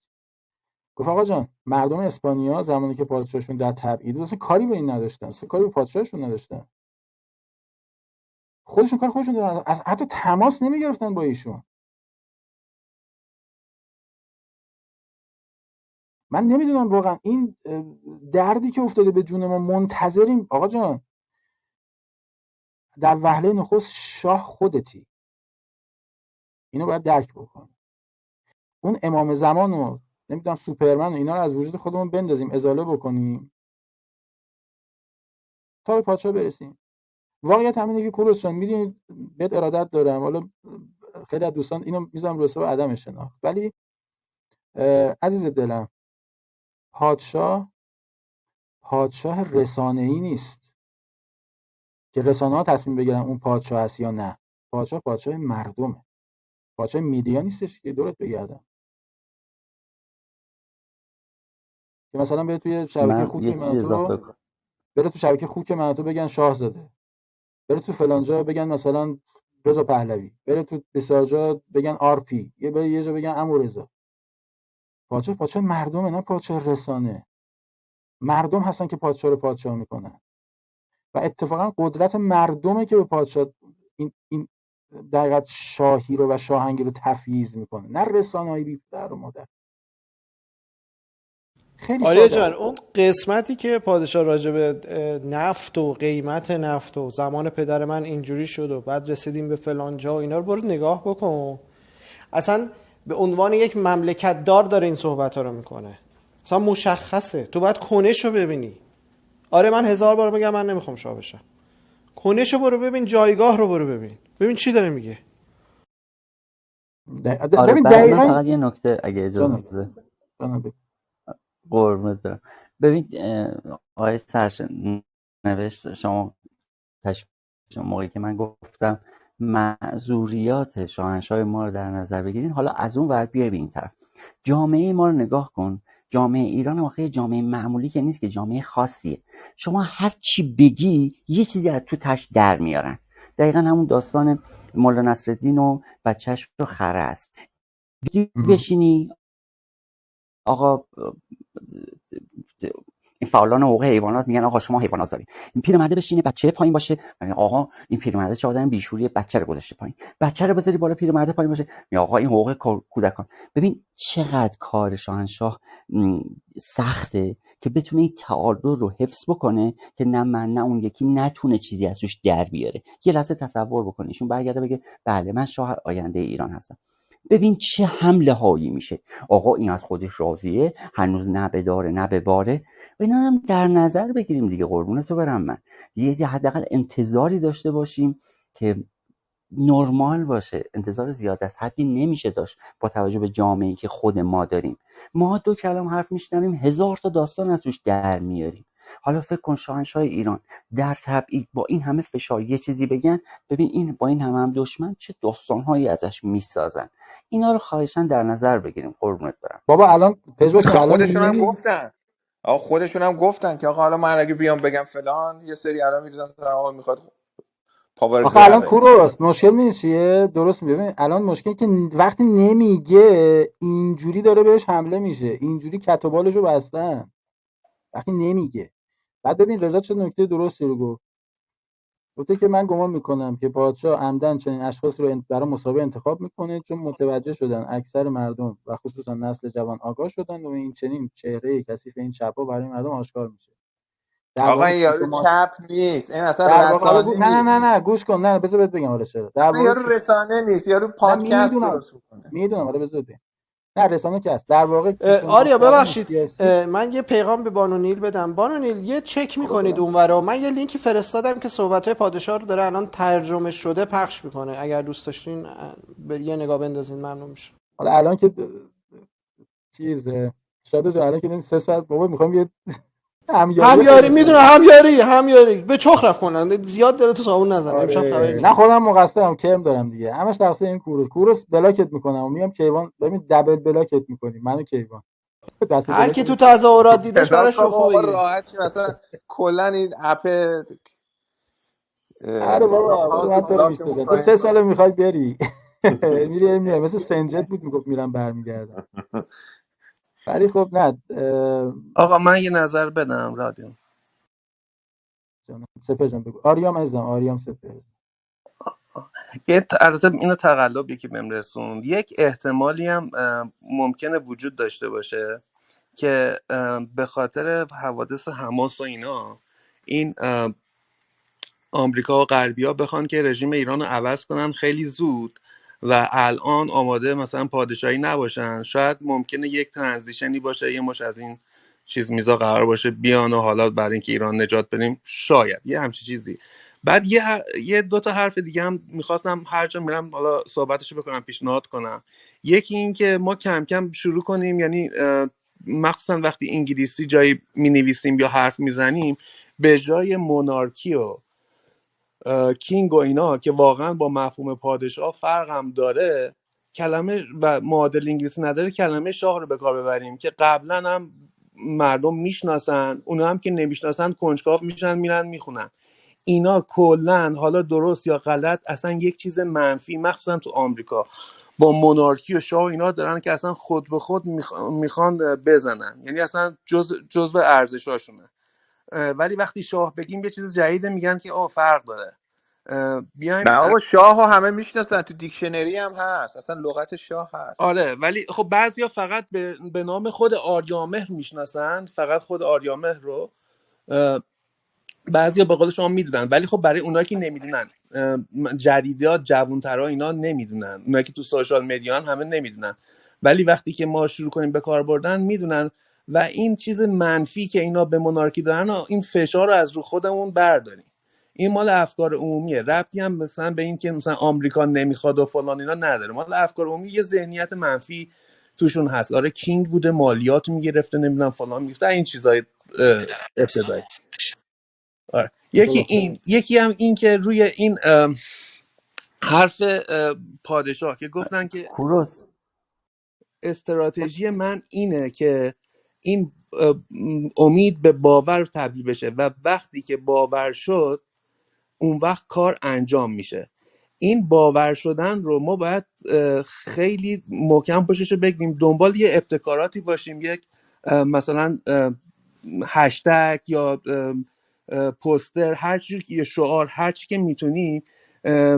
گفت آقا جان مردم اسپانیا زمانی که پادشاهشون در تبعید بود اصلا کاری به این نداشتن، اصلا کاری به پادشاهشون نداشتن، خودشون کار خودشون دارن، حتی تماس نمیگرفتن با ایشون. من نمیدونم واقعا این دردی که افتاده به جون ما منتظریم. آقا جان در وهله نخست شاه خودتی، اینو باید درک بکن. اون امام زمان و نمیدونم سوپرمن و اینا رو از وجود خودمون بندازیم، ازاله بکنیم تا به پادشاه برسیم. واقعیت همینه که کوروش جان میدونید بهت ارادت دارم، حالا خیلی از دوستان اینو میذارم رو حساب عدم شناخت، ولی عزیز دلم پادشاه رسانه‌ای نیست که رسانه‌ها تصمیم بگیرن اون پادشاه هست یا نه. پادشاه مردمه، پادشاه میدیا نیستش که دورت بگردن که مثلا بره توی شبکه خوک منتو، بره تو شبکه خوک منتو بگن شاهزاده، بره تو فلانجا بگن مثلا رضا پهلوی، بره تو بسیارجا بگن آرپی، یه جا بگن عمو رضا. پادشاه مردمه، نه پادشاه رسانه. مردم هستن که پادشاه رو پادشاه میکنن و اتفاقا قدرت مردمه که به پادشاه این در حقیقت شاهی رو و شاهنگی رو تفییض میکنه، نه رسانه‌ای بی پدر و مادر. خیلی آریا ساده. جان اون قسمتی که پادشاه راجع به نفت و قیمت نفت و زمان پدر من اینجوری شد و بعد رسیدیم به فلان جا و اینا رو برو نگاه بکن، اصلا به عنوان یک مملکت دار داره این صحبت ها رو میکنه، اصلا مشخصه. تو باید کنش رو ببینی. آره من 1000 بار میگم من نمیخوام شاه بشم، کنش رو برو ببین، جایگاه رو برو ببین چی داره میگه. آره من فقط یه نکته اگه اجازه بده قربونت برم. ببین آقای سرنوشت شما موقعی که من گفتم معذوریات شاهنشاه ما رو در نظر بگیرین، حالا از اون ور بیای به این طرف جامعه ما رو نگاه کن. جامعه ایران واقعا جامعه معمولی که نیست، که جامعه خاصیه. شما هر چی بگی یه چیزی از تو تش در میارن. دقیقا همون داستان مولا نصرالدین و بچهش رو خره است. بشینی آقا این فعالان حقوق حیوانات میگن آقا شما حیوان آزارید، این پیرمرده بشینه بچه پایین باشه، میگن آقا این پیرمرده چه آدم بیشوریه، بچه رو گذاشته پایین، بچه رو بذاری بالا پیرمرده پایین باشه، میگن آقا این حقوق کودکان. ببین چقدر کار شاهنشاه سخته که بتونه این تعادل رو حفظ بکنه که نه من نه اون یکی نتونه چیزی از توش در بیاره. یه لحظه تصور بکنی ایشون برگرده بگه بله من شاه آینده ایران هستم. ببین چه حمله هایی میشه. آقا این از خودش راضیه، هنوز نه به داره نه به باره. و اینا هم در نظر بگیریم دیگه، قربونتو برم من. یه حداقل انتظاری داشته باشیم که نرمال باشه. انتظار زیاد از حدی نمیشه داشت با توجه به جامعه‌ای که خود ما داریم. ما 2 کلام حرف میشنویم 1000 تا داستان از توش در میاریم. حالا فکر کن شاهنشاه ایران در تبعید با این همه فشار یه چیزی بگن، ببین این با این همه هم دشمن چه داستانهایی ازش میسازن. اینا رو خواهشاً در نظر بگیریم. قربونت برم. بابا الان پژواک الان خودشون هم نمی گفتن که آقا حالا من اگه بیام بگم فلان، یه سری الان میریزن سر آقا میخواد پاور آخه الان گربه. کوروس مشکل می‌دونی چیه؟ درست میگم. الان مشکلی که وقتی نمیگه اینجوری داره بهش حمله میشه، اینجوری کت و بالشو بستن وقتی نمیگه. بعد ببین رضا چه نکته درستی رو گفته که من گمان میکنم که پادشاه عمدن چنین اشخاص رو برای مسابقه انتخاب میکنه چون متوجه شدن اکثر مردم و خصوصا نسل جوان آگاه شدن و این چنین چهره کثیف این چپا برای مردم آشکار میشه. در آقا واقع این یارو چپ نیست، این اصلا در واقع رسانه نه نه نیست، نه نه گوش کن، نه بذار بهت بگم حالا چرا. در اصلا واقع یارو رسانه نیست، یارو نه پادکست درست میکنه. میدونم حالا بذار بگم. نه رسانه که هست. در واقع آریا کلام ببخشید سیاسی. من یه پیغام به بانو نیل بدم. بانو نیل یه چک میکنید اونورا، من یه لینکی فرستادم که صحبت‌های پادشاه رو داره الان ترجمه شده پخش میکنه، اگر دوست داشتین یه نگاه بندازین ممنون میشه. حالا الان که چیز شاید جو الان که نیم 3 ساعت بابا میخوام یه همیاری میدونه همیاری به چخ رفت کنن زیاد داره تو صابون نزن. امشب خبری نیست. نه خودم مقصرم، کرم دارم دیگه، همش تقصیر این کوروس بلاکت میکنم و میام کیوان ببین دبل بلاکت میکنیم منو کیوان دست هر کی تو تظاهرات دیدش براش شوخو بابا بگیرید. راحت شیم، مثلا کلا این اپ آره بابا کلاپاس من رو تو رو بلاک میشناسم تو 3 ساله میخوای بری میری میای مثل سنجت بود میگفت میرم برمیگردم. ولی خب نه آقا من یه نظر بدم رادیوم. سپر جان بگو. آریام عزیزم، آریام سپر. البته اینو تقلبی که بهم رسوند، یک احتمالی هم ممکنه وجود داشته باشه که به خاطر حوادث حماس و اینا این آمریکا و غربی‌ها بخوان که رژیم ایران رو عوض کنن خیلی زود و الان آماده مثلا پادشاهی نباشن. شاید ممکنه یک ترانزیشنی باشه، یه مش از این چیز میزا قرار باشه بیان و حالا برای اینکه ایران نجات بدیم شاید یه همچین چیزی. بعد یه 2 تا حرف دیگه هم میخواستم هر جا میرم حالا صحبتشو بکنم، پیشنهاد کنم. یکی این که ما کم کم شروع کنیم، یعنی مخصوصا وقتی انگلیسی جایی مینویسیم یا حرف میزنیم به جای مونارکی و کینگ و اینا که واقعا با مفهوم پادشاه فرق هم داره کلمه و معادل انگلیسی نداره کلمه شاه رو به کار ببریم که قبلا هم مردم میشناسن، اونا هم که نمیشناسن کنجکاو میشن میرن میخونن. اینا کلا حالا درست یا غلط اصلا یک چیز منفی مخصوصا تو آمریکا با مونارکی و شاه و اینا دارن که اصلا خود به خود میخوان بزنن، یعنی اصلا جزء ارزشاشونه. ولی وقتی شاه بگیم یه چیز جدیده میگن که فرق داره. بیایم نه بابا شاه ها همه میشناسن، تو دیکشنری هم هست، اصلا لغت شاه هست. آره ولی خب بعضیا فقط به نام خود آریامهر میشناسن، فقط خود آریامهر رو بعضیا به قول شما میدونن، ولی خب برای اونایی که نمیدونن، جدیدات جوانترا اینا نمیدونن، اونایی که تو سوشال مدیا همه نمیدونن، ولی وقتی که ما شروع کنیم به کار بردن میدونن و این چیز منفی که اینا به مونارکی دارن این فشار رو از رو خودمون برداریم. این مال افکار عمومیه، ربطی هم مثلا به این که مثلا آمریکا نمیخواد و فلان اینا نداره، مال افکار عمومی. یه ذهنیت منفی توشون هست. آره کینگ بوده مالیات میگرفته نمیدونم فلان میگفته این چیزای ابتدایی. آره. یکی هم این که روی این حرف پادشاه که گفتن که کوروس استراتژی من اینه که این امید به باور تبدیل بشه و وقتی که باور شد اون وقت کار انجام میشه. این باور شدن رو ما باید خیلی محکم پشتشو بگیم، دنبال یه ابتکاراتی باشیم، یک مثلا هشتگ یا پوستر، هر چی یه شعار، هر چی که میتونیم.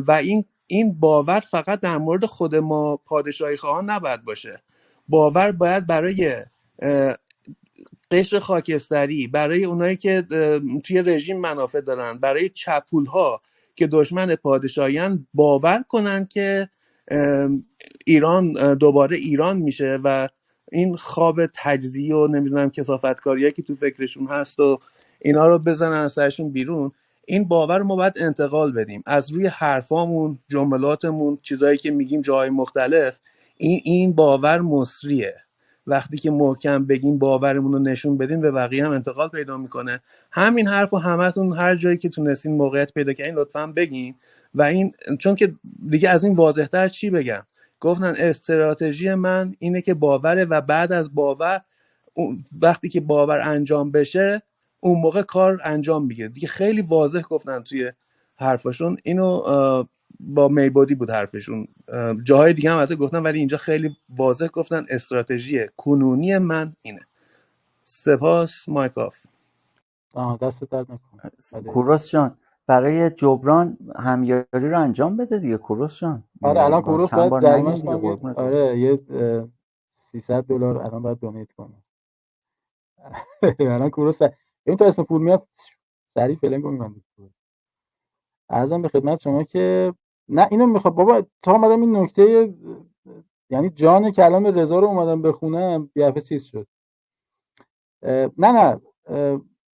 و این باور فقط در مورد خود ما پادشاهی خواهان نباید باشه. باور باید برای قشر خاکستری، برای اونایی که توی رژیم منافع دارن، برای چپولها که دشمن پادشاهیان باور کنن که ایران دوباره ایران میشه و این خواب تجزیه و نمیدونم کثافتکاریایی که تو فکرشون هست و اینا رو بزنن از سرشون بیرون. این باور رو ما باید انتقال بدیم از روی حرفامون، جملاتمون، چیزایی که میگیم جاهای مختلف. این باور مصریه. وقتی که محکم بگیم باورمون رو نشون بدیم به بقیه هم انتقال پیدا میکنه. همین حرفو همتون هر جایی که تونستین موقعیت پیدا کردین لطفاً بگین. و این چون که دیگه از این واضح‌تر چی بگم. گفتن استراتژی من اینه که باوره و بعد از باور وقتی که باور انجام بشه اون موقع کار انجام میگیره دیگه. خیلی واضح گفتن توی حرفشون اینو. با میبودی بود حرفشون، جاهای دیگه هم ازش گفتن ولی اینجا خیلی واضح گفتن استراتژی کنونی من اینه. سپاس. مایک آف. دست درد نکنه. کوروش جان برای جبران همیاری رو انجام بده دیگه کوروش جان. آره الان کوروش چند باید بار جریمه‌اش نگیم دیگه کنم. آره یه $300 الان باید دونیت کنه. الان کوروش این تو اسم پول میاد سریع فلنگو میبنده. عرضم به خدمت شما که نه اینو میخواد بابا تا اومدم این نکته یعنی جان کلام رضا رو اومدم بخونم بیافه چیز شد. نه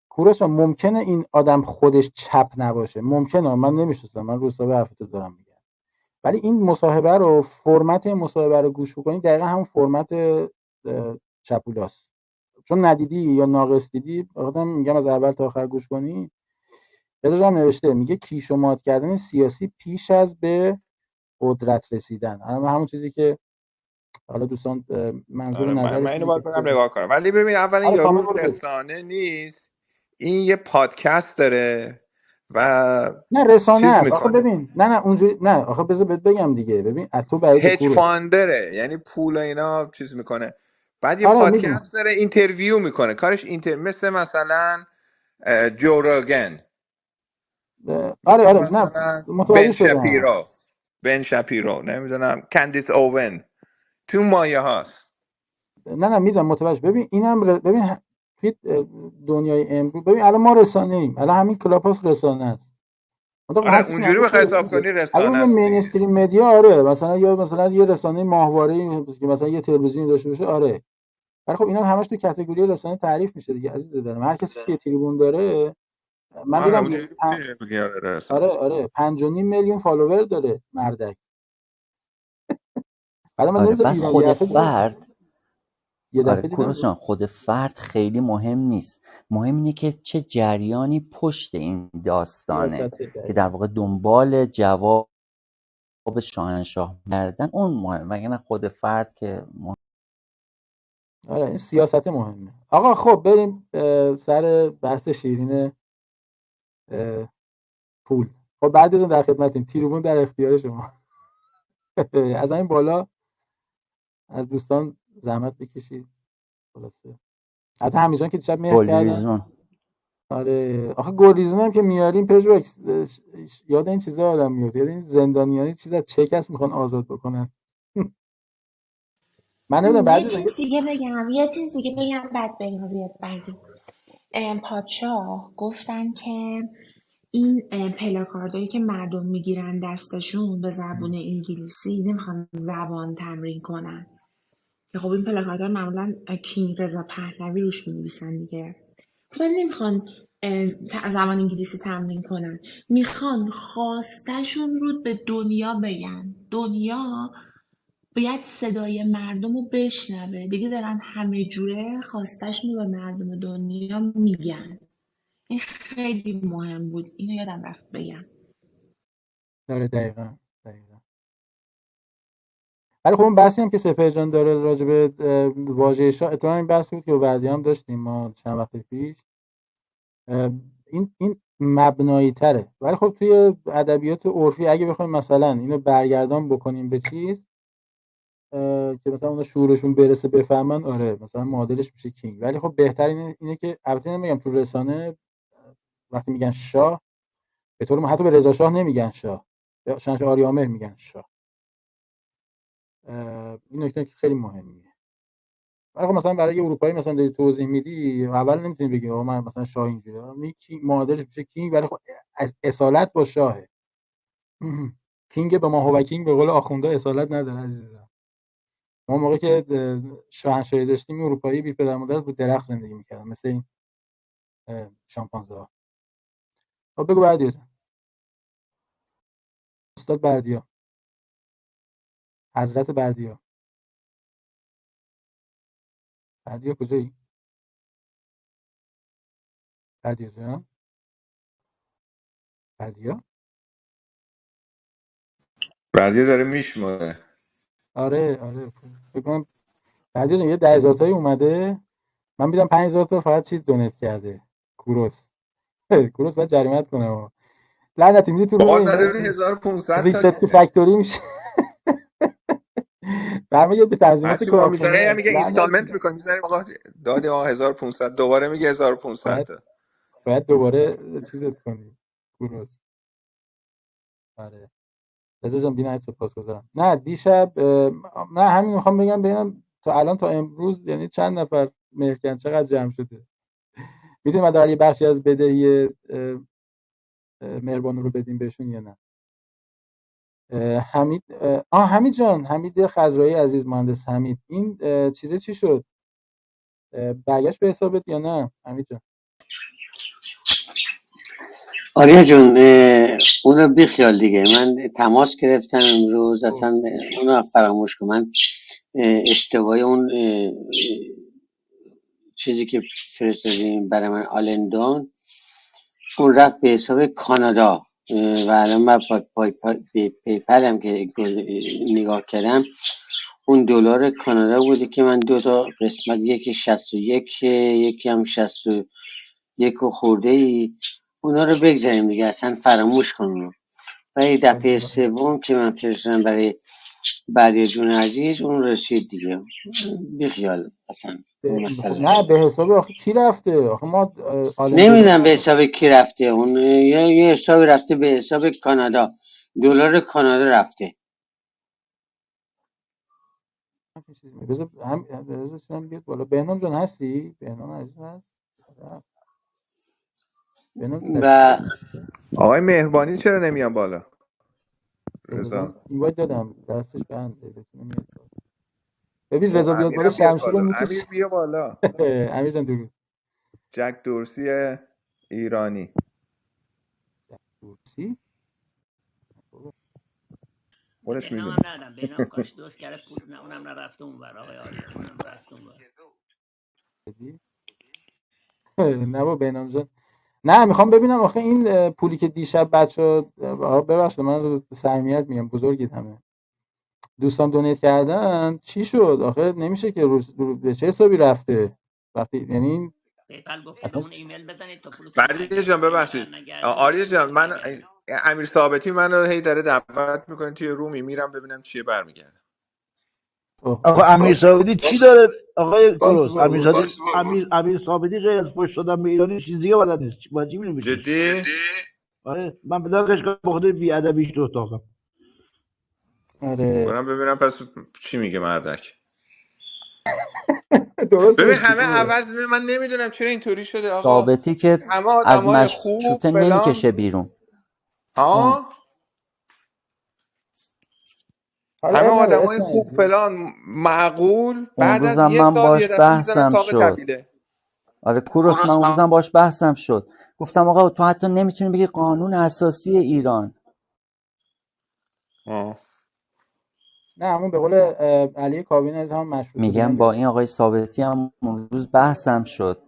کوروش ممکنه این آدم خودش چپ نباشه، ممکنه، من نمیشناسم، من روسا حرفتو دارم میگم، ولی این مصاحبه رو فرمت مصاحبه رو گوش بکنید دقیقا همون فرمت چپولاست. چون ندیدی یا ناقص دیدی آدم میگم از اول تا آخر گوش کنی. رضا هم نوشته میگه کیش و مات کردن سیاسی پیش از به قدرت رسیدن. همون چیزی که حالا دوستان منظور آره من نظرشون اینو اینه باید که برم نگاه کنم. ولی ببین اولا آره کامل یارو رو بگو. رسانه نیست، این یه پادکست داره و نه رسانه چیز است آخه. میکنه، ببین نه اونجوری نه آخه بذار بهت بگم دیگه. ببین تو بعید هج کوروش. فاندره، یعنی پول و اینا چیز میکنه. بعد یه آره میدونم. پادکست داره اینترویو میکنه، کارش مثلا جو روگن، آره نه مثلا متوجه شدم. بن شپیرو نمیدونم کاندیس اوون، تو مایه هاست. نه میدونم متوجه. ببین اینم ببین توی دنیای امروز ببین الان ما رسانه ایم، الان همین کلاب هاست رسانه است. آره هر کسی اونجوری منظور بخوای خودش حساب دیگه. کنی اگه رسانه اون یه است دیگه. مینستریم مدیا آره مثلا یه رسانه ماهواره‌ای که مثلا یه تلویزیونی داشته باشه آره. ولی خب اینا همش تو کاتگوری رسانه تعریف میشه دیگه عزیز دلم. هر کسی که تریبون داره من آره دیدم اونجوری میتونی بگی آره رسانه. آره 5.5 میلیون فالوور داره مردک. بعد من آره نمیذارم بعد ایران یه خود دفعه دیدم فرد یه آره دفعه دیدم کوروش جان خود فرد خیلی مهم نیست، مهم اینه که چه جریانی پشت این داستانه که در واقع دنبال جواب شاهنشاه کردن اون مهم، وگرنه خود فرد که مهم. آره این سیاست مهمه. آقا خب بریم سر بحث شیرین پول. خب بعدتون در خدمتیم. تیروبون در اختیار شما. از این بالا از دوستان زحمت بکشید. خلاصه حتی همیجان که دیشب مهر کردن. گلریزون آره آخه گلریزون هم که میاریم پژواکس یاد این چیزا آدم میفته. یاد این زندانیانی چیزا چک هست میخوان آزاد بکنن. من نمیدونم یه بعضی چیز دیگه بگم بعد بریم روی بعدی. پادشاه گفتن که این پلاکاردایی که مردم میگیرن دستشون به زبون انگلیسی نمیخوان زبان تمرین کنن که خب این پلاکاردها معمولا کینگ رضا پهلوی روش می‌نویسن دیگه. گفتن نمیخوان زبان انگلیسی تمرین کنن، میخوان خواستشون رو به دنیا بگن. دنیا باید صدای مردم رو بشنوه دیگه. دارن همه جوره خواستشون رو به مردم دنیا میگن. این خیلی مهم بود، اینو یادم رفت بگم. داره دقیقاً. ولی خب اون بحثی هم که سپر جان داره راجع به واژه شاه، اتفاقا این بحثی بود که با بعدی هم داشتیم ما چند وقت پیش. این مبنایی تره. ولی خب توی ادبیات عرفی اگه بخوایم مثلا اینو برگردان بکنیم به چیز که مثلا اونا شعورشون برسه بفهمن، آره مثلا معادلش میشه کینگ. ولی خب بهتر اینه که البته نمیگم تو رسانه وقتی میگن شاه به طور حتی به رضاشاه نمیگن شاه، یا شاهنشاه آریا میگن شاه. این نکته خیلی مهمه. ولی مثلا برای اروپایی مثلا داری توضیح میدی اول نمیتونی بگی آقا من مثلا شاه اینجوریه، میگی معادلش میشه کینگ. ولی خب از اصالت با شاهه. کینگ به ما هو کینگ به قول آخونده اصالت نداره عزیزم. ما موقعی که شاهنشاهی داشتیم اروپایی بی پدر مادر رو درخت زندگی میکردن مثل این شامپانزه ها. خب بگو بردیا جان. استاد بردیا، حضرت بردیا. بردیا کجایی؟ بردیا جان، بردیا. بردیا داره میشماره. آره فکر کنم بردیا جان یه 10,000 تایی اومده، من میدم 5,000 تا فقط چیز دونیت کرده کوروس. کوروس باید جریمت کنه. لعنتی میری تو روم با اینا زده بودی 1500 تا ریست تو دیگه. فکتوری میشه. برمیگه به تنظیمات هرچی ما میزنه یا کارخونه. میگه اینستالمنت لعنتی میکنیم، میزنیم آقا دادی آقا 1500، دوباره میگه 1500 تا. باید دوباره چیزت کنی کوروس. آره رضا جان بی‌نهایت سپاسگزارم. نه دیشب نه همین میخوام بگم ببینم تا الان تا امروز یعنی چند نفر مهرکن چقدر جمع شده. میدونیم ما در یه بخشی از بدهی مهربانو رو بدیم بهشون یا نه. حمید حمید جان، حمید خضرایی عزیز، مهندس حمید، این چیزه چی شد؟ برگشت به حسابت یا نه حمید جان؟ آریا جون اونو بیخیال دیگه، من تماس گرفتم امروز، اصلا اونو فراموش کن. من اشتباهی اون چیزی که فرستادیم برای من آلندون، اون رفت به حساب کانادا و الان من پیپل هم که نگاه کردم اون دلار کانادا بوده که من دو تا قسمت، یکی 61 یکی هم 61 و خورده ای، اونا رو بگذاریم دیگه، اصلا فراموش کن. و یه دفعه سوم که من فرستادم برای بردیا جون عزیز اون رسید دیگه، بیخیال اصلا اون مسئله. نه به حساب آخه کی رفته؟ آخه ما آلندو نمیدونم به حساب کی رفته اون، یه حساب رفته به حساب کانادا، دلار کانادا رفته. بذار هم بیاد بالا. بهنام جان هستی؟ بهنام عزیز هست؟ بهنام و آقای مهربانی چرا نمیان بالا؟ رضا رضا. اینوایت دادم دستش بنده بتونه میاد بالا. ببین خب رضا بیاد بالا امیرم بیاد شمشیر رو بالا. میکشه. امیر بیا بالا. امیر جان درود. جک دورسی ایرانی. دورسی؟ به خودش بهنام میدونه. هم ندادم، بهنام کاش دوست کرده پول، نه اونم نرفته اونور. آقای آریا اونم رفته اونور. نه با بهنام جان نه میخوام ببینم آخه این پولی که دیشب بچه ببخشید من صمیمیت میگم بزرگید همه دوستان دونیت کردن چی شد آخه نمیشه که به چه حسابی رفته وقتی یعنی پیپل گفته به اون ایمیل بزنید تا پولتون بردیا جان برگرده، اگه ببخشید، برنگردون آریا پولتون جان من برمیگرده. امیر ثابتی منو هی داره دعوت میکنه توی رومی، میرم ببینم چیه، برمیگردم. آقا امیر ثابتی چی داره؟ آقای کروس امیر ثابتی غیر از فوش دادن به ایرانی چیز دیگه بلد نیست. با چی میره بشه؟ جدی؟ آره من به دارش به خاطر بی ادبیش تو اتاقم. آره برم ببینم پس چی میگه مردک. درست ببین گفتی همه خوبه. عوض، من نمیدونم چرا اینطوری شده آقا. ثابتی که همه از آدمای خوب مشروطه فلان. نمیکشه بیرون. ها حالا همه اب نداره آدمای اسم خوب فلان معقول، اون بعد از روزم یه من سال یه باش دفعه میزنن بحثم تاق شد. تپیله. آره کوروس من اون روزم باش بحثم شد. گفتم آقا تو حتی نمیتونی بگی قانون اساسی ایران. نه همون به قول علی کاوین از هم مشروطه میگم میگه. با این آقای ثابتی هم اون روز بحثم شد.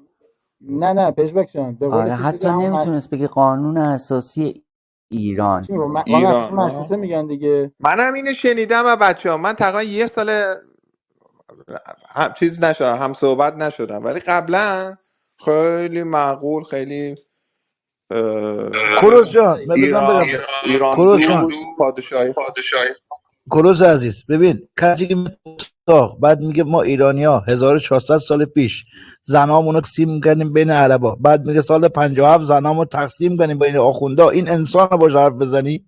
نه پژبک جان به قول آره چیز میگه حتی همون نمیتونست بگی قانون اساسی ایران. چی میگه قانون اساسی ایران مشروطه میگن دیگه. منم اینو شنیدم از بچه‌ها. من تقریبا یه سال چیز نشدم، هم صحبت نشدم، ولی قبلا خیلی معقول، خیلی کروس جان بزن بگم ایران کروس جان دوست، پادشاهی. کروس عزیز ببین کسی که اتاق بعد میگه ما ایرانی ها 1400 سال پیش زنامونو تقسیم کردیم بین عربا، بعد میگه سال 57 زنامو تقسیم کردیم بین آخوندا، این انسان رو باش حرف بزنی؟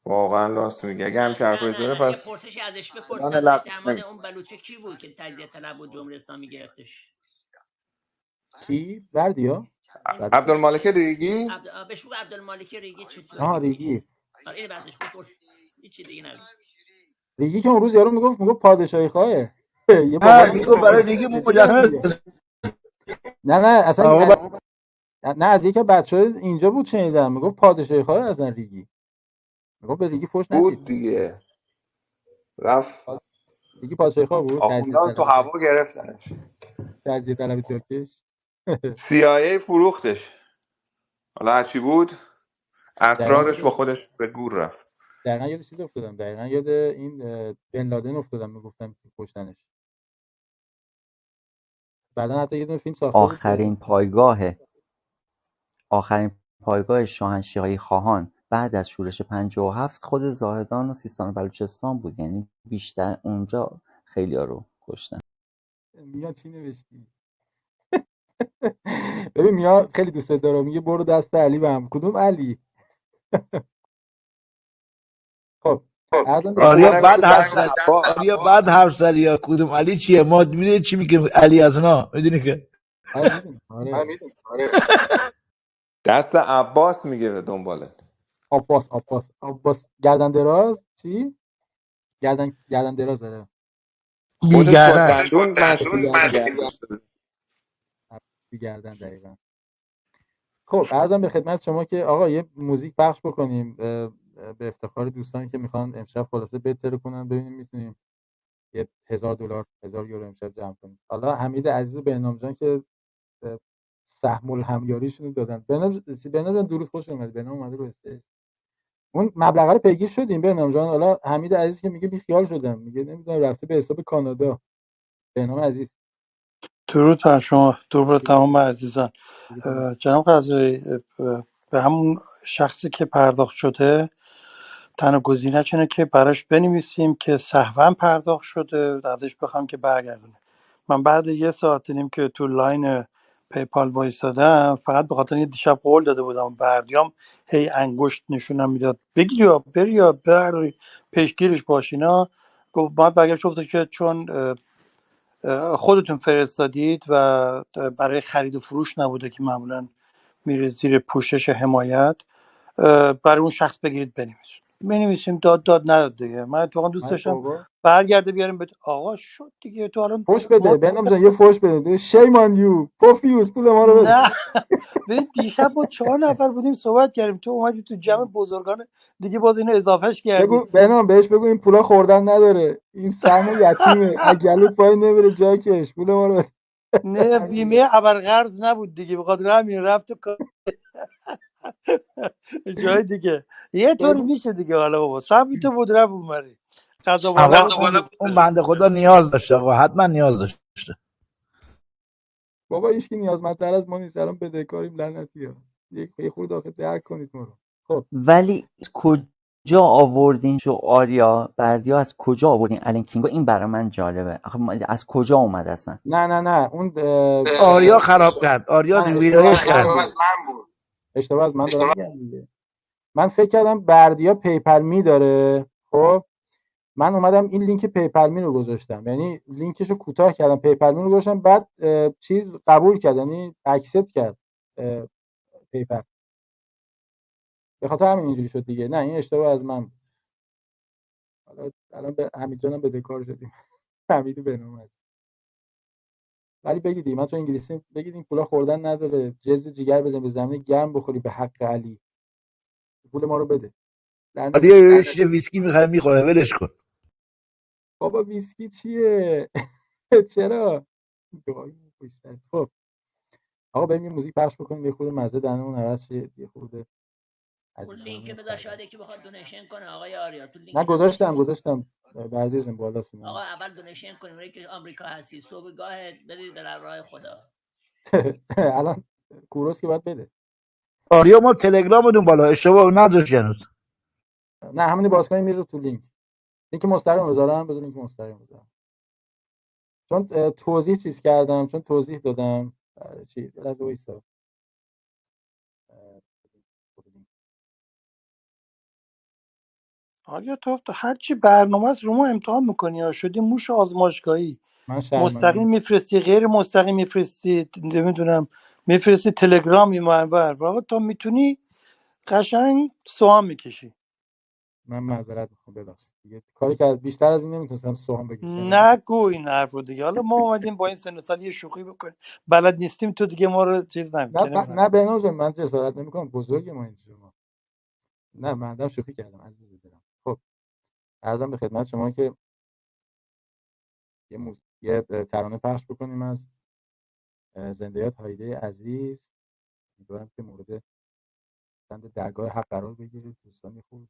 واقعا راست میگه. اگه هم حرف بزنه نه یه پس پرسشی ازش بپرسید فلان ازش لق در مورد نمی اون بلوچه کی بود که تجزیه طلب بود جمهوری اسلامی گرفتش. کی بردیا عبدالمالک ریگی. بهش بگو عبدالمالک ریگی چطوری. ریگی آره این بعدش بپرس، هیچ چیز دیگه نگو. ریگی که اون روز یارو میگفت پادشاهی خواه یه نه بابایی میگو برای دیگه جدی دارم مجرد میگه. نه اصلا نه از یکی بچه‌ها اینجا بود شنیدم میگفت پادشاهی خواه از ریگی، میگفت به ریگی فوش ندید. بود دیگه، رفت ریگی پادشاهی خواه بود. آخوندها تو هوا گرفتنش. تجزیه طلب ترکش. CIA فروختش، حالا هرچی بود اسرارش با خودش به گور رفت. دقیقا یاد چیز افتادم، دقیقا یاد این بن لادن افتادم، میگفتم که کشتنش. بعدا حتی یه دونه فیلم ساخته بود آخرین پایگاه شاهنشاهی خواهان بعد از شورش 57 خود زاهدان و سیستان و بلوچستان بود، یعنی بیشتر اونجا خیلی‌ها رو کشتن. میا چی نوشتی؟ ببین میا خیلی دوست داره، میگه برو دست علی بهم. کدوم علی؟ خب آریا بعد حرف زدی یا کدوم علی چیه؟ ما میدونی چی میگه علی از اونا، میدونی که آره دست عباس میگه به دنبالت. عباس گردن دراز چی؟ گردن دراز داره. خودش با دندون مشکی دوست داره. گردن دقیقاً. خب عرضم به خدمت شما که آقا یه موزیک پخش بکنیم به افتخار دوستانی که میخوان امشب خلاصه بهتر کنن، ببینیم میتونیم یه $1000 $1000 امشب جمع کنیم. حالا حمید عزیز و بهنام جان که سهم الهمیاریشون رو دادن. بهنام جان درود، خوش اومد. بهنام اومده رو استیج. اون مبلغ رو پیگیر شدیم بهنام جان. حالا حمید عزیز که میگه بی خیال شدم، میگه نمیدونم رفته به حساب کانادا. بهنام عزیز درود بر شما، درود بر تمام عزیزان. جناب قضایی، به همون شخصی که پرداخت شده تنها گزینه‌اش اینه که براش بنویسیم که سهواً پرداخت شده، ازش بخوام که برگردونه. من بعد 1.5 ساعت که تو لاین پیپال وایسادم، فقط به خاطر دیشب قول داده بودم بردیام هی انگشت نشونم میداد بگیر یا بری یا برداری پیشگیرش باشینا. گفت بعد برگشت گفت که چون خودتون فرستادید و برای خرید و فروش نبوده که معمولا میره زیر پوشش حمایت، برای اون شخص بگیرید بنویسیم. داد نداد دیگه. من اتفاقا دوست داشتم برگرده بیاریم آقا شد دیگه. تو الان فوش بده بهنام جان، یه فوش بده. شیم آن یو پوفیوس، پول ما رو بده. نه ببین دیشب ما 4 نفر بودیم صحبت کردیم، تو اومدی تو جمع بزرگان دیگه باز اینو اضافهش کردی. بگو بهنام بهش بگو این پولا خوردن نداره، این سهم یتیمه، اگلوت پای نمیره جاکش، پول ما رو. نه بیمه ابرقرض نبود دیگه، به خاطر همین رفت تو جای دیگه. یه طوری میشه دیگه. حالا بابا سهم تو بود رفت اونوری قضا بالا اون بنده خدا نیاز داشته آقا، حتما نیاز داشته. بابا هیچ کی نیازمندتر از ما نیست، الان بدهکاریم لعنتی‌ها. یه خورده آخه درک کنید ما رو. خب ولی کجا آوردین شو آریا بردیا، از کجا آوردین الان کینگو؟ این برای من جالبه. آخه از کجا اومد اصلا؟ نه اون آریا خراب کرد، آریا ویرایش کرد. اشتباه از من دارم میگم دیگه. من فکر کردم بردیا پیپل می داره. خب من اومدم این لینک پیپل می رو گذاشتم، یعنی لینکشو کوتاه کردم، پیپل می رو گذاشتم، بعد چیز قبول کرد، یعنی اکسپت کرد پیپل. به خاطر همین اینجوری شد دیگه. نه این اشتباه از من بود. حالا الان به حمید جانم بدهکار شدیم. حمید بنوم است. ولی بگید من تو انگلیسی بگید این پولا خوردن نداره، جز جیگر بزن به زمین گرم بخوری به حق علی، پول ما رو بده. آریا یه شیشه ویسکی میخره میخوره، ولش کن. بابا ویسکی چیه؟ چرا؟ خب آقا بریم یه موزیک پخش بکنیم، یه خورده مزه دهنمون عوض شه، یه خورده اون لینک بذار شاید یکی بخواد دونیشن کنه. آقای آریا تو لینک نه گذاشتم بعضیشون بالاست. آقا اول دونیشن کنیم. اونایی که آمریکا هستی صبحگاه بدید در راه خدا. الان کوروس که باید بده. آریا ما تلگراممون بالا اشتباه نذاشت هنوز. نه همونی باز کنیم میره تو لینک مستقیم بذارم. بذار لینک مستقیم بذارم، چون توضیح چیز کردم، چون توضیح دادم چیز. لحظه وایسا. آریا تو هرچی برنامه است رو ما امتحان میکنی یا شدی موش آزمایشگاهی. مستقیم میفرستی، غیر مستقیم میفرستی، نمیدونم میفرستی تلگرام این منور. بابا تا میتونی قشنگ سوام میکشی. من معذرت میخوام، ببخشید دیگه کاری که بیشتر از این نمیتونستم سوام بکشم. نگو این حرفو دیگه. حالا ما اومدیم با این سن و سال یه شوخی بکنیم، بلد نیستیم تو دیگه ما رو چیز نه بهنام جان، من جسارت نمیکنم، بزرگ ما این شما. نه من شوخی کردم عزیز دلم. خب عرضم به خدمت شما که یه ترانه پخش بکنیم از زنده هایده عزیز. امیدوارم که مورد پسند درگاه حق قرار بگیرید. دوستان خوب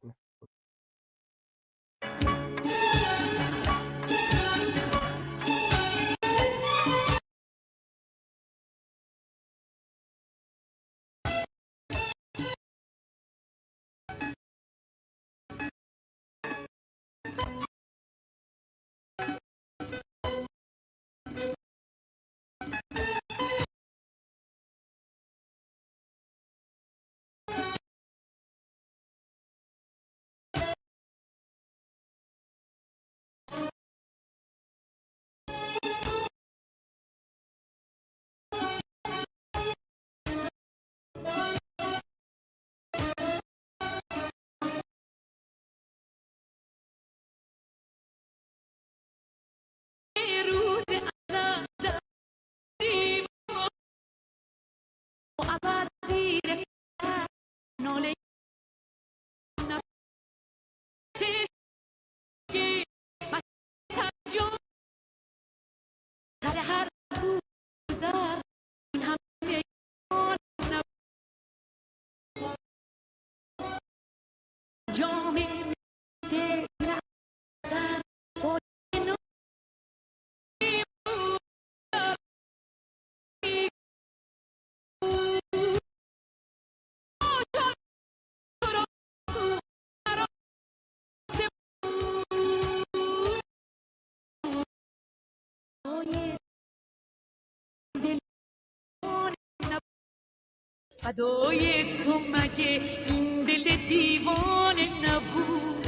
فدای تو مگه این دل دیوانه نبود.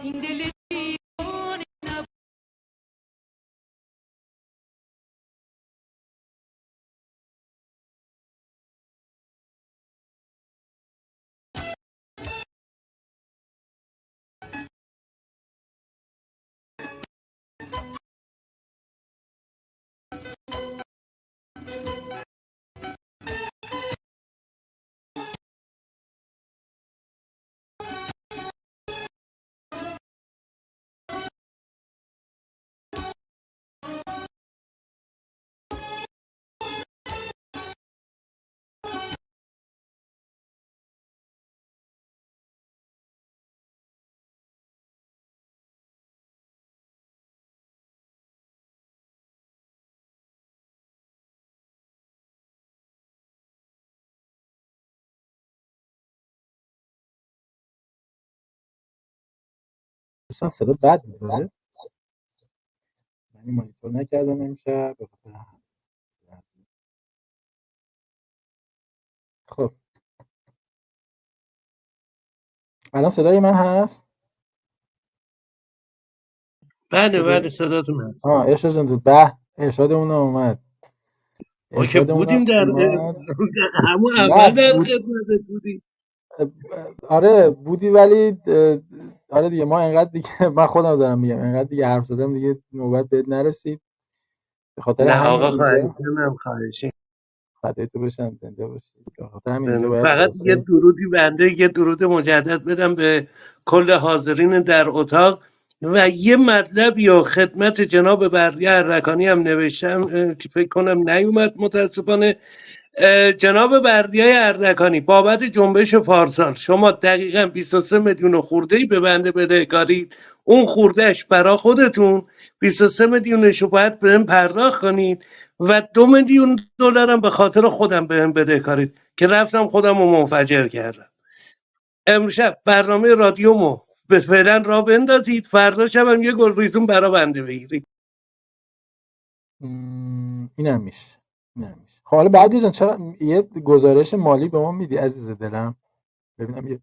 این دل دیوانه نبود. دوستان صدا بد می‌کنه. من مانیتور نکردم امشب به خاطر هم. خب الان صدای من هست؟ بله صداتون هست. ارشاد جان تو به ارشادمون اومد. ما که بودیم در همون اول در خدمت بودیم. آره بودی ولی آره دیگه ما انقدر دیگه من خودم دارم میگم انقدر دیگه حرف زدم دیگه نوبت بهت نرسید. به خاطر نه همین آقا اینجا خواهشی. فدای تو بشم، زنده باشی. به خاطر همین اینجا باید فقط یه واسه درودی بنده یه درود مجدد بدم به کل حاضرین در اتاق و یه مطلب یا خدمت جناب بردی اردکانی هم نوشتم که فکر کنم نیومد متاسفانه. جناب بردیای اردکانی، بابت جنبش پارسال شما دقیقاً 23 میلیون خورده‌ای به بنده بدهکارید. اون خوردهش برا خودتون، 23 میلیونش رو باید بهم پرداخت کنید و 2 میلیون دلار هم به خاطر خودم بهم بدهکارید که رفتم خودم رو منفجر کردم. امشب برنامه رادیومو به فعلا را بندازید، فردا شبم یه گل ریزون برا بنده بگیرید. اینم میشه. خب حالا بعدی جان چرا یه گزارش مالی به ما میدی عزیز دلم، ببینم یه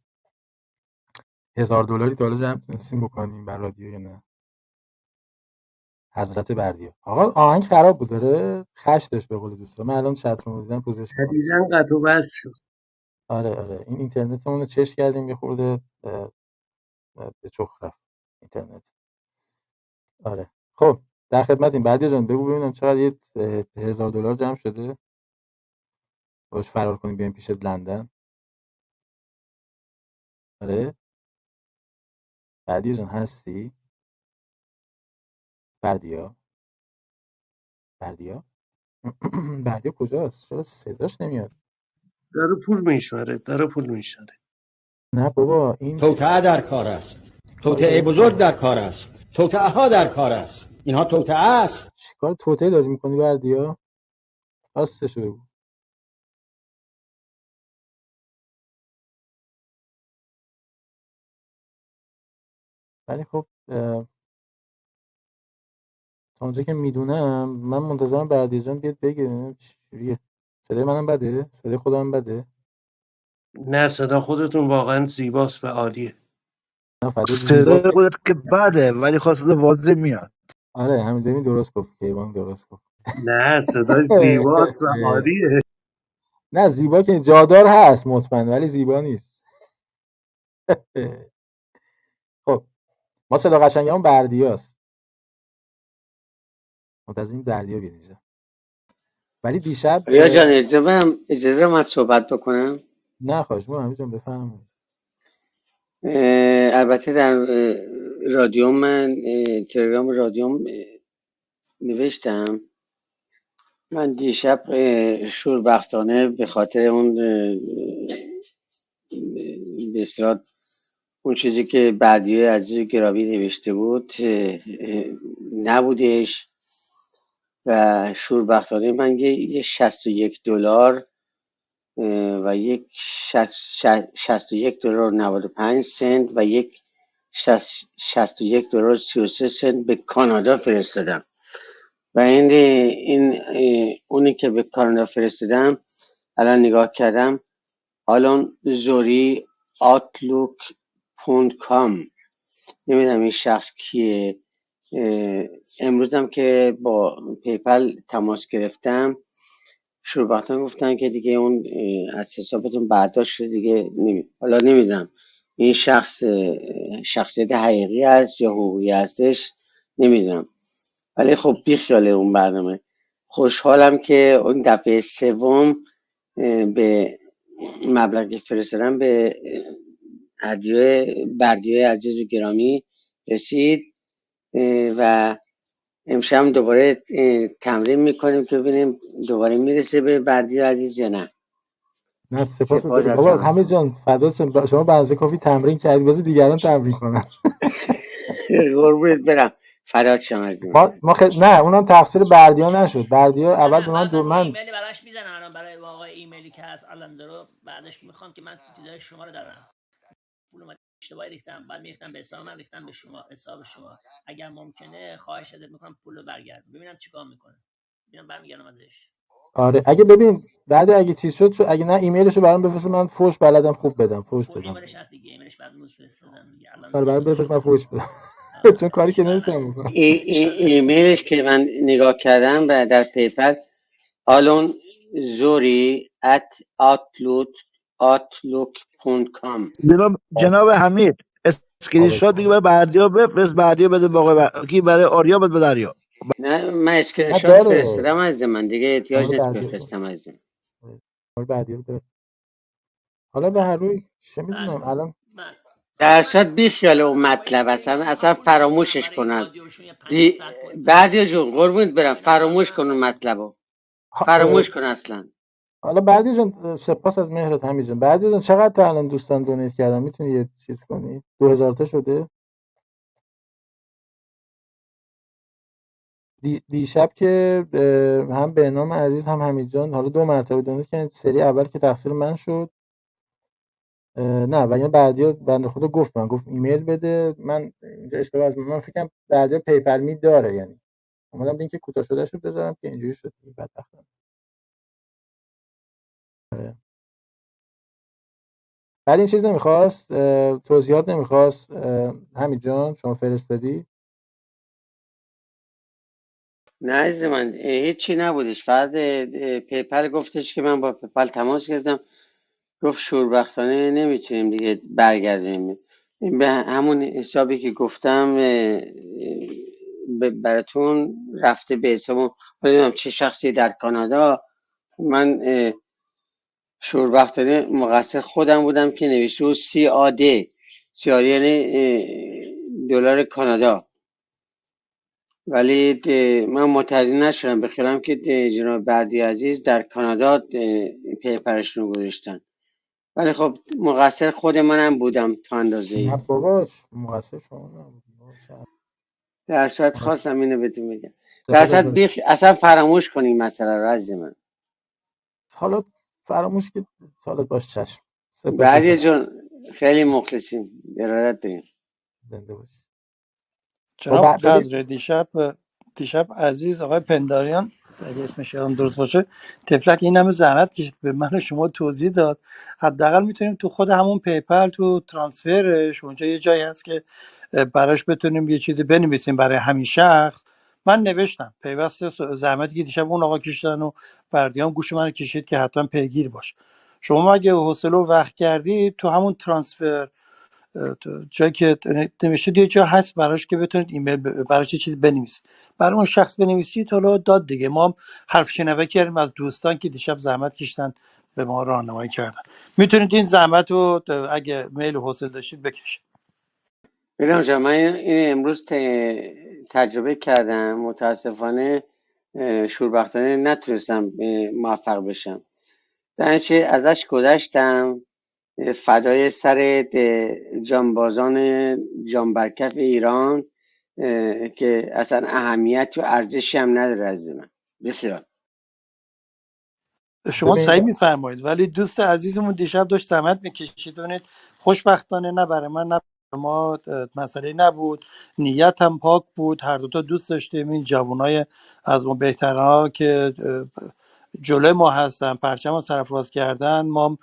$1000 تا حالا جمع تونستیم بکنیم بر رادیو یا نه؟ حضرت بردیا آقا آهنگ خراب بود، داره خش داشت به قول دوستا. من الان چت رو دیدم پوزش می‌خوام. حدیداً قطع و بس شد. آره این اینترنتمون رو چش کردیم یه خورده به چخ رفت اینترنت. آره خب در خدمتیم. بردیا جان بگو ببینم چقدر یه $1000 جمع شده باش فرار کنیم بیایم پیش لندن. آره بردیا جان هستی؟ بردیا بردیا کجاست؟ چرا صداش نمیاد؟ داره پول میشماره. نه بابا این توطئه در کار است، توطئه بزرگ در کار است، توطئه ها در کار است. اینها توطئه است. چیکار توطئه داری میکنی بردیا؟ راستش بگو. ولی خب تا اونجا که میدونم من منتظرم بردیا جان بیاد بگه چجوریه. صدای منم بده؟ صدای خودم بده؟ نه صدا خودتون واقعا زیباست و عالیه. صدای خودت که بده ولی خواست واضح میاد. آره همین ببین درست گفت کیوان، درست گفت. نه صدای زیباست و عالیه. نه زیبا که جادار هست مطمئن ولی زیبا نیست. خب ما صدا قشنگمون بردیاست، منتظریم بردیا بیاد اینجا. ولی دیشب آریا جان اجازه من صحبت بکنم؟ نه خواهش می‌کنم همین جان بفهم. البته در رادیوم من تلگرام رادیوم نوشتم من دیشب شوربختانه به خاطر اون به اصطلاح اون چیزی که بردیای عزیز گرامی نوشته بود نبودش و شوربختانه من یه $61 و یک $61.95 و یک $61.33 به کانادا فرستادم و این اونی که به کانادا فرستادم الان نگاه کردم الان زوری outlook.com نمیدونم این شخص کیه. امروزم که با پیپل تماس گرفتم شوربختان گفتن که دیگه اون از حسابتون برداشت شده دیگه حالا نمیدونم این شخصیت حقیقی است یا حقوقی هستش نمیدونم، ولی خب بیخیال اون برنامه. خوشحالم که اون دفعه سوم به مبلغی فرستادم به بردیای عزیز و گرامی رسید و امشب دوباره تمرین میکنیم که ببینیم دوباره میرسه به بردیا عزیز یا نه. نه سپاس بابا همه جان فدات شم. شما بنز کافی تمرین کردید بذار دیگران تمرین کنن. قربونت برم فدات شم عزیزم. نه اونم تقصیر بردیا نشد. بردیا اول به من ایمیلی براش میزنم الان برای آقای ایمیلی که هست الان درو بعدش میخوام که من چیزای شما رو دارم پول اومد اشتباهی ریختم بعد میریختم به حساب من ریختم به شما حساب شما. اگر ممکنه خواهش ازت میکنم پول رو برگرد ببینم چیکار میکنه ببینم برمیگردم ازش. آره اگه ببین بعد اگه چیز شد اگه نه ایمیلشو برام بفرست من فوش بلدم خوب بدم فوش بدم. ایمیلش هست دیگه ایمیلش بعد روز فرستادم دیگه الان. آره برام بفرست من فوش بدم. چون کاری که نمیتونم بکنم. ایمیلش که من نگاه کردم و در پیپل آلون زوری @outlook.com. جناب حمید اسکرین شات دیگه برای بردیا بفرست، بردیا بده کی برای آریا بده به دریا. نه من اسکرین شات فرستادم از من دیگه احتیاج نیست بفرستم از حالا بعدی رو داره. حالا به هر روی چه میدونم الان درصد بیخیال اون مطلب اصلا فراموشش کنن. بعدی جون قربونت برم فراموش کن اون مطلبو، فراموش کن اصلا. حالا بعدی جان سپاس از مهرت همین جان. بعدی جان چقدر تا الان دوستان دونیت کردن میتونی یه چیز کنی؟ 2000 تا شده؟ دیشب که هم به نام عزیز هم حمید جان حالا 2 مرتبه دونیت کردن. سری اول که تقصیر من شد. نه و این بعدیا بنده خدا گفت ایمیل بده. من اینجا اشتباه از من فکرم بعدیا پیپل می داره، یعنی اومدم لینک کوتاه شدهشو بذارم که اینجوری شد بدبختانه. ولی این چیز نمیخواست توضیحات نمیخواست همین جان شما فرستادی؟ نه عزیز من هیچی نبودش، فقط پیپل گفتش که من با پیپل تماس گرفتم، گفت شوربختانه نمیتونیم دیگه برگردیم. این به همون حسابی که گفتم براتون رفته به حساب نمیدونم چه شخصی در کانادا. من شوربختانه مقصر خودم بودم که نوشته بود CAD یعنی دلار کانادا، ولی من متوجه نشدم به خیالم که جناب بردی عزیز در کانادا پیپرشون رو گذاشتن، ولی خب مقصر خود منم بودم تا اندازه نه ای. باباش مقصر شما نبود. در صورت خواستم اینو بهتون بگم. در صورت اصلا فراموش کنیم مسئله رو عزیز من. حالا فراموش که سالت باش چشم. بعدی جون خیلی مخلصیم، ارادت داریم. زنده باش. جناب قدر دیشب عزیز آقای پنداریان اگه اسمش یادم درست باشه تفلک این همه زحمت کشید به من و شما توضیح داد. حداقل میتونیم تو خود همون پیپل تو ترانسفرش اونجا یه جایی هست که براش بتونیم یه چیزی بنویسیم برای همین شخص. من نوشتم پیوست زحمتی که دیشب اون آقا کشیدن و بردیان گوش من کشید که حتما پیگیر باش. شما اگه حوصله و وقت کردی تو همون ترانسفر جایی که نوشته یه جا هست براش که بتونید ایمیل براش یه چیز بنویسید، برای اون شخص بنویسید. حالا داد دیگه ما هم حرف شنوه کردیم از دوستان که دیشب زحمت کشیدن به ما راهنمایی کردن. میتونید این زحمت رو اگه میل و حوصله داشتید بکشید. ببینم جان من این امروز تجربه کردم، متاسفانه شوربختانه نتونستم موفق بشم، در نتیجه ازش گذشتم. فدای سر جانبازان جانبرکف ایران که اصلا اهمیت و ارزشی هم نداره از من بخیال. شما صحیح میفرمایید، ولی دوست عزیزمون دیشب داشت زحمت میکشید. ببینید خوشبختانه نه برای من نه برای ما مسئله نبود، نیت هم پاک بود، هر دوتا دوست داشتیم این جوانای از ما بهترها که جلوی ما هستن پرچم رو سرفراز کردن ما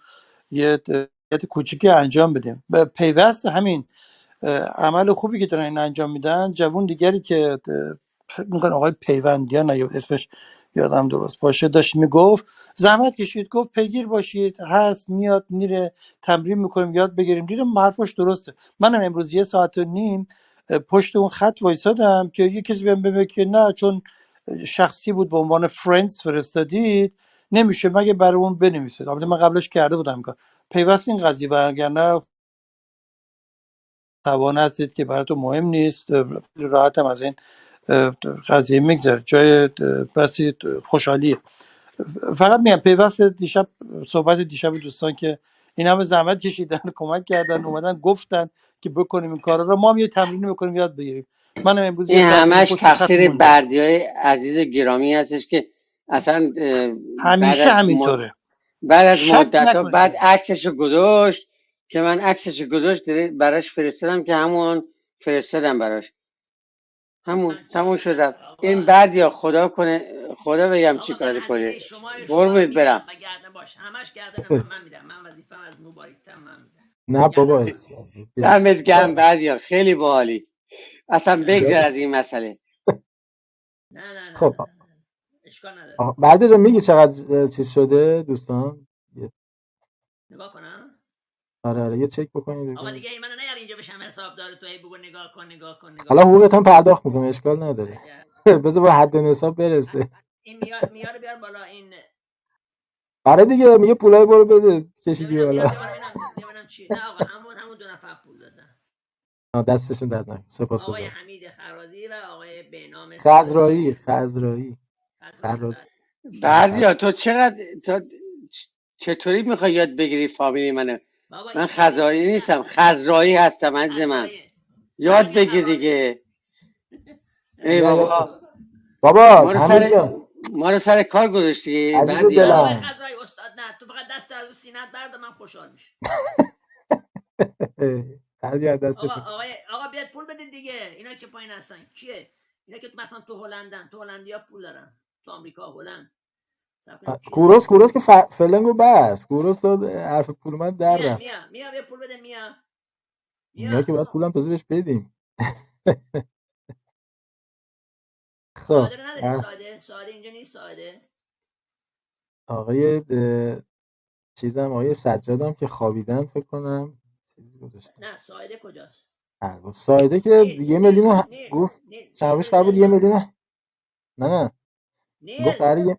یه کوچیکی انجام بدیم. به پیوست همین عمل خوبی که دارن این انجام میدن، جوون دیگری که فکر میکنم آقای پیوندیان اگه اسمش یادم درست باشه داشت میگفت زحمت کشید، گفت پیگیر باشید، هست میاد میره تمرین میکنیم یاد بگیریم. دیدم حرفش درسته. منم امروز 1.5 ساعت پشت اون خط وایسادم که یه کسی بهم بگه که نه چون شخصی بود به عنوان فرندز فرستادید نمیشه مگه برای اون بنویسید. البته من قبلش کرده بودم این کار. پیوست این قضیه برگردن توان هستید که براتون مهم نیست، راحت هم از این قضیه میگذره، جای بسی خوشحالیه. فقط میگم پیوست دیشب صحبت دیشب دوستان که این همه زحمت کشیدن کمک کردن اومدن گفتن که بکنیم این کارا رو، ما هم یه تمرینی بکنیم یاد بگیریم. منم امروز این یه ساعت همش پشت خط تقصیر موندم. بردیای عزیز گرامی هستش که اصلا همیشه همینطوره، بعد از شک مدت ها نکنید بعد بهش. عکسشو گذاشت که من عکسشو گذاشت براش فرستادم که همون فرستادم براش، همون تموم شد. این بعد یا خدا کنه خدا بگم چی کار کنه. قربونت برم. همش گردن من میدم، من وظیفه‌م از مبارکتم من میدم. نه بابا دمت گرم بعد یا خیلی باحالی. اصلا بگذر از این مسئله. خب اشکال نداره. بعد جان میگی چقدر چیز شده دوستان؟ نگاه کنم. آره یه چک بکنید. آقا دیگه من نیار اینجا بشم حسابدار تو بگو نگاه کن. حالا حقوقت هم پرداخت میکنم اشکال نداره. بذار با حد نصاب برسه. این میاره بیار بالا این آره دیگه میگه پولای برو بده کشیدی بالا. ببینم چی. نه آقا همون 2 نفر پول دادن. دستشون درد نکنه. سپاسگزارم. آقای حمید خرازی و آقای بهنام خزرایی. بردیا تو چطوری میخوای یاد بگیری فامیلی منه؟ من خزایی نیستم، خزرایی هستم عزیز من. یاد بگیر دیگه. ای بابا بابا حمید جان ما رو سر کار گذاشتی عزیز بردیا. آقای دلم. خزایی استاد نه تو فقط دست از اون سینه‌ت بردا من خوشحال میشم. آقا بیاد پول بدید دیگه. اینا که پایین هستن کیه؟ اینا که مثلا تو هلندن، تو هلندیا پول دارن، تو آمریکا هلند. کوروس که فلنگو بس. کوروس داد حرف پول من در رفت. میا بیا پول بده میا که باید پولم تازه بهش بدیم. خب ساده نداری؟ ساده اینجا نیست. ساده آقای چیزم آقای سجادم که خوابیدن فکر کنم چیزی گذاشتن. نه ساده کجاست؟ سایده که 1 میلیون گفت چندش قبول 1 میلیون. نه گفت قراره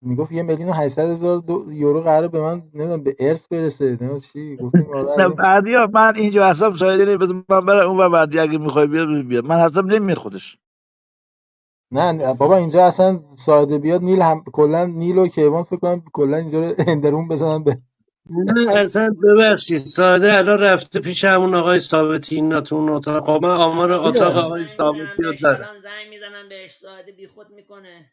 میگفت 1,800,000 یورو قراره به من نمیدونم به ارث برسه. نه چی گفتیم آره نه بعدیا من اینجا هستم سایده نیست. بذار من برم اون ور. بعدی اگه میخوای بیاد من هستم نمیاد خودش. نه بابا اینجا اصلا سایده بیاد نیل هم کلا نیل و کیوان فکر کنم کلا اینجا رو اندرون بزنن به. نه اصلا ببخشید ساده الان رفته پیش همون آقای ثابتی اینا تو اون اتاق. من آمار اتاق آقای ثابتی رو دارم. الان زنگ میزنن بهش ساده بیخود میکنه.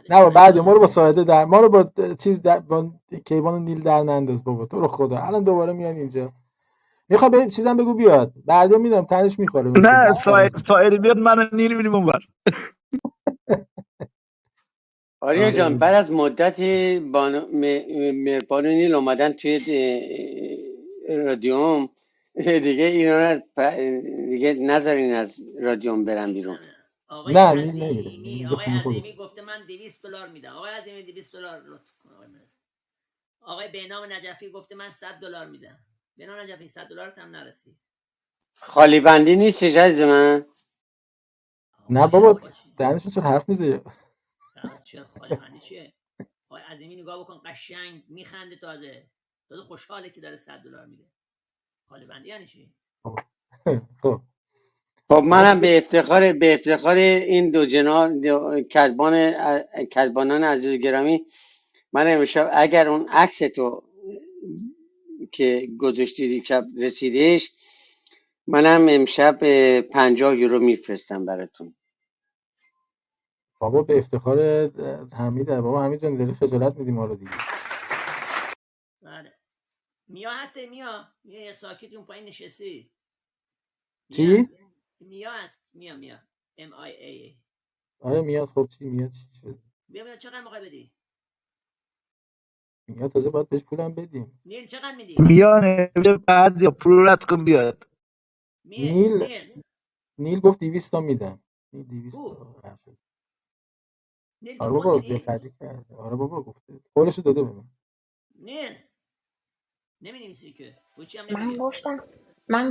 نه بعد ما رو با سایده در ما رو با چیز با کیوان و نیل در ننداز بابا تو رو خدا. الان دوباره میان اینجا. میخوای به چیزام بگو بیاد. بعدا میدم تنش میخوره. نه سایده بیاد من نیل میریم اون ور. آریا جان بعد از مدتی بانو نیل اومدن توی رادیوم دیگه اینا دیگه نذارین از رادیوم برن بیرون. آقای عظیمی گفته من $200 میدم. آقای عظیمی $200 لطف کن. آقای بهنام نجفی گفته من $100 میدم. بهنام نجفی $100 هم نرسید. خالی بندی نیست عزیز من. نه بابا دانشون چرا حرف میزنه؟ چرا خالی بندی چیه؟ آقای عظیمی نگاه بکن قشنگ میخنده تازه خوشحاله که داره $100 میده. خالی بندی یعنی چی؟ خب منم به افتخار این دو جناب کدبانان عزیز گرامی من امشب اگر اون عکس تو که گذاشتی که رسیدش منم امشب 50 یورو میفرستم براتون. بابا به افتخار حمیده. بابا حمید جان داری خجالت میدی ما رو دیگه. بله میا هسته. میا ساکت اون پایین نشستی. چی؟ میا هست. میا MIA. آره میاد. خب چی میاد چی شد؟ بیا چقدر میخوای بدی؟ میاد تازه باید بهش پولم بدیم. نیل چقدر میدی؟ میانه بعد یا پول رد کن بیاد. نیل گفت 200 تا میدم. 200 تا. آره بابا بخری کرده. آره بابا گفته قولشو داده به من. نیل نمی‌نویسی که من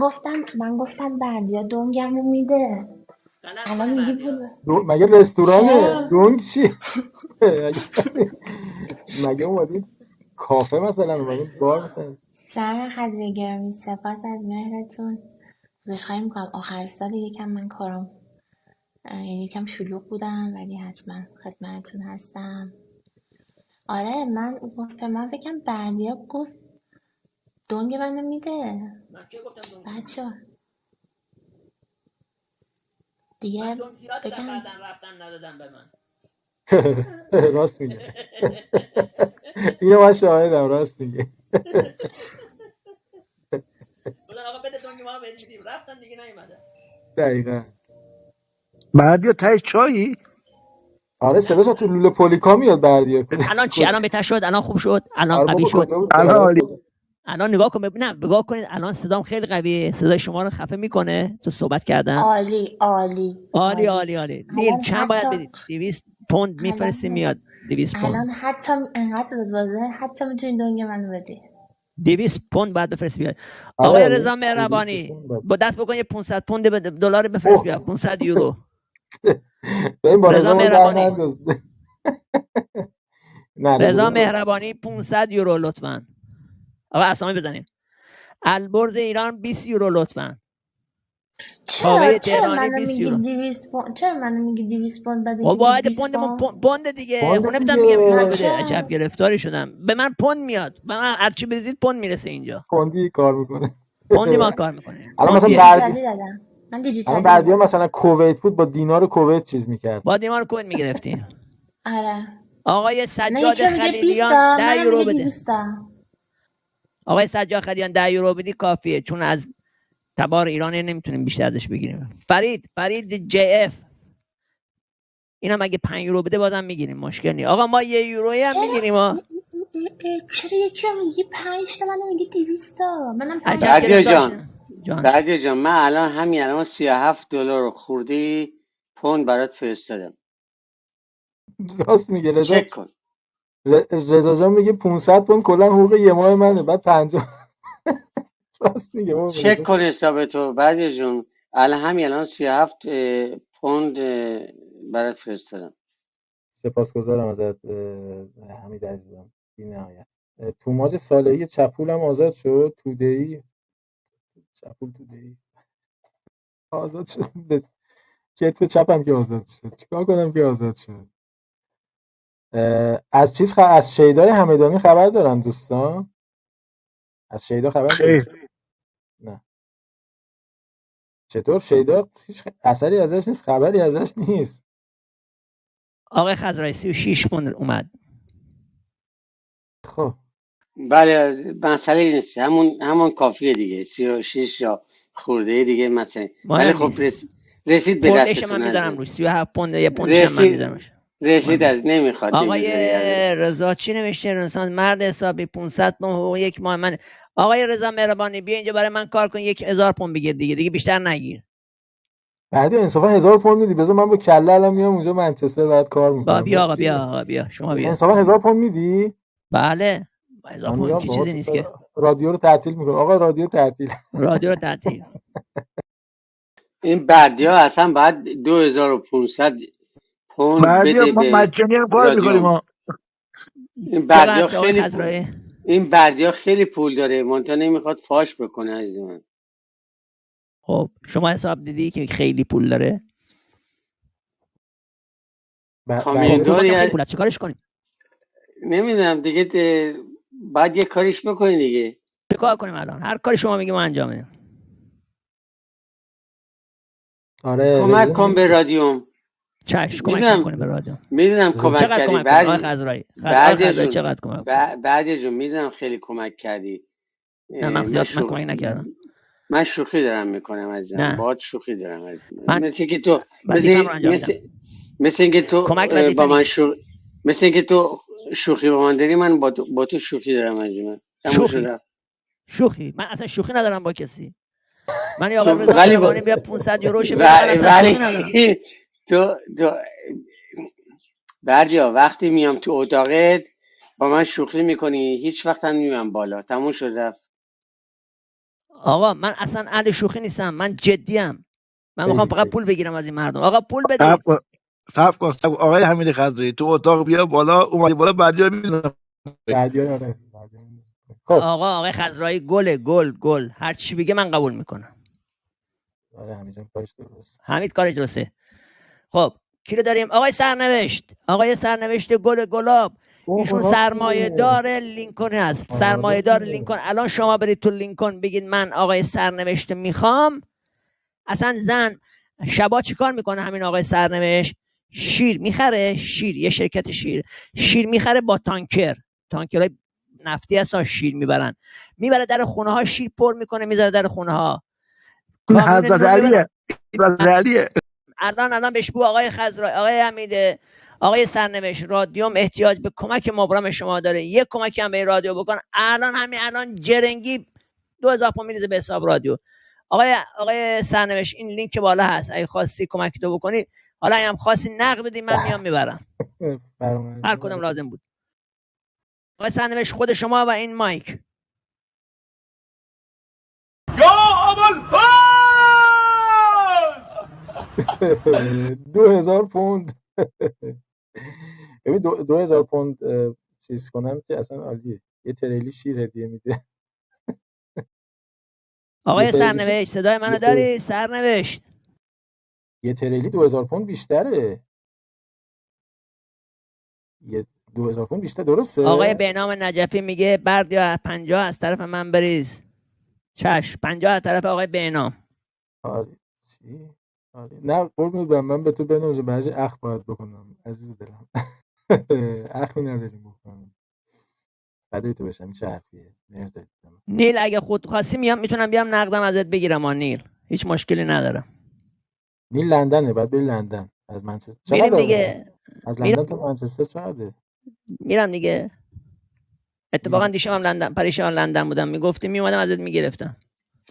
گفتم بردیا دونگمو میده. الان میگی پول. مگه رستورانه دونگ چی؟ مگه اومدید کافه مثلا اومدید بار مثلا. سر خزیه گرامی سپاس از مهرتون. خواهی میکنم آخر سال یکم من کارم یکم شلوغ بودم ولی حتما خدمتتون هستم. آره من فکرم بردیا گفت دونگ منو میده. من که گفتم دونگ بچه دیگه من دونگ زیاد در بعدن رفتن ندادم به من. راست میگه. اینو من شاهدم راست میگه. بودن آقا بده دونگ ما بهت میدیم رفتن دیگه نیومدن. دقیقاً. بردیا تای چایی؟ آره صداش تو لوله پولیکا میاد بردیا. الان چی؟ الان بهتر شد؟ الان خوب شد؟ الان قوی شد؟ الان نگاه کن. نه نگاه کنید الان صدام خیلی قویه. صدای شما رو خفه میکنه تو صحبت کردن. عالی. نیل چند باید بدید؟ 200 پوند میفرستی میاد. 200 پوند. الان حتی انقدر صدات واضحه حتی میتونی دونگ منو بدی. 200 پوند باید بفرست بیاد. آقای رضا مهربانی با دست بکن یه 500 پوند دلار بفرست بیاد. 500 یورو. ببین با رضا مهربانی نه رضا مهربانی 500 یورو لطفاً. آقا اسامی بزنیم. البرز ایران 20 یورو لطفاً. کاوه تهرانی 20 یورو. چرا منو میگی 200 پوند بعد خب اینکه واحد 20 پوندمون پوند پوند دیگه. پوند خب نمیتونم دیگه. میگم یورو نه بده. چرا؟ عجب گرفتاری شدم. به من پوند میاد. به من هرچی بزید پوند میرسه اینجا. پوندی کار میکنه. پوندی ما کار میکنیم. الان مثلا دیجیتالی دادم. من دیجیتالی الان بردیا دادم. مثلا کویت بود با دینار کویت چیز میکرد. با دینار کویت میگرفتیم. آره. آقای نه سجاد یکی میگه 20 خلیلیان تا 10 منم یورو میگه بده. 200 تا. آقای سجاد خلیلیان 10 یورو بدی کافیه، چون از تبار ایرانی نمیتونیم بیشتر ازش بگیریم. فرید جی اف اینم اگه 5 یورو بده بازم میگیریم، مشکل نیست. آقا ما 1 یورویی هم میگیریم ها. چرا یکی هم میگه 5 تا منم میگه 200 تا. منم 5 بردیا جان من الان 37 دلار خورده پوند برات فرستادم. راست میگه رضا. چک کن. رضا جان میگه 500 پوند کلا حقوق یه ماه منه، بعد 50. راست میگه بابا. چک کن حساب تو بردیا جون. الان 37 پوند برات فرستادم. سپاسگزارم ازت حمید عزیزم. بی‌نهایت. توماج صالحی چپولم آزاد شد. توده‌ای چپول توده‌ای آزاد شد. به کتف چپم که آزاد شد. چیکار کنم که آزاد شد؟ از شیدای همدانی خبر دارن دوستان؟ از شیدا خبر دارن؟ نه. چطور شیدا هیچ اثری ازش نیست، خبری ازش نیست. آقای خضرایی 36 پوند اومد. خب بله مسئله نیست، همون کافیه دیگه. 36 یا خورده دیگه مثلا. ولی خب رسید به دستتون. من میذارم روش 37 پوند، یه پوندش من میذارم. رسید از نمیخواد. آقای رضا چی نوشته؟ رنسان مرد حسابی 500 پوند حقوق یک ماه من. آقای رضا مهربانی بیا اینجا برای من کار کن، 1000 پوند بگیر دیگه بیشتر نگیر. بعد انصافا 1000 پوند میدی؟ بذار من با کله الان میام اونجا منچستر بعد کار میکنم. بیا آقا بیا شما بیا. انصافا 1000 پوند میدی؟ بله 1000 پوند که چیزی نیست که. رادیو رو تعطیل میکنه. آقا رادیو تعطیل. رادیو رو تعطیل. این بردیا اصلا بعد 2500 پوند بده ما به مجانی هم کار میکنیم رادیوم. ما. این بردیا خیلی پول داره، منتها نمیخواد فاش بکنه از من. خب شما حساب دیدی که خیلی پول داره؟ کامیلیدوری خیلی پول، چیکارش کنیم؟ نمیدونم دیگه، بعد یه کاریش بکنی دیگه. چه کار کنیم الان؟ هر کاری شما میگی ما انجام میدیم. آره کمک کن به رادیوم. چش کمک میکنیم به رادیوم. میدونم کمک چقدر کردی. کمک کنیم آقای خضرایی؟ چقدر کمک کنیم؟ بعد جون میدونم خیلی کمک کردی. نه من زیاد کمک نکردم. من شوخی دارم میکنم عزیزم. باهات شوخی دارم عزیزم. مثل اینکه تو با من مثل اینکه تو شوخی با من داری، من با تو شوخی دارم عزیزم. شوخی؟ من اصلا شوخی ندارم با کسی. من یا آقا رضا مهربانی بیا 500 یوروش بده، من اصلا شوخی ندارم. تو بردیا وقتی میام تو اتاقت با من شوخی میکنی، هیچ وقت هم نمیام بالا. تموم شد رفت. آقا من اصلا اهل شوخی نیستم، من جدیم. من میخوام فقط پول بگیرم از این مردم. آقا پول بدید. صبر کن آقای حمید خضرایی، تو اتاق بیا بالا. اومدی بالا بردیا میبینم. آقای خضرایی گل هر چی بگه من قبول میکنم. آره حمید کارش درست. حمید کارش درسته. خب کی رو داریم؟ آقای سرنوشت گل گلاب. ایشون سرمایه دار لینکن هست. سرمایه دار لینکن. الان شما برید تو لینکن بگید من آقای سرنوشت میخوام. اصلا زن شبا چی کار میکنه همین آقای سرنوشت؟ شیر میخره. یه شرکت شیر میخره با تانکرهای نفتی هستن، شیر میبره در خونه ها، شیر پر میکنه میذاره در خونه ها. حضرت علیه. الان بهش بگو آقای خضرایی، آقای حمیده، آقای سرنوشت، رادیوم احتیاج به کمک مبرم شما داره. یه کمکی هم به رادیو بکن. الان جرنگی 2000 تومان میریزه به حساب رادیو. آقای سرنوشت این لینک بالا هست، اگه خواستی کمک تو بکنی، حالا هم خواستی نقد بدی من میام میبرم. هر کدوم لازم بود. آقای سرنوشت خود شما و این مایک. یا اول 2000 پوند. ببین 2000 پوند چیز کنم که اصلا عالیه. یه تریلی شیر هدیه میده. آقای سرنوشت صدای منو داری؟ سرنوشت یه تریلی 2000 پوند بیشتره. یه 2000 پوند بیشتر، درسته؟ آقای بهنام نجفی میگه بردیا 50 از طرف من بریز. چشم 50 از طرف آقای بهنام. آره چی؟ آره. نه قربونت برم، من به تو بنوزم بعضی اخ باید بکنم عزیز دلم. اخی نداریم بکنم. فدای تو بشم. چه حرفیه؟ مرده. نیل اگه خود خواستی میتونم بیام نقدم ازت بگیرم. نیل هیچ مشکلی ندارم. نیل لندنه، بعد بری لندن از منچستر. میریم دیگه. از لندن تا منچستر چقدره؟ میرم دیگه. اتفاقا دیشبم لندن، پریشان لندن بودم، میگفتی میومدم ازت میگرفتم.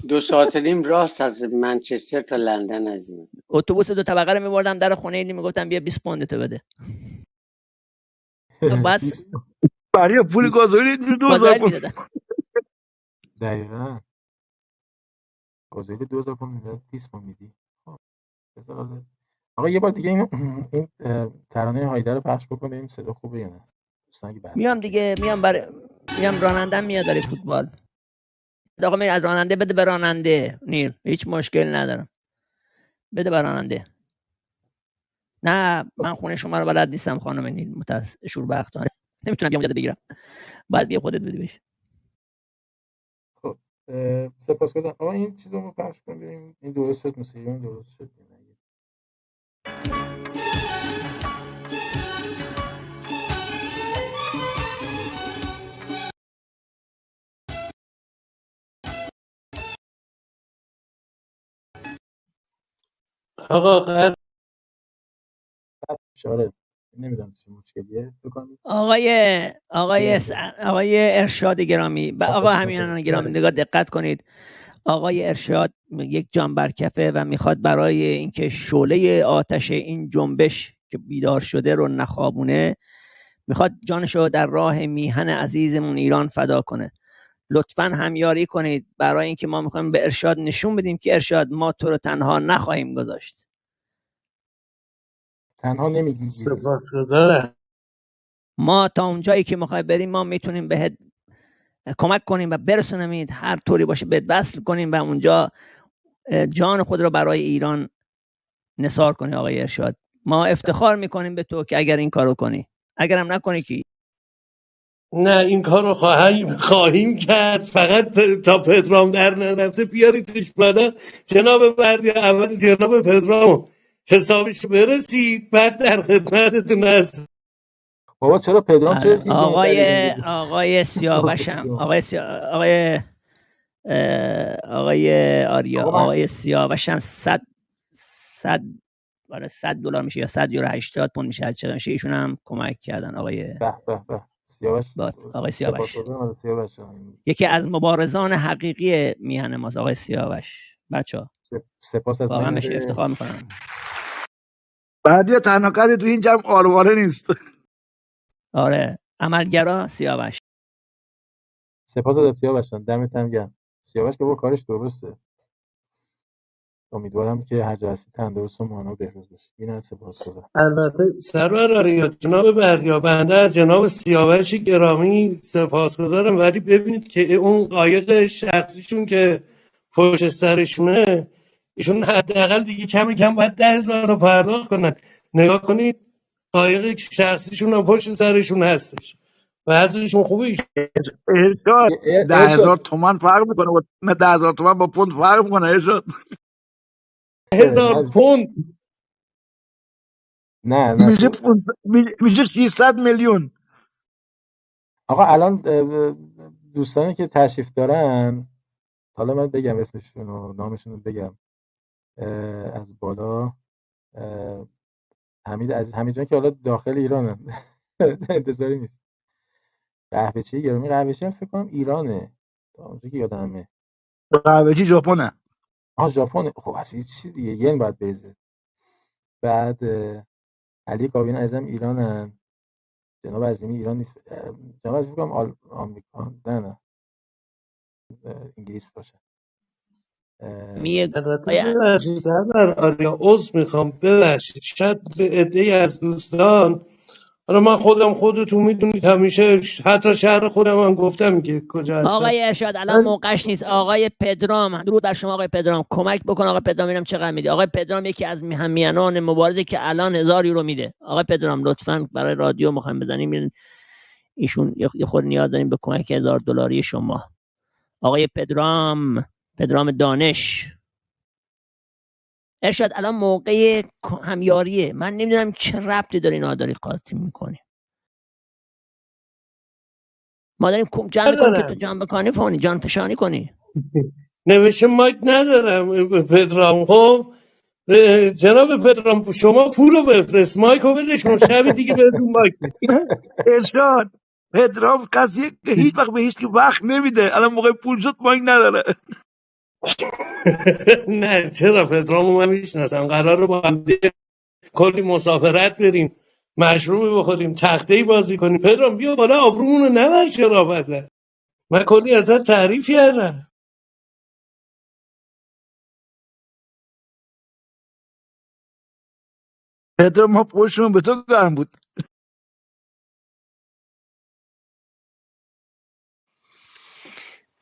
2 ساعت و نیم راست از منچستر تا لندن از این. اتوبوس 2 طبقه رو میبردم در خونه ایلی، میگفتم بیا 20 پوند تو بده. بس برای پول گازوئیل 2000 پوند. دقیقاً گازوئیل 2000 پوند میده، 20 پوند میدی. آقا یه بار دیگه این ترانه هایده رو پخش بکنه ببینیم صدا خوبه یا نه. میام دیگه، میام رانندم میاد برای فوتبال. آقا می از راننده بده به راننده. نیل هیچ مشکل ندارم، بده به راننده. نه من خونه شما رو بلد نیستم خانم نیل، شوربختانه نمیتونم بیام اجازه بگیرم، باید بیا خودت بدی بهش. خب سپاسگزارم. آقا این چیزو پخش کنیم ببینیم این درست شد، موسیقی درست شد. آقا قد اشاره نمیدونم چه مشکلیه بکنید. آقای ارشاد گرامی و آقا همیانان گرامی نگاه دقت کنید. آقای ارشاد یک جان برکفه و میخواد برای اینکه شعله آتش این جنبش که بیدار شده رو نخوابونه، میخواد جانشو در راه میهن عزیزمون ایران فدا کنه. لطفاً همیاری کنید برای اینکه ما میخوایم به ارشاد نشون بدیم که ارشاد ما تو رو تنها نخواهیم گذاشت. تنها نمیگیم. سپاسگزارم. ما تا اونجایی که میخوای بریم ما میتونیم بهت کمک کنیم و برسونمید، هر طوری باشه بهت وصل کنیم و اونجا جان خود رو برای ایران نثار کنی. آقای ارشاد ما افتخار میکنیم به تو که اگر این کارو کنی، اگرم نکنی کی. نه این کار رو خواهیم کرد، فقط تا پدرام در نرفته بیاریدش بالا. جناب بردی اول جناب پدرام حسابش برسید، بعد در خدمتتون هست. بابا چرا پدرام چرا تیزی آقای سیاوش هم آقای آریا، آقای سیاوش هم 100 $100 میشه یا 100 یورو 80 پوند میشه، چقدر میشه. ایشون هم کمک کردن. آقای سیاوش. آقای سیاوش یکی از مبارزان حقیقی میهن ماست. آقای سیاوش بچه‌ها سپاس از واقعا بهش افتخار میکنم. بعدی تنها کاری تو این جمع آرواره نیست. آره عملگرا سیاوش. سپاس از سیاوش، دمت گرم. سیاوش که کارش درسته. امیدوارم که هر جا هستی تندرست و مانا بهروز باشی. اینم سپاسگزارم. البته سرور آریا جناب بردیا، بنده از جناب سیاوش گرامی سپاسگزارم، ولی ببینید که اون قایق شخصیشون که پشت سرشونه، ایشون حداقل دیگه کم باید 10,000 رو پرداخت کنن. نگاه کنید قایق شخصیشون هم پشت سرشون هستش و ازشون خوبه. ارشاد 10,000 تومان فرق میکنه، نه 10,000 تومان با پوند فرق میکنه. ارشاد 1000 پوند نه میشه 600 میلیون. آقا الان دوستانی که تشریف دارن، حالا من بگم اسمشون و نامشون رو بگم از بالا. حمید عزیز، حمید جان که حالا داخل ایرانن انتظاری نیست. قهوه‌چی گرامی، قهوه‌چی هم فکر کنم ایرانه تا اونجا که یادمه. قهوه‌چی ژاپنه. ژاپن. خب اصلا چی دیگه، ین باید بریزه. بعد علی کابین عزیزم ایرانن. جناب عظیمی ایران نیست. جناب عظیمی فکر کنم آمریکا، نه انگلیس باشه. ببخشید سرور آریا، عذر میخوام، ببخشید شاید به عده‌ای از دوستان حالا من خودتون میدونید همیشه حتی شهر خودم هم گفتم که کجا هستم. آقای ارشاد الان موقعش نیست. آقای پدرام، درود بر شما آقای پدرام، کمک بکن آقای پدرام ببینم چقدر میده. آقای پدرام یکی از همیانان مبارزه که الان 1000 یورو میده. آقای پدرام لطفاً برای رادیو میخوایم بزنیم، میرین ایشون یه خود نیاز داریم به کمک $1000 شما. آقای پدرام دانش. ارشاد الان موقع همیاریه، من نمیدونم چه ربطی داره اینا داری قاطی میکنی. ما داریم جمع میکنیم که تو جمع بکنی فونی جان فشانی کنی. نوشه مایک ندارم پدرام. خب جناب پدرام شما پولو بفرست، مایکو ولش کن، شب دیگه بهتون مایک میدم. ارشاد پدرام کسیه که هیچ وقت به هیچ کی وقت نمیده، الان موقع پول شد مایک نداره. نه چرا، پدرامو من میشناسم، قراره با هم کلی مسافرت بریم، مشروب بخوریم، تخته‌ای بازی کنیم. پدرام بیا بالا آبرومونو نبر شرافته، من کلی ازت تعریف کردم. پدرام ما پشتمون به تو گرم بود.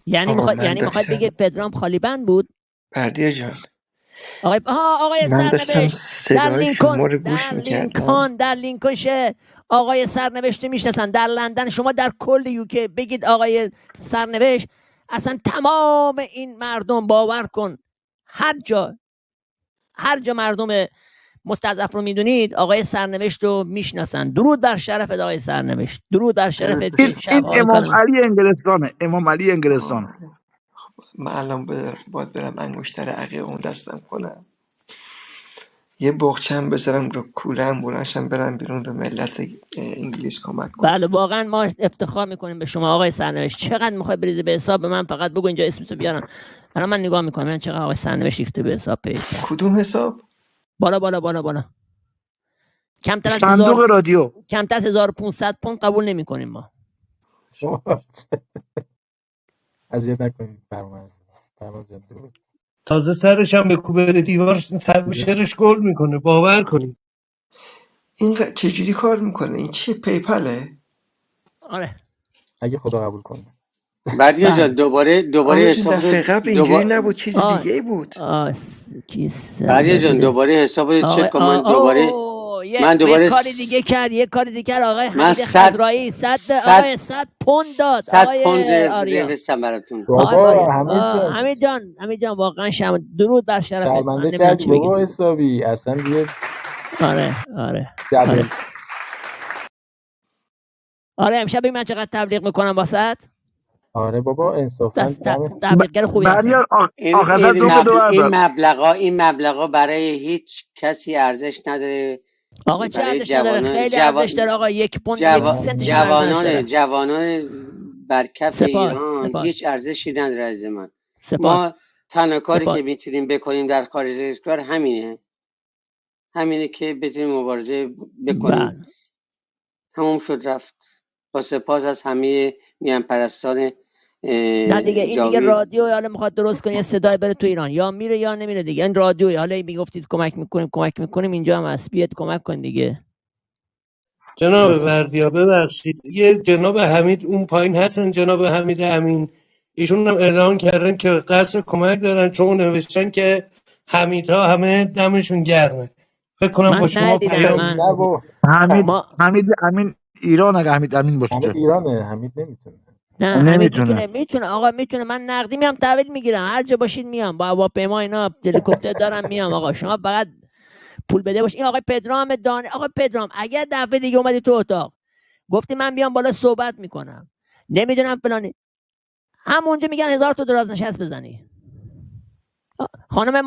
یعنی میخواد بگه پدرام خالی بند بود؟ بردیا جان آقای من داشتم سرنوشت در صدای شما رو گوش میکردم. در لینکن آقای سرنوشت میشناسن، در لندن، شما در کل یوکه بگید آقای سرنوشت. اصلا تمام این مردم باور کن هر جا مردم مستضعف رو میدونید آقای سرنوشت رو میشناسن. درود بر شرفت آقای سرنوشت، درود بر شرفت که این امام علی انگلستانه، امام علی انگلستان. من الان باید برم انگشتر عقیقمو دستم کنم، یه بغچم بذارم رو کولم بلنشم برم بیرون به ملت انگلیس کمک کنم. بله واقعا ما افتخار میکنیم به شما آقای سرنوشت. چقدر میخوای بریزی به حساب من؟ فقط بگو اینجا اسمتو بیارم. الان من نگاه میکنم من چقدر آقای سرنوشت ریخته به حساب پیپل. کدوم حساب؟ بالا کمتر از صندوق رادیو. کمتر از 1500 پوند قبول نمیکنیم ما. اذیت نکنید فرمایید. تازه سرش هم به کوبه دیوار شرش گل میکنه، باور کنید. این چجوری کار میکنه؟ این چیه، پیپله؟ آره اگه خدا قبول کنه. بردیا جان دوباره حساب دفعه قبل اینجوری نبود، چیز دیگه بود. بردیا جان دوباره حساب چک کن. من دوباره یه کاری دیگه کرد آقای حمید خضرایی 100 پوند داد. 100 پوند آریا بفرستم براتون. بابا حمید جان واقعا درود بر شرفت. شرمنده کردی بابا حسابی اصلا دیگه. آره امشب من چقدر تبلیغ میکنم واسط. آره بابا انصافا تبلیغگر خوبی هستم. این مبلغا برای هیچ کسی ارزش نداره. آقا چه ارزش نداره؟ خیلی ارزش داره آقا. 1 پوند 1 سنت جوانان برکف ایران هیچ ارزشی نداره از من. ما تنها کاری که میتونیم بکنیم در خارج از کشور همینه که بتونیم مبارزه بکنیم. تموم شد رفت. با سپاس از همه میان پرستان. نه دیگه این دیگه رادیو حالا میخواد درست کنه یه صدای بره تو ایران، یا میره یا نمیره دیگه. این رادیو حالا میگفتید کمک میکنیم اینجا هم هست، بیاد کمک کن دیگه. جناب بردیا ببخشید، یه جناب حمید اون پایین هستن، جناب حمید امین، ایشون هم اعلان کردن که قصد کمک دارن، چون نوشتن که حمیدها همه دمشون گرمه. فکر کنم با شما پیام حمید امین ایران. اگه حمید امین باشه حمید ایرانه، حمید نمیتونه. نه حمید میتونه آقا، میتونه. من نقدی میام تحویل میگیرم، هر جا باشید میام، با هواپیما اینا هلیکوپتر دارم میام آقا. شما فقط پول بده باش. این آقای پدرام آقا پدرام اگر دفعه دیگه اومدی تو اتاق گفتی من بیام بالا صحبت میکنم نمیدونم فلانی، همونجا میگن 1000 تا دراز نشست بزنی. خانم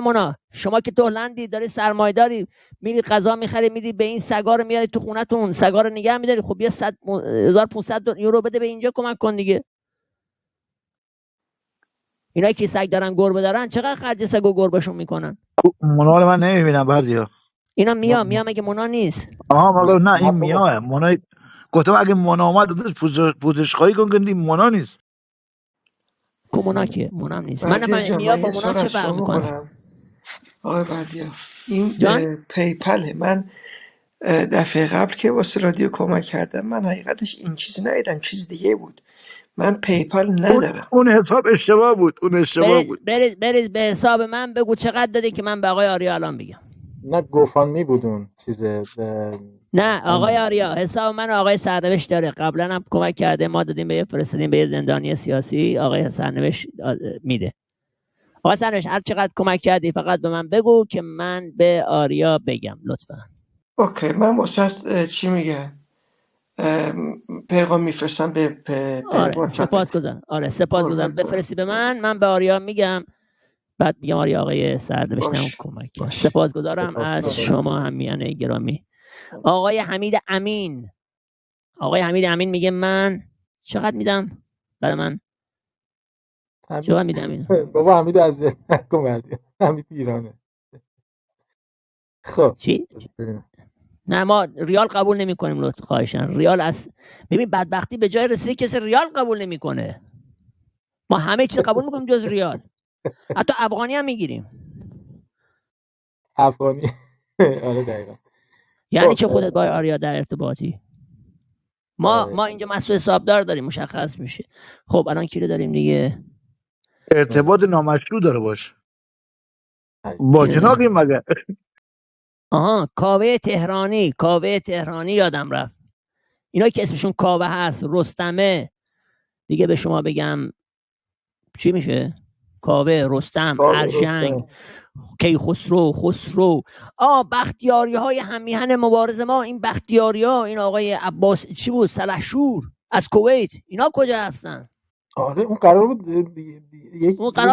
مونا شما که تو هلندی، داری سرمایه‌داری، میری غذا میخری میدی به این سگا رو میاری تو خونتون، سگا رو نگه میداری، خب یه 1500 یورو بده به اینجا کمک کن دیگه. اینایی که سگ دارن گربه دارن چقدر خرج سگ و گربهشون میکنن؟ مونا من نمیبینم بردیا. اینا میام اگه مونا نیست. مگه نه این میاه مونا. گفتم اگه مونا اومد پوزشخایی کن که مونا نیست. مونا کیه؟ مونا هم نیست. من میام با مونا چه فرق میکنه؟ آقای بردیا این پیپله. من دفعه قبل که واسه رادیو کمک کردم من حقیقتش این چیزی ندیدم، چیز دیگه بود. من پیپال ندارم. اون حساب اشتباه بود، اون اشتباه بود. برید به حساب من بگو چقدر دادی که من به آقای آریا الان بگم. نه گوفاندمی بود اون چیز. نه آقای آریا، حساب من آقای سرنوشت داره، قبلا هم کمک کرده، ما دادیم به فرستادیم به زندانی سیاسی، آقای سرنوشت میده. آقای سرنوشت هر چقدر کمک کردی فقط به من بگو که من به آریا بگم لطفا. اوکی، من واسه چی میگه پیغام میفرستم به آره واتساپ. سپاسگزارم. آره سپاسگزارم، بفرستی به من به آریا میگم، بعد میگم آریا آقای سرنوشتم کمک کرد. سپاسگزارم از شما همیهن گرامی. آقای حمید امین، آقای حمید امین میگه من چقدر میدم برای من؟ چقدر میدم؟ بابا حمید از نکن بردی، حمید ایرانه. خب چی؟ نه ما ریال قبول نمی کنیم لطفا، خواهشن. ریال از ببین بدبختی به جای رسیده کسی ریال قبول نمیکنه. ما همه چیز قبول میکنیم جز ریال. حتی افغانی هم میگیریم. افغانی آره دقیقاً. یعنی چه خودت با آریا در ارتباطی؟ ما اینجا مسئول حسابدار داریم، مشخص میشه. خب الان کی رو داریم دیگه؟ ارتباط نامشروع داره باش با جناقی مگه؟ آها کاوه تهرانی یادم رفت. اینا که اسمشون کاوه هست، رستمه دیگه، به شما بگم چی میشه؟ کاوه، رستم، ارژنگ، خسرو. بختیاری های همیهن مبارز ما، این بختیاری ها، این آقای عباس چی بود؟ سلحشور از کویت، اینا کجا هستن؟ آره اون قرار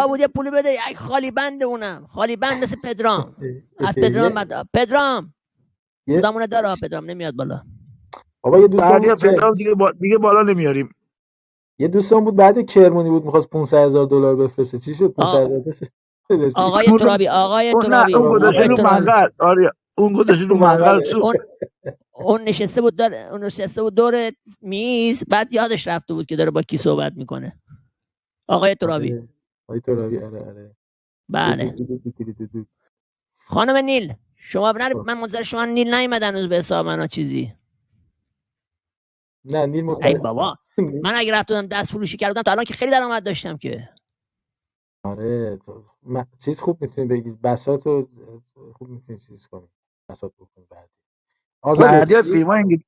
بود یه پولی بده، یک خالی بند، اونم خالی بند مثل پدرام. از پدرام صدامونه داره، پدرام نمیاد بالا. بابا یه دوستان بود پدرام دیگه بالا نمیاریم. یه دوستان بود بعد کرمونی بود می‌خواست $500,000 بفرسته. چی شد 500,000 آقای ترابی اون گذاشته رو منقل. آریا اون گذاشته رو منقل. اون نشسته بود دور میز، بعد یادش رفته بود که داره با کی صحبت میکنه. آقای ترابی. آره. بله. خانم نیل شما من منتظر شما نیل نیومدن هنوز به حساب من چیزی. نه نیل ای بابا من اگه رفتم دست فروشی کردم تا الان که خیلی درآمد داشتم که. آره چیز خوب میتونی بگی، بساطو خوب میتونی چیز کنی، بساط بکنی.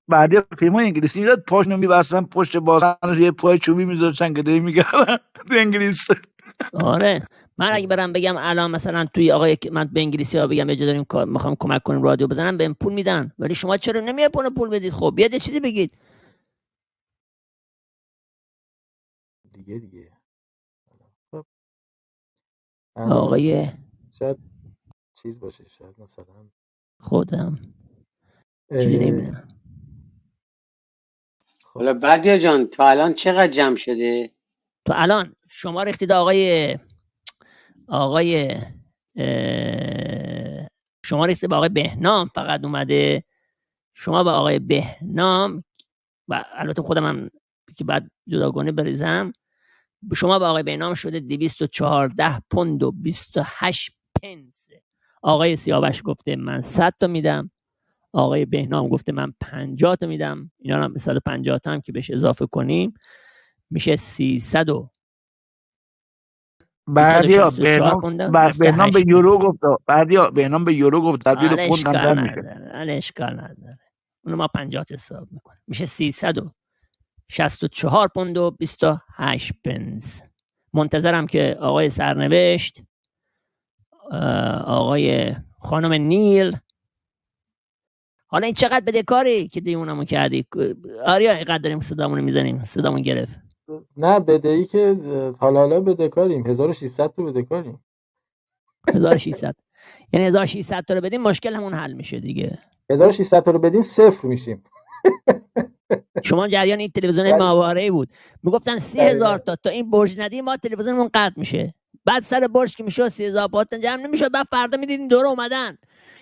بعدی فیلم های انگلیسی میداد پاشنو میبستن پشت بازن یه پای چوبی میذاشتن که دی میگردن تو انگلیس. آره من اگه برم بگم الان مثلا توی آقای من به انگلیسی ها بگم یه جا داریم میخوام کمک کنیم رادیو بزنم بهم پول میدن، ولی شما چرا نمیاد پول بدید؟ خب بیاد چیزی بگید دیگه. خب آقای شاید چیز باشه، شاید مثلا خودم چیزی نمیدونم. حالا بردیا جان تا الان چقدر جمع شده؟ تو الان شما ریختید آقای شما ریختید به آقای بهنام، فقط اومده شما به آقای بهنام و البته خودم هم که بعد جداگانه بریزم، شما به آقای بهنام شده 214 پوند و 28 پنس. آقای سیاوش گفته من 100 تا میدم، آقای بهنام گفته من 50 تا میدم، اینا هم 150 تا هم که بهش اضافه کنیم میشه 300 و بعدیا بهنام به یورو گفت، بعدیا بهنام به یورو گفت تبدیل پوند کمتر میشه. اشکال نداره اونو ما 50 حساب میکنیم میشه 364 پوند و 28 پنس. منتظرم که آقای سرنوشت، آقای خانم نیل، حالا این چقدر بدهکاری که دیونمون کردی آریا، اینقدر داریم صدامون میزنیم صدامون گرفت. نه بدهی که حالا بدهکاریم، 1600 تا بدهکاریم. 1600 یعنی 1600 تا رو بدیم مشکل همون حل میشه دیگه. 1600 تا رو بدیم صفر میشیم. شما جریان این تلویزیون ماهواره‌ای بود میگفتن 30,000 تا این برج ندی ما تلویزیونمون قطع میشه، بعد سر برج که میشد 30,000 تا جمع نمیشد، بعد فردا میدیدین دوره اومدن.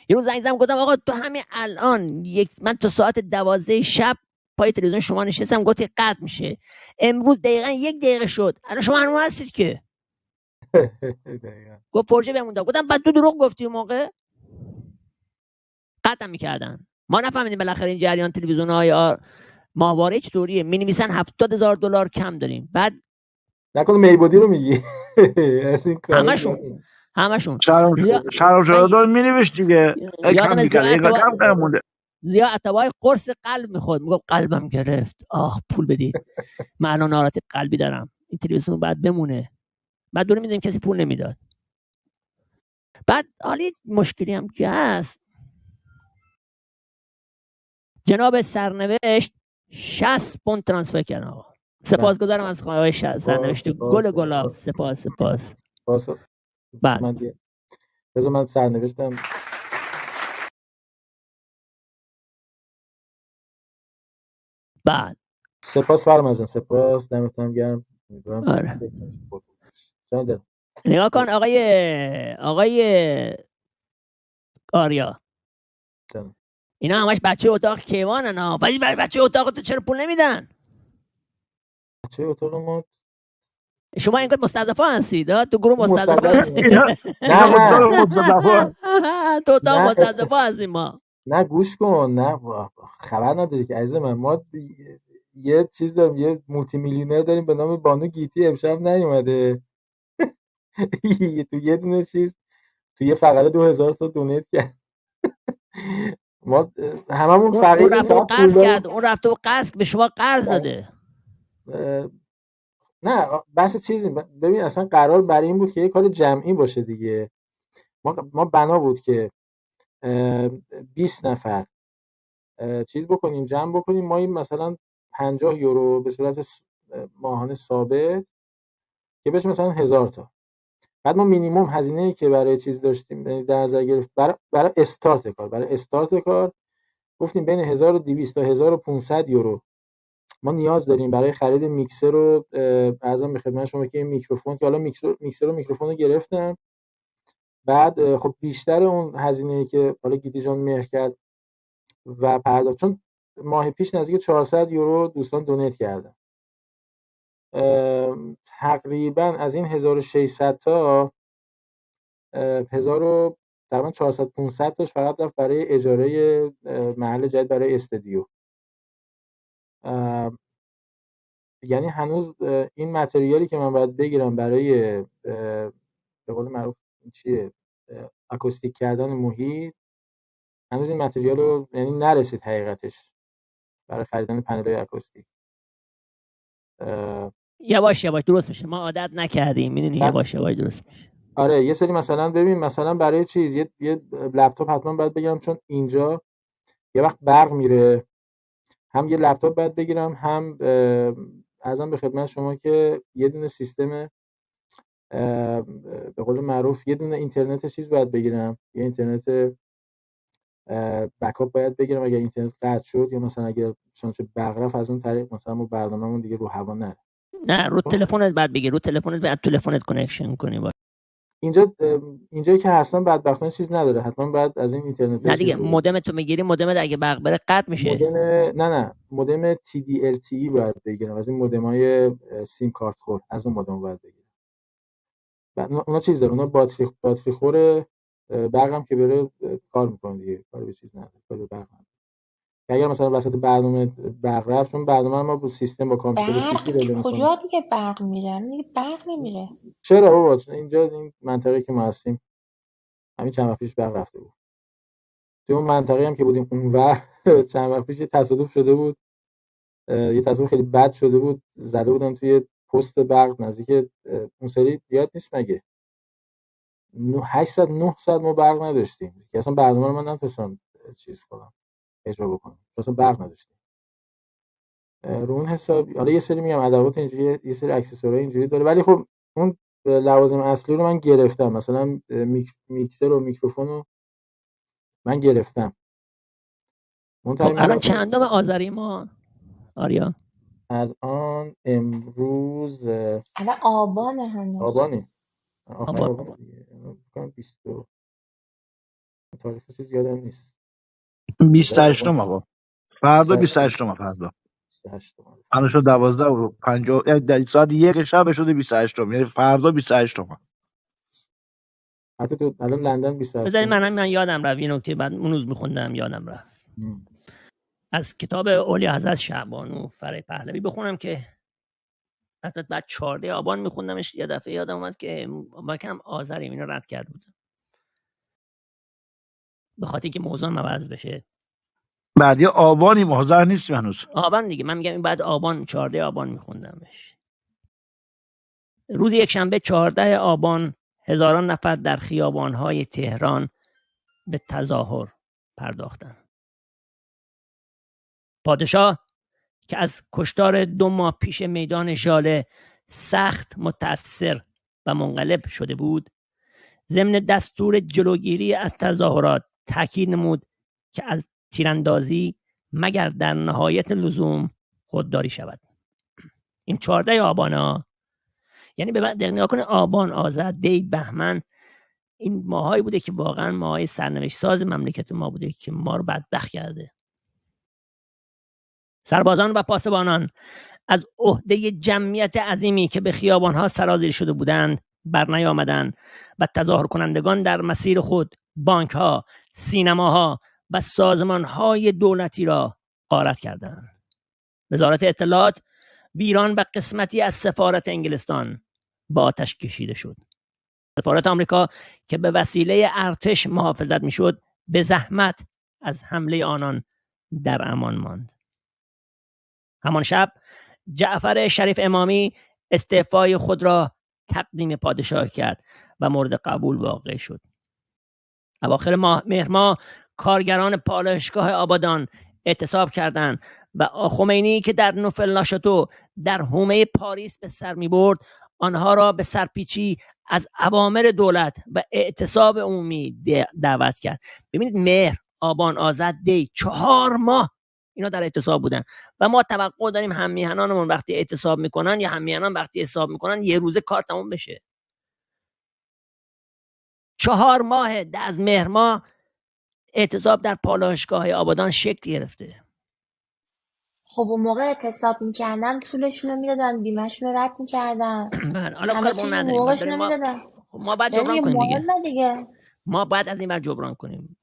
یه روز زنگ زدم گفتم آقا تو همین الان من تا ساعت 12 شب پای تلویزیون شما نشستم گفتی قطع میشه، امروز دقیقاً 1 دقیقه شد الان شما هنوز هستید که گفت فرجه بمونده. گفتم بعد تو دروغ گفتی اون موقع قطع میکردن. ما نفهمیدیم بالاخره این جریان تلویزیون‌های ماهواره چطوریه. می‌نویسن $70,000 کم داریم، بعد نکنه میبودی رو میگی. از این کارا همشون شرم شهردار مینوشت دیگه. کم میکرده یک کم کرمونده. زیا اتباعی قرص قلب میخورد، میگفت قلبم گرفت، پول بدید، من الان ناراحتی قلبی دارم، این تلویزیون بعد بمونه. بعد دور میدیم کسی پول نمیداد. بعد حالا مشکلی هم که هست، جناب سرنوشت 60 پوند ترانسفر کردن آقا. سپاسگزارم از خانم سرنوشت گل گلاب. سپاس. بعد بذار من سرنوشتم. بعد سپاس فرمان جان، سپاس، دمتون گرم. آره. نگاه کن آقای آریا، اینا همش بچه اتاق کیوانن ها، ولی بچه اتاق تو چرا پول نمیدن؟ بچه اتاق ما شما اینقدر مستضعفا هستید، تو گروه مستضعفا هستید. نه تو اتاق مستضعفا هستیم ما. نه گوش کن، نه خبر نداری که عزیز من، ما یه چیز داریم، یه مولتی میلیونر داریم به نام بانو گیتی، امشب نیومده. تو یه دونه چیز، تو یه فقره 2000 تا دونیت کرد. ما هممون فقیریم. اون رفته و قرض کرد، اون رفته و قرض به شما قرض داده. نه بحث چیزی، ببین اصلا قرار برای این بود که یه کار جمعی باشه دیگه. ما بنا بود که 20 نفر چیز بکنیم، جمع بکنیم، ما این مثلا 50 یورو به صورت ماهانه ثابت که بشه مثلا 1000 تا. بعد ما مینیمم هزینه‌ای که برای چیز داشتیم در نظر گرفت برای استارت کار گفتیم بین 1200 تا 1500 یورو ما نیاز داریم برای خرید میکسر رو. عرضم به خدمت شما که این میکروفون که حالا میکسر و میکروفون رو گرفتم، بعد خب بیشتر اون هزینه‌ای که حالا گیتی جان مهر کرد و پرداخت، چون ماه پیش نزدیک 400 یورو دوستان دونیت کردن، تقریبا از این 1600 تا 1000 تقریبا 400 500 تاش فقط رفت برای اجاره محل جدید برای استودیو. یعنی هنوز این متریالی که من باید بگیرم برای به قول معروف چیه اکوستیک کردن محیط، هنوز این متریال رو یعنی نرسید حقیقتش برای خریدن پنل‌های اکوستیک. یواش درست میشه، ما عادت نکردیم، میدونی، یواش درست میشه. آره یه سری مثلا ببین، مثلا برای چیز یه لپتاپ حتما باید بگیرم، چون اینجا یه وقت برق میره، هم یه لپتاپ باید بگیرم، هم عرضم به خدمت شما که یه دونه سیستم به قول معروف یه دونه اینترنت چیز باید بگیرم، یه اینترنت بکاپ باید بگیرم اگه اینترنت قطع شد، یا مثلا اگه شانس برق رفت از اون طریق مثلا ما برنامه‌مون دیگه رو هوا نره. نه رو تلفنت بعد بگیر، رو تلفنت بعد تلفنت کانکشن کنی. اینجایی که هستن بدبختانه چیز نداره، حتما بعد از این اینترنت. نه دیگه مودم تو میگیری، مودم اگه برق بره قطع میشه. نه مودم TD-LTE باید بگیرم، از این مودم‌های سیم کارت خور، از اون مودم باید بگیرم. بعد اونا چیز داره، اونا باتری خوره، برقم که بره کار میکنه دیگه، کاری به چیز نداره، کاری به برق نداره. اگر مثلا وسط برنامه برق رفت، چون برنامه ما با سیستم با کامپیوتر پی سی راه میکنه. کجا دیگه برق میره؟ دیگه برق نمیره. چرا بابا، اینجا این منطقه که ما هستیم همین چند وقت پیش برق رفته بود. تو اون منطقه هم که بودیم اونور چند وقت پیش یه تصادف شده بود، یه تصادف خیلی بد شده بود، زده بودن توی پست برق نزدیک اون سری، یاد نیست مگه 8 ساعت 9 ساعت ما برق نداشتیم که اصلا برنامه رو من نتونستم چیز کنم، اجرا بکنم، اصلا برق نداشتیم. رو اون حساب حالا یه سری میگم ادوات اینجوری، یه سری اکسسوری اینجوری داره، ولی خب اون لوازم اصلی رو من گرفتم، مثلا میکسر و میکروفون رو من گرفتم. خب الان چندم آذری ما آریا؟ الان امروز الان آبانه، هنوز آبانه، آخر آبان دیگه، فکر 20 تاریخ چیز یادم نیست. 28 آقا، فردا 28 فردا. 28 الان شد 12 و 50 یعنی ساعت 1 شب شده 28 یعنی فردا 28 حتی تو الان لندن 28. بذارید من یادم رفت این نکته، بعد اون روز میخوندم یادم رفت. از کتاب اولیا حضرت شعبانو فرای پهلوی بخونم که حتی بعد 14 آبان میخوندمش، یه دفعه یادم اومد که ما کم آذریم، اینو رد کرده بودم به خاطر که موضوع عوض بشه. بعدی آبانی محضر نیست هنوز. آبان دیگه، من میگم این بعد آبان 14 آبان میخوندمش. روز یک شنبه 14 آبان هزاران نفر در خیابانهای تهران به تظاهر پرداختند. پادشاه که از کشتار 2 ماه پیش میدان ژاله سخت متأثر و منقلب شده بود، ضمن دستور جلوگیری از تظاهرات تاکید نمود که از تیراندازی مگر در نهایت لزوم خودداری شود. این 14 آبان ها، یعنی به بعد نگاه کنه، آبان، آذر، دی، بهمن، این ماهایی بوده که واقعا ماهای سرنوشت ساز مملکت ما بوده که ما رو بدبخت کرده. سربازان و پاسبانان از عهده جمعیت عظیمی که به خیابانها سرازیر شده بودند بر نیامدند و تظاهر کنندگان در مسیر خود بانکها، سینماها و سازمانهای دولتی را غارت کردند. وزارت اطلاعات ویران و قسمتی از سفارت انگلستان با آتش کشیده شد. سفارت آمریکا که به وسیله ارتش محافظت میشد به زحمت از حمله آنان در امان ماند. همان شب جعفر شریف امامی استعفای خود را تقدیم پادشاه کرد و مورد قبول واقع شد. اواخر مهر ماه کارگران پالایشگاه آبادان اعتصاب کردند و خمینی که در نوفل-ناشاتو در حومه پاریس به سر می برد، آنها را به سرپیچی از اوامر دولت و اعتصاب عمومی دعوت کرد. ببینید، مهر، آبان، آذر، دی، 4 ماه اینا در اعتصاب بودن و ما توقع داریم هممیهنانمون وقتی اعتصاب میکنن یا هممیهنان وقتی اعتصاب میکنن یه روزه کار تموم بشه. 4 ماه از مهر ماه اعتصاب در پالایشگاه آبادان شکل گرفته. خب اون موقع اعتصاب میکردن طولشون رو میدادن، بیمهشون رو رد میکردن، حالا کار بون نداریم، ما باید جبران کنیم دیگه. ما باید از این ور جبران کنیم.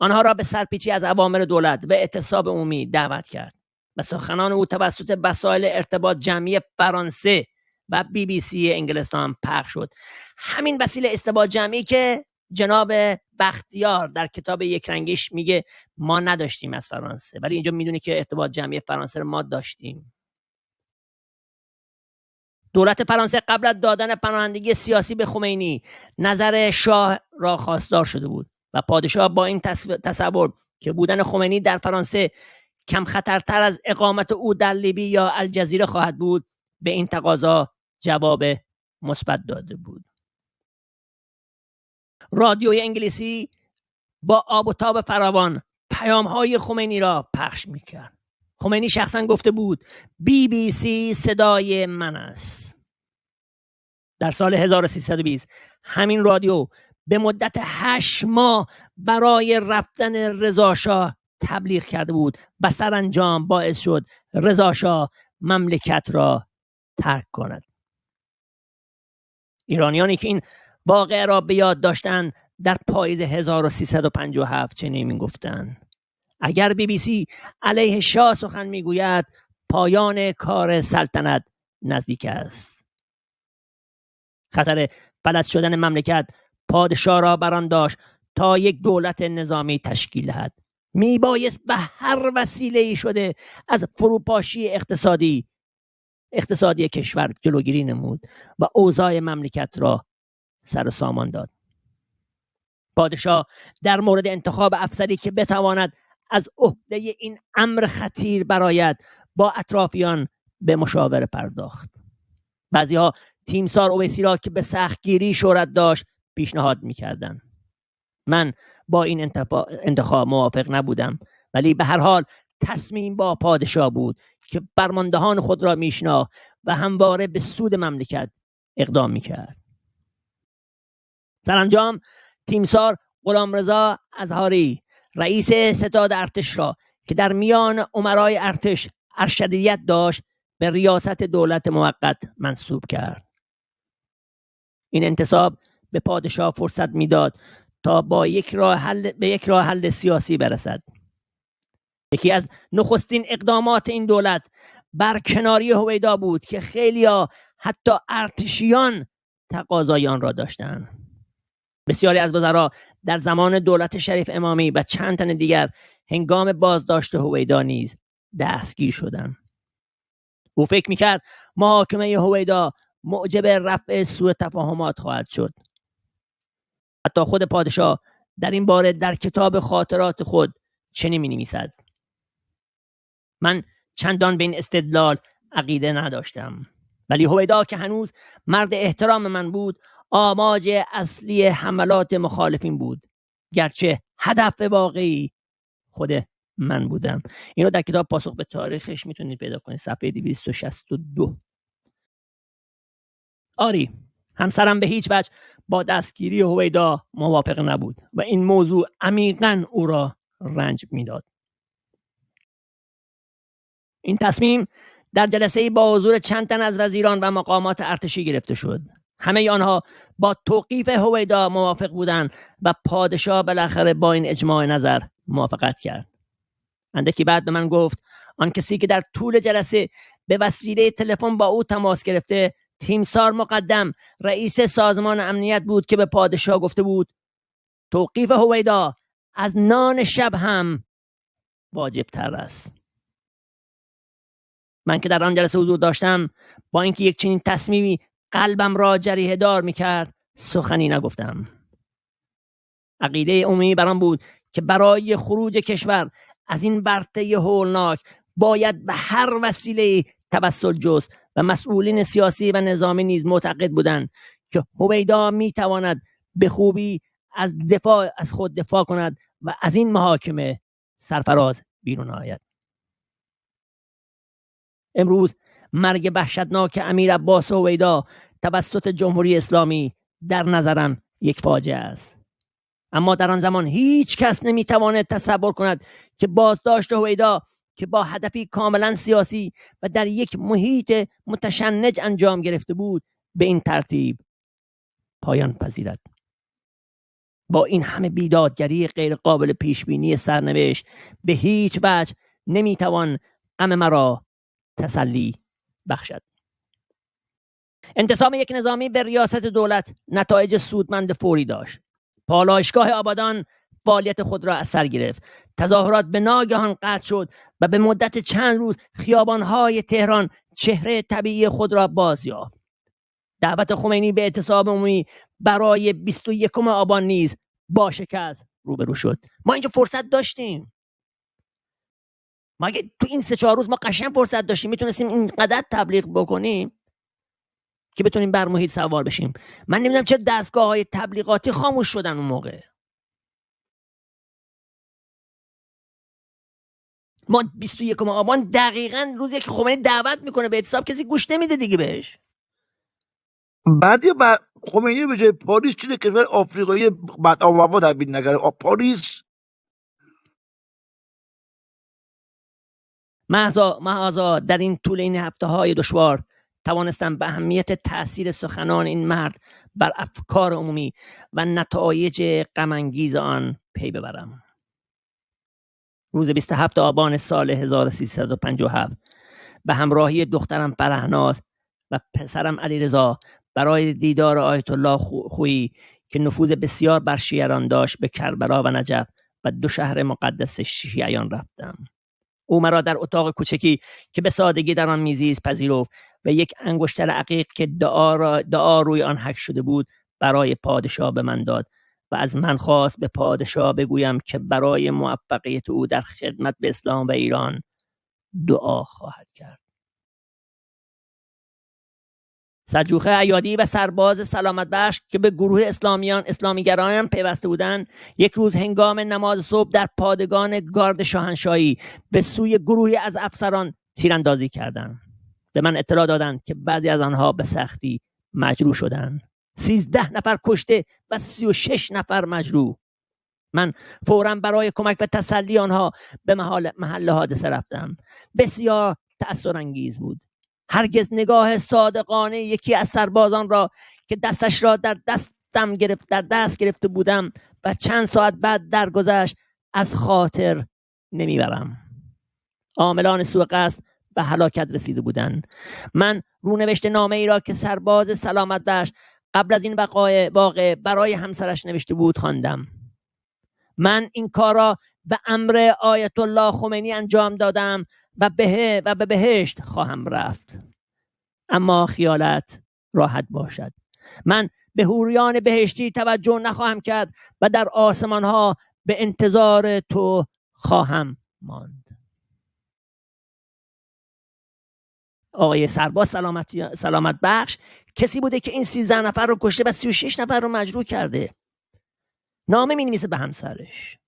آنها را به سرپیچی از اوامر دولت و اعتصاب عمومی دعوت کرد و سخنان او توسط وسایل ارتباط جمعی فرانسه و BBC انگلستان پخش شد. همین وسیله ارتباط جمعی که جناب بختیار در کتاب یک رنگیش میگه ما نداشتیم از فرانسه، ولی اینجا میدونی که ارتباط جمعی فرانسه رو ما داشتیم. دولت فرانسه قبل از دادن پناهندگی سیاسی به خمینی نظر شاه را خواستار شده بود و پادشاه با این تصور که بودن خمینی در فرانسه کم خطرتر از اقامت او در لیبی یا الجزیره خواهد بود، به این تقاضا جواب مثبت داده بود. رادیوی انگلیسی با آب و تاب فراوان پیام‌های خمینی را پخش می‌کرد. خمینی شخصا گفته بود BBC صدای من است. در سال 1320 همین رادیو به مدت 8 ماه برای رفتن رضاشاه تبلیغ کرده بود و سرانجام باعث شد رضاشاه مملکت را ترک کند. ایرانیانی که این واقعه را به یاد داشتند در پاییز 1357 چنین می‌گفتند: اگر BBC علیه شاه سخن میگوید پایان کار سلطنت نزدیک است. خطر فلج شدن مملکت پادشاه را بران داشت تا یک دولت نظامی تشکیل دهد. میبایست به هر وسیله‌ای شده از فروپاشی اقتصادی کشور جلوگیری نمود و اوضاع مملکت را سر و سامان داد. پادشاه در مورد انتخاب افسری که بتواند از عهده این امر خطیر برآید با اطرافیان به مشاوره پرداخت. بعضی‌ها تیمسار اویسی را که به سختگیری شهرت داشت پیشنهاد می‌کردند. من با این انتخاب موافق نبودم، ولی به هر حال تصمیم با پادشاه بود که فرماندهان خود را میشناخت و همواره به سود مملکت اقدام می‌کرد. سرانجام تیمسار غلامرضا اظهاری رئیس ستاد ارتش را که در میان امرای ارتش ارشدیت داشت به ریاست دولت موقت منصوب کرد. این انتصاب به پادشاه فرصت میداد تا به یک راه حل سیاسی برسد. یکی از نخستین اقدامات این دولت برکناری هویدا بود که خیلیا حتی ارتشیان تقاضای آن را داشتند. بسیاری از وزرا در زمان دولت شریف امامی و چند تن دیگر هنگام بازداشت هویدا نیز دستگیر شدند. او فکر میکرد محاکمه هویدا موجب رفع سوء تفاهمات خواهد شد. حتی خود پادشاه در این باره در کتاب خاطرات خود چنین می‌نویسد: من چندان به این استدلال عقیده نداشتم، ولی هویدا که هنوز مرد احترام من بود آماج اصلی حملات مخالفین بود، گرچه هدف واقعی خود من بودم. اینو در کتاب پاسخ به تاریخش میتونید پیدا کنید، صفحه 262. آری همسرم به هیچ وجه با دستگیری هویدا موافق نبود و این موضوع عمیقاً او را رنج میداد. این تصمیم در جلسه با حضور چند تن از وزیران و مقامات ارتشی گرفته شد. همه آنها با توقیف هویدا موافق بودند و پادشاه بالاخره با این اجماع نظر موافقت کرد. اندکی بعد به من گفت آن کسی که در طول جلسه به وسیله تلفن با او تماس گرفته تیمسار مقدم رئیس سازمان امنیت بود که به پادشاه گفته بود توقیف هویدا از نان شب هم واجب تر است. من که در آن جلسه حضور داشتم با اینکه یک چنین تصمیمی قلبم را جریحه دار میکرد سخنی نگفتم. عقیده عمومی بر آن بود که برای خروج کشور از این ورطه هولناک باید به هر وسیله توسل جست و مسئولین سیاسی و نظامی نیز معتقد بودند که هویدا میتواند به خوبی از خود دفاع کند و از این محاکمه سرفراز بیرون آید. امروز مرگ وحشتناک امیر عباس هویدا توسط جمهوری اسلامی در نظرم یک فاجعه است. اما در آن زمان هیچ کس نمیتواند تصور کند که بازداشت هویدا که با هدفی کاملا سیاسی و در یک محیط متشنج انجام گرفته بود به این ترتیب پایان پذیرد. با این همه بیدادگری غیر قابل پیش بینی سرنوشت به هیچ وجه نمیتوان غم مرا تسلی بخشد. انتصاب یک نظامی به ریاست دولت نتایج سودمند فوری داشت. پالایشگاه آبادان فعالیت خود را از سر گرفت. تظاهرات به ناگهان قطع شد و به مدت چند روز خیابان‌های تهران چهره طبیعی خود را باز یافت. دعوت خمینی به اعتصاب عمومی برای 21 آبان نیز با شکست روبرو شد. ما اینجا فرصت داشتیم. ما اگه تو این 3-4 روز ما قشنگ فرصت داشتیم میتونستیم اینقدر تبلیغ بکنیم که بتونیم بر محیط سوار بشیم. من نمیدونم چه دستگاه‌های تبلیغاتی خاموش شدن اون موقع. ما 21 آبان دقیقاً روزی که خمینی دعوت میکنه به اعتصاب کسی گوش نمیده دیگه بهش. بعد خمینی به جای پاریس چیه کشور آفریقایی بعد آبوا تبدیل نکرده پاریس. محضا در این طول این هفته‌های دشوار توانستم به اهمیت تأثیر سخنان این مرد بر افکار عمومی و نتایج غم‌انگیز آن پی ببرم. روز 27 آبان سال 1357 به همراهی دخترم فرهناز و پسرم علیرضا برای دیدار آیت الله خویی که نفوذ بسیار بر شیعیان داشت به کربلا و نجف و 2 شهر مقدس شیعیان رفتم. او مرا در اتاق کوچکی که به سادگی در آن میزیست پذیرفت و یک انگشتر عقیق که دعا روی آن حک شده بود برای پادشاه به من داد و از من خواست به پادشاه بگویم که برای موفقیت او در خدمت به اسلام و ایران دعا خواهد کرد. سلجوقه عیادی و سرباز سلامت بخش که به گروه اسلامیگران پیوسته بودند یک روز هنگام نماز صبح در پادگان گارد شاهنشاهی به سوی گروهی از افسران تیراندازی کردند. به من اطلاع دادند که بعضی از آنها به سختی مجروح شدند. 13 نفر کشته و 36 نفر مجروح. من فوراً برای کمک و تسلی آنها به محل حادثه رفتم. بسیار تأثیرانگیز بود. هرگز نگاه صادقانه یکی از سربازان را که دستش را در دست گرفته بودم و چند ساعت بعد درگذشت از خاطر نمیبرم. عاملان سوء قصد به هلاکت رسیده بودند. من رونوشت نامه ای را که سرباز سلامت بخش قبل از این واقعه برای همسرش نوشته بود خواندم. من این کار را به امر آیت الله خمینی انجام دادم و به بهشت خواهم رفت. اما خیالت راحت باشد، من به حوریان بهشتی توجه نخواهم کرد و در آسمان ها به انتظار تو خواهم ماند. آقای سرباز سلامت بخش کسی بوده که این 13 نفر رو کشته و 36 نفر رو مجروح کرده. نامه می نویسه به همسرش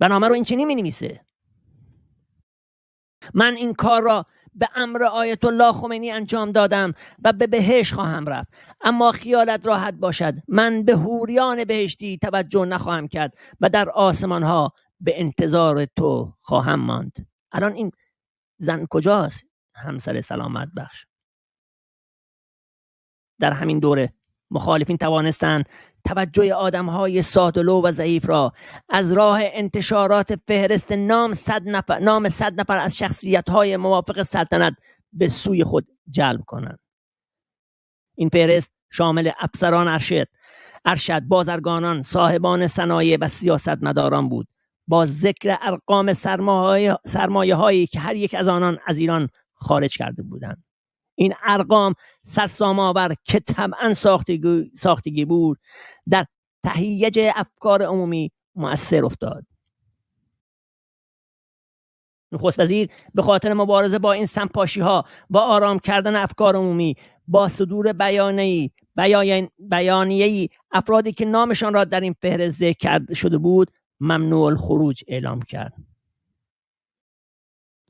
و نامه رو این چنین می نویسه: من این کار را به امر آیت الله خمینی انجام دادم و به بهشت خواهم رفت. اما خیالت راحت باشد، من به حوریان بهشتی توجه نخواهم کرد و در آسمان ها به انتظار تو خواهم ماند. الان این زن کجاست؟ همسر سلامت بخش. در همین دوره مخالفین توانستند توجه آدم‌های ساده‌لو و ضعیف را از راه انتشارات فهرست نام 100 نفر از شخصیت‌های موافق سلطنت به سوی خود جلب کنند. این فهرست شامل افسران ارشد، بازرگانان، صاحبان صنایع و سیاستمداران بود، با ذکر ارقام سرمایه‌هایی که هر یک از آنان از ایران خارج کرده بودند. این ارقام سرسام‌آور که طبعاً ساختگی بود در تهییج افکار عمومی مؤثر افتاد. نخست وزیر به خاطر مبارزه با این سمپاشی‌ها و آرام کردن افکار عمومی با صدور بیانیه‌ای افرادی که نامشان را در این فهرست ذکر کرده شده بود ممنوع الخروج اعلام کرد.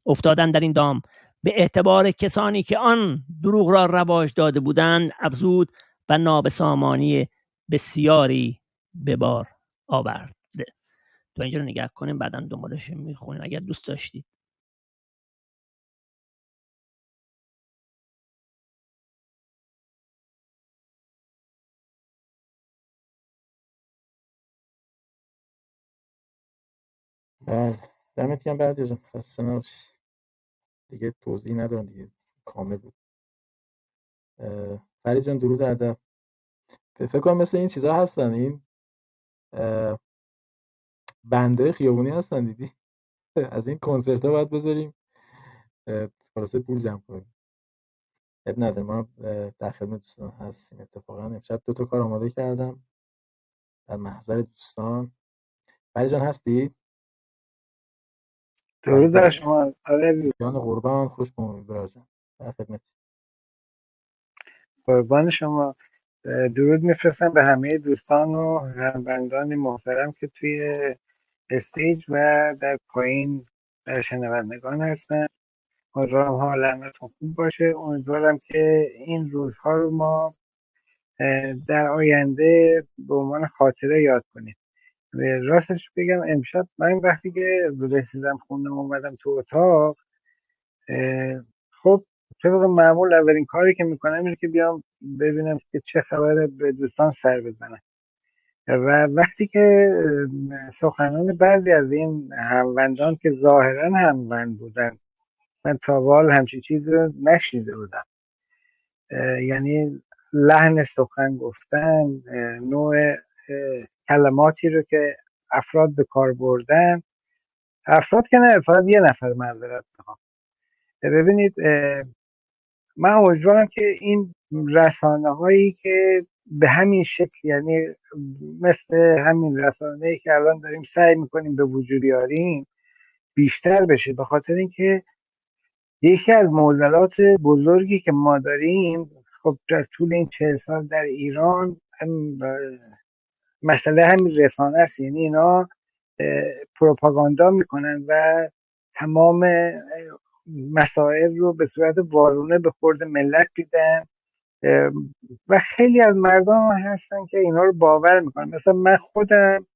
افتادن در این دام به اعتبار کسانی که آن دروغ را رواج داده بودند افزود و نابسامانی بسیاری به بار آورد. تو اینجا رو نگاه کنیم، بعداً دنبالش میخونیم اگر دوست داشتید. بله، دمت گرم. بعد جان خسته نباشی دیگه، توضیح ندارم دیگه، کامل بود. فرید جان درود ادب. فکر کنم مثل این چیزا هستن، این بنده خیابونی هستن، دیدی؟ از این کنسرت ها باید بذاریم خلاصه پول جمع کنیم. اب نداره، ما در خدمت دوستان هستیم. اتفاقا امشب 2 تا کار آماده کردم در محضر دوستان. فرید جان هستی؟ درود بر شما. جان قربان، خوش اومدید برادر جان، در خدمت. قربان شما. درود میفرستم به همه دوستان و هموطنان محترم که توی استیج و در پایین در شنوندگان هستن. امیدوارم حالتون خوب باشه. امیدوارم که این روزها رو ما در آینده به عنوان خاطره یاد کنیم. راستش بگم امشب من وقتی که رسیدم خونه اومدم تو اتاق، خب طبق معمول اولین کاری که میکنم اینه که بیام ببینم که چه خبره، به دوستان سر بزنم. و وقتی که سخنان بعضی از این هموندان که ظاهرا هموند بودن، من تا به حال همچین چیزی رو نشنیده بودم، یعنی لحن سخن گفتن، نوع کلماتی رو که افراد به کار بردن، افراد که نه، فقط یه نفر معذرت میخوام. ببینید من امیدوارم که این رسانه هایی که به همین شکل، یعنی مثل همین رسانه هایی که الان داریم سعی میکنیم به وجود بیاریم، بیشتر بشه. به خاطر اینکه یکی از معضلات بزرگی که ما داریم، خب در طول این 40 سال در ایران مسئله همین رسانه است. یعنی اینا پروپاگاندا میکنن و تمام مسائل رو به صورت وارونه به خورد ملت میدن و خیلی از مردم هستن که اینا رو باور میکنن. مثلا من خودم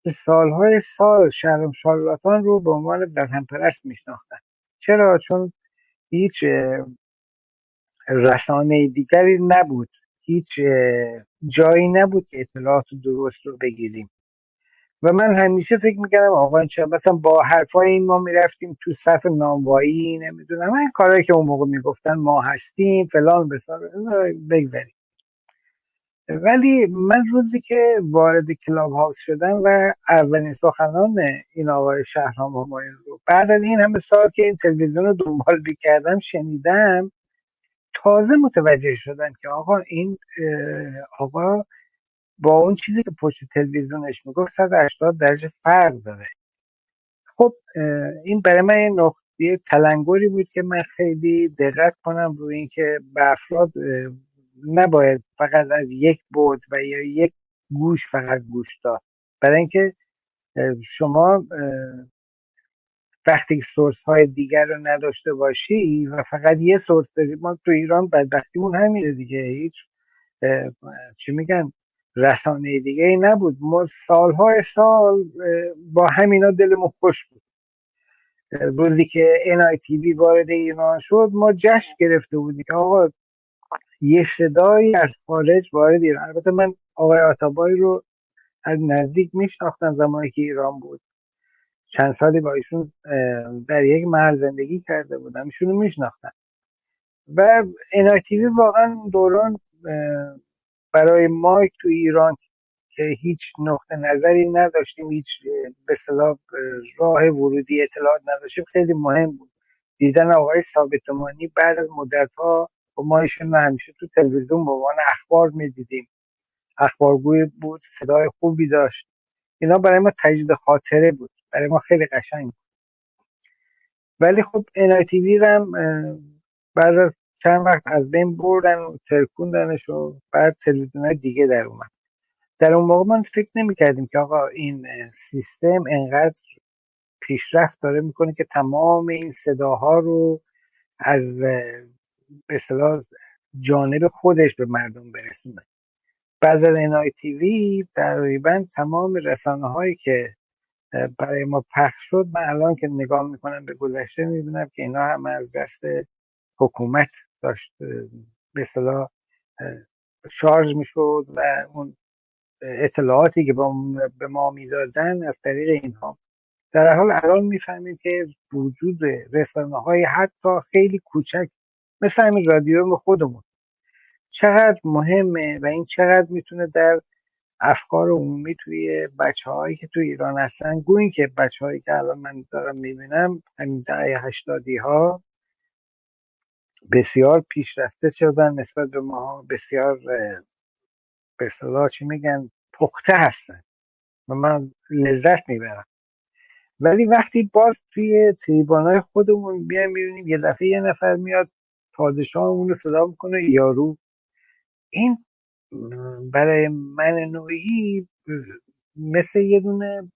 سالهای سال شهرام شارلاتان رو به عنوان وطن پرست میشناختم. چرا؟ چون هیچ رسانه دیگری نبود، هیچ جایی نبود که اطلاعات درست رو بگیریم و من همیشه فکر میکردم آقا این چرا مثلا با حرفای این ما میرفتیم تو صف نانوایی، نمیدونم این کارهایی که اون موقع میگفتن ما هستیم فلان بسار بگذاریم. ولی من روزی که وارد کلاب هاوس شدم و اولین سخنان این آقای شهرام همایون رو بعد از این همه سال که این تلویزیون رو دنبال میکردم شنیدم، تازه متوجه شدم که آقا این آقا با اون چیزی که پشت تلویزیونش میگفت 180 درجه فرق داره. خب این برای من یه نقطه تلنگری بود که من خیلی دقت کنم روی این که به افراد نباید فقط از یک بعد و یا یک گوش فقط گوش داد، برای اینکه شما وقتی سورس های دیگر رو نداشته باشی و فقط یه سورس داری، ما تو ایران بدبختیمون همینه دیگه، هیچ چی میگن رسانه دیگه ای نبود، ما سالهای سال با همینا دلمون خوش بود. روزی که NITV وارد ایران شد ما جشن گرفته بودیم که آقا یه صدایی از خارج وارد ایران. البته من آقای آتابایی رو از نزدیک میشناختم زمانی که ایران بود، چند سالی با ایشون در یک محل زندگی کرده بودم، ایشون رو میشناختم و NITV واقعا دوران برای ما تو ایران که هیچ نقطه نظری نداشتیم، هیچ به اصطلاح راه ورودی اطلاعات نداشتیم، خیلی مهم بود. دیدن آقای ثابتمانی بعد از مدت‌ها و ما ایشون همیشه تو تلویزیون به عنوان اخبار می‌دیدیم، اخبارگوی بود، صدای خوبی داشت، اینا برای ما تجدید خاطره بود، برای ما خیلی قشنگ بود. ولی خب NITV هم بعد از چند وقت از بین بردن و ترکوندنش و بعد تلویزیون‌های دیگه در اومد. در اون موقع من فکر نمی کردیم که آقا این سیستم انقدر پیشرفت داره میکنه که تمام این صداها رو از به اصطلاح جانب خودش به مردم برسونه. بعد از NITV تقریبا تمام رسانه هایی که برای ما پخش شد، من الان که نگاه میکنم به گذشته میبینم که اینا هم از دست حکومت داشت به اصطلاح شارژ میشد و اون اطلاعاتی که به ما میدادن از طریق اینها. در حال الان میفهمیم که وجود رسانه‌های حتی خیلی کوچک مثل همین رادیوم خودمون چقدر مهمه و این چقدر میتونه در افکار عمومی توی بچه‌هایی که توی ایران هستن، گویی که بچه‌هایی که الان من دارم میبینم همین دهه 80 ها بسیار پیشرفته شدن نسبت به ما، بسیار به اصطلاح چی میگن پخته هستن و من لذت میبرم. ولی وقتی باز توی تریبانای خودمون بیایم میبینیم یه دفعه یه نفر میاد پادشاهمون رو صدا میکنه یارو، این برای من نوعی مثل یه دونه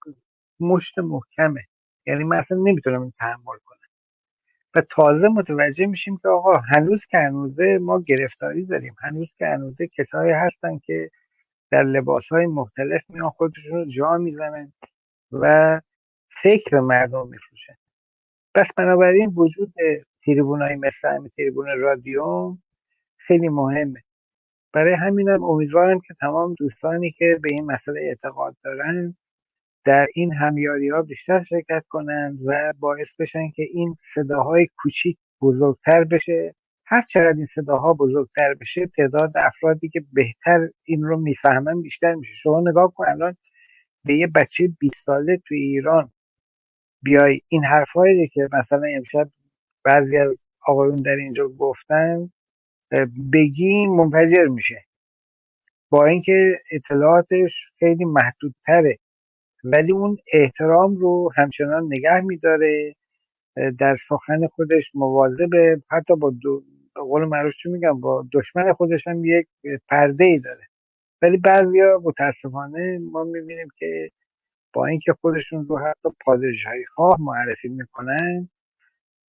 مشت محکمه، یعنی من اصلا نمیتونم این تحمل کنم و تازه متوجه میشیم که آقا هنوز که هنوزه ما گرفتاری داریم، هنوز که هنوزه کسایی هستن که در لباسهای مختلف میان خودشون رو جا میزنن و فکر به مردم میفروشن. پس بنابراین وجود تریبونایی مثل همین تریبون رادیوم خیلی مهمه. برای همینم امیدوارم که تمام دوستانی که به این مسئله اعتقاد دارن در این همیاری‌ها بیشتر شرکت کنند و باعث بشن که این صداهای کوچیک بزرگتر بشه. هر چقدر این صداها بزرگتر بشه تعداد افرادی که بهتر این رو میفهمن بیشتر میشه. شما نگاه کن الان به یه بچه 20 ساله توی ایران بیای این حرفایی که مثلا امشب بعضی از آقایون در اینجا گفتن بگی منفجر میشه، با اینکه اطلاعاتش خیلی محدودتره ولی اون احترام رو همچنان نگه میداره، در سخن خودش مواظبه، حتی با به قول معروف چی میگم با دشمن خودش هم یک پرده ای داره. ولی بعضیا متاسفانه ما میبینیم که با اینکه خودشون رو حتی پادشاهی خواه معرفی میکنن،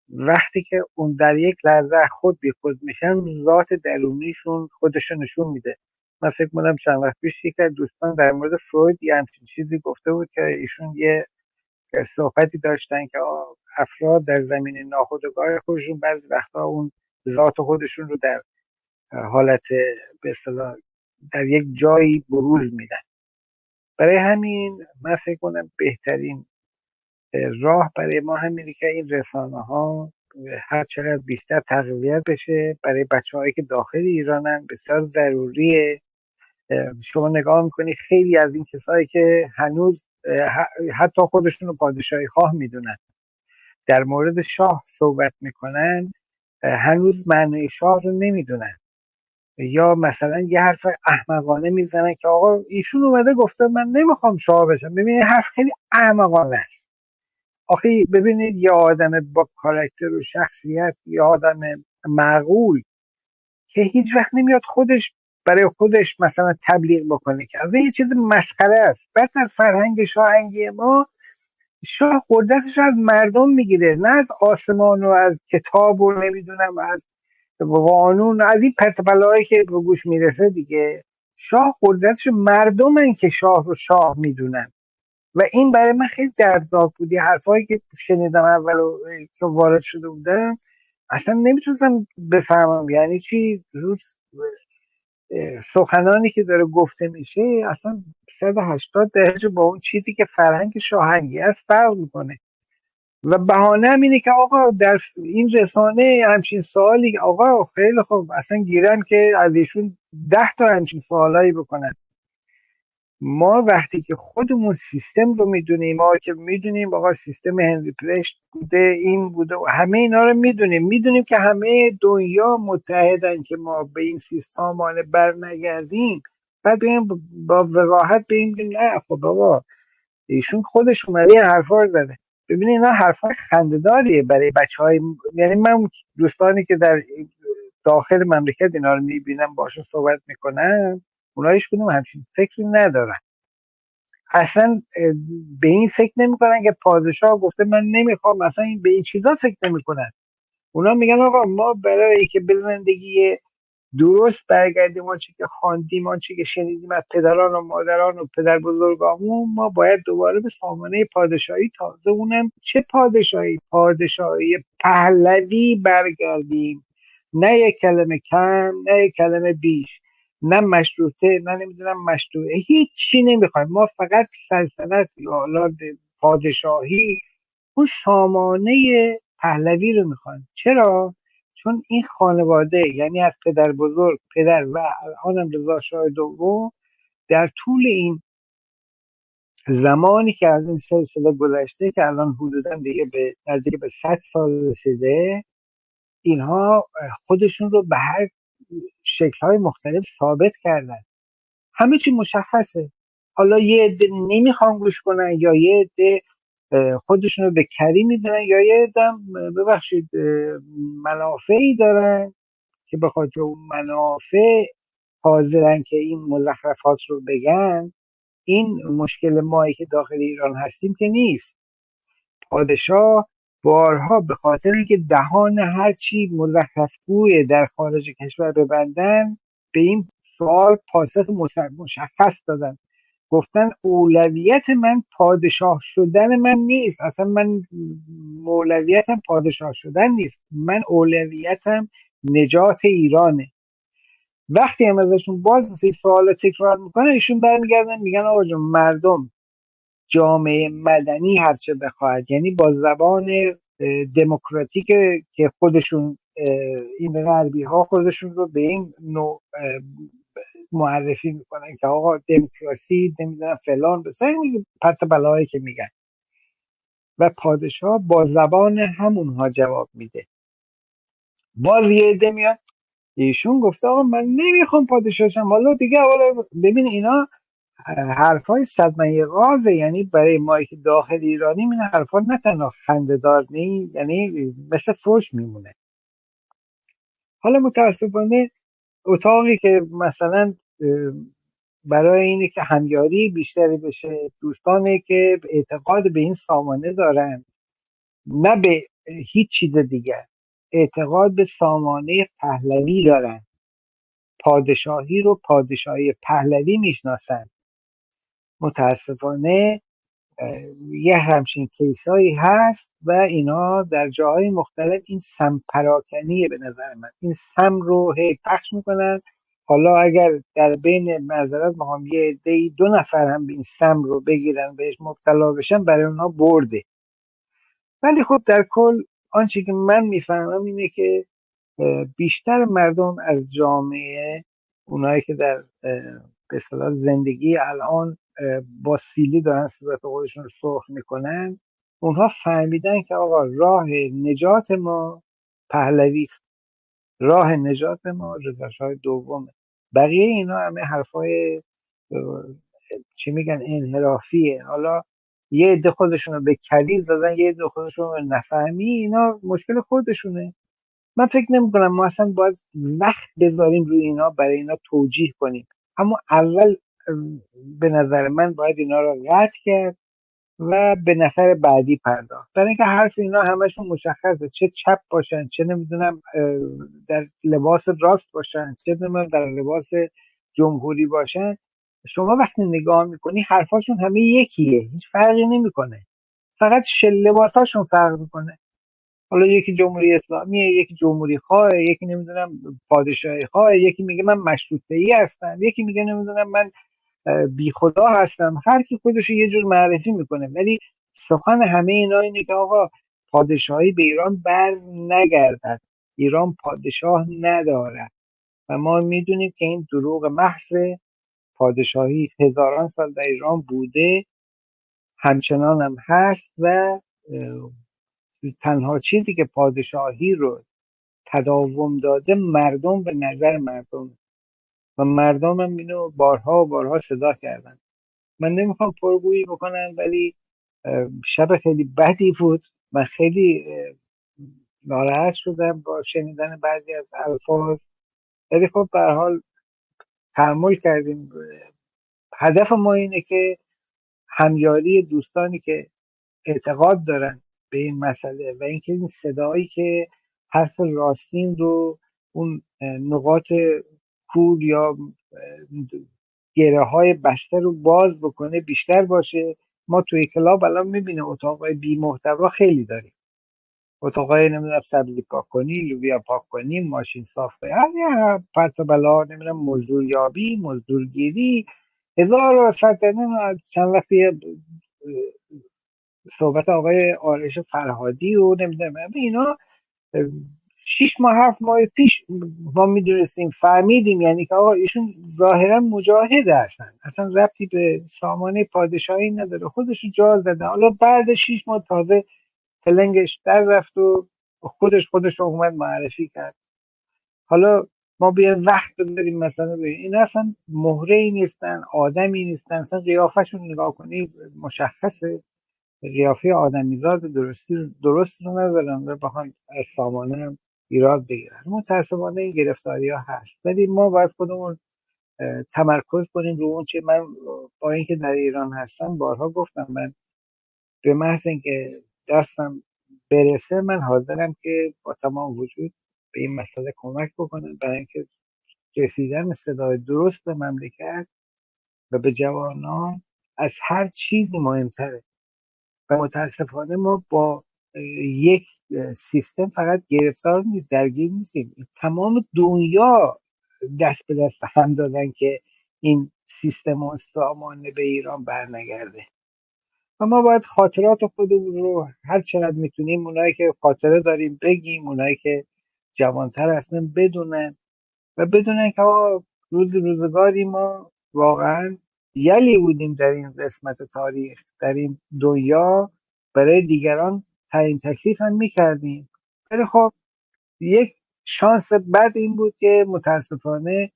وقتی که اون در یک لحظه خود بی خود میشن ذات درونیشون خودشون نشون میده. من فکر می‌کنم چند وقت پیش یک از دوستان در مورد فروید یه همچین چیزی گفته بود که ایشون یه صحبتی داشتن که افراد در زمین ناخودآگاه خودشون بعضی وقتا اون ذات خودشون رو در حالت به اصطلاح در یک جایی بروز میدن. برای همین من فکر کنم بهترین راه برای ما همینه که این رسانه ها هر چقدر بیشتر تقویت بشه. برای بچه‌هایی که داخل ایرانن بسیار ضروریه. شما نگاه میکنی خیلی از این کسایی که هنوز حتی خودشون رو پادشاهی خواه میدونن در مورد شاه صحبت میکنن، هنوز معنی شاه رو نمیدونن، یا مثلا یه حرف احمقانه میزنن که آقا ایشون اومده گفته من نمیخوام شاه بشم. ببینید حرف خیلی احمقانه است. آخه ببینید یه آدم با کاراکتر و شخصیت، یه آدم معقول که هیچ وقت نمیاد خودش برای خودش مثلا تبلیغ بکنه که از یه چیز مسخره است. بعد در فرهنگ شاهنگی ما شاه قدرتش از مردم میگیره، نه از آسمان و از کتاب و نمیدونم از قانون، از این پرت و پلاهایی که به گوش میرسه دیگه. شاه قدرتش مردمن که شاه رو شاه میدونن و این برای من خیلی دردناک بود. یه حرفایی که شنیدم اول که وارد شده بودم اصلا نمیتونستم بفهمم یعنی چی. روز سخنانی که داره گفته میشه اصلا 180 درجه با اون چیزی که فرهنگ شاهنگی است فرق میکنه. و بهانه هم اینه که آقا در این رسانه همچین سوالی، آقا خیلی خوب اصلا گیرم که از ایشون 10 تا همچین سوالایی بکنن. ما وقتی که خودمون سیستم رو میدونیم، ما که میدونیم آقا سیستم هنری پرشت بوده، این بوده و همه اینا رو میدونیم که همه دنیا متحدن که ما به این سیستم بر نگردیم. بعد بگیم با وقاحت بگیم نه خب بابا ایشون خودش اومده این حرفا رو زده. ببینید اینا حرفای خنده‌داریه برای بچهای، یعنی من دوستانی که در داخل مملکت اینا رو میبینم باشون صحبت میکنم، اونا هیچ کدوم همچین فکری ندارن. اصلا به این فکر نمیکنن که پادشاه گفته من نمیخوام، اصلا به این چیزا فکر نمیکنن. اونا میگن آقا ما برای اینکه به زندگی درست برگردیم آنچه که خواندیم، آنچه که شنیدیم از پدران و مادران و پدر بزرگامون، ما باید دوباره به سامانه پادشاهی، تازه اونم چه پادشاهی؟ پادشاهی پهلوی برگردیم. نه یک کلمه کم، نه یک کلمه بیش، نه مشروطه، نه نمیدونم مشروطه، هیچ چی نمیخوایم. ما فقط سلطنت یا حالا پادشاهی، اون سامانه پهلوی رو میخوایم. چرا؟ چون این خانواده یعنی از پدر بزرگ، پدر و الانم رضاشاه دوم، در طول این زمانی که از این سلسله گذشته که الان حدودا دیگه به نزدیک به 100 سال رسیده، اینها خودشون رو به هر شکل‌های مختلف ثابت کردن. همه چی مشخصه. حالا یه عده نمیخوان گوش کنن، یا یه عده خودشون رو به کری میدونن، یا یه عده ببخشید منافعی دارن که به خاطر اون منافع حاضرن که این مزخرفات رو بگن. این مشکل مایی که داخل ایران هستیم که نیست. پادشاه بارها به خاطر اینکه دهان هرچی مزخرفگوی در خارج کشور ببندن، به این سوال پاسخ مشخص دادن. گفتن اولویت من پادشاه شدن من نیست، اصلا من اولویتم پادشاه شدن نیست، من اولویتم نجات ایرانه. وقتی هم ازشون باز این سوال تکرار میکنن، ایشون برمیگردن میگن آقا جون مردم، جامعه مدنی هرچه بخواهد، یعنی با زبان دموکراتیک که خودشون این غربی ها خودشون رو به این نوع معرفی میکنن که آقا دموکراسی نمیدونم فلان، بسیار پرت بلایی که میگن، و پادشاه با زبان همونها جواب میده. باز یه عده میاد ایشون گفته آقا من نمیخوام پادشاه شم. حالا دیگه حالا ببین اینا حرفای صدمه غازه، یعنی برای ما که داخل ایرانیم این حرفا نه تنها خنده‌دار نیست، یعنی مثل فوش میمونه. حالا متاسفانه اتاقی که مثلا برای اینه که همیاری بیشتری بشه، دوستانی که اعتقاد به این سامانه دارن، نه به هیچ چیز دیگر، اعتقاد به سامانه پهلوی دارن، پادشاهی رو پادشاهی پهلوی میشناسن، متاسفانه یه همچین کیسایی هست و اینا در جاهای مختلف این سم پراکنیه. به نظر من این سم رو هی پخش میکنن حالا اگر در بین معذرت میخوام یه عده‌ای 2 نفر هم این سم رو بگیرن بهش مبتلا بشن برای اونها برده. ولی خب در کل آنچه که من میفهمم اینه که بیشتر مردم از جامعه، اونایی که در به اصطلاح زندگی الان با سیلی دارن صورت خودشون رو سرخ میکنن، اونها فهمیدن که آقا راه نجات ما پهلوی است، راه نجات ما رضاشاه دومه. بقیه اینا همه حرفای چی میگن انحرافیه. حالا یه عده خودشون رو به کلیل زدن، یه عده خودشون رو نفهمی، اینا مشکل خودشونه. من فکر نمی کنم ما اصلا باید وقت بذاریم روی اینا برای اینا توجیه کنیم. اما اول به نظر من باید اینا رو قطع کرد و به نفر بعدی پرداخت. برای اینکه حرف اینا همشون مشخصه، چه چپ باشن، چه نمیدونم در لباس راست باشن، چه نمیدونم در لباس جمهوری باشن، شما وقتی نگاه میکنی حرفاشون همه یکیه، هیچ فرقی نمیکنه، فقط لباساشون فرق میکنه. حالا یکی جمهوری اسلامیه، یکی جمهوری خواه، یکی نمیدونم پادشاهی خواه، یکی میگه من مشروطه‌ای هستم، یکی میگه نمیدونم من بی خدا هستم. هر کی خودش یه جور معرفی میکنه، ولی سخن همه اینا اینه که آقا پادشاهی به ایران بر نگردد، ایران پادشاه ندارد و ما میدونیم که این دروغ محض. پادشاهی هزاران سال در ایران بوده، همچنان هم هست و تنها چیزی که پادشاهی رو تداوم داده مردم به نظر مردم و مردم هم اینو بارها و بارها صدا کردن. من نمیخوام پرگویی بکنم، ولی شب خیلی بدی بود. من خیلی ناراحت شدم با شنیدن بعضی از الفاظ، ولی خب به هر حال تحمل کردیم. هدف ما اینه که همیاری دوستانی که اعتقاد دارن به این مسئله و اینکه این صدایی که حرف راستین رو، اون نقاط کور یا گره های بسته رو باز بکنه بیشتر باشه. ما توی کلاب الان میبینه اتاقای بی محتوا خیلی داریم، اتاقای نمیدونم سبزی پاک کنی، لوبیا پاک کنی، ماشین صاف کنی، هر پرت و بلا، نمیدونم مزدور یابی، مزدور گیری، هزار و صد. چند وقت صحبت آقای آرش فرهادی و نمیدونم اینا 6 ماه 7 ماه پیش ما میدونستیم، فهمیدیم یعنی که آقا ایشون ظاهرا مجاهد هستن، اصلا ربطی به سامانه پادشاهی نداره، خودشو جا زده. حالا بعد 6 ماه تازه تلنگش در رفت و خودش رو اومد معرفی کرد. حالا ما بیایم وقت بذاریم مثلا ببین اینا اصلا مهره ای نیستن، آدمی نیستن، اصلا قیافشون نگاه کنی مشخصه قیافه آدمیزاد درست رو ندارن و بخوان از سامانه هم ایراد بگیرن. متاسفانه این گرفتاری ها هست، ولی ما باید خودمون تمرکز کنیم رو اون چه. من با اینکه در ایران هستم بارها گفتم، من به محض اینکه دستم برسه من حاضرم که با تمام وجود به این مسئله کمک بکنم برای اینکه رسیدن صدای درست به مملکت و به جوانان از هر چیزی مهمتره. و متاسفانه ما با یک سیستم فقط گرفتار نیست، درگیر نیستیم، تمام دنیا دست به دست هم دادن که این سیستم و سامانه به ایران برنگرده. و ما باید خاطرات خودمون رو هر چقدر میتونیم، اونایی که خاطره داریم بگیم، اونایی که جوانتر هستن بدونن و بدونن که آقا روزگاری ما واقعا یلی بودیم در این قسمت تاریخ، در این دنیا، برای دیگران تعیین تکلیف هم میکردیم. ولی خب یک شانس بد این بود که متاسفانه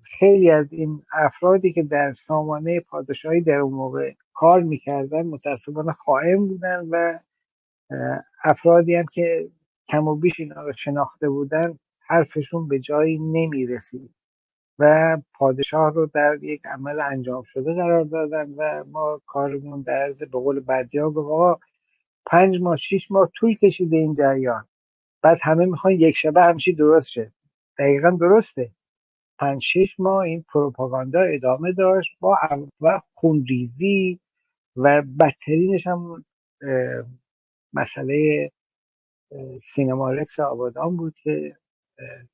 خیلی از این افرادی که در سامانه پادشاهی در اون موقع کار میکردن متاسفانه خائن بودن و افرادی هم که کم و بیش اینا رو شناخته بودن حرفشون به جایی نمیرسید و پادشاه رو در یک عمل انجام شده قرار دادن و ما کارمون در عرض به قول بدیا گفت آقا 5 ماه 6 ماه طول کشیده این جریان، بعد همه میخوان یک شبه همشی درست شه. دقیقا درسته، 5 6 ماه این پروپاگاندا ادامه داشت و خونریزی و بدترینش هم مسئله سینما رکس آبادان بود که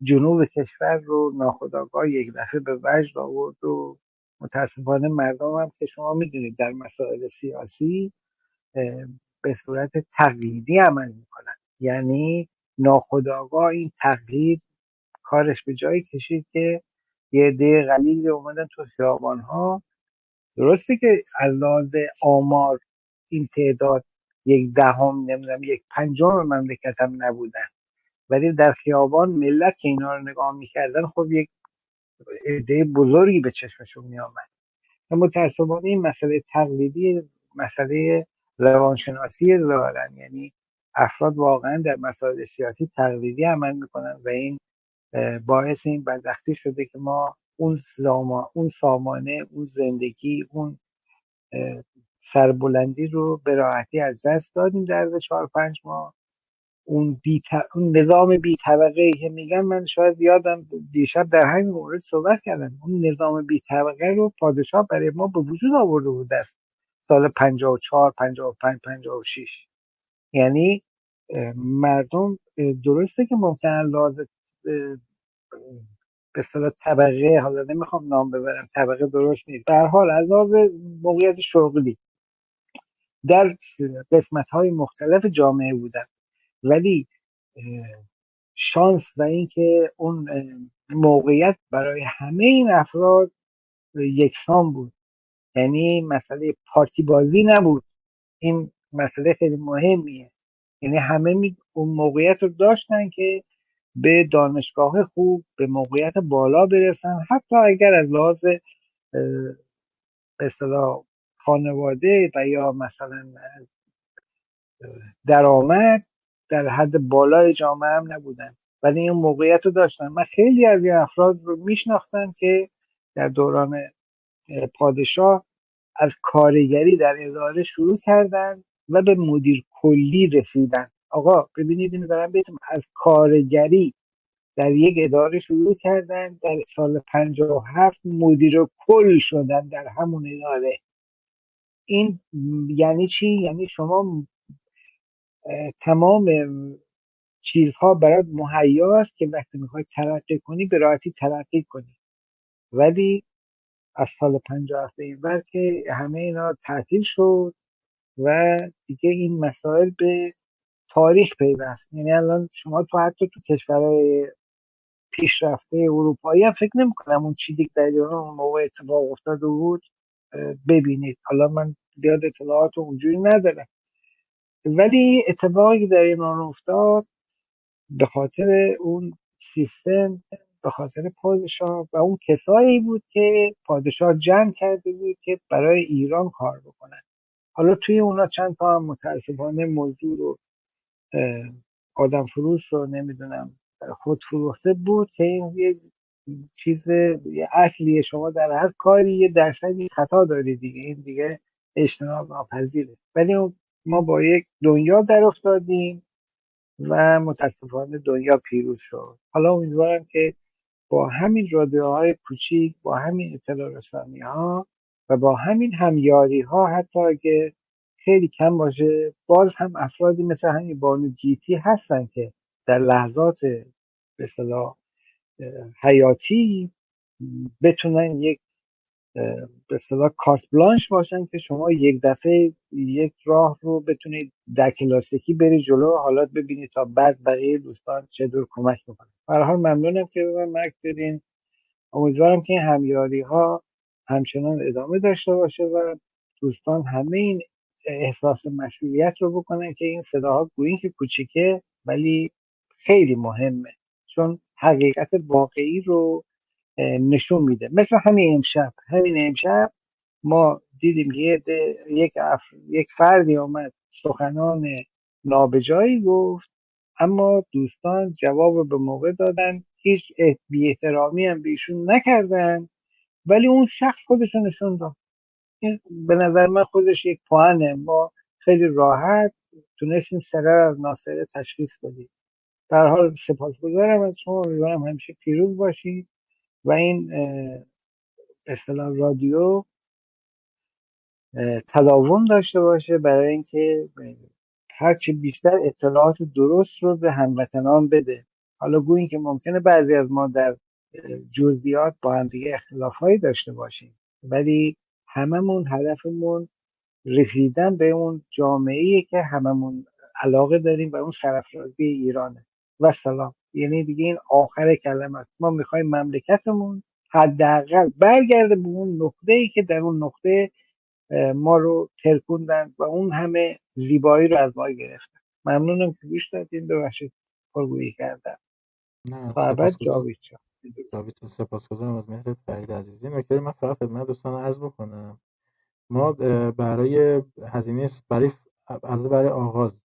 جنوب کشور رو ناخودآگاه یک دفعه به وجد آورد و متاسفانه مردم هم که شما میدونید در مسائل سیاسی به صورت تقلیدی عمل میکنن، یعنی ناخودآگاه این تقلید کارش به جایی کشید که یه عده قلیل اومدن تو خیابان‌ها. درسته که از لحاظ آمار این تعداد 1/10 نمیدونم 1/50 مملکت هم نبودن، ولی در خیابان ملت که اینا رو نگاه میکردن خب یک عده بزرگی به چشمشون میآمد. و متاسفانه این مسئله تقلیدی مسئله روانشناسی دارن، یعنی افراد واقعا در مسائل سیاسی تقلیدی عمل میکنن و این باعث این بدبختی شده که ما اون سامانه، اون زندگی، اون سربلندی رو به راحتی از دست دادیم در 4-5 ماه. اون نظام بی طبقه ای که میگم، من شاید یادم دیشب در همین مورد صحبت کردم، اون نظام بی طبقه رو پادشاه برای ما به وجود آورده بود در سال 54 55 56. یعنی مردم درسته که ممکنه لازم به اصطلاح طبقه، حالا نمیخوام نام ببرم، طبقه درست نیست، به هر حال از لحاظ موقعیت شغلی در قسمت‌های مختلف جامعه بودن، ولی شانس و اینکه اون موقعیت برای همه این افراد یکسان بود، یعنی مسئله پارتی بازی نبود. این مسئله خیلی مهمیه، یعنی همه اون موقعیت رو داشتن که به دانشگاه خوب، به موقعیت بالا برسن، حتی اگر از لحاظ به اصطلاح خانواده و یا مثلا درآمد در حد بالای جامعه هم نبودن، ولی این موقعیت رو داشتن. من خیلی از این افراد رو میشناختم که در دوران پادشاه از کارگری در اداره شروع کردن و به مدیر کلی رسیدن. آقا ببینید اینو دارم بهتون، از کارگری در یک اداره شروع کردن، در سال 57 مدیر کل شدن در همون اداره. این یعنی چی؟ یعنی شما تمام چیزها برات مهیاست که وقتی میخوای ترقی کنی به راحتی ترقی کنی، ولی از سال 57 به این ور که همه اینا تعطیل شد و دیگه این مسائل به تاریخ پیوست. یعنی الان شما حتی تو کشورهای پیشرفته اروپایی هم فکر نمی‌کنم اون چیزی که در ایران اون موقع اتفاق افتاده بود ببینید. حالا من زیاد اطلاعات اونجوری ندارم، ولی اتفاقی که در ایران افتاد به خاطر اون سیستم، به خاطر پادشاه و اون کسایی بود که پادشاه جمع کرده بود که برای ایران کار بکنن. حالا توی اونا چند تا هم متاسفانه موضوع رو آدم فروش رو نمیدونم خود فروخته بود که این یه چیز یه اصلیه، شما در هر کاری یه درصدی خطا داری دیگه، این دیگه اجتناب ناپذیره. ولی ما با یک دنیا در افتادیم و متاسفانه دنیا پیروز شد. حالا امیدوارم که با همین رادیوهای کوچیک، با همین اطلاع رسانی ها و با همین همیاری ها، حتی اگه خیلی کم باشه، باز هم افرادی مثل همین بانو گیتی هستن که در لحظات به اصطلاح حیاتی بتونن یک به اصطلاح کارت بلانش باشن که شما یک دفعه یک راه رو بتونید در کلاسیکی بری جلو، حالات ببینید تا بعد بقیه دوستان چه دور کمک میکنن. به هر حال ممنونم که به من مرک بدین. امیدوارم که این همیاری ها همچنان ادامه داشته باشه و دوستان همه این احساس مسئولیت رو بکنن که این صداها گویی که کوچیکه ولی خیلی مهمه، چون حقیقت واقعی رو نشون میده. مثل همین امشب ما دیدیم یک فردی آمد سخنان نابجایی گفت، اما دوستان جواب به موقع دادن، هیچ بی احترامی هم بهشون نکردن، ولی اون شخص خودشون نشون داد. این به نظر من خودش یک پوانه. ما خیلی راحت تونستیم سره از ناسره تشخیص بدیم. به هر حال سپاسگزارم از شما، امیدوارم همیشه پیروز باشید و این اصطلاح رادیو تداوم داشته باشه برای اینکه هرچی بیشتر اطلاعات درست رو به هموطنان بده. حالا گویی که ممکنه بعضی از ما در جزئیات با هم دیگه اختلافایی داشته باشیم، ولی هممون هدفمون رسیدن به اون جامعه‌ایه که هممون علاقه داریم و اون سرافرازی ایرانه و سلام. یعنی دیگه این آخر کلمه است. ما میخوایم مملکتمون حداقل برگرده به اون نقطه‌ای که در اون نقطه ما رو ترکوندن و اون همه زیبایی رو از ما گرفتن. ممنونم که گوش دادین. ببخشید پرگویی کردم. نه تا ابد سپاسگزارم. جاوید شد. جاوید جان، سپاسگزارم از مهرت فرید عزیزی. نکته من فقط خدمت دوستان عرض بکنم، ما برای هزینه برای البته برای آغاز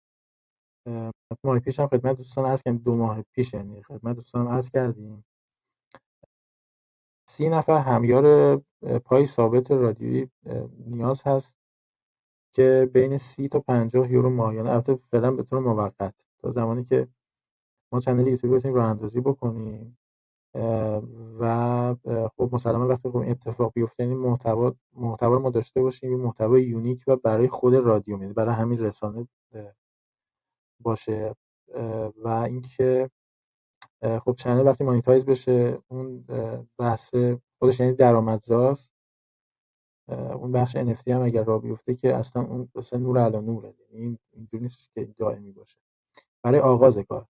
ماه پیش هم خدمت دوستان عرض کردیم، 2 ماه پیش یعنی خدمت دوستان عرض کردیم 30 نفر همیار پای ثابت رادیویی نیاز هست که بین 30 تا 50 یورو ماهیانه، البته فعلا به طور موقت تا زمانی که ما کانال یوتیوب بتونیم راه اندازی بکنیم و خب مسلما وقتی خب این اتفاق بیفته یعنی محتوا رو ما داشته باشیم، یه محتوای یونیک و برای خود رادیو، یعنی برای همین رسانه باشه و اینکه خب چنل وقتی مانیتایز بشه اون بحث خودش یعنی درآمدزاست، اون بخش NFT هم اگر راه بیفته که اصلا اون مثلا نور علی نوره، یعنی اینجوری نیست که دائمی باشه. برای آغاز کار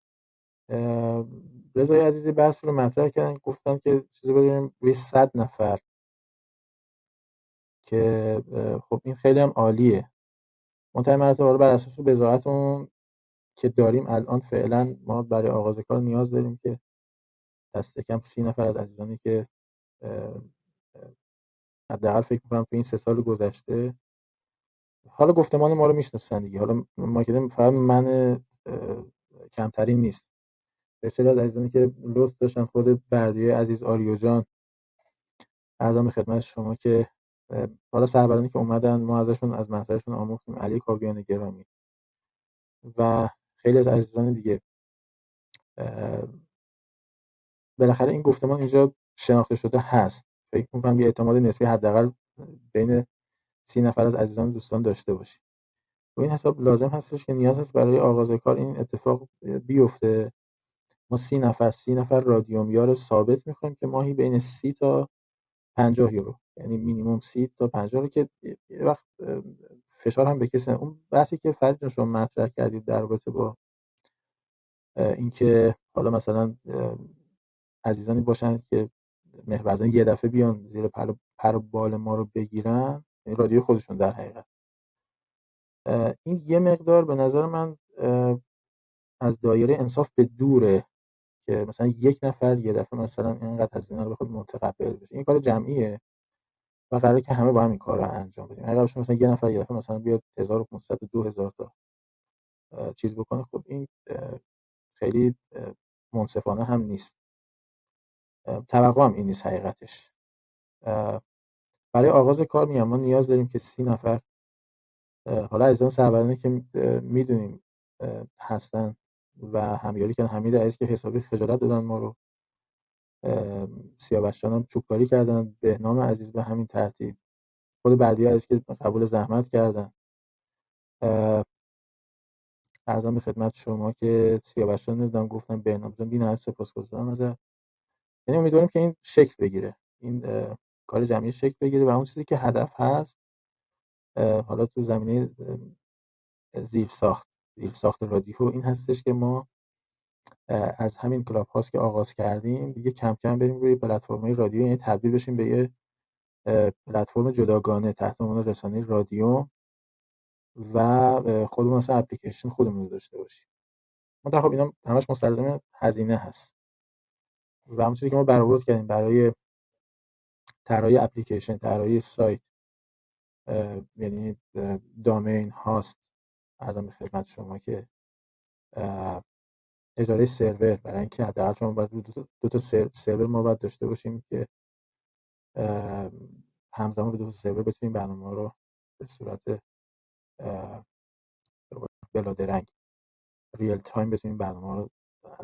رضای عزیزی بحث رو مطرح کردن، گفتن که چیزی بذاریم روی 100 نفر که خب این خیلی هم عالیه. منتهی مراتب حالا بر اساس بضاعتمون که داریم الان فعلا ما برای آغاز کار نیاز داریم که دست کم 30 نفر از عزیزانی که حداقل فکر می‌کنم تو این 3 سال گذشته حالا گفتمان ما رو میشناسن دیگه، حالا ما که فقط من کمترین نیست، بسیاری از عزیزانی که لطف داشتن، خود بردیه عزیز، آریو جان، عرضم خدمت شما که حالا سرورانی که اومدن ما ازشون از محضرشون آموختیم، علی کاویان گرامی و خیلی از عزیزان دیگه. بالاخره این گفتمان اینجا شناخته شده هست، فکر می‌کنم یه اعتماد نسبی حداقل بین 30 نفر از عزیزان دوستان داشته باشیم. و این حساب لازم هستش که نیاز هست برای آغاز کار این اتفاق بیفته. ما 30 نفر رادیومیار ثابت می‌خوایم که ماهی بین 30 تا 50 یورو، یعنی مینیمم 30 تا 50 رو که یه وقت فشار هم به کسی اون بحثی که فرید شما مطرح کردید در رابطه با اینکه حالا مثلا عزیزانی باشن که محورزان یه دفعه بیان زیر پر و بال ما رو بگیرن، یعنی رادیو خودشون در حقیقت این یه مقدار به نظر من از دایره انصاف به دوره که مثلا یک نفر یه دفعه مثلا اینقدر هزینه رو بخواد متقبل بشه. این کار جمعیه و قراره که همه با هم این کار رو انجام بدیم. اگر مثلا یه نفر یه دفعه مثلا بیاد 1500 تا 2000 تا چیز بکنه، خب این خیلی منصفانه هم نیست. توقع هم این نیست حقیقتش. برای آغاز کار میگم ما نیاز داریم که 30 نفر حالا از اون سرورانی که میدونیم هستن و همیاری که حمید عزیز که حسابی خجالت دادن ما رو، سیاوشان هم چوبکاری کردن، بهنام عزیز به همین ترتیب، خود بعدی عزیز که قبول زحمت کردن. عرضم به خدمت شما که سیاوشان نمیدونم گفتم بهنام جان بی‌نهایت سپاسگزارم ازت. یعنی امیدواریم که این شکل بگیره، این کار جمعی شکل بگیره و اون چیزی که هدف هست حالا تو زمینه زیر ساخت رادیو این هستش که ما از همین کلاب هاست که آغاز کردیم دیگه کم کم بریم روی پلتفرم‌های رادیو، یعنی تبدیل بشیم به یه پلتفرم جداگانه تحت عنوان رسانه رادیوم و خودمون اصلا اپلیکیشن خودمون رو داشته باشیم. ما خب اینا همش مستلزم هزینه هست و همون چیزی که ما برآورد کردیم برای طراحی اپلیکیشن، طراحی سایت، یعنی دامین هاست، عرضم به خدمت شما که اجاره سرور، برای اینکه حداقل شما باید دو تا سرور ما باید داشته باشیم که همزمان رو 2 تا سرور بتونیم برنامه رو به صورت بلادرنگ ریل تایم بتونیم برنامه رو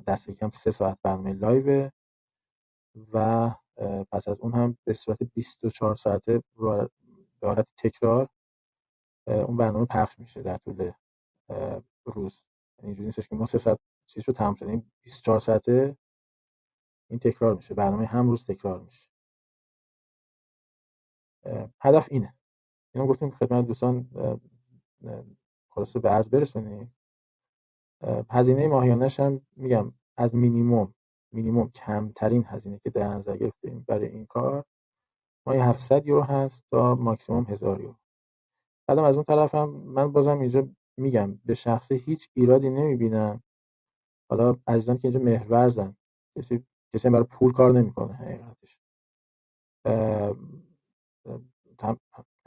دست کم 3 ساعت برنامه لایو و پس از اون هم به صورت 24 ساعته به حالت تکرار اون برنامه پخش میشه در طول روز. یعنی اینجوری نیستش که ما 3 ساعت چیزشو تمام شد. این 24 ساعته این تکرار میشه، برنامه هم روز تکرار میشه. هدف اینه. اینو گفتیم خدمت دوستان خلاصه به عرض برسونیم. هزینه ماهیانه‌اش هم میگم از مینیمم کمترین هزینه که در نظر گرفتیم برای این کار ماهی 700 یورو هست تا ماکسیمم 1000 یورو. بعدم از اون طرف هم من بازم اینجا میگم به شخصه هیچ ایرادی نمیبینم. حالا عزیزان که اینجا محورزن، کسی برای پول کار نمیکنه حقیقتش.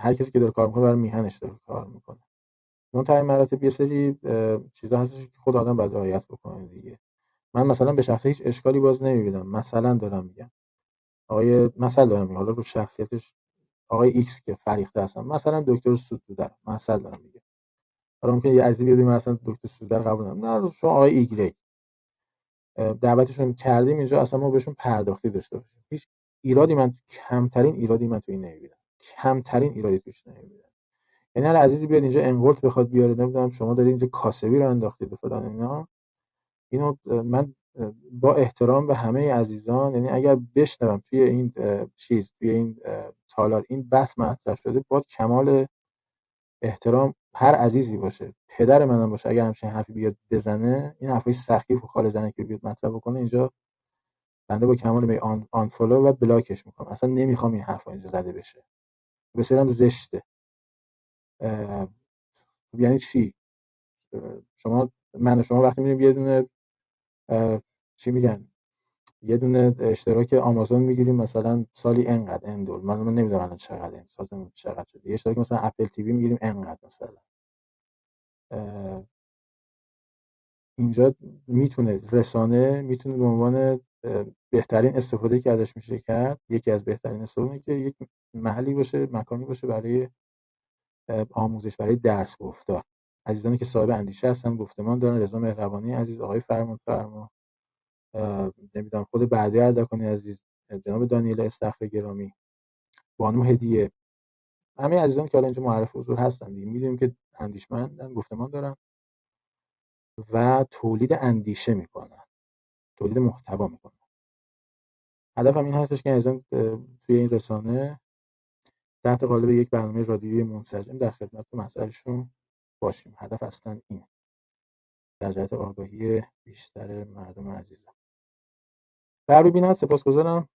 هر کسی که داره کار میکنه برای میهنش داره کار میکنه. منتهی مراتب یه سری چیزا هستش که خود آدم باید رعایت بکنه دیگه. من مثلا به شخص هیچ اشکالی باز نمیبینم. مثلا دارم میگم مثلا دارم میگم حالا رو شخصیتش آقای ایکس که فریخته هستن، مثلا دکتر سودودر مثلا دارم میگم. حالا ممکنه یه عزیزی بیاد مثلا دکتر سودودر قبول نداره، نه شما آقای ایگرگ دعوتشون کردیم اینجا، اصلا ما بهشون پرداختی داشته باشیم. هیچ ایرادی من کمترین ایرادی من تو این نمیبینم. کمترین ایرادی توش نمیبینم. یعنی هر عزیزی بیاد اینجا انگولت بخواد بیاره، نمیدونم شما دارید اینجا کاسبی رو انداختید و فلان اینا، اینو من با احترام به همه عزیزان، یعنی اگر بشنوم توی این توی این تالار این بحث مطرح شده، با کمال احترام هر عزیزی باشه، پدر منم باشه، اگر همچین حرفی بیاد بزنه، این حرفای سخیف و خال زنه که بیاد مطرح بکنه اینجا، بنده با کمال میل آنفالو و بلاکش میکنم. اصلا نمیخوام این حرفا اینجا زده بشه، بسیارم زشته. یعنی چی؟ شما وقتی میریم یه دونه چی میگن، یه دونه اشتراک آمازون میگیریم مثلا سالی انقدر $، من نمیدونم الان چقدره، سالم چقدر شده. یه اشتراک مثلا اپل تیوی میگیریم انقدر مثلا. اینجا میتونه رسانه میتونه به عنوان بهترین استفاده که ازش میشه کرد، یکی از بهترین استفاده که یک محلی باشه، مکانی باشه برای آموزش، برای درس گفتار. عزیزانی که صاحب اندیشه هستن، گفتمان دارن، رضا مهربانی عزیز، آقای فرما، نمیدونم خود بعدی اردکانی عزیز، جناب دانیل استخر گرامی، بانو هدیه، همه عزیزان که حالا اینجا معرف حضور هستن دیگه، میدونیم که اندیشمندن، گفتمان دارن و تولید اندیشه میکنن، تولید محتوا میکنن. هدفم این هستش که عزیزان توی این رسانه تحت قالب یک برنامه رادیویی منسجم در خدمت مسائلشون باشیم. هدف اصلا اینه، در جهت آگاهی بیشتر مردم عزیزم. برای بینات سپاسگزارم.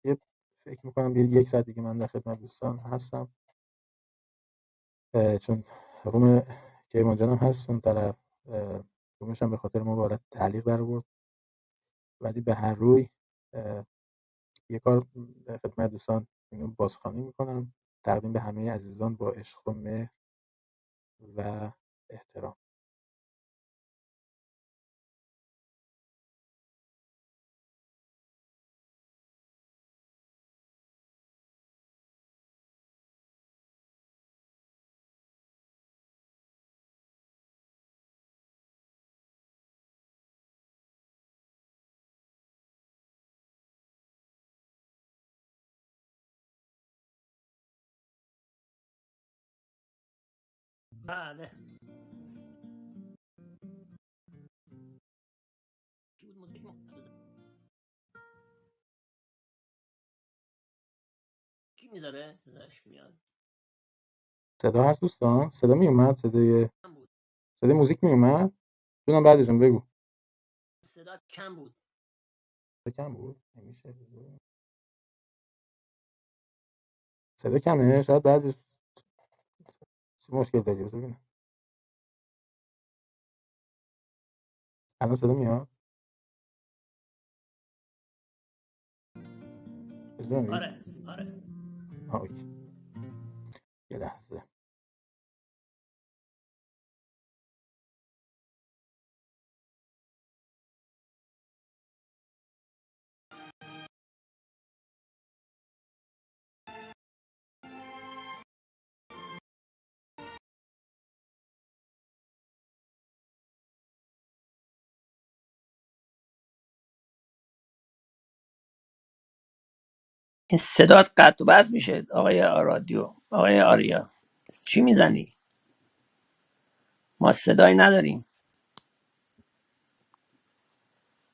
یه فکر میکنم یک ساعت دیگه من در خدمت دوستان هستم، چون روم کیوان جانم هست اون طرف، رومش هم به خاطر ما وارد تعلیق در آورد، ولی به هر روی یه کار خدمت دوستان اینو بازخوانی میکنم، تقدیم به همه عزیزان با عشق و مهر و احترام. بله. کی میذاره؟ صداش میاد. صدا هست دوستان؟ صدا میومد؟ صدای موزیک میومد؟ جونم بعدشون بگو. صدا کم بود. کم بود؟ نمیشه. صدا کمه؟ شاید بعدش مشکل داری. بذار ببینم. الان صدا میاد؟ آره. اوکی. یه لحظه. این صدات قطع و وصل میشه آقای رادیو، آقای آریا، چی میزنی؟ ما صدایی نداریم.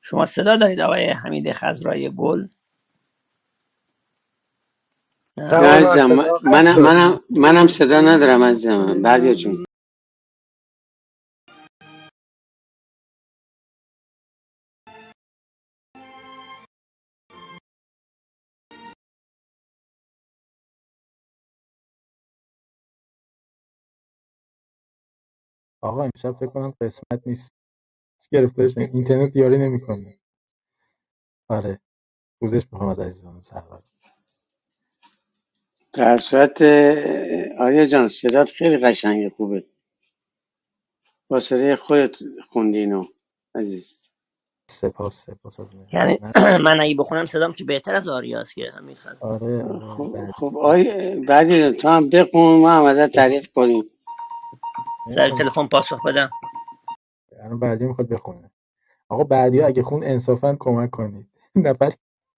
شما صدا دارید آقای حمید خضرای گل؟ نه عزیزم، منم صدا ندارم عزیزم. بردیا جون آقا امشب فکر کنم قسمت نیست، گرفتارش اینترنت یاری نمیکنه. آره پوزش میخوام از عزیزان سرور. در صورت آریا جان صدات خیلی قشنگه، خوبه، با صدای خودت خوندی اینو عزیز. سپاس از یعنی من. من اگه بخونم صدام که بهتر از آریاست که حمید خضر. آره خب بعدی تو هم بخون، ما هم ازت تعریف کنیم. سر تلفن پاسخ بدم. الان بردیا میخواد بخونه. آقا بردیا اگه خون انصافا کمک کنید.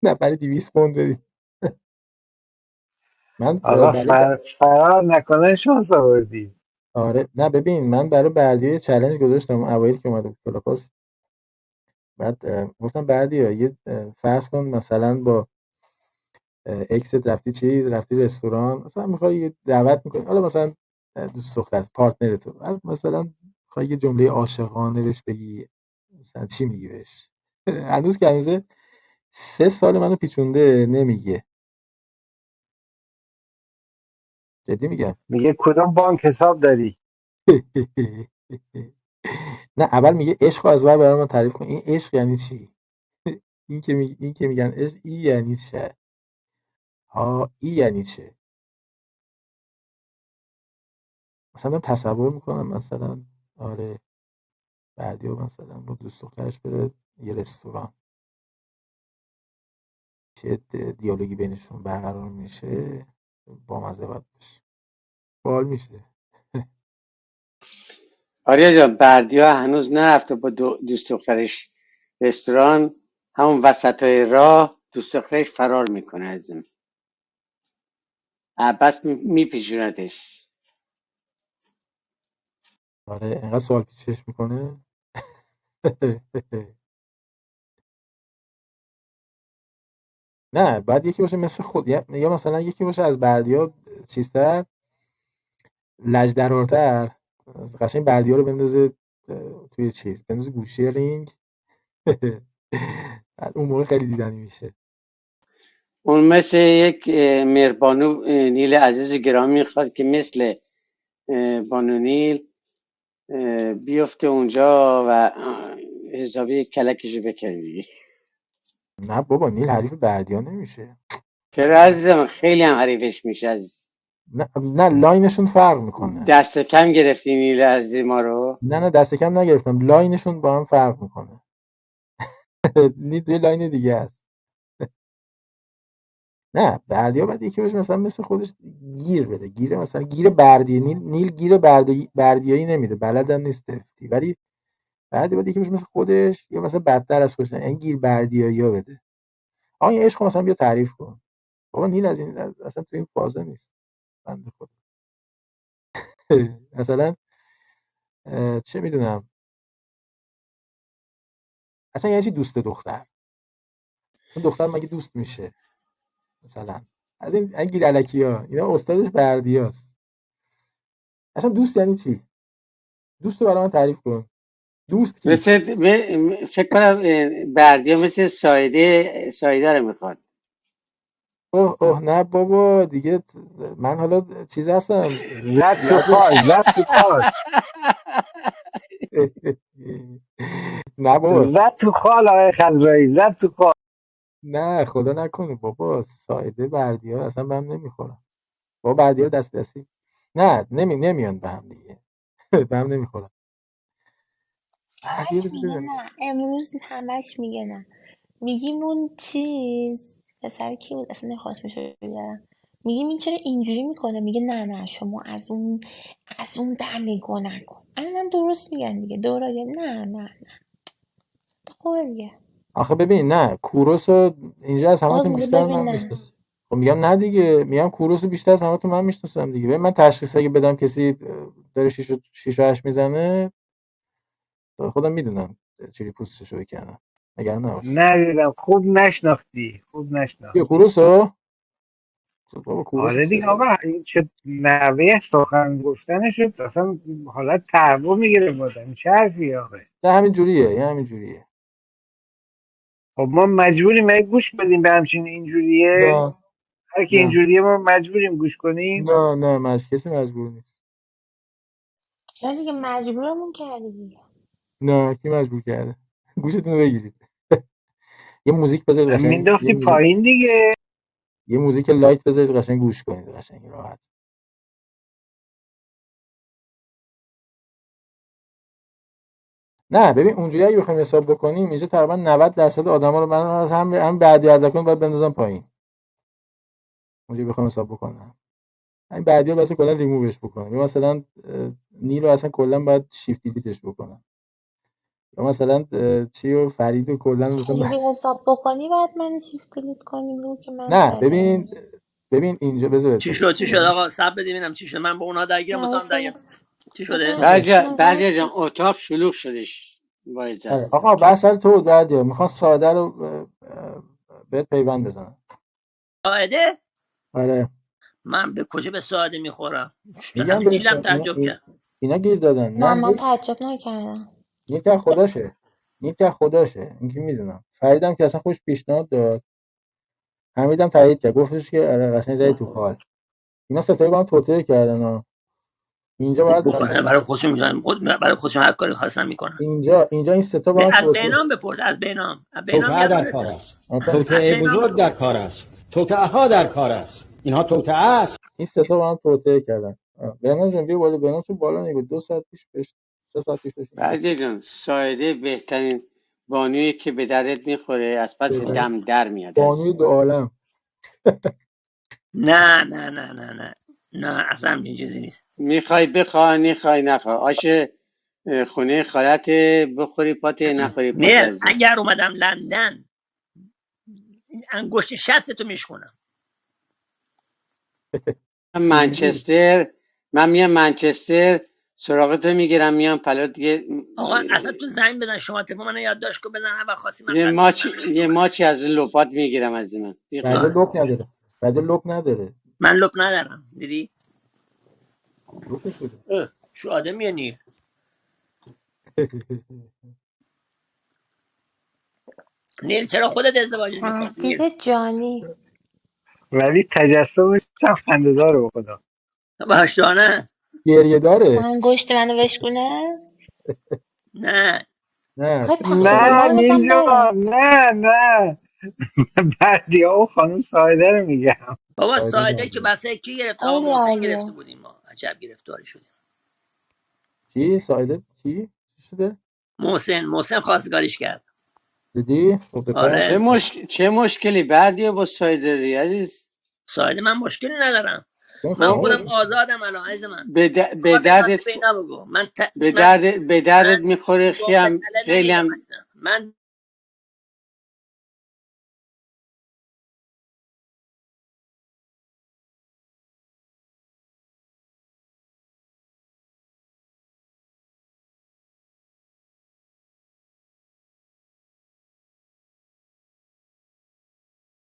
نفر 200 پوند بدید. من آقا برای فرار نکنه شانس آوردی. آره نه ببین من برای بردیا چالش گذاشتم اوایل که اومده بود کلاپاس. بعد گفتم بردیا یه فرض کن مثلا با اکست رفتی رستوران، مثلا میخوای یه دعوت میکنی، حالا مثلا دوست دختر پارتنر تو، بعد مثلا میخوای یه جمله عاشقانه بهش بگی، مثلا چی میگی بهش؟ هنوز که هنوزه 3 سال منو پیچونده نمیگه. جدی میگم. میگه کدوم بانک حساب داری؟ نه اول میگه عشق از بر برای من تعریف کن. این عشق یعنی چی؟ این که میگن عشق این یعنی چه؟ ها این یعنی چه؟ مثلا تصور میکنم مثلا آره بردیا مثلا با دوست دخترش بره یه رستوران، چه دیالوگی بینشون برقرار میشه، با مزه باید باشه، بال میشه. آریا جان بردیا هنوز نرفته با دوست دخترش رستوران، همون وسطای راه دوست دخترش فرار میکنه ازم، بس میپیچوندش. آره انقدر سوال پیچش میکنه. نه بعد یکی باشه مثل خود یا مثلا یکی باشه از بردیا چیزتر لجدرارتر، قشنگ بردیا رو بندازه توی چیز، بندازه گوشی رینگ. بعد اون موقع خیلی دیدنی میشه. اون مثل یک مهربانو نیل عزیز گرامی میخواد که مثل بانو نیل بیفته اونجا و حسابی کلکشو بکنی. نه بابا نیل حریف بردیا نمیشه. چرا عزیزم؟ خیلی هم حریفش میشه عزیز. نه لاینشون فرق میکنه. دست کم گرفتی نیل عزیز ما رو. نه دست کم نگرفتم، لاینشون با هم فرق میکنه. نیل توی لاین دیگه است. نه بردیا باید یکی باشه مثلا مثل خودش گیر بده، گیر مثلا گیر بردی نیل گیر بردیایی نمیده، بلدم نیست، ولی بردیا باید یکی باشه مثل خودش یا مثلا بدتر از خودش، این گیر بردیایی ها بده. آقا این عشق مثلا بیا تعریف کن. بابا نیل از این اصلا تو این فازه نیست بنده خدا. مثلا چه میدونم اصلا یعنی چی دوست دختر؟ اصلا دختر مگه دوست میشه؟ مثلا از این گیر الکیا اینا استادش بردیاست. اصلا دوست یعنی چی؟ دوستو برای من تعریف کن. دوست کی؟ فکر کنم بردیا مثل سایده رو میخواد. اوه نه بابا دیگه من حالا چیز هستم زد تو خال نه بابا زد تو خال آقای خضرایی، زد تو خال. نه خدا نکنه بابا، سایده بردیا اصلا من نمیخورم. بابا بردیا دست دستی نه نمیان به هم دیگه. به هم نمیخورم. همش میگه نه، امروز همش میگه نه. میگیم اون چیز پسر کی بود اصلا نخواستمش بیارم، میگیم این چرا اینجوری میکنه، میگه نه شما از اون در نگاه نکن. الان درست میگن دیگه، دورا نه خوبه دیگه. آخه ببین نه کوروس اینجا از باز همتون میگه بیشتر ببین من نه. میشناسم. خب میگم نه دیگه، میگم کوروس بیشتر از همتون من میشناسم دیگه. ببین من تشخیص اگه بدم کسی داره 6 و 8 میزنه خودم میدونم چجوری پوستشو بکنم. نگران نباش. ندیدم. خوب نشناختی. بیا کوروسو. بابا کوروس آره دیگه آقا، این چه نوه سخن گفتن شد اصلا حالت تهوع میگیره بودن. چه حرفی آقا؟ نه همین جوریه، یه همین جوریه. خب ما مجبوریم گوش بدیم به همچین اینجوریه؟ نه هر کی نه اینجوریه ما مجبوریم گوش کنیم؟ نه کسی مجبور نیست. چرا دیگه مجبورمون کردی دیگه. نه کی مجبور کرده؟ گوشتون رو بگیرید. یه موزیک بذارید قشنگ، مینداختی پایین دیگه. یه موزیک لایت بذارید قشنگ گوش کنید، قشنگ راحت. نه ببین اونجوری اگه بخوایم حساب بکنیم اینجا تقریبا 90% آدما رو من هم بعدی اردکان باید بندازم پایین. اونجوری بخوام حساب بکنم همین بعدی رو واسه کلا ریمووش بکنم، یا مثلا نیل رو اصلا کلا باید شیفت دیلیتش بکنم، یا مثلا چی و فرید رو کلا مثلا خیلی حساب بکنی باید من شیفت دیلیت کنیم رو که من نه سریع ببین اینجا بذار چی بهت شد بگم. آقا؟ صبر بدید ببینم چی شد. من با اونها درگیرم، با تو هم درگیرم. چی شده؟ بردیا جان اتاق شلوغ شدش با عزت. آقا بحث سر تو بود بردیا، میخوان ساده رو بهت پیوند بزنن. ساعده؟ آره من به کجا به ساعده میخورم؟ میگم از بهت نیلم تعجب کرد. اینا گیر دادن. نه نه من تعجب نکردم. نیک از خداشه، نیک از خداشه، اینکه میدونم. فریدم که اصلا خوش پیشنهاد داد، حمیدم تایید کرد، گفتش که آره قشنگ زدی تو حال. اینا ستایی با هم توطئه کردن ها. اینجا باید بکنه برای خودشون، میدونن برای خودشون هر کاری خواستن میکنن. اینجا این ستا با هم از توطئه. بینام بپرس، از بینام توطئه در یادم. کار است، از توطئه بینام بزرگ در کار است، توطئه ها در کار است. اینها توطئه است. این ستا با هم توطئه کردن. بهنام جون بیا بالا. بهنام تو بالا نگو 2 ساعت پیش 3 ساعت پیش بشین. بردیا جان سایده بهترین بانویی که به دردت میخوره، از پس دم در میاد. بانوی دو عالم. نه نه نه نه نه نه اصلا همچین چیزی نیست. میخوای بخوا نخوا آش خونه خالت بخوری پاته نخوری پاته نه عزیزم. اگر اومدم لندن این انگشت شستو میشکنم. من میام منچستر سراغتو میگیرم میام پلا دیگه. آقا اصلا تو زنگ بزن، شما تلفن منو یادداشت کن، بزن هر وقت خواستی من یه ماچی از لپات میگیرم از من. بعد لوک نداره. بعد لوک نداره. من لپ ندارم. دیدی؟ لوکش بده. شو آدمیه نیل. نیل چرا خودت ازدواج نمی‌کنی؟ تهدید جانی. ولی تجسمش هم خنده‌داره به خدا. وحشیانه. گریه داره. انگشت منو بشکونه؟ نه نه خواهی پخش نه زبان بزن بره. اینجا نه بردیا و خانم سایده رو میگم. بابا سایده که بسه کی گرفت؟ آقا خیلی محسن گرفته عالیه. بودیم ما. عجب گرفتاری شدیم. چی سایده کی شده؟ محسن خواستگاریش کرد. دیدی؟ خب آره چه مشکلی بردیا با سایده دی عزیز؟ سایده من مشکلی ندارم. من خب خودم آزادم الان عزیز من. به دردت به اینا بگو. من به دردت میخوره واقع خیلی هم من